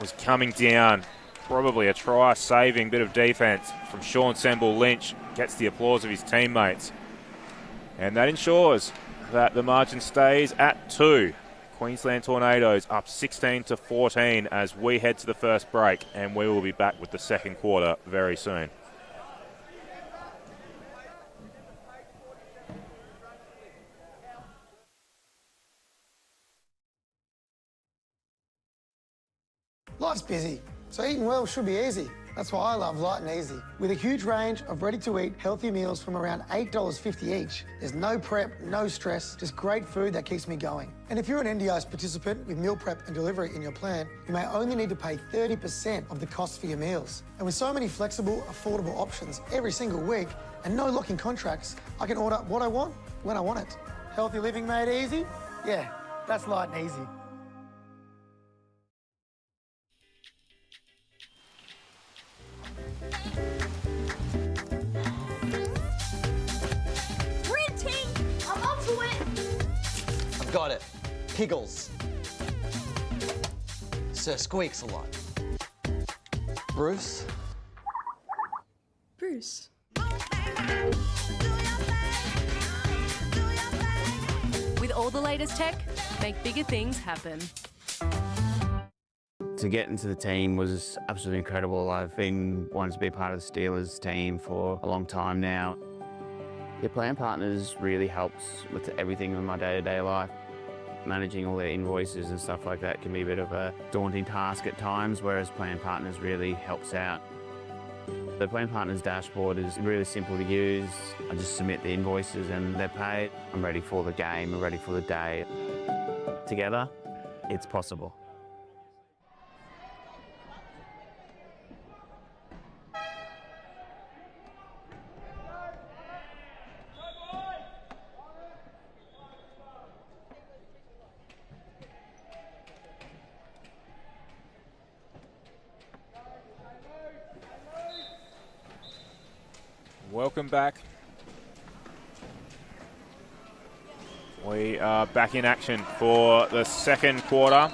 was coming down. Probably a try-saving bit of defence from Sean Semble Lynch. Gets the applause of his teammates. And that ensures that the margin stays at 2. Queensland Tornadoes up 16-14 as we head to the first break, and we will be back with the second quarter very soon. Life's busy, so eating well should be easy. That's why I love Light and Easy. With a huge range of ready-to-eat healthy meals from around $8.50 each, there's no prep, no stress, just great food that keeps me going. And if you're an NDIS participant with meal prep and delivery in your plan, you may only need to pay 30% of the cost for your meals. And with so many flexible, affordable options every single week and no locking contracts, I can order what I want when I want it. Healthy living made easy? Yeah, that's Light and Easy. Got it. Piggles. Sir Squeaks a lot. Bruce. Bruce. With all the latest tech, make bigger things happen. To get into the team was absolutely incredible. I've been wanting to be part of the Steelers team for a long time now. Your plan partners really helps with everything in my day-to-day life. Managing all their invoices and stuff like that can be a bit of a daunting task at times, whereas plan partners really helps out. The plan partners dashboard is really simple to use. I just submit the invoices and they're paid. I'm ready for the game, I'm ready for the day. Together, it's possible. Welcome back. We are back in action for the second quarter,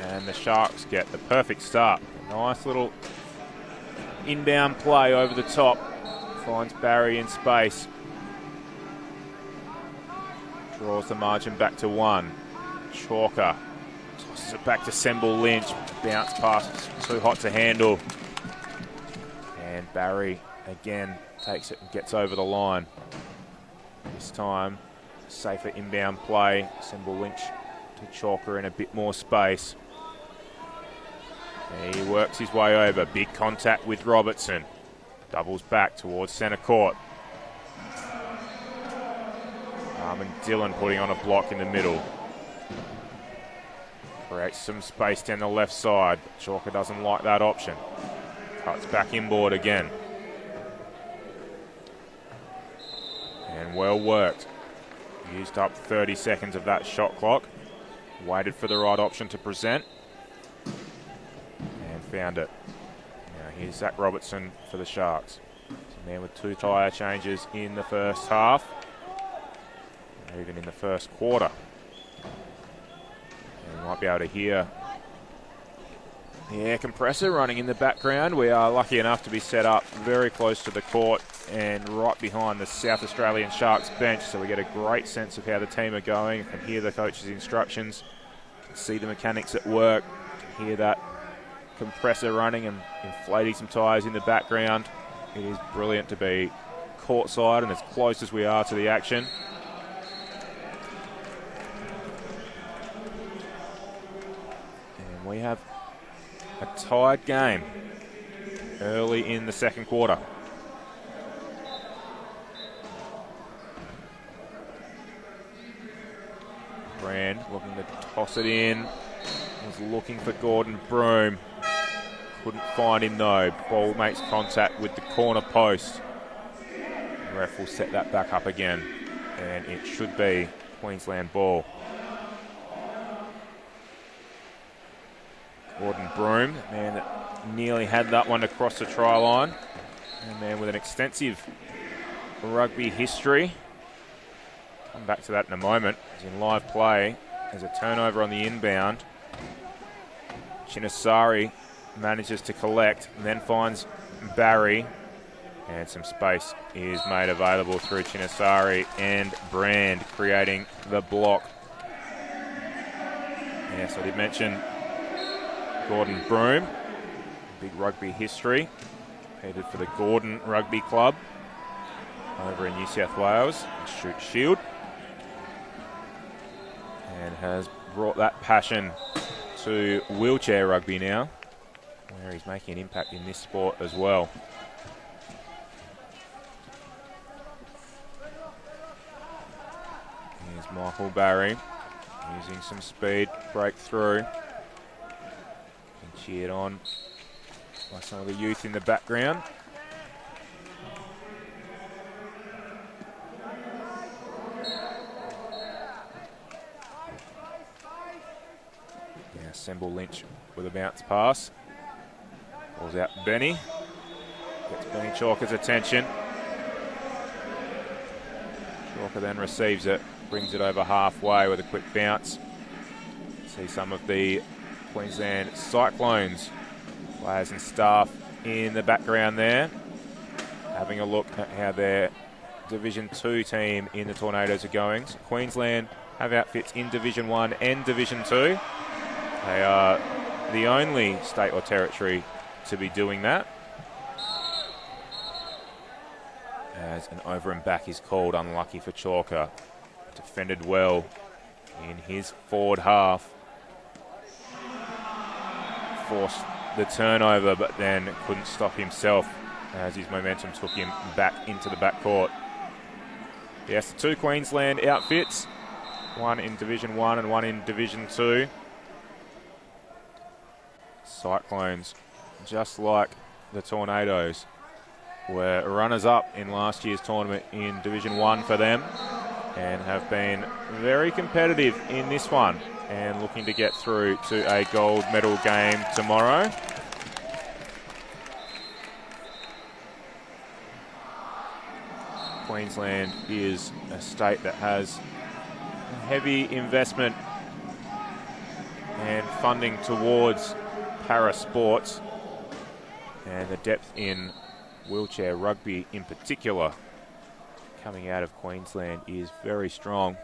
and the Sharks get the perfect start. Nice little inbound play over the top. Finds Barry in space. Draws the margin back to 1. Chalker tosses it back to Semble Lynch. Bounce pass, too hot to handle. And Barry again takes it and gets over the line. This time, safer inbound play. Semble Lynch to Chalker in a bit more space. He works his way over. Big contact with Robertson. Doubles back towards centre court. And Dillon putting on a block in the middle. Creates some space down the left side. Chalker doesn't like that option. Cuts back inboard again. And well worked. Used up 30 seconds of that shot clock. Waited for the right option to present. And found it. Now here's Zach Robertson for the Sharks. He's a man with 2 tyre changes in the first half. Even in the first quarter. And you might be able to hear the air compressor running in the background. We are lucky enough to be set up very close to the court and right behind the South Australian Sharks bench, so we get a great sense of how the team are going. You can hear the coach's instructions, you can see the mechanics at work, you can hear that compressor running and inflating some tyres in the background. It is brilliant to be courtside and as close as we are to the action. We have a tied game early in the second quarter. Brand looking to toss it in. Was looking for Gordon Broom. Couldn't find him though. Ball makes contact with the corner post. The ref will set that back up again. And it should be Queensland ball. Gordon Broom, the man that nearly had that one across the try line. A man with an extensive rugby history. Come back to that in a moment. He's in live play. There's a turnover on the inbound. Chinesari manages to collect and then finds Barry. And some space is made available through Chinesari and Brand, creating the block. Yes, I did mention Gordon Broom, big rugby history, headed for the Gordon Rugby Club over in New South Wales, Shute Shield, and has brought that passion to wheelchair rugby now, where he's making an impact in this sport as well. Here's Michael Barry, using some speed, breakthrough. Cheered on by some of the youth in the background. Now Semble Lynch with a bounce pass. Ball's out Benny. Gets Benny Chalker's attention. Chalker then receives it, brings it over halfway with a quick bounce. See some of the Queensland Cyclones players and staff in the background there, having a look at how their Division 2 team in the Tornadoes are going. So Queensland have outfits in Division 1 and Division 2. They are the only state or territory to be doing that. As an over and back is called, unlucky for Chalker. Defended well in his forward half. Forced the turnover, but then couldn't stop himself as his momentum took him back into the backcourt. Yes, the 2 Queensland outfits, one in Division 1 and one in Division 2. Cyclones, just like the Tornadoes, were runners-up in last year's tournament in Division 1 for them and have been very competitive in this one, and looking to get through to a gold medal game tomorrow. Queensland is a state that has heavy investment and funding towards para sports, and the depth in wheelchair rugby in particular coming out of Queensland is very strong.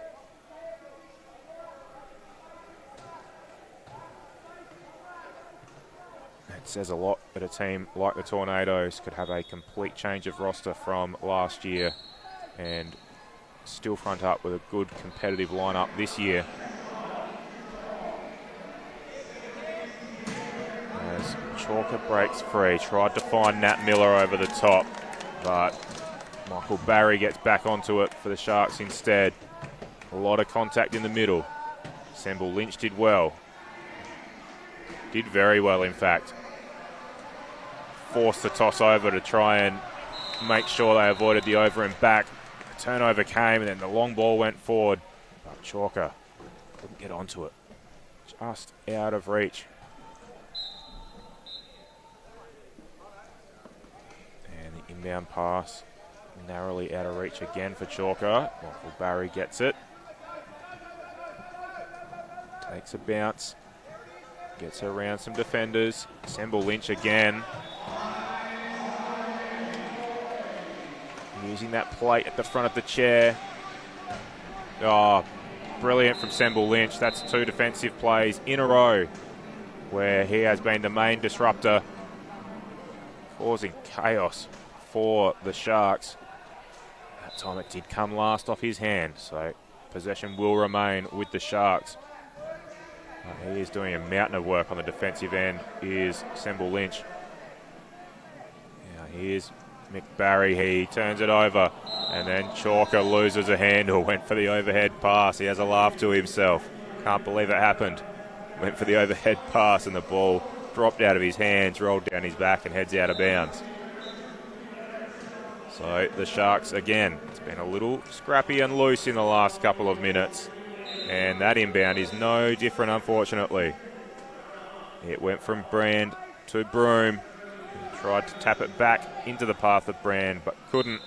It says a lot that a team like the Tornadoes could have a complete change of roster from last year and still front up with a good competitive lineup this year. Chalker breaks free, tried to find Nat Miller over the top, but Michael Barry gets back onto it for the Sharks instead. A lot of contact in the middle. Semble Lynch did well. Did very well, in fact. Forced the toss over to try and make sure they avoided the over and back. The turnover came and then the long ball went forward. But Chalker couldn't get onto it. Just out of reach. And the inbound pass narrowly out of reach again for Chalker. Michael Barry gets it. Takes a bounce. Gets around some defenders. Semble Lynch again. Using that plate at the front of the chair. Oh, brilliant from Semble Lynch. That's 2 defensive plays in a row where he has been the main disruptor, causing chaos for the Sharks. That time it did come last off his hand, so possession will remain with the Sharks. He is doing a mountain of work on the defensive end, is Semble Lynch. Now here's McBarry, he turns it over, and then Chalker loses a handle, went for the overhead pass. He has a laugh to himself. Can't believe it happened. Went for the overhead pass and the ball dropped out of his hands, rolled down his back and heads out of bounds. So the Sharks again, it's been a little scrappy and loose in the last couple of minutes. And that inbound is no different, unfortunately. It went from Brand to Broome. He tried to tap it back into the path of Brand, but couldn't.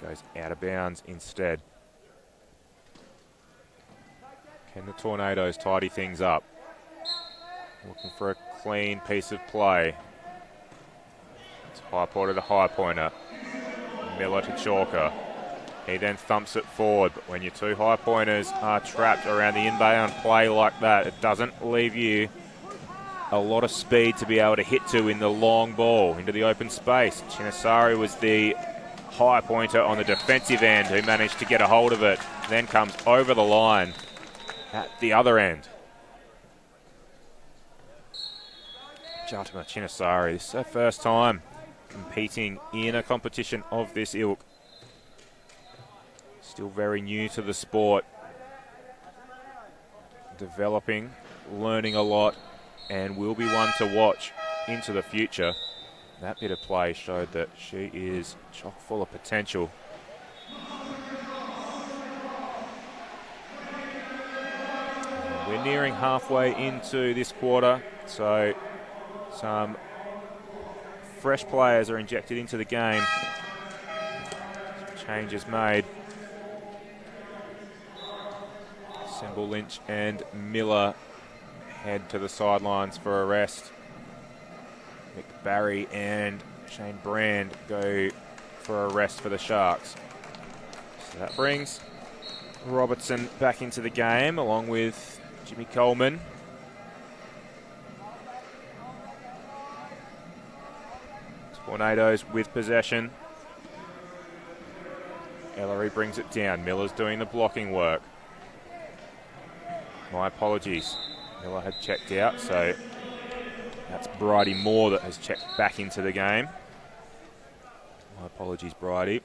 Goes out of bounds instead. Can the Tornadoes tidy things up? Looking for a clean piece of play. It's high pointer to high pointer. Miller to Chalker. He then thumps it forward, but when your 2 high pointers are trapped around the inbound play like that, it doesn't leave you a lot of speed to be able to hit to in the long ball into the open space. Chinesari was the high pointer on the defensive end who managed to get a hold of it, then comes over the line at the other end. Jatima Chinesari, this is her first time competing in a competition of this ilk. Still very new to the sport. Developing, learning a lot, and will be one to watch into the future. That bit of play showed that she is chock full of potential. We're nearing halfway into this quarter, so some fresh players are injected into the game. Changes made. Semble Lynch and Miller head to the sidelines for a rest. McBarry and Shane Brand go for a rest for the Sharks. So that brings Robertson back into the game along with Jimmy Coleman. Tornadoes with possession. Ellery brings it down. Miller's doing the blocking work. My apologies. Miller had checked out, so that's Bridie Moore that has checked back into the game. My apologies, Bridie.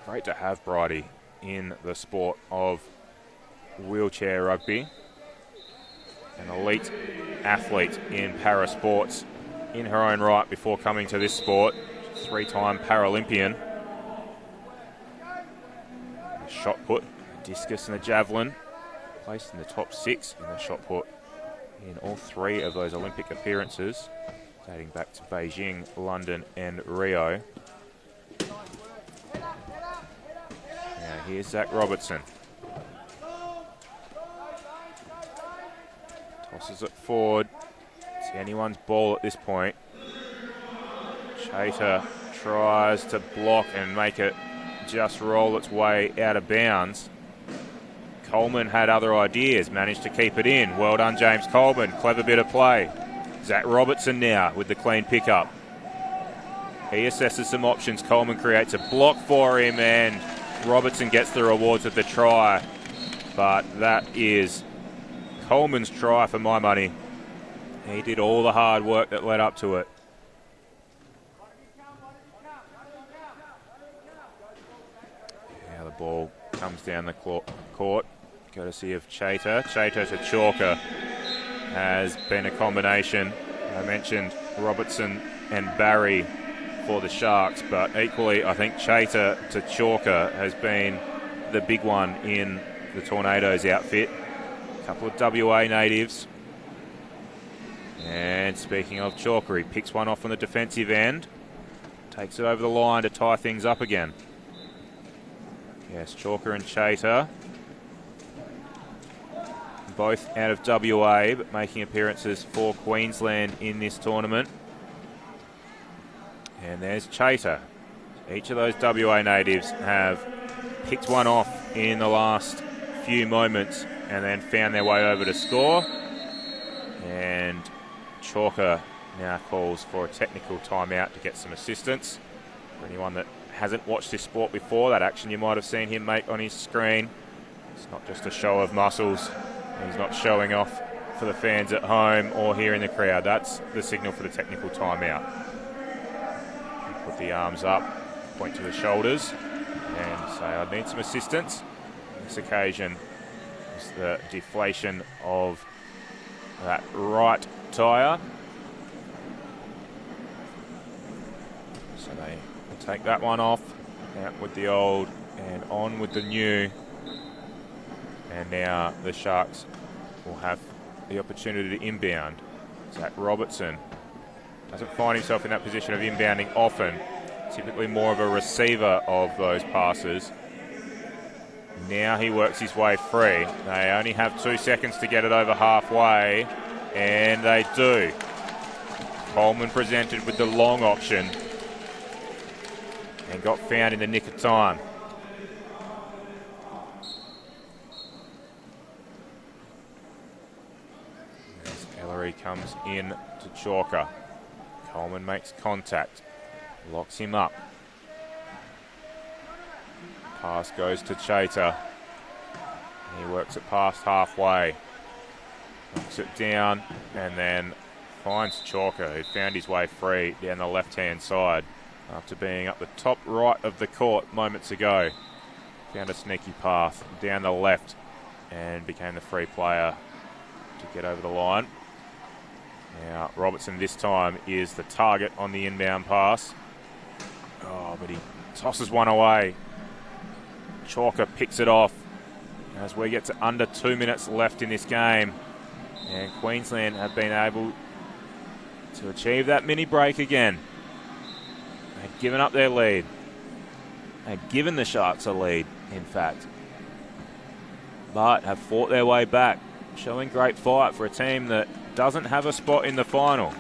Great to have Bridie in the sport of wheelchair rugby. An elite athlete in para sports in her own right before coming to this sport. 3-time Paralympian. Shot put, discus and the javelin, placed in the top 6 in the shot put in all 3 of those Olympic appearances, dating back to Beijing, London and Rio. Now here's Zach Robertson. Tosses it forward. It's anyone's ball at this point. Chater tries to block and make it just roll its way out of bounds. Coleman had other ideas, managed to keep it in. Well done, James Coleman. Clever bit of play. Zach Robertson now with the clean pickup. He assesses some options. Coleman creates a block for him and Robertson gets the rewards of the try. But that is Coleman's try for my money. He did all the hard work that led up to it. Now the ball comes down the court, courtesy of Chater. Chater to Chalker has been a combination. I mentioned Robertson and Barry for the Sharks, but equally I think Chater to Chalker has been the big one in the Tornadoes outfit. A couple of WA natives. And speaking of Chalker, he picks one off on the defensive end, takes it over the line to tie things up again. Yes, Chalker and Chater, both out of WA, but making appearances for Queensland in this tournament. And there's Chater. Each of those WA natives have picked one off in the last few moments and then found their way over to score. And Chalker now calls for a technical timeout to get some assistance. For anyone that hasn't watched this sport before, that action you might have seen him make on his screen, it's not just a show of muscles. He's not showing off for the fans at home or here in the crowd. That's the signal for the technical timeout. Put the arms up, point to the shoulders, and say, I need some assistance. On this occasion, it's the deflation of that right tyre. So they take that one off, out with the old and on with the new. And now the Sharks will have the opportunity to inbound. Zach Robertson doesn't find himself in that position of inbounding often. Typically more of a receiver of those passes. Now he works his way free. They only have 2 seconds to get it over halfway, and they do. Coleman presented with the long option and got found in the nick of time. As Ellery comes in to Chalker. Coleman makes contact, locks him up. Pass goes to Chater. He works it past halfway. Knocks it down and then finds Chalker, who found his way free down the left-hand side after being up the top right of the court moments ago. Found a sneaky path down the left and became the free player to get over the line. Now Robertson this time is the target on the inbound pass. Oh, but he tosses one away. Chalker picks it off as we get to under 2 minutes left in this game. And Queensland have been able to achieve that mini break again. They've given up their lead. They've given the Sharks a lead, in fact. But have fought their way back, showing great fight for a team that doesn't have a spot in the final.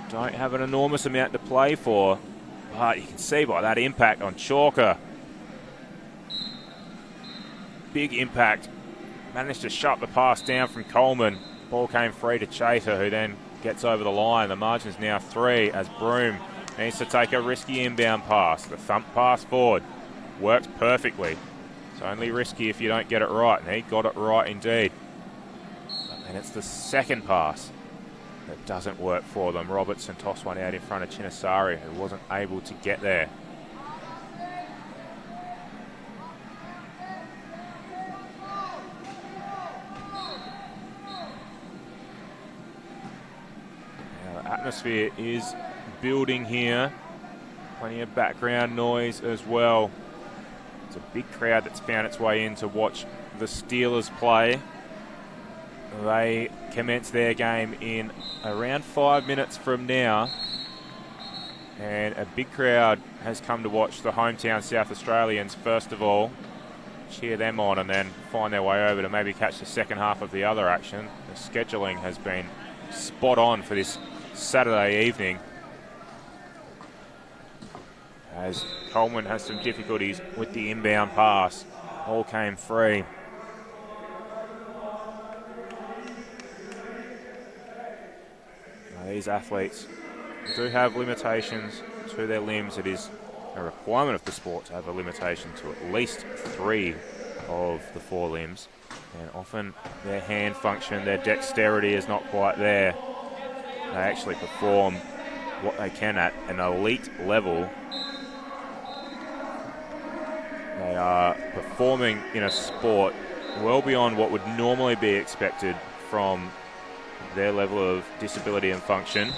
Don't have an enormous amount to play for, but you can see by that impact on Chalker. Big impact. Managed to shut the pass down from Coleman. Ball came free to Chater, who then gets over the line. The margin's now 3 as Broome needs to take a risky inbound pass. The thump pass forward works perfectly. It's only risky if you don't get it right, and he got it right indeed. And it's the second pass that doesn't work for them. Robertson tossed one out in front of Chinesari, who wasn't able to get there. Now the atmosphere is building here. Plenty of background noise as well. It's a big crowd that's found its way in to watch the Steelers play. They commence their game in around 5 minutes from now. And a big crowd has come to watch the hometown South Australians first of all, cheer them on, and then find their way over to maybe catch the second half of the other action. The scheduling has been spot on for this Saturday evening, as Coleman has some difficulties with the inbound pass. All came free. Now, these athletes do have limitations to their limbs. It is a requirement of the sport to have a limitation to at least 3 of the 4 limbs, and often their hand function, their dexterity is not quite there. They actually perform what they can at an elite level. They are performing in a sport well beyond what would normally be expected from their level of disability and function.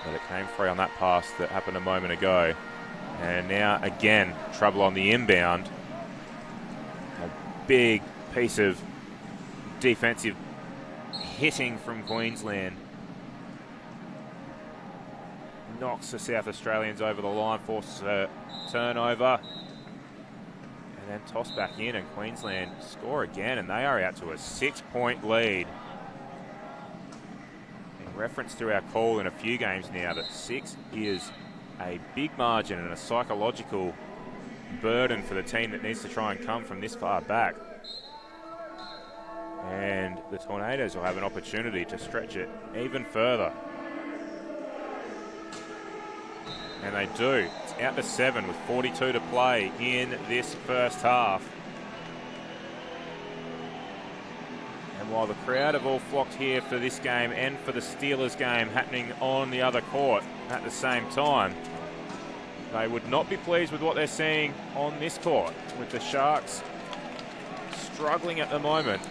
But it came free on that pass that happened a moment ago. And now again, trouble on the inbound. A big piece of defensive hitting from Queensland. Knocks the South Australians over the line, forces a turnover. And then toss back in, and Queensland score again, and they are out to a 6-point lead. In reference to our call in a few games now, that 6 is a big margin and a psychological burden for the team that needs to try and come from this far back. And the Tornadoes will have an opportunity to stretch it even further. And they do. It's out to 7 with 42 to play in this first half. And while the crowd have all flocked here for this game and for the Steelers game happening on the other court at the same time, they would not be pleased with what they're seeing on this court, with the Sharks struggling at the moment.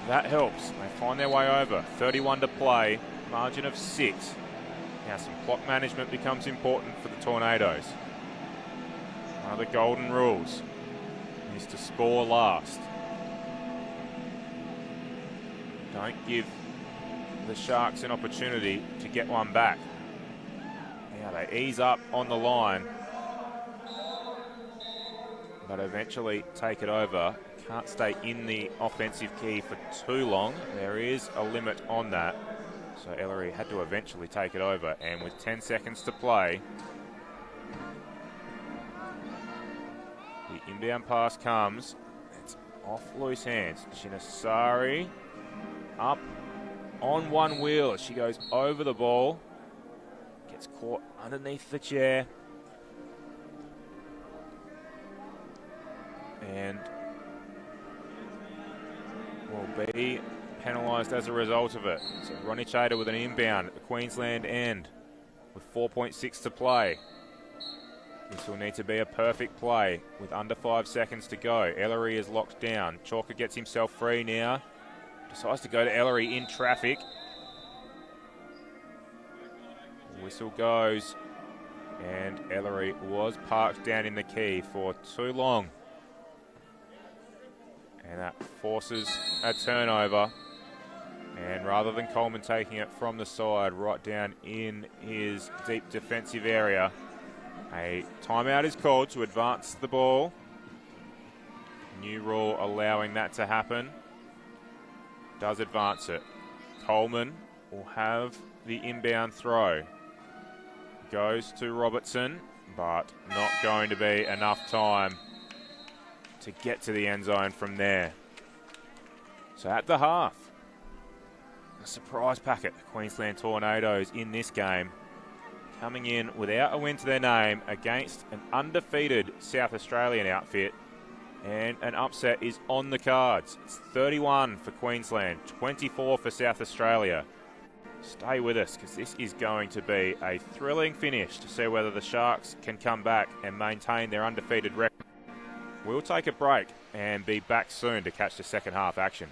That helps. They find their way over. 31 to play. Margin of 6. Now some clock management becomes important for the Tornadoes. One of the golden rules is to score last. Don't give the Sharks an opportunity to get one back. Now they ease up on the line, but eventually take it over. Can't stay in the offensive key for too long. There is a limit on that. So Ellery had to eventually take it over, and with 10 seconds to play, the inbound pass comes. It's off loose hands. Shinasari up on one wheel as she goes over the ball. Gets caught underneath the chair. And will be penalised as a result of it. So Ronnie Chater with an inbound at the Queensland end with 4.6 to play. This will need to be a perfect play with under 5 seconds to go. Ellery is locked down. Chalker gets himself free now. Decides to go to Ellery in traffic. Whistle goes, and Ellery was parked down in the key for too long. And that forces a turnover. And rather than Coleman taking it from the side right down in his deep defensive area, a timeout is called to advance the ball. New rule allowing that to happen. Does advance it. Coleman will have the inbound throw. Goes to Robertson, but not going to be enough time to get to the end zone from there. So at the half, a surprise packet, the Queensland Tornadoes in this game, coming in without a win to their name against an undefeated South Australian outfit, and an upset is on the cards. It's 31 for Queensland, 24 for South Australia. Stay with us, because this is going to be a thrilling finish to see whether the Sharks can come back and maintain their undefeated record. We'll take a break and be back soon to catch the second half action.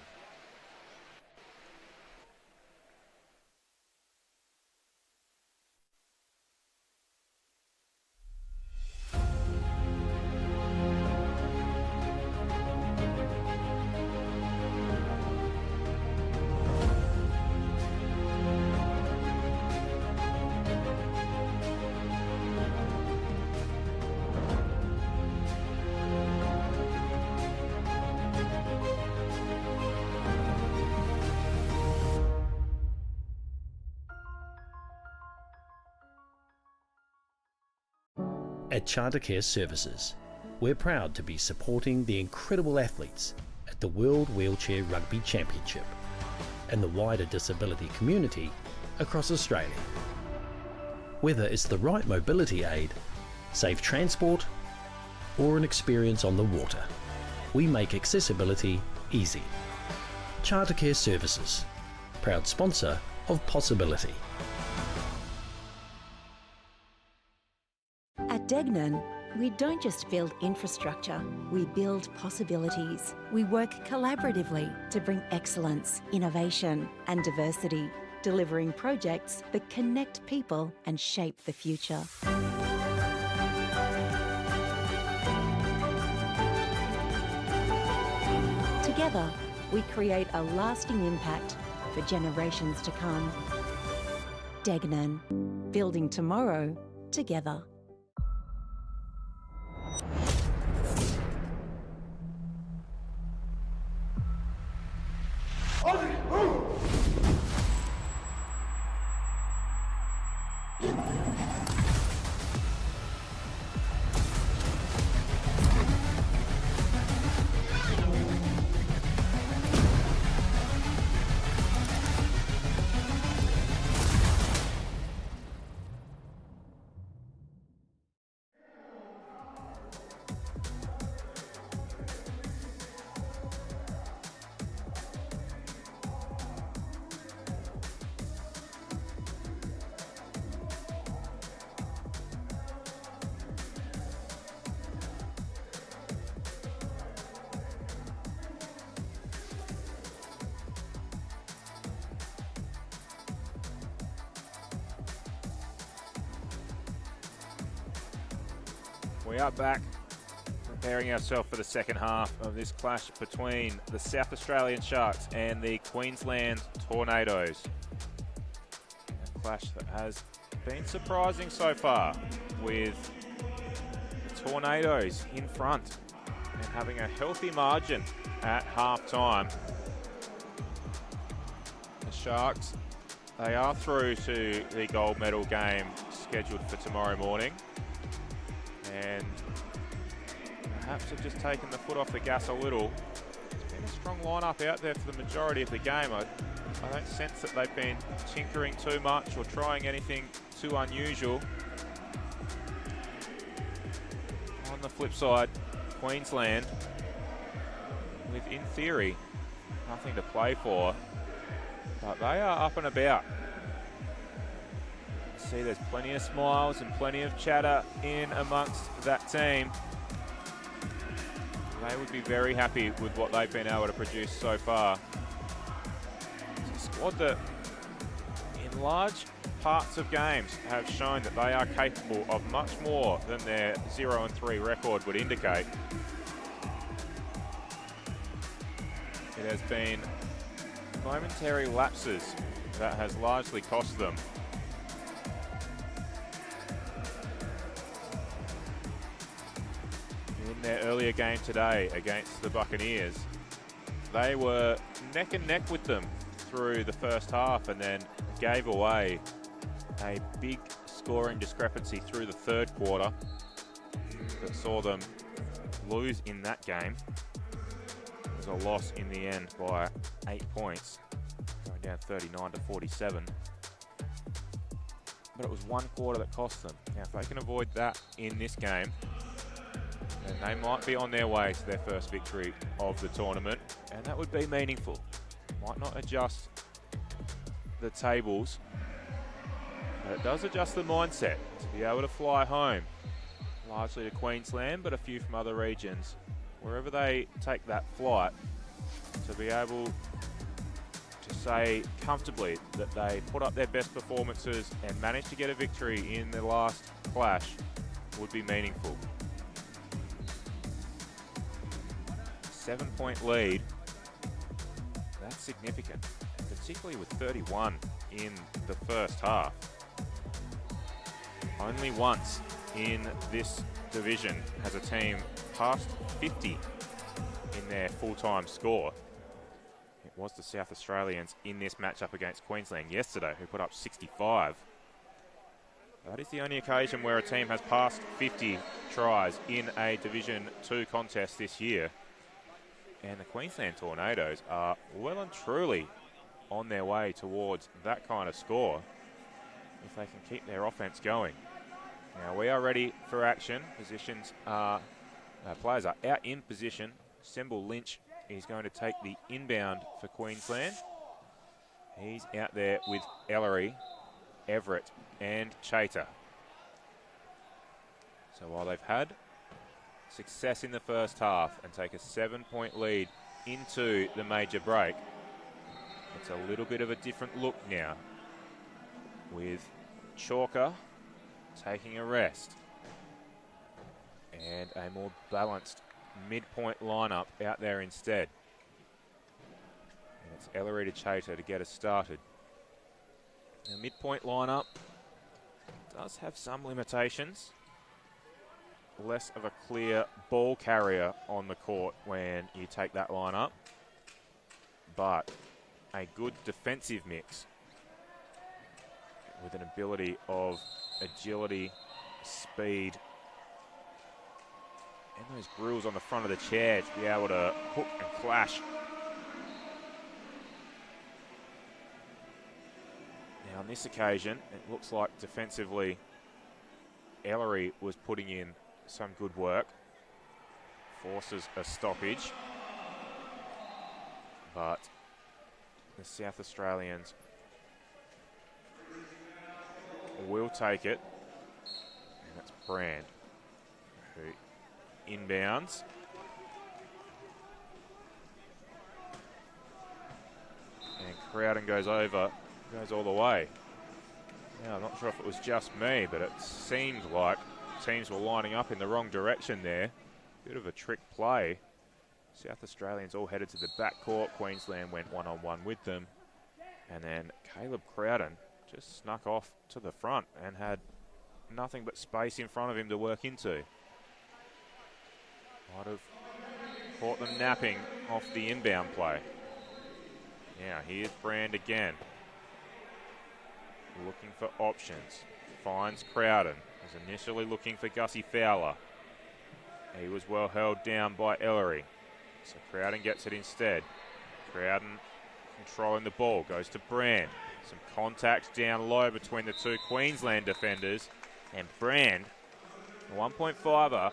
At Charter Care Services, we're proud to be supporting the incredible athletes at the World Wheelchair Rugby Championship and the wider disability community across Australia. Whether it's the right mobility aid, safe transport, or an experience on the water, we make accessibility easy. Chartercare Services, proud sponsor of Possibility. At Degnan, we don't just build infrastructure, we build possibilities. We work collaboratively to bring excellence, innovation and diversity, delivering projects that connect people and shape the future. Together, we create a lasting impact for generations to come. Degnan, building tomorrow together. We are back, preparing ourselves for the second half of this clash between the South Australian Sharks and the Queensland Tornadoes. A clash that has been surprising so far, with the Tornadoes in front and having a healthy margin at half-time. The Sharks, they are through to the gold medal game scheduled for tomorrow morning, and perhaps have just taken the foot off the gas a little. It's been a strong lineup out there for the majority of the game. I don't sense that they've been tinkering too much or trying anything too unusual. On the flip side, Queensland, with, in theory, nothing to play for, but they are up and about. See, there's plenty of smiles and plenty of chatter in amongst that team. They would be very happy with what they've been able to produce so far. It's a squad that, in large parts of games, have shown that they are capable of much more than their 0-3 record would indicate. It has been momentary lapses that has largely cost them. In their earlier game today against the Buccaneers, they were neck and neck with them through the first half and then gave away a big scoring discrepancy through the third quarter that saw them lose in that game. It was a loss in the end by 8 points, going down 39-47. But it was one quarter that cost them. Now, if they can avoid that in this game, then they might be on their way to their first victory of the tournament, and that would be meaningful. Might not adjust the tables, but it does adjust the mindset to be able to fly home, largely to Queensland, but a few from other regions. Wherever they take that flight, to be able to say comfortably that they put up their best performances and managed to get a victory in the last clash would be meaningful. 7-point lead, that's significant, particularly with 31 in the first half. Only once in this division has a team passed 50 in their full-time score. It was the South Australians in this matchup against Queensland yesterday who put up 65. That is the only occasion where a team has passed 50 tries in a Division 2 contest this year. And the Queensland Tornadoes are well and truly on their way towards that kind of score. if they can keep their offense going. Now we are ready for action. Players are out in position. Semble Lynch is going to take the inbound for Queensland. He's out there with Ellery, Everett and Chater. So while they've had success in the first half and take a 7-point lead into the major break, it's a little bit of a different look now, with Chalker taking a rest and a more balanced midpoint lineup out there instead. And it's Ellery to Chater to get us started. The midpoint lineup does have some limitations. Less of a clear ball carrier on the court when you take that lineup, but a good defensive mix with an ability of agility, speed, and those grills on the front of the chair to be able to hook and clash. Now on this occasion, it looks like defensively Ellery was putting in some good work, forces a stoppage, but the South Australians will take it, and that's Brand who inbounds. And Crowden goes all the way. Now, I'm not sure if it was just me, but it seemed like teams were lining up in the wrong direction there. Bit of a trick play. South Australians all headed to the backcourt. Queensland went one-on-one with them. And then Caleb Crowden just snuck off to the front and had nothing but space in front of him to work into. Might have caught them napping off the inbound play. Now here's Brand again. Looking for options. Finds Crowden. Was initially looking for Gussie Fowler. He was well held down by Ellery. So Crowden gets it instead. Crowden controlling the ball. Goes to Brand. Some contact down low between the two Queensland defenders. And Brand, a 1.5er,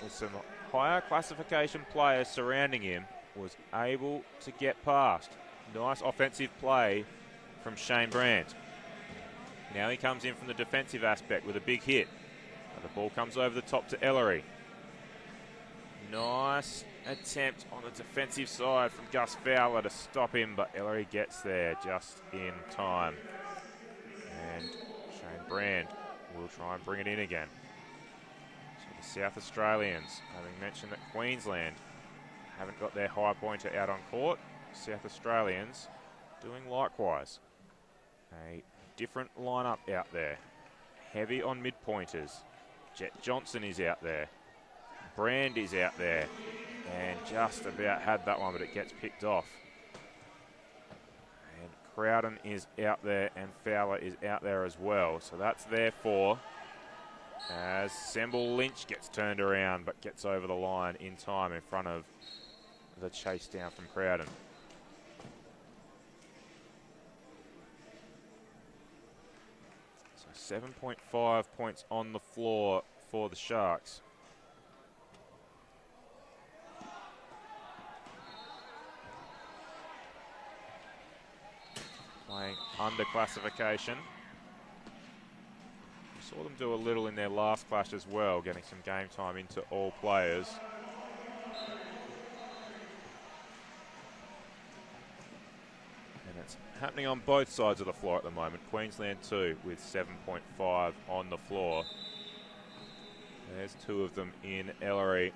with some higher classification players surrounding him, was able to get past. Nice offensive play from Shane Brand. Now he comes in from the defensive aspect with a big hit. And the ball comes over the top to Ellery. Nice attempt on the defensive side from Gus Fowler to stop him, but Ellery gets there just in time. And Shane Brand will try and bring it in again. So the South Australians, having mentioned that Queensland haven't got their high pointer out on court, South Australians doing likewise. A different lineup out there. Heavy on mid-pointers. Jet Johnson is out there. Brand is out there. And just about had that one, but it gets picked off. And Crowden is out there and Fowler is out there as well. So that's their four. As Semble Lynch gets turned around but gets over the line in time in front of the chase down from Crowden. So 7.5 points on the floor for the Sharks. Playing under classification. We saw them do a little in their last clash as well, getting some game time into all players. And it's happening on both sides of the floor at the moment. Queensland 2 with 7.5 on the floor. There's two of them in Ellery.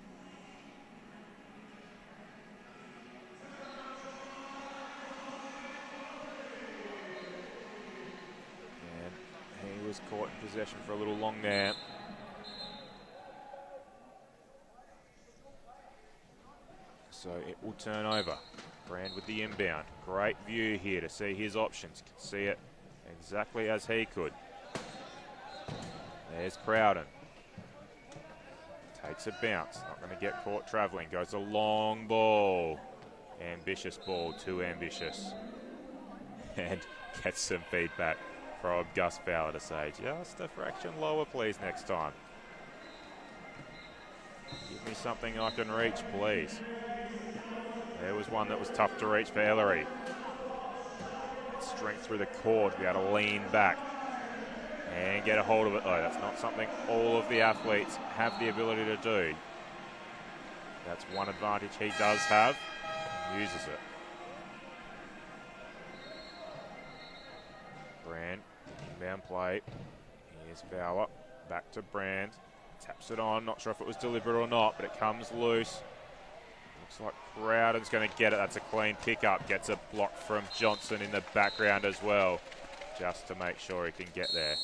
He was caught in possession for a little long there. So it will turn over. Brand with the inbound. Great view here to see his options. Can see it exactly as he could. There's Crowden. Takes a bounce. Not going to get caught travelling. Goes a long ball. Ambitious ball. Too ambitious. And gets some feedback probe Gus Fowler to say, just a fraction lower, please, next time. Give me something I can reach, please. There was one that was tough to reach for Ellery. Strength through the core to be able to lean back and get a hold of it, though. That's not something all of the athletes have the ability to do. That's one advantage he does have. He uses it. Brand, inbound play. Here's Fowler. Back to Brand. Taps it on. Not sure if it was deliberate or not, but it comes loose. Looks like Crowden's going to get it. That's a clean pickup. Gets a block from Johnson in the background as well, just to make sure he can get there.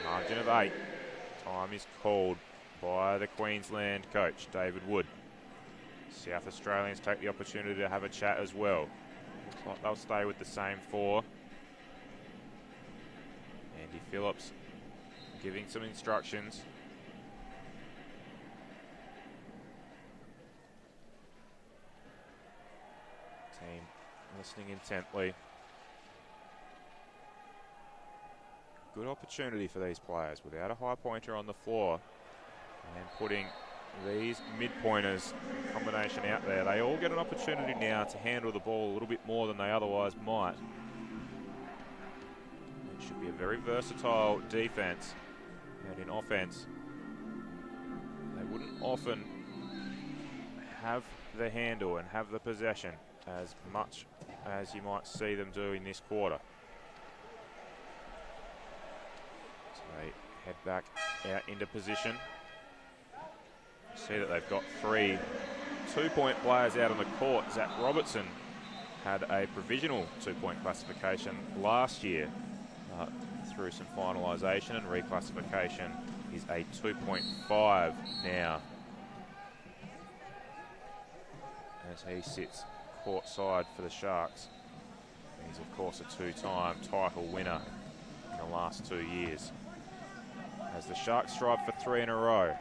Margin of 8. Time is called by the Queensland coach, David Wood. South Australians take the opportunity to have a chat as well. Looks like they'll stay with the same 4. Andy Phillips giving some instructions. Team listening intently. Good opportunity for these players without a high pointer on the floor and putting these mid-pointers combination out there. They all get an opportunity now to handle the ball a little bit more than they otherwise might. It should be a very versatile defense, and in offense they wouldn't often have the handle and have the possession as much as you might see them do in this quarter. So they head back out into position. See that they've got 3 two-point players out on the court. Zach Robertson had a provisional 2-point classification last year. Through some finalisation and reclassification is a 2.5 now, as he sits courtside for the Sharks. He's of course a 2-time title winner in the last 2 years, as the Sharks strive for 3 in a row.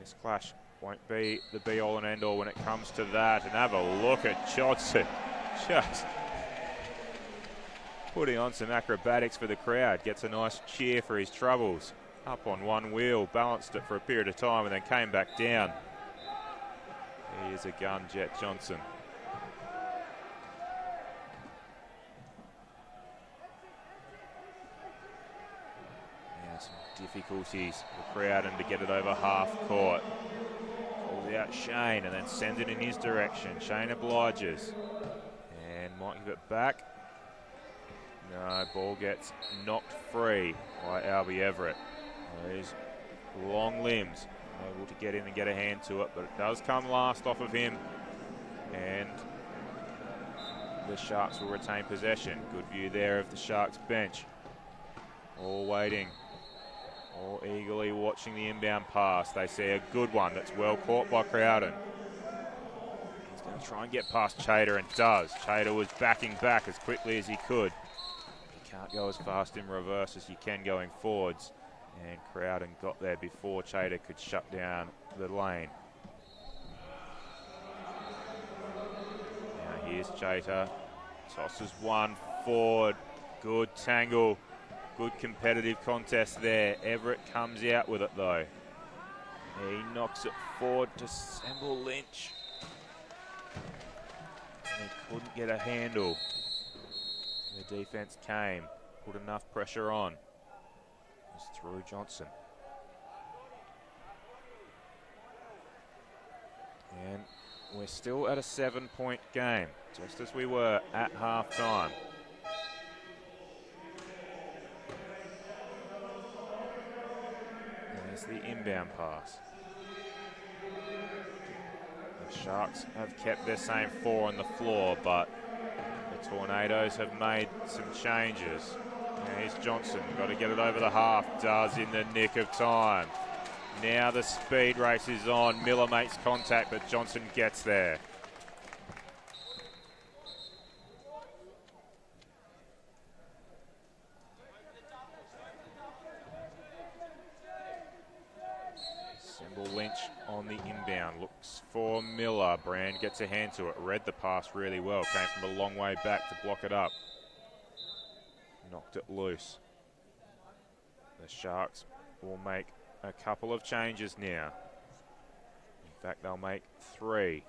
This clash won't be the be-all and end-all when it comes to that. And have a look at Johnson, just putting on some acrobatics for the crowd. Gets a nice cheer for his troubles. Up on one wheel, balanced it for a period of time and then came back down. He is a gun, Jet Johnson. Now some difficulties for Crowden to get it over half court. Calls out Shane and then sends it in his direction. Shane obliges and might give it back. No, ball gets knocked free by Albie Everett. These long limbs able to get in and get a hand to it, but it does come last off of him, and the Sharks will retain possession. Good view there of the Sharks bench, all waiting, all eagerly watching the inbound pass. They see a good one that's well caught by Crowden. He's going to try and get past Chater, and does. Chater was backing back as quickly as he could. Can't go as fast in reverse as you can going forwards, and Crowden got there before Chater could shut down the lane. Now here's Chater, tosses one forward, good tangle, good competitive contest there. Everett comes out with it though. He knocks it forward to Semble Lynch, and he couldn't get a handle. The defense came, put enough pressure on. It's through Johnson. And we're still at a 7-point game, just as we were at half-time. There's the inbound pass. The Sharks have kept their same 4 on the floor, but the Tornadoes have made some changes. Now here's Johnson, got to get it over the half, does in the nick of time. Now the speed race is on. Miller makes contact, but Johnson gets there. Semble Lynch on the inbound. inbound, looks for Miller. Brand gets a hand to it, read the pass really well, came from a long way back to block it up. Knocked it loose. The Sharks will make a couple of changes now. In fact, they'll make 3.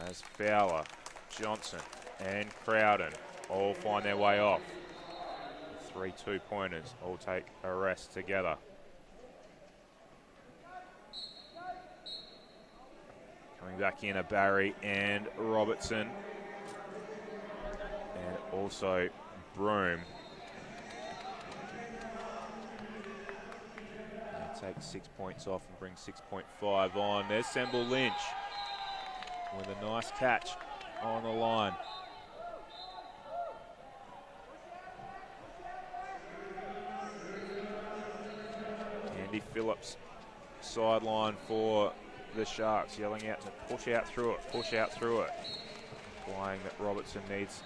As Fowler, Johnson and Crowden all find their way off. 3 two-pointers all take a rest together. Coming back in are Barry and Robertson. And also Broome. They take 6 points off and bring 6.5 on. There's Semble Lynch with a nice catch on the line. Andy Phillips, sideline for the Sharks, yelling out to push out through it, push out through it. Implying that Robertson needs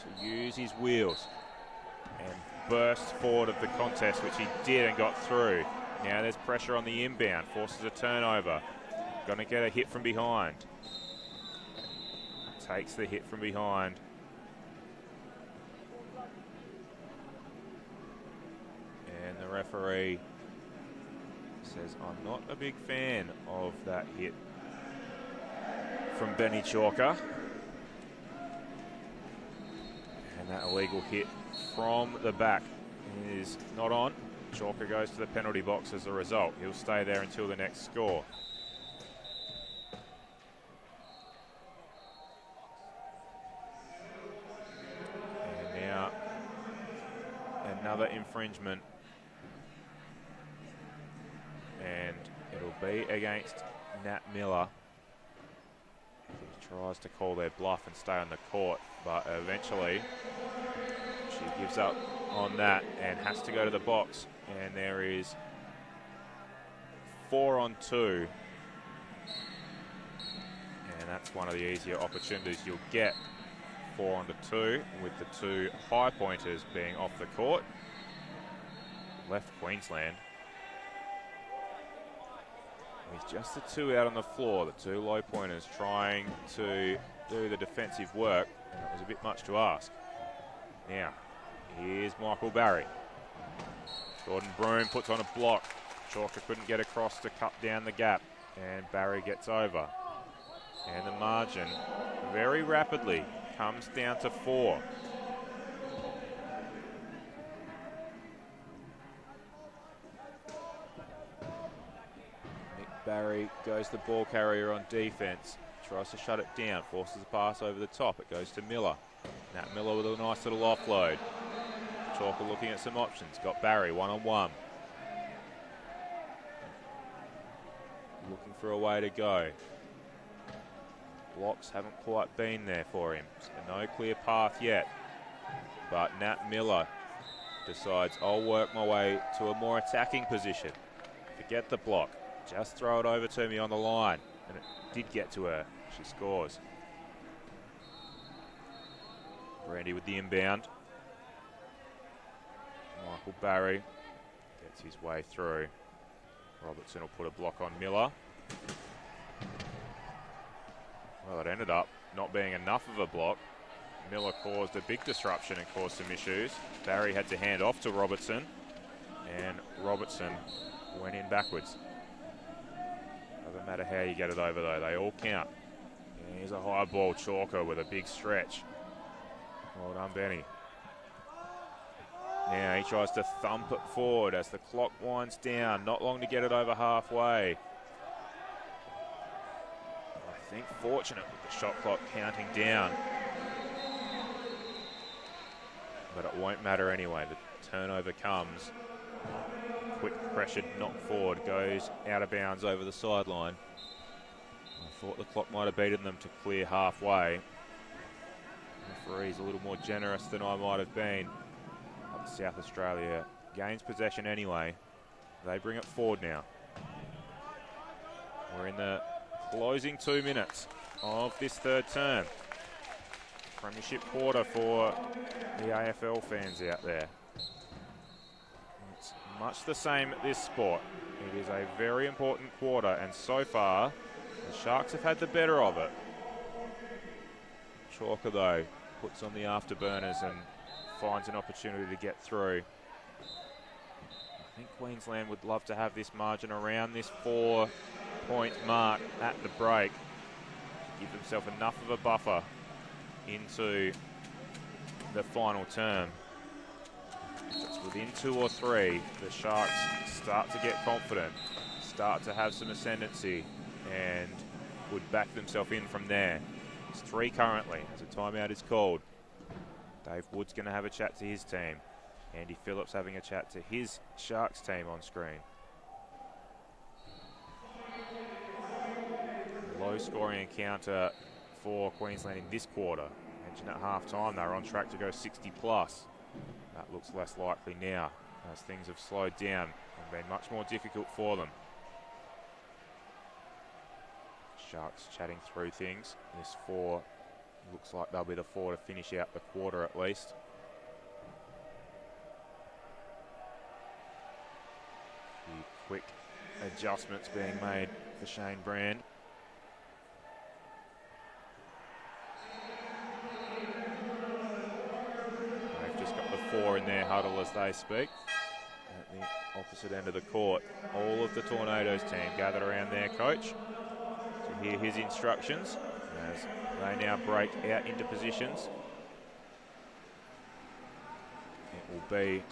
to use his wheels and burst forward of the contest, which he did and got through. Now there's pressure on the inbound, forces a turnover. Going to get a hit from behind. Takes the hit from behind. And the referee says, I'm not a big fan of that hit from Benny Chalker. And that illegal hit from the back is not on. Chalker goes to the penalty box as a result. He'll stay there until the next score. And now another infringement. And it'll be against Nat Miller. He tries to call their bluff and stay on the court, but eventually she gives up on that and has to go to the box. And there is 4 on 2. And that's one of the easier opportunities you'll get. 4 on 2, with the 2 high pointers being off the court. Left Queensland with just the 2 out on the floor, the 2 low pointers trying to do the defensive work, and it was a bit much to ask. Now, here's Michael Barry. Jordan Broome puts on a block. Chalker couldn't get across to cut down the gap, and Barry gets over. And the margin very rapidly comes down to 4. Barry goes the ball carrier on defense, tries to shut it down, forces a pass over the top. It goes to Miller. Nat Miller with a nice little offload. Chalker looking at some options. Got Barry one-on-one. Looking for a way to go. Blocks haven't quite been there for him. So no clear path yet. But Nat Miller decides, I'll work my way to a more attacking position. Forget the block. Just throw it over to me on the line. And it did get to her. She scores. Brandy with the inbound. Michael Barry gets his way through. Robertson will put a block on Miller. Well, it ended up not being enough of a block. Miller caused a big disruption and caused some issues. Barry had to hand off to Robertson, and Robertson went in backwards. Doesn't matter how you get it over though, they all count. And here's a high ball, Chalker with a big stretch. Well done, Benny. Now he tries to thump it forward as the clock winds down. Not long to get it over halfway. I think fortunate with the shot clock counting down. But it won't matter anyway. The turnover comes. Quick pressured knock forward, goes out of bounds over the sideline. I thought the clock might have beaten them to clear halfway. The referee's a little more generous than I might have been. Up South Australia gains possession anyway. They bring it forward now. We're in the closing 2 minutes of this third term. Premiership quarter for the AFL fans out there. It's much the same at this sport. It is a very important quarter, and so far, the Sharks have had the better of it. Chalker, though, puts on the afterburners and finds an opportunity to get through. I think Queensland would love to have this margin around this 4-point mark at the break. Give themselves enough of a buffer into the final term. If it's within 2 or 3, the Sharks start to get confident, start to have some ascendancy, and would back themselves in from there. It's 3 currently as a timeout is called. Dave Wood's going to have a chat to his team. Andy Phillips having a chat to his Sharks team on screen. Low-scoring encounter for Queensland in this quarter. Mentioned at half-time they were on track to go 60+. That looks less likely now as things have slowed down and been much more difficult for them. Sharks chatting through things. This 4 looks like they'll be the 4 to finish out the quarter at least. A few quick adjustments being made for Shane Brand. They've just got the 4 in their huddle as they speak. At the opposite end of the court, all of the Tornadoes team gathered around their coach to hear his instructions as they now break out into positions. It will be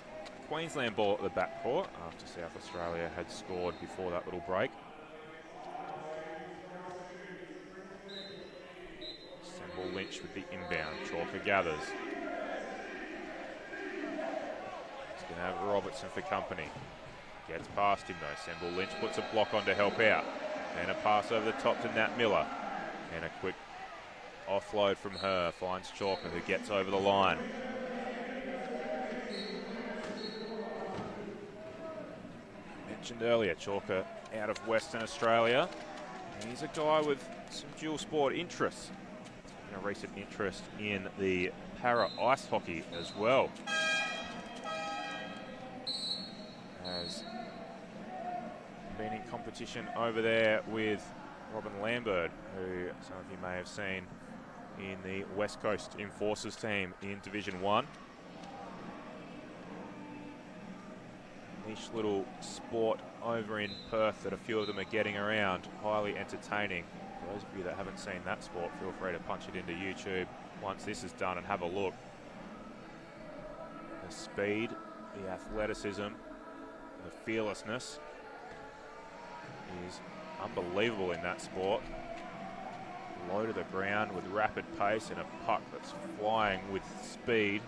Queensland ball at the backcourt after South Australia had scored before that little break. Semble Lynch with the inbound. Chalker gathers. He's going to have Robertson for company. Gets past him though. Semble Lynch puts a block on to help out. And a pass over the top to Nat Miller. And a quick offload from her. Finds Chalker, who gets over the line. Mentioned earlier, Chalker out of Western Australia. He's a guy with some dual sport interests. And a recent interest in the para ice hockey as well. Has been in competition over there with Robin Lambert, who some of you may have seen in the West Coast Enforcers team in Division 1. Niche little sport over in Perth that a few of them are getting around. Highly entertaining. For those of you that haven't seen that sport, feel free to punch it into YouTube once this is done and have a look. The speed, the athleticism, the fearlessness is unbelievable in that sport. Low to the ground with rapid pace and a puck that's flying with speed.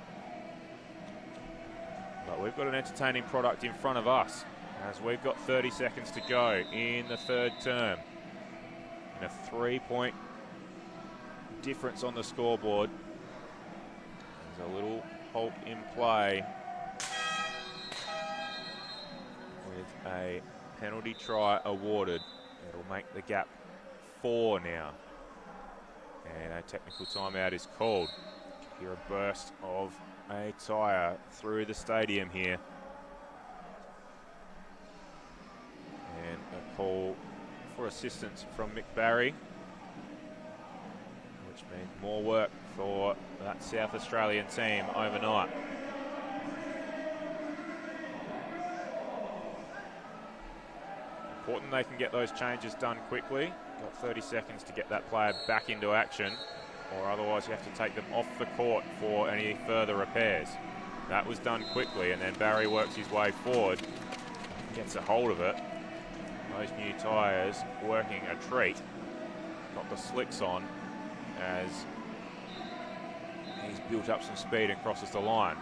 But we've got an entertaining product in front of us as we've got 30 seconds to go in the third term. And a 3-point difference on the scoreboard. There's a little halt in play with a penalty try awarded. It'll make the gap 4 now. And a technical timeout is called. Hear a burst of a tyre through the stadium here. And a call for assistance from Mick Barry, which means more work for that South Australian team overnight. Important they can get those changes done quickly. Got 30 seconds to get that player back into action, or otherwise you have to take them off the court for any further repairs. That was done quickly, and then Barry works his way forward, gets a hold of it. Those new tyres working a treat. Got the slicks on as he's built up some speed and crosses the line.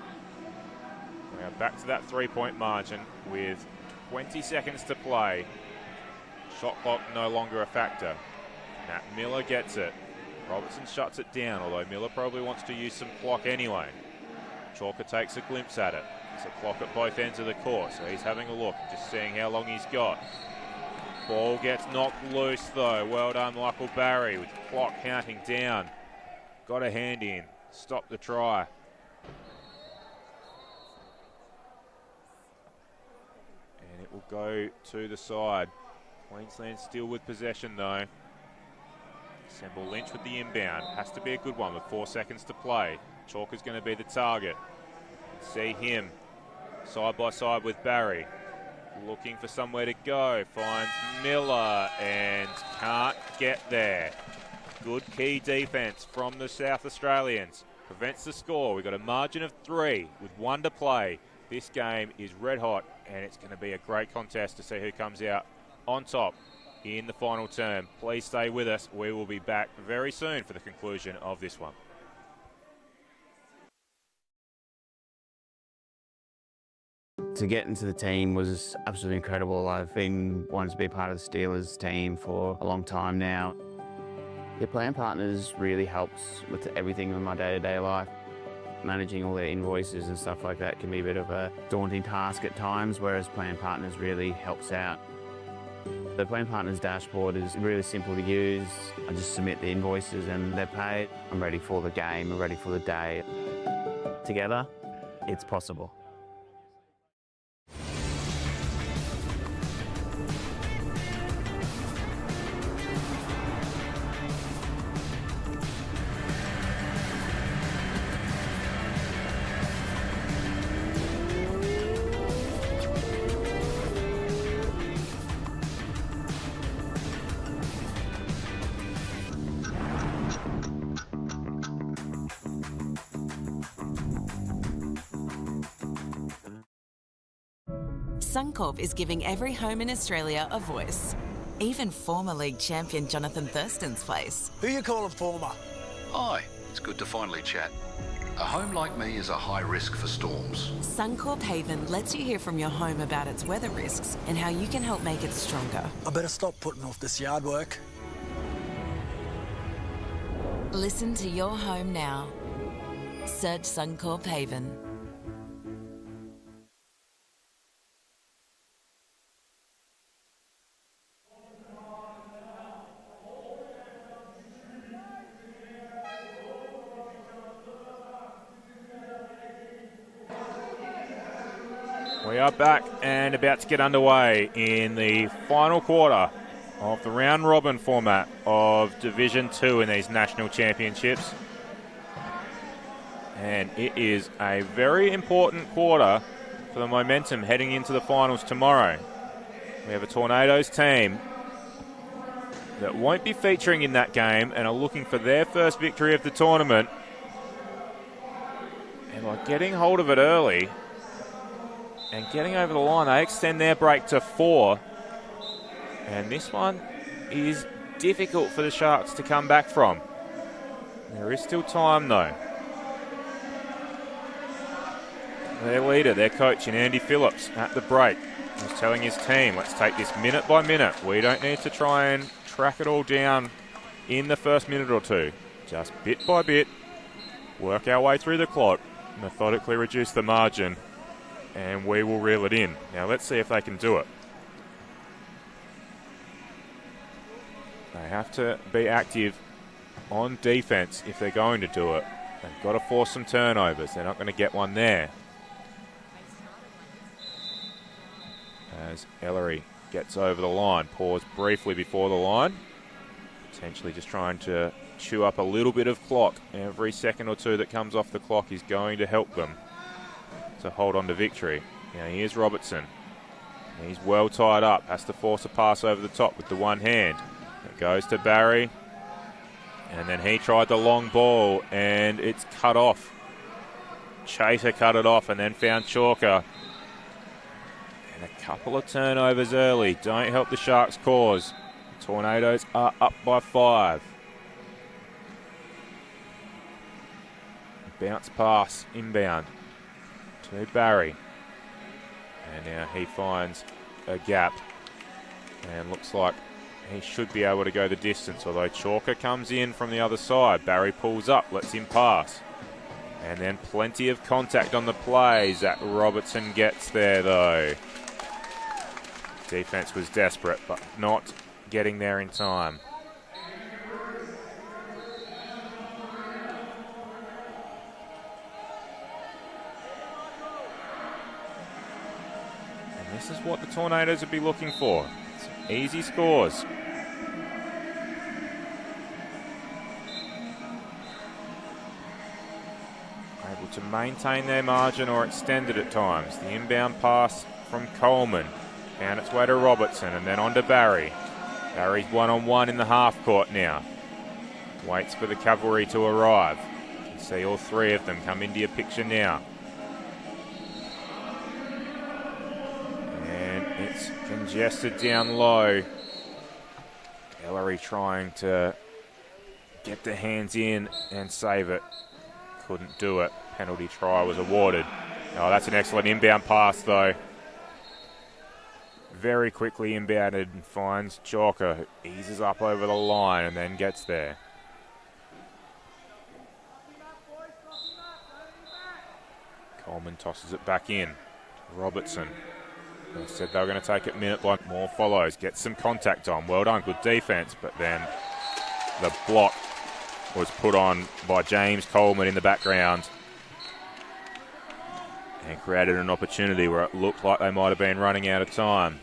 We are back to that 3-point margin with 20 seconds to play. Shot clock no longer a factor. Nat Miller gets it. Robertson shuts it down, although Miller probably wants to use some clock anyway. Chalker takes a glimpse at it. There's a clock at both ends of the court, so he's having a look, just seeing how long he's got. Ball gets knocked loose though. Well done, Michael Barry, with clock counting down. Got a hand in. Stop the try. And it will go to the side. Queensland still with possession though. Semble Lynch with the inbound. Has to be a good one with 4 seconds to play. Chalker's going to be the target. See him side by side with Barry. Looking for somewhere to go. Finds Miller and can't get there. Good key defence from the South Australians. Prevents the score. We've got a margin of 3 with 1 to play. This game is red hot and it's going to be a great contest to see who comes out on top in the final term. Please stay with us. We will be back very soon for the conclusion of this one. To get into the team was absolutely incredible. I've been wanting to be part of the Steelers team for a long time now. Your plan partners really helps with everything in my day-to-day life. Managing all their invoices and stuff like that can be a bit of a daunting task at times, whereas plan partners really helps out. The plan partners dashboard is really simple to use. I just submit the invoices and they're paid. I'm ready for the game, I'm ready for the day. Together, it's possible. Suncorp is giving every home in Australia a voice. Even former league champion Jonathan Thurston's place. Who you calling former? Hi, it's good to finally chat. A home like me is a high risk for storms. Suncorp Haven lets you hear from your home about its weather risks and how you can help make it stronger. I better stop putting off this yard work. Listen to your home now. Search Suncorp Haven. We are back and about to get underway in the final quarter of the round robin format of Division 2 in these national championships. And it is a very important quarter for the momentum heading into the finals tomorrow. We have a Tornadoes team that won't be featuring in that game and are looking for their first victory of the tournament. And by getting hold of it early and getting over the line, they extend their break to 4. And this one is difficult for the Sharks to come back from. There is still time though. Their leader, their coach in Andy Phillips at the break was telling his team, let's take this minute by minute. We don't need to try and track it all down in the first minute or two. Just bit by bit, work our way through the clock, methodically reduce the margin, and we will reel it in. Now let's see if they can do it. They have to be active on defense if they're going to do it. They've got to force some turnovers. They're not going to get one there. As Ellery gets over the line, pause briefly before the line. Potentially just trying to chew up a little bit of clock. Every second or two that comes off the clock is going to help them to hold on to victory. Now here's Robertson. He's well tied up, has to force a pass over the top with the one hand. It goes to Barry, and then he tried the long ball and it's cut off. Chater cut it off and then found Chalker. And a couple of turnovers early don't help the Sharks' cause. Tornadoes are up by 5. Bounce pass inbound to Barry. And now he finds a gap. And looks like he should be able to go the distance, although Chalker comes in from the other side. Barry pulls up, lets him pass. And then plenty of contact on the play. Zach Robertson gets there though. Defense was desperate, but not getting there in time. And This is what the Tornadoes would be looking for. Some easy scores. Able to maintain their margin or extend it at times. The inbound pass from Coleman. Found its way to Robertson and then on to Barry. Barry's one-on-one in the half court now. Waits for the cavalry to arrive. You can see all three of them come into your picture now. And it's congested down low. Ellery trying to get the hands in and save it. Couldn't do it. Penalty try was awarded. Oh, that's an excellent inbound pass though. Very quickly inbounded and finds Chalker, who eases up over the line and then gets there. Coleman tosses it back in. Robertson. They said they were going to take it minute by more follows. Gets some contact on. Well done, good defense. But then the block was put on by James Coleman in the background and created an opportunity where it looked like they might have been running out of time.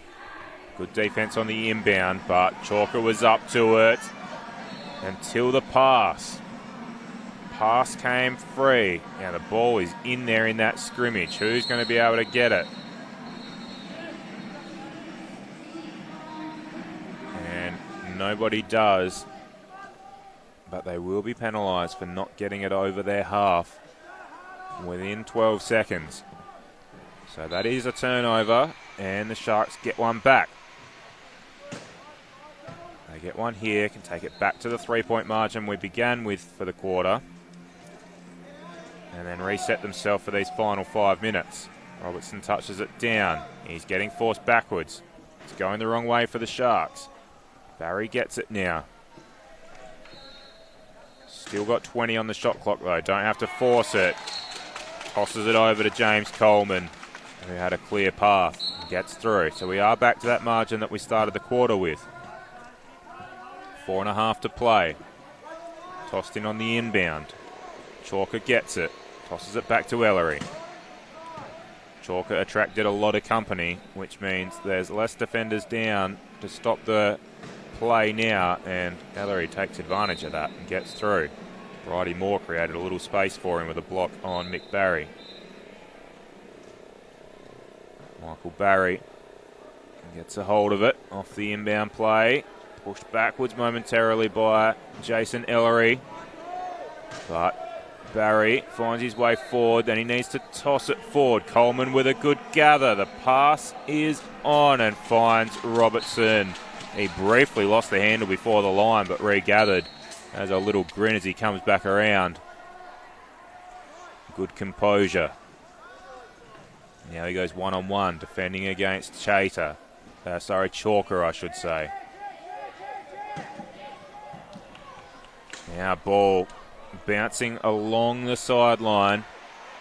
Good defense on the inbound, but Chalker was up to it until the pass. Pass came free. Now the ball is in there in that scrimmage. Who's going to be able to get it? And nobody does, but they will be penalised for not getting it over their half within 12 seconds. So that is a turnover, and the Sharks get one back. They get one here, can take it back to the 3-point margin we began with for the quarter, and then reset themselves for these final 5 minutes. Robertson touches it down. He's getting forced backwards. It's going the wrong way for the Sharks. Barry gets it now. Still got 20 on the shot clock though. Don't have to force it. Tosses it over to James Coleman, who had a clear path and gets through. So we are back to that margin that we started the quarter with. 4.5 to play. Tossed in on the inbound. Chalker gets it. Tosses it back to Ellery. Chalker attracted a lot of company, which means there's less defenders down to stop the play now, and Ellery takes advantage of that and gets through. Bridie Moore created a little space for him with a block on Mick Barry. Michael Barry gets a hold of it off the inbound play. Pushed backwards momentarily by Jason Ellery. But Barry finds his way forward, then he needs to toss it forward. Coleman with a good gather. The pass is on and finds Robertson. He briefly lost the handle before the line, but regathered. Has a little grin as he comes back around. Good composure. Now he goes one-on-one, defending against Chalker, I should say. Now ball bouncing along the sideline.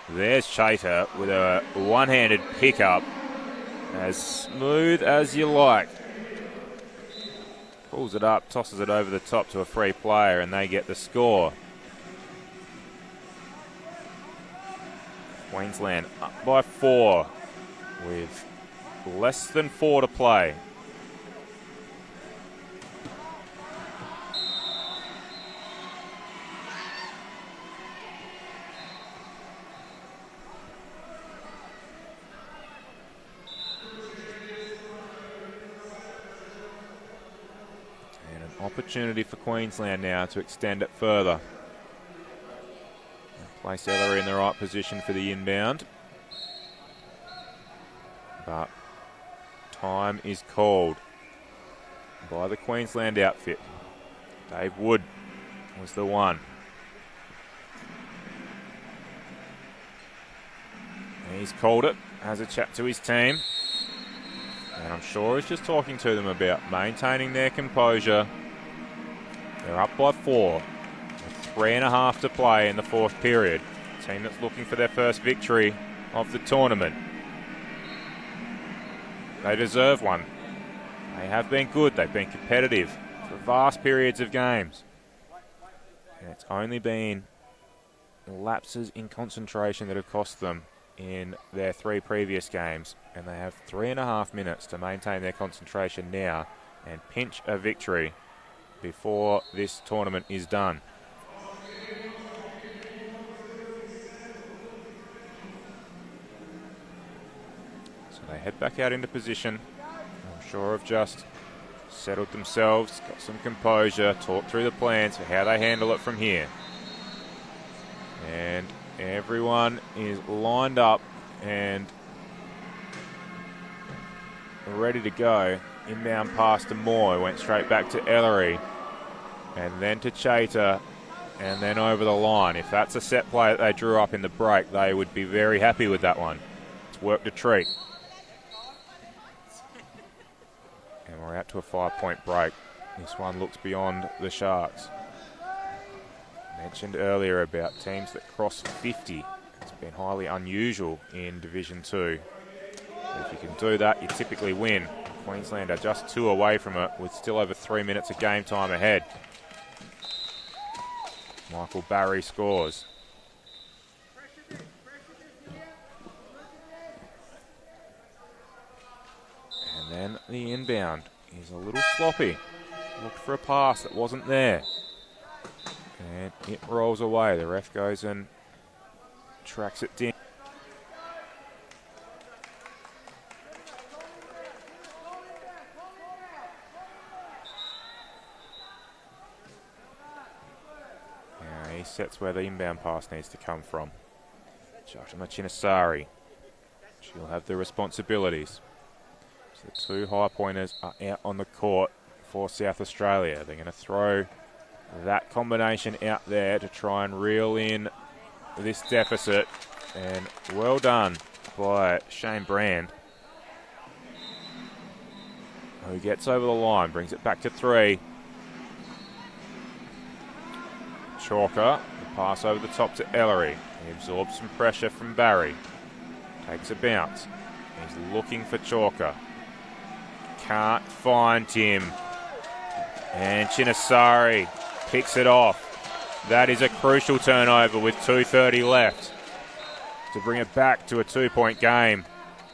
There's Chalker with a one-handed pickup. As smooth as you like. Pulls it up, tosses it over the top to a free player, and they get the score. Queensland up by 4 with less than 4 to play. And an opportunity for Queensland now to extend it further. Place Ellery in the right position for the inbound. But time is called by the Queensland outfit. Dave Wood was the one. He's called it, has a chat to his team. And I'm sure he's just talking to them about maintaining their composure. They're up by 4. 3.5 to play in the 4th period. Team that's looking for their first victory of the tournament. They deserve one. They have been good. They've been competitive for vast periods of games. And it's only been lapses in concentration that have cost them in their 3 previous games, and they have 3.5 minutes to maintain their concentration now and pinch a victory before this tournament is done. So they head back out into position. I'm sure have just settled themselves, got some composure, talked through the plans for how they handle it from here. And everyone is lined up and ready to go. Inbound pass to Moore, went straight back to Ellery, and then to Chater, and then over the line. If that's a set play that they drew up in the break, they would be very happy with that one. It's worked a treat. And we're out to a 5-point break. This one looks beyond the Sharks. Mentioned earlier about teams that cross 50. It's been highly unusual in Division 2. But if you can do that, you typically win. Queensland are just 2 away from it with still over 3 minutes of game time ahead. Michael Barry scores. And then the inbound is a little sloppy. Looked for a pass that wasn't there. And it rolls away. The ref goes and tracks it down. Now he sets where the inbound pass needs to come from. Joshua Chinesari. She'll have the responsibilities. So the 2 high pointers are out on the court for South Australia. They're going to throw that combination out there to try and reel in this deficit. And well done by Shane Brand, who gets over the line, brings it back to 3. Chalker, the pass over the top to Ellery. He absorbs some pressure from Barry. Takes a bounce. He's looking for Chalker. Can't find him. And Chinesari picks it off. That is a crucial turnover with 2:30 left to bring it back to a 2-point game.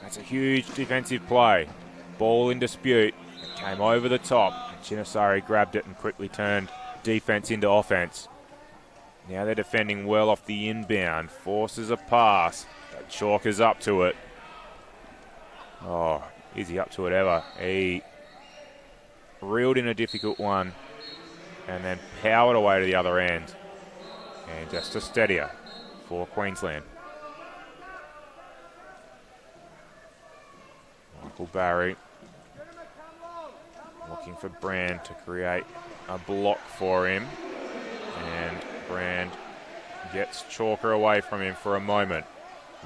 That's a huge defensive play. Ball in dispute. It came over the top. Chinesari grabbed it and quickly turned defense into offense. Now they're defending well off the inbound. Forces a pass. Chalker's up to it. Oh, is he up to it ever? He reeled in a difficult one and then powered away to the other end. And just a steadier for Queensland. Michael Barry looking for Brand to create a block for him. And Brand gets Chalker away from him for a moment.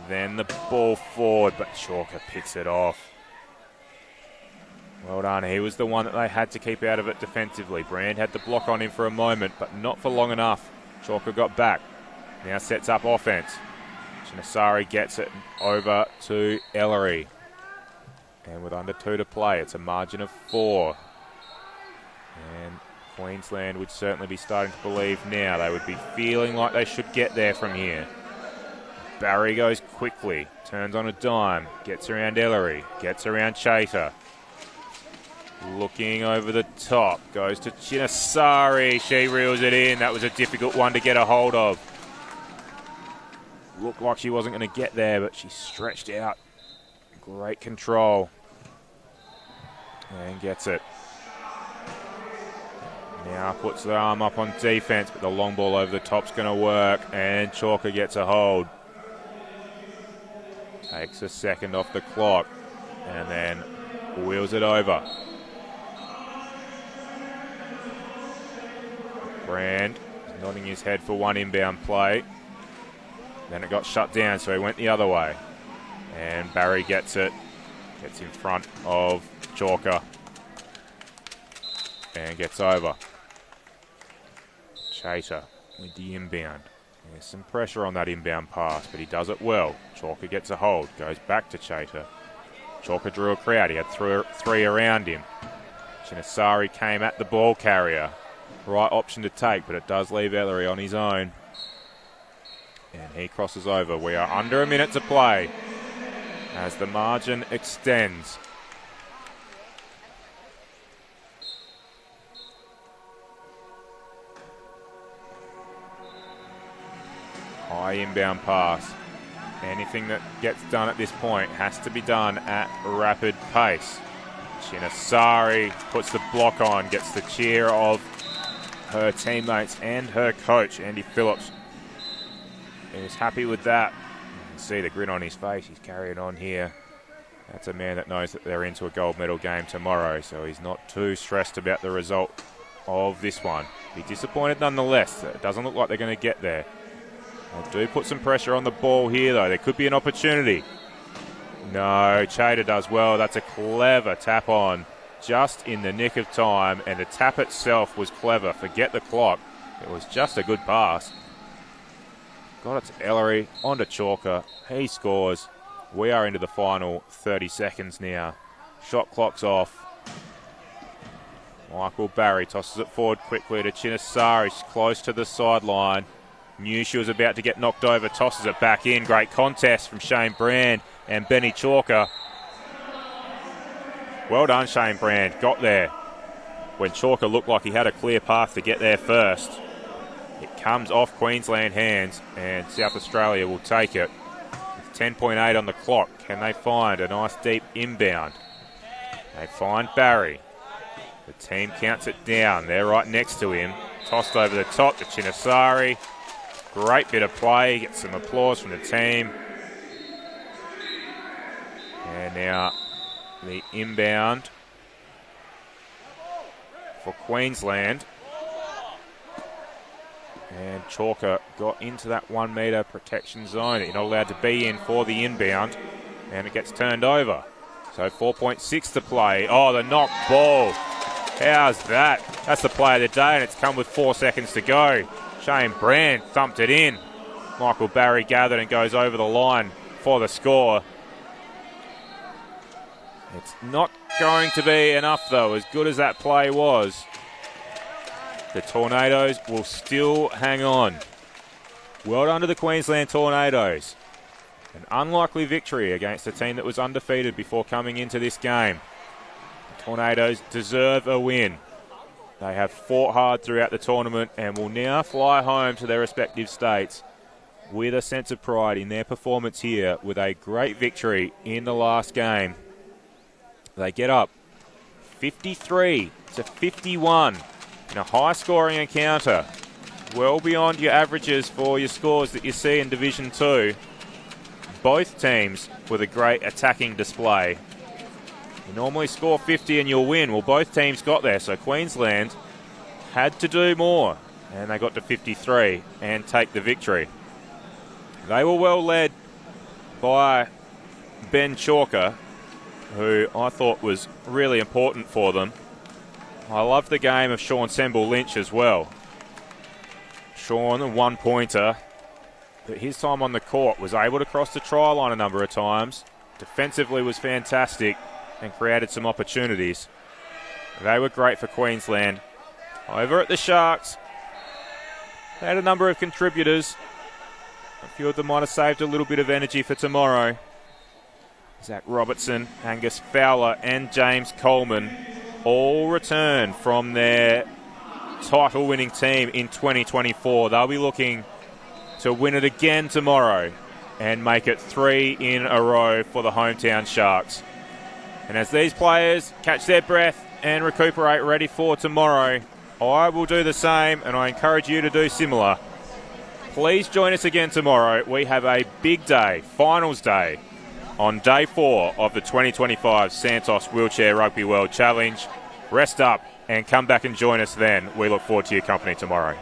Then the ball forward, but Chalker picks it off. Well done. He was the one that they had to keep out of it defensively. Brand had the block on him for a moment, but not for long enough. Chalker got back. Now sets up offense. Chinesari gets it over to Ellery. And with under 2 to play, it's a margin of 4. And Queensland would certainly be starting to believe now. They would be feeling like they should get there from here. Barry goes quickly, turns on a dime, gets around Ellery, gets around Chater. Looking over the top, goes to Chinesari. She reels it in. That was a difficult one to get a hold of. Looked like she wasn't going to get there, but she stretched out. Great control. And gets it. Now puts the arm up on defense, but the long ball over the top's going to work. And Chalker gets a hold. Takes a second off the clock. And then wheels it over. Brand nodding his head for one inbound play. Then it got shut down, so he went the other way. And Barry gets it. Gets in front of Chalker. And gets over. Chater with the inbound. There's some pressure on that inbound pass, but he does it well. Chalker gets a hold. Goes back to Chater. Chalker drew a crowd. He had 3 around him. Chinesari came at the ball carrier. Right option to take, but it does leave Ellery on his own. And he crosses over. We are under a minute to play as the margin extends. High inbound pass. Anything that gets done at this point has to be done at rapid pace. Chinasari puts the block on, gets the cheer of her teammates and her coach, Andy Phillips. He was happy with that. You can see the grin on his face. He's carrying on here. That's a man that knows that they're into a gold medal game tomorrow, so he's not too stressed about the result of this one. Be disappointed nonetheless. It doesn't look like they're going to get there. They do put some pressure on the ball here, though. There could be an opportunity. No, Chater does well. That's a clever tap on just in the nick of time, and the tap itself was clever. Forget the clock. It was just a good pass. Got it to Ellery, on to Chalker. He scores. We are into the final 30 seconds now. Shot clock's off. Michael Barry tosses it forward quickly to Chinasari. She's close to the sideline. Knew she was about to get knocked over. Tosses it back in. Great contest from Shane Brand and Benny Chalker. Well done, Shane Brand. Got there when Chalker looked like he had a clear path to get there first. It comes off Queensland hands and South Australia will take it. With 10.8 on the clock. Can they find a nice deep inbound? They find Barry. The team counts it down. They're right next to him. Tossed over the top to Chinasari. Great bit of play. Gets some applause from the team. And now the inbound for Queensland. And Chalker got into that 1 metre protection zone that you're not allowed to be in for the inbound. And it gets turned over. So 4.6 to play. Oh, the knock ball. How's that? That's the play of the day, and it's come with 4 seconds to go. Shane Brand thumped it in. Michael Barry gathered and goes over the line for the score. It's not going to be enough, though, as good as that play was. The Tornadoes will still hang on. Well done to the Queensland Tornadoes. An unlikely victory against a team that was undefeated before coming into this game. The Tornadoes deserve a win. They have fought hard throughout the tournament and will now fly home to their respective states with a sense of pride in their performance here with a great victory in the last game. They get up 53-51 in a high-scoring encounter, well beyond your averages for your scores that you see in Division 2. Both teams with a great attacking display. You normally score 50 and you'll win. Well, both teams got there, so Queensland had to do more, and they got to 53 and take the victory. They were well led by Ben Chalker, who I thought was really important for them. I love the game of Sean Semble-Lynch as well. Sean, a one-pointer, but his time on the court was able to cross the try line a number of times. Defensively was fantastic and created some opportunities. They were great for Queensland. Over at the Sharks, they had a number of contributors. A few of them might have saved a little bit of energy for tomorrow. Zach Robertson, Angus Fowler and James Coleman all return from their title-winning team in 2024. They'll be looking to win it again tomorrow and make it 3 in a row for the hometown Sharks. And as these players catch their breath and recuperate ready for tomorrow, I will do the same, and I encourage you to do similar. Please join us again tomorrow. We have a big day, finals day, on day 4 of the 2025 Santos Wheelchair Rugby World Challenge. Rest up and come back and join us then. We look forward to your company tomorrow.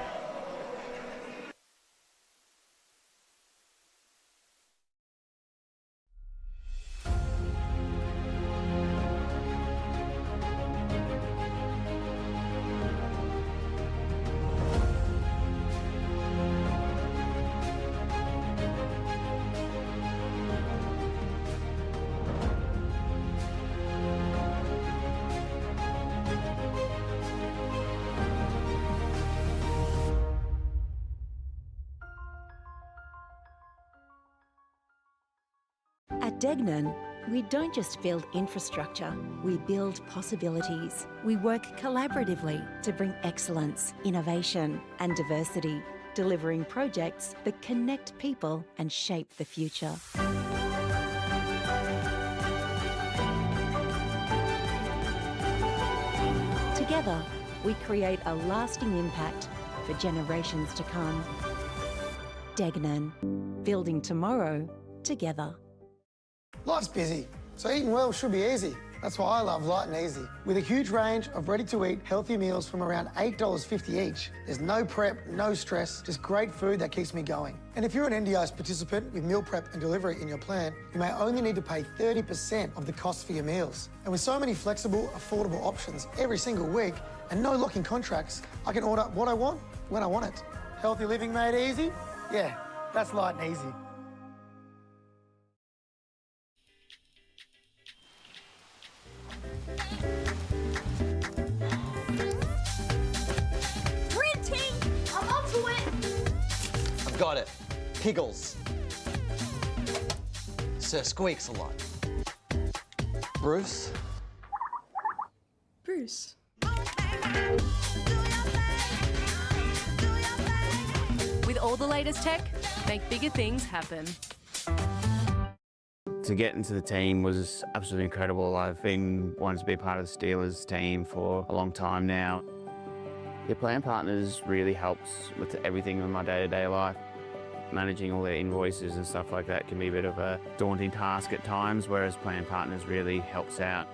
Degnan, we don't just build infrastructure, we build possibilities. We work collaboratively to bring excellence, innovation and diversity, delivering projects that connect people and shape the future. Together, we create a lasting impact for generations to come. Degnan, building tomorrow together. Life's busy, so eating well should be easy. That's why I love Light and Easy. With a huge range of ready-to-eat healthy meals from around $8.50 each, there's no prep, no stress, just great food that keeps me going. And if you're an NDIS participant with meal prep and delivery in your plan, you may only need to pay 30% of the cost for your meals. And with so many flexible, affordable options every single week and no locking contracts, I can order what I want, when I want it. Healthy living made easy? Yeah, that's Light and Easy. Got it. Piggles. Sir Squeaks a lot. Bruce? Bruce. With all the latest tech, make bigger things happen. To get into the team was absolutely incredible. I've been wanting to be part of the Steelers team for a long time now. Your plan partners really helps with everything in my day-to-day life. Managing all their invoices and stuff like that can be a bit of a daunting task at times, whereas Plan Partners really helps out.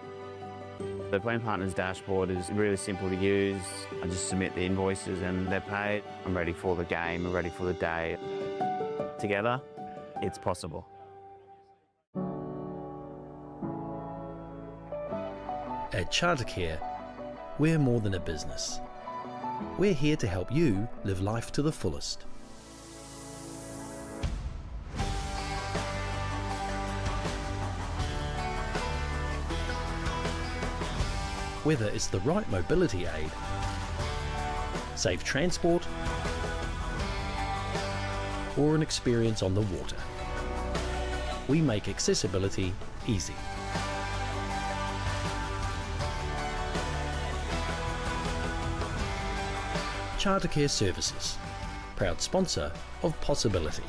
The Plan Partners dashboard is really simple to use. I just submit the invoices and they're paid. I'm ready for the game, I'm ready for the day. Together, it's possible. At Chartercare, we're more than a business. We're here to help you live life to the fullest. Whether it's the right mobility aid, safe transport, or an experience on the water, we make accessibility easy. Chartercare Services, proud sponsor of Possibility.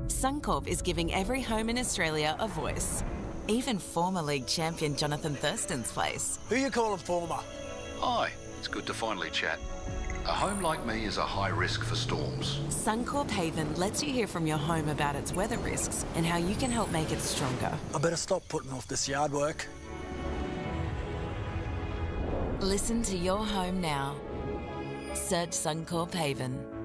Suncorp is giving every home in Australia a voice. Even former league champion Jonathan Thurston's place. Who you calling former? Hi, it's good to finally chat. A home like me is a high risk for storms. Suncorp Haven lets you hear from your home about its weather risks and how you can help make it stronger. I better stop putting off this yard work. Listen to your home now. Search Suncorp Haven.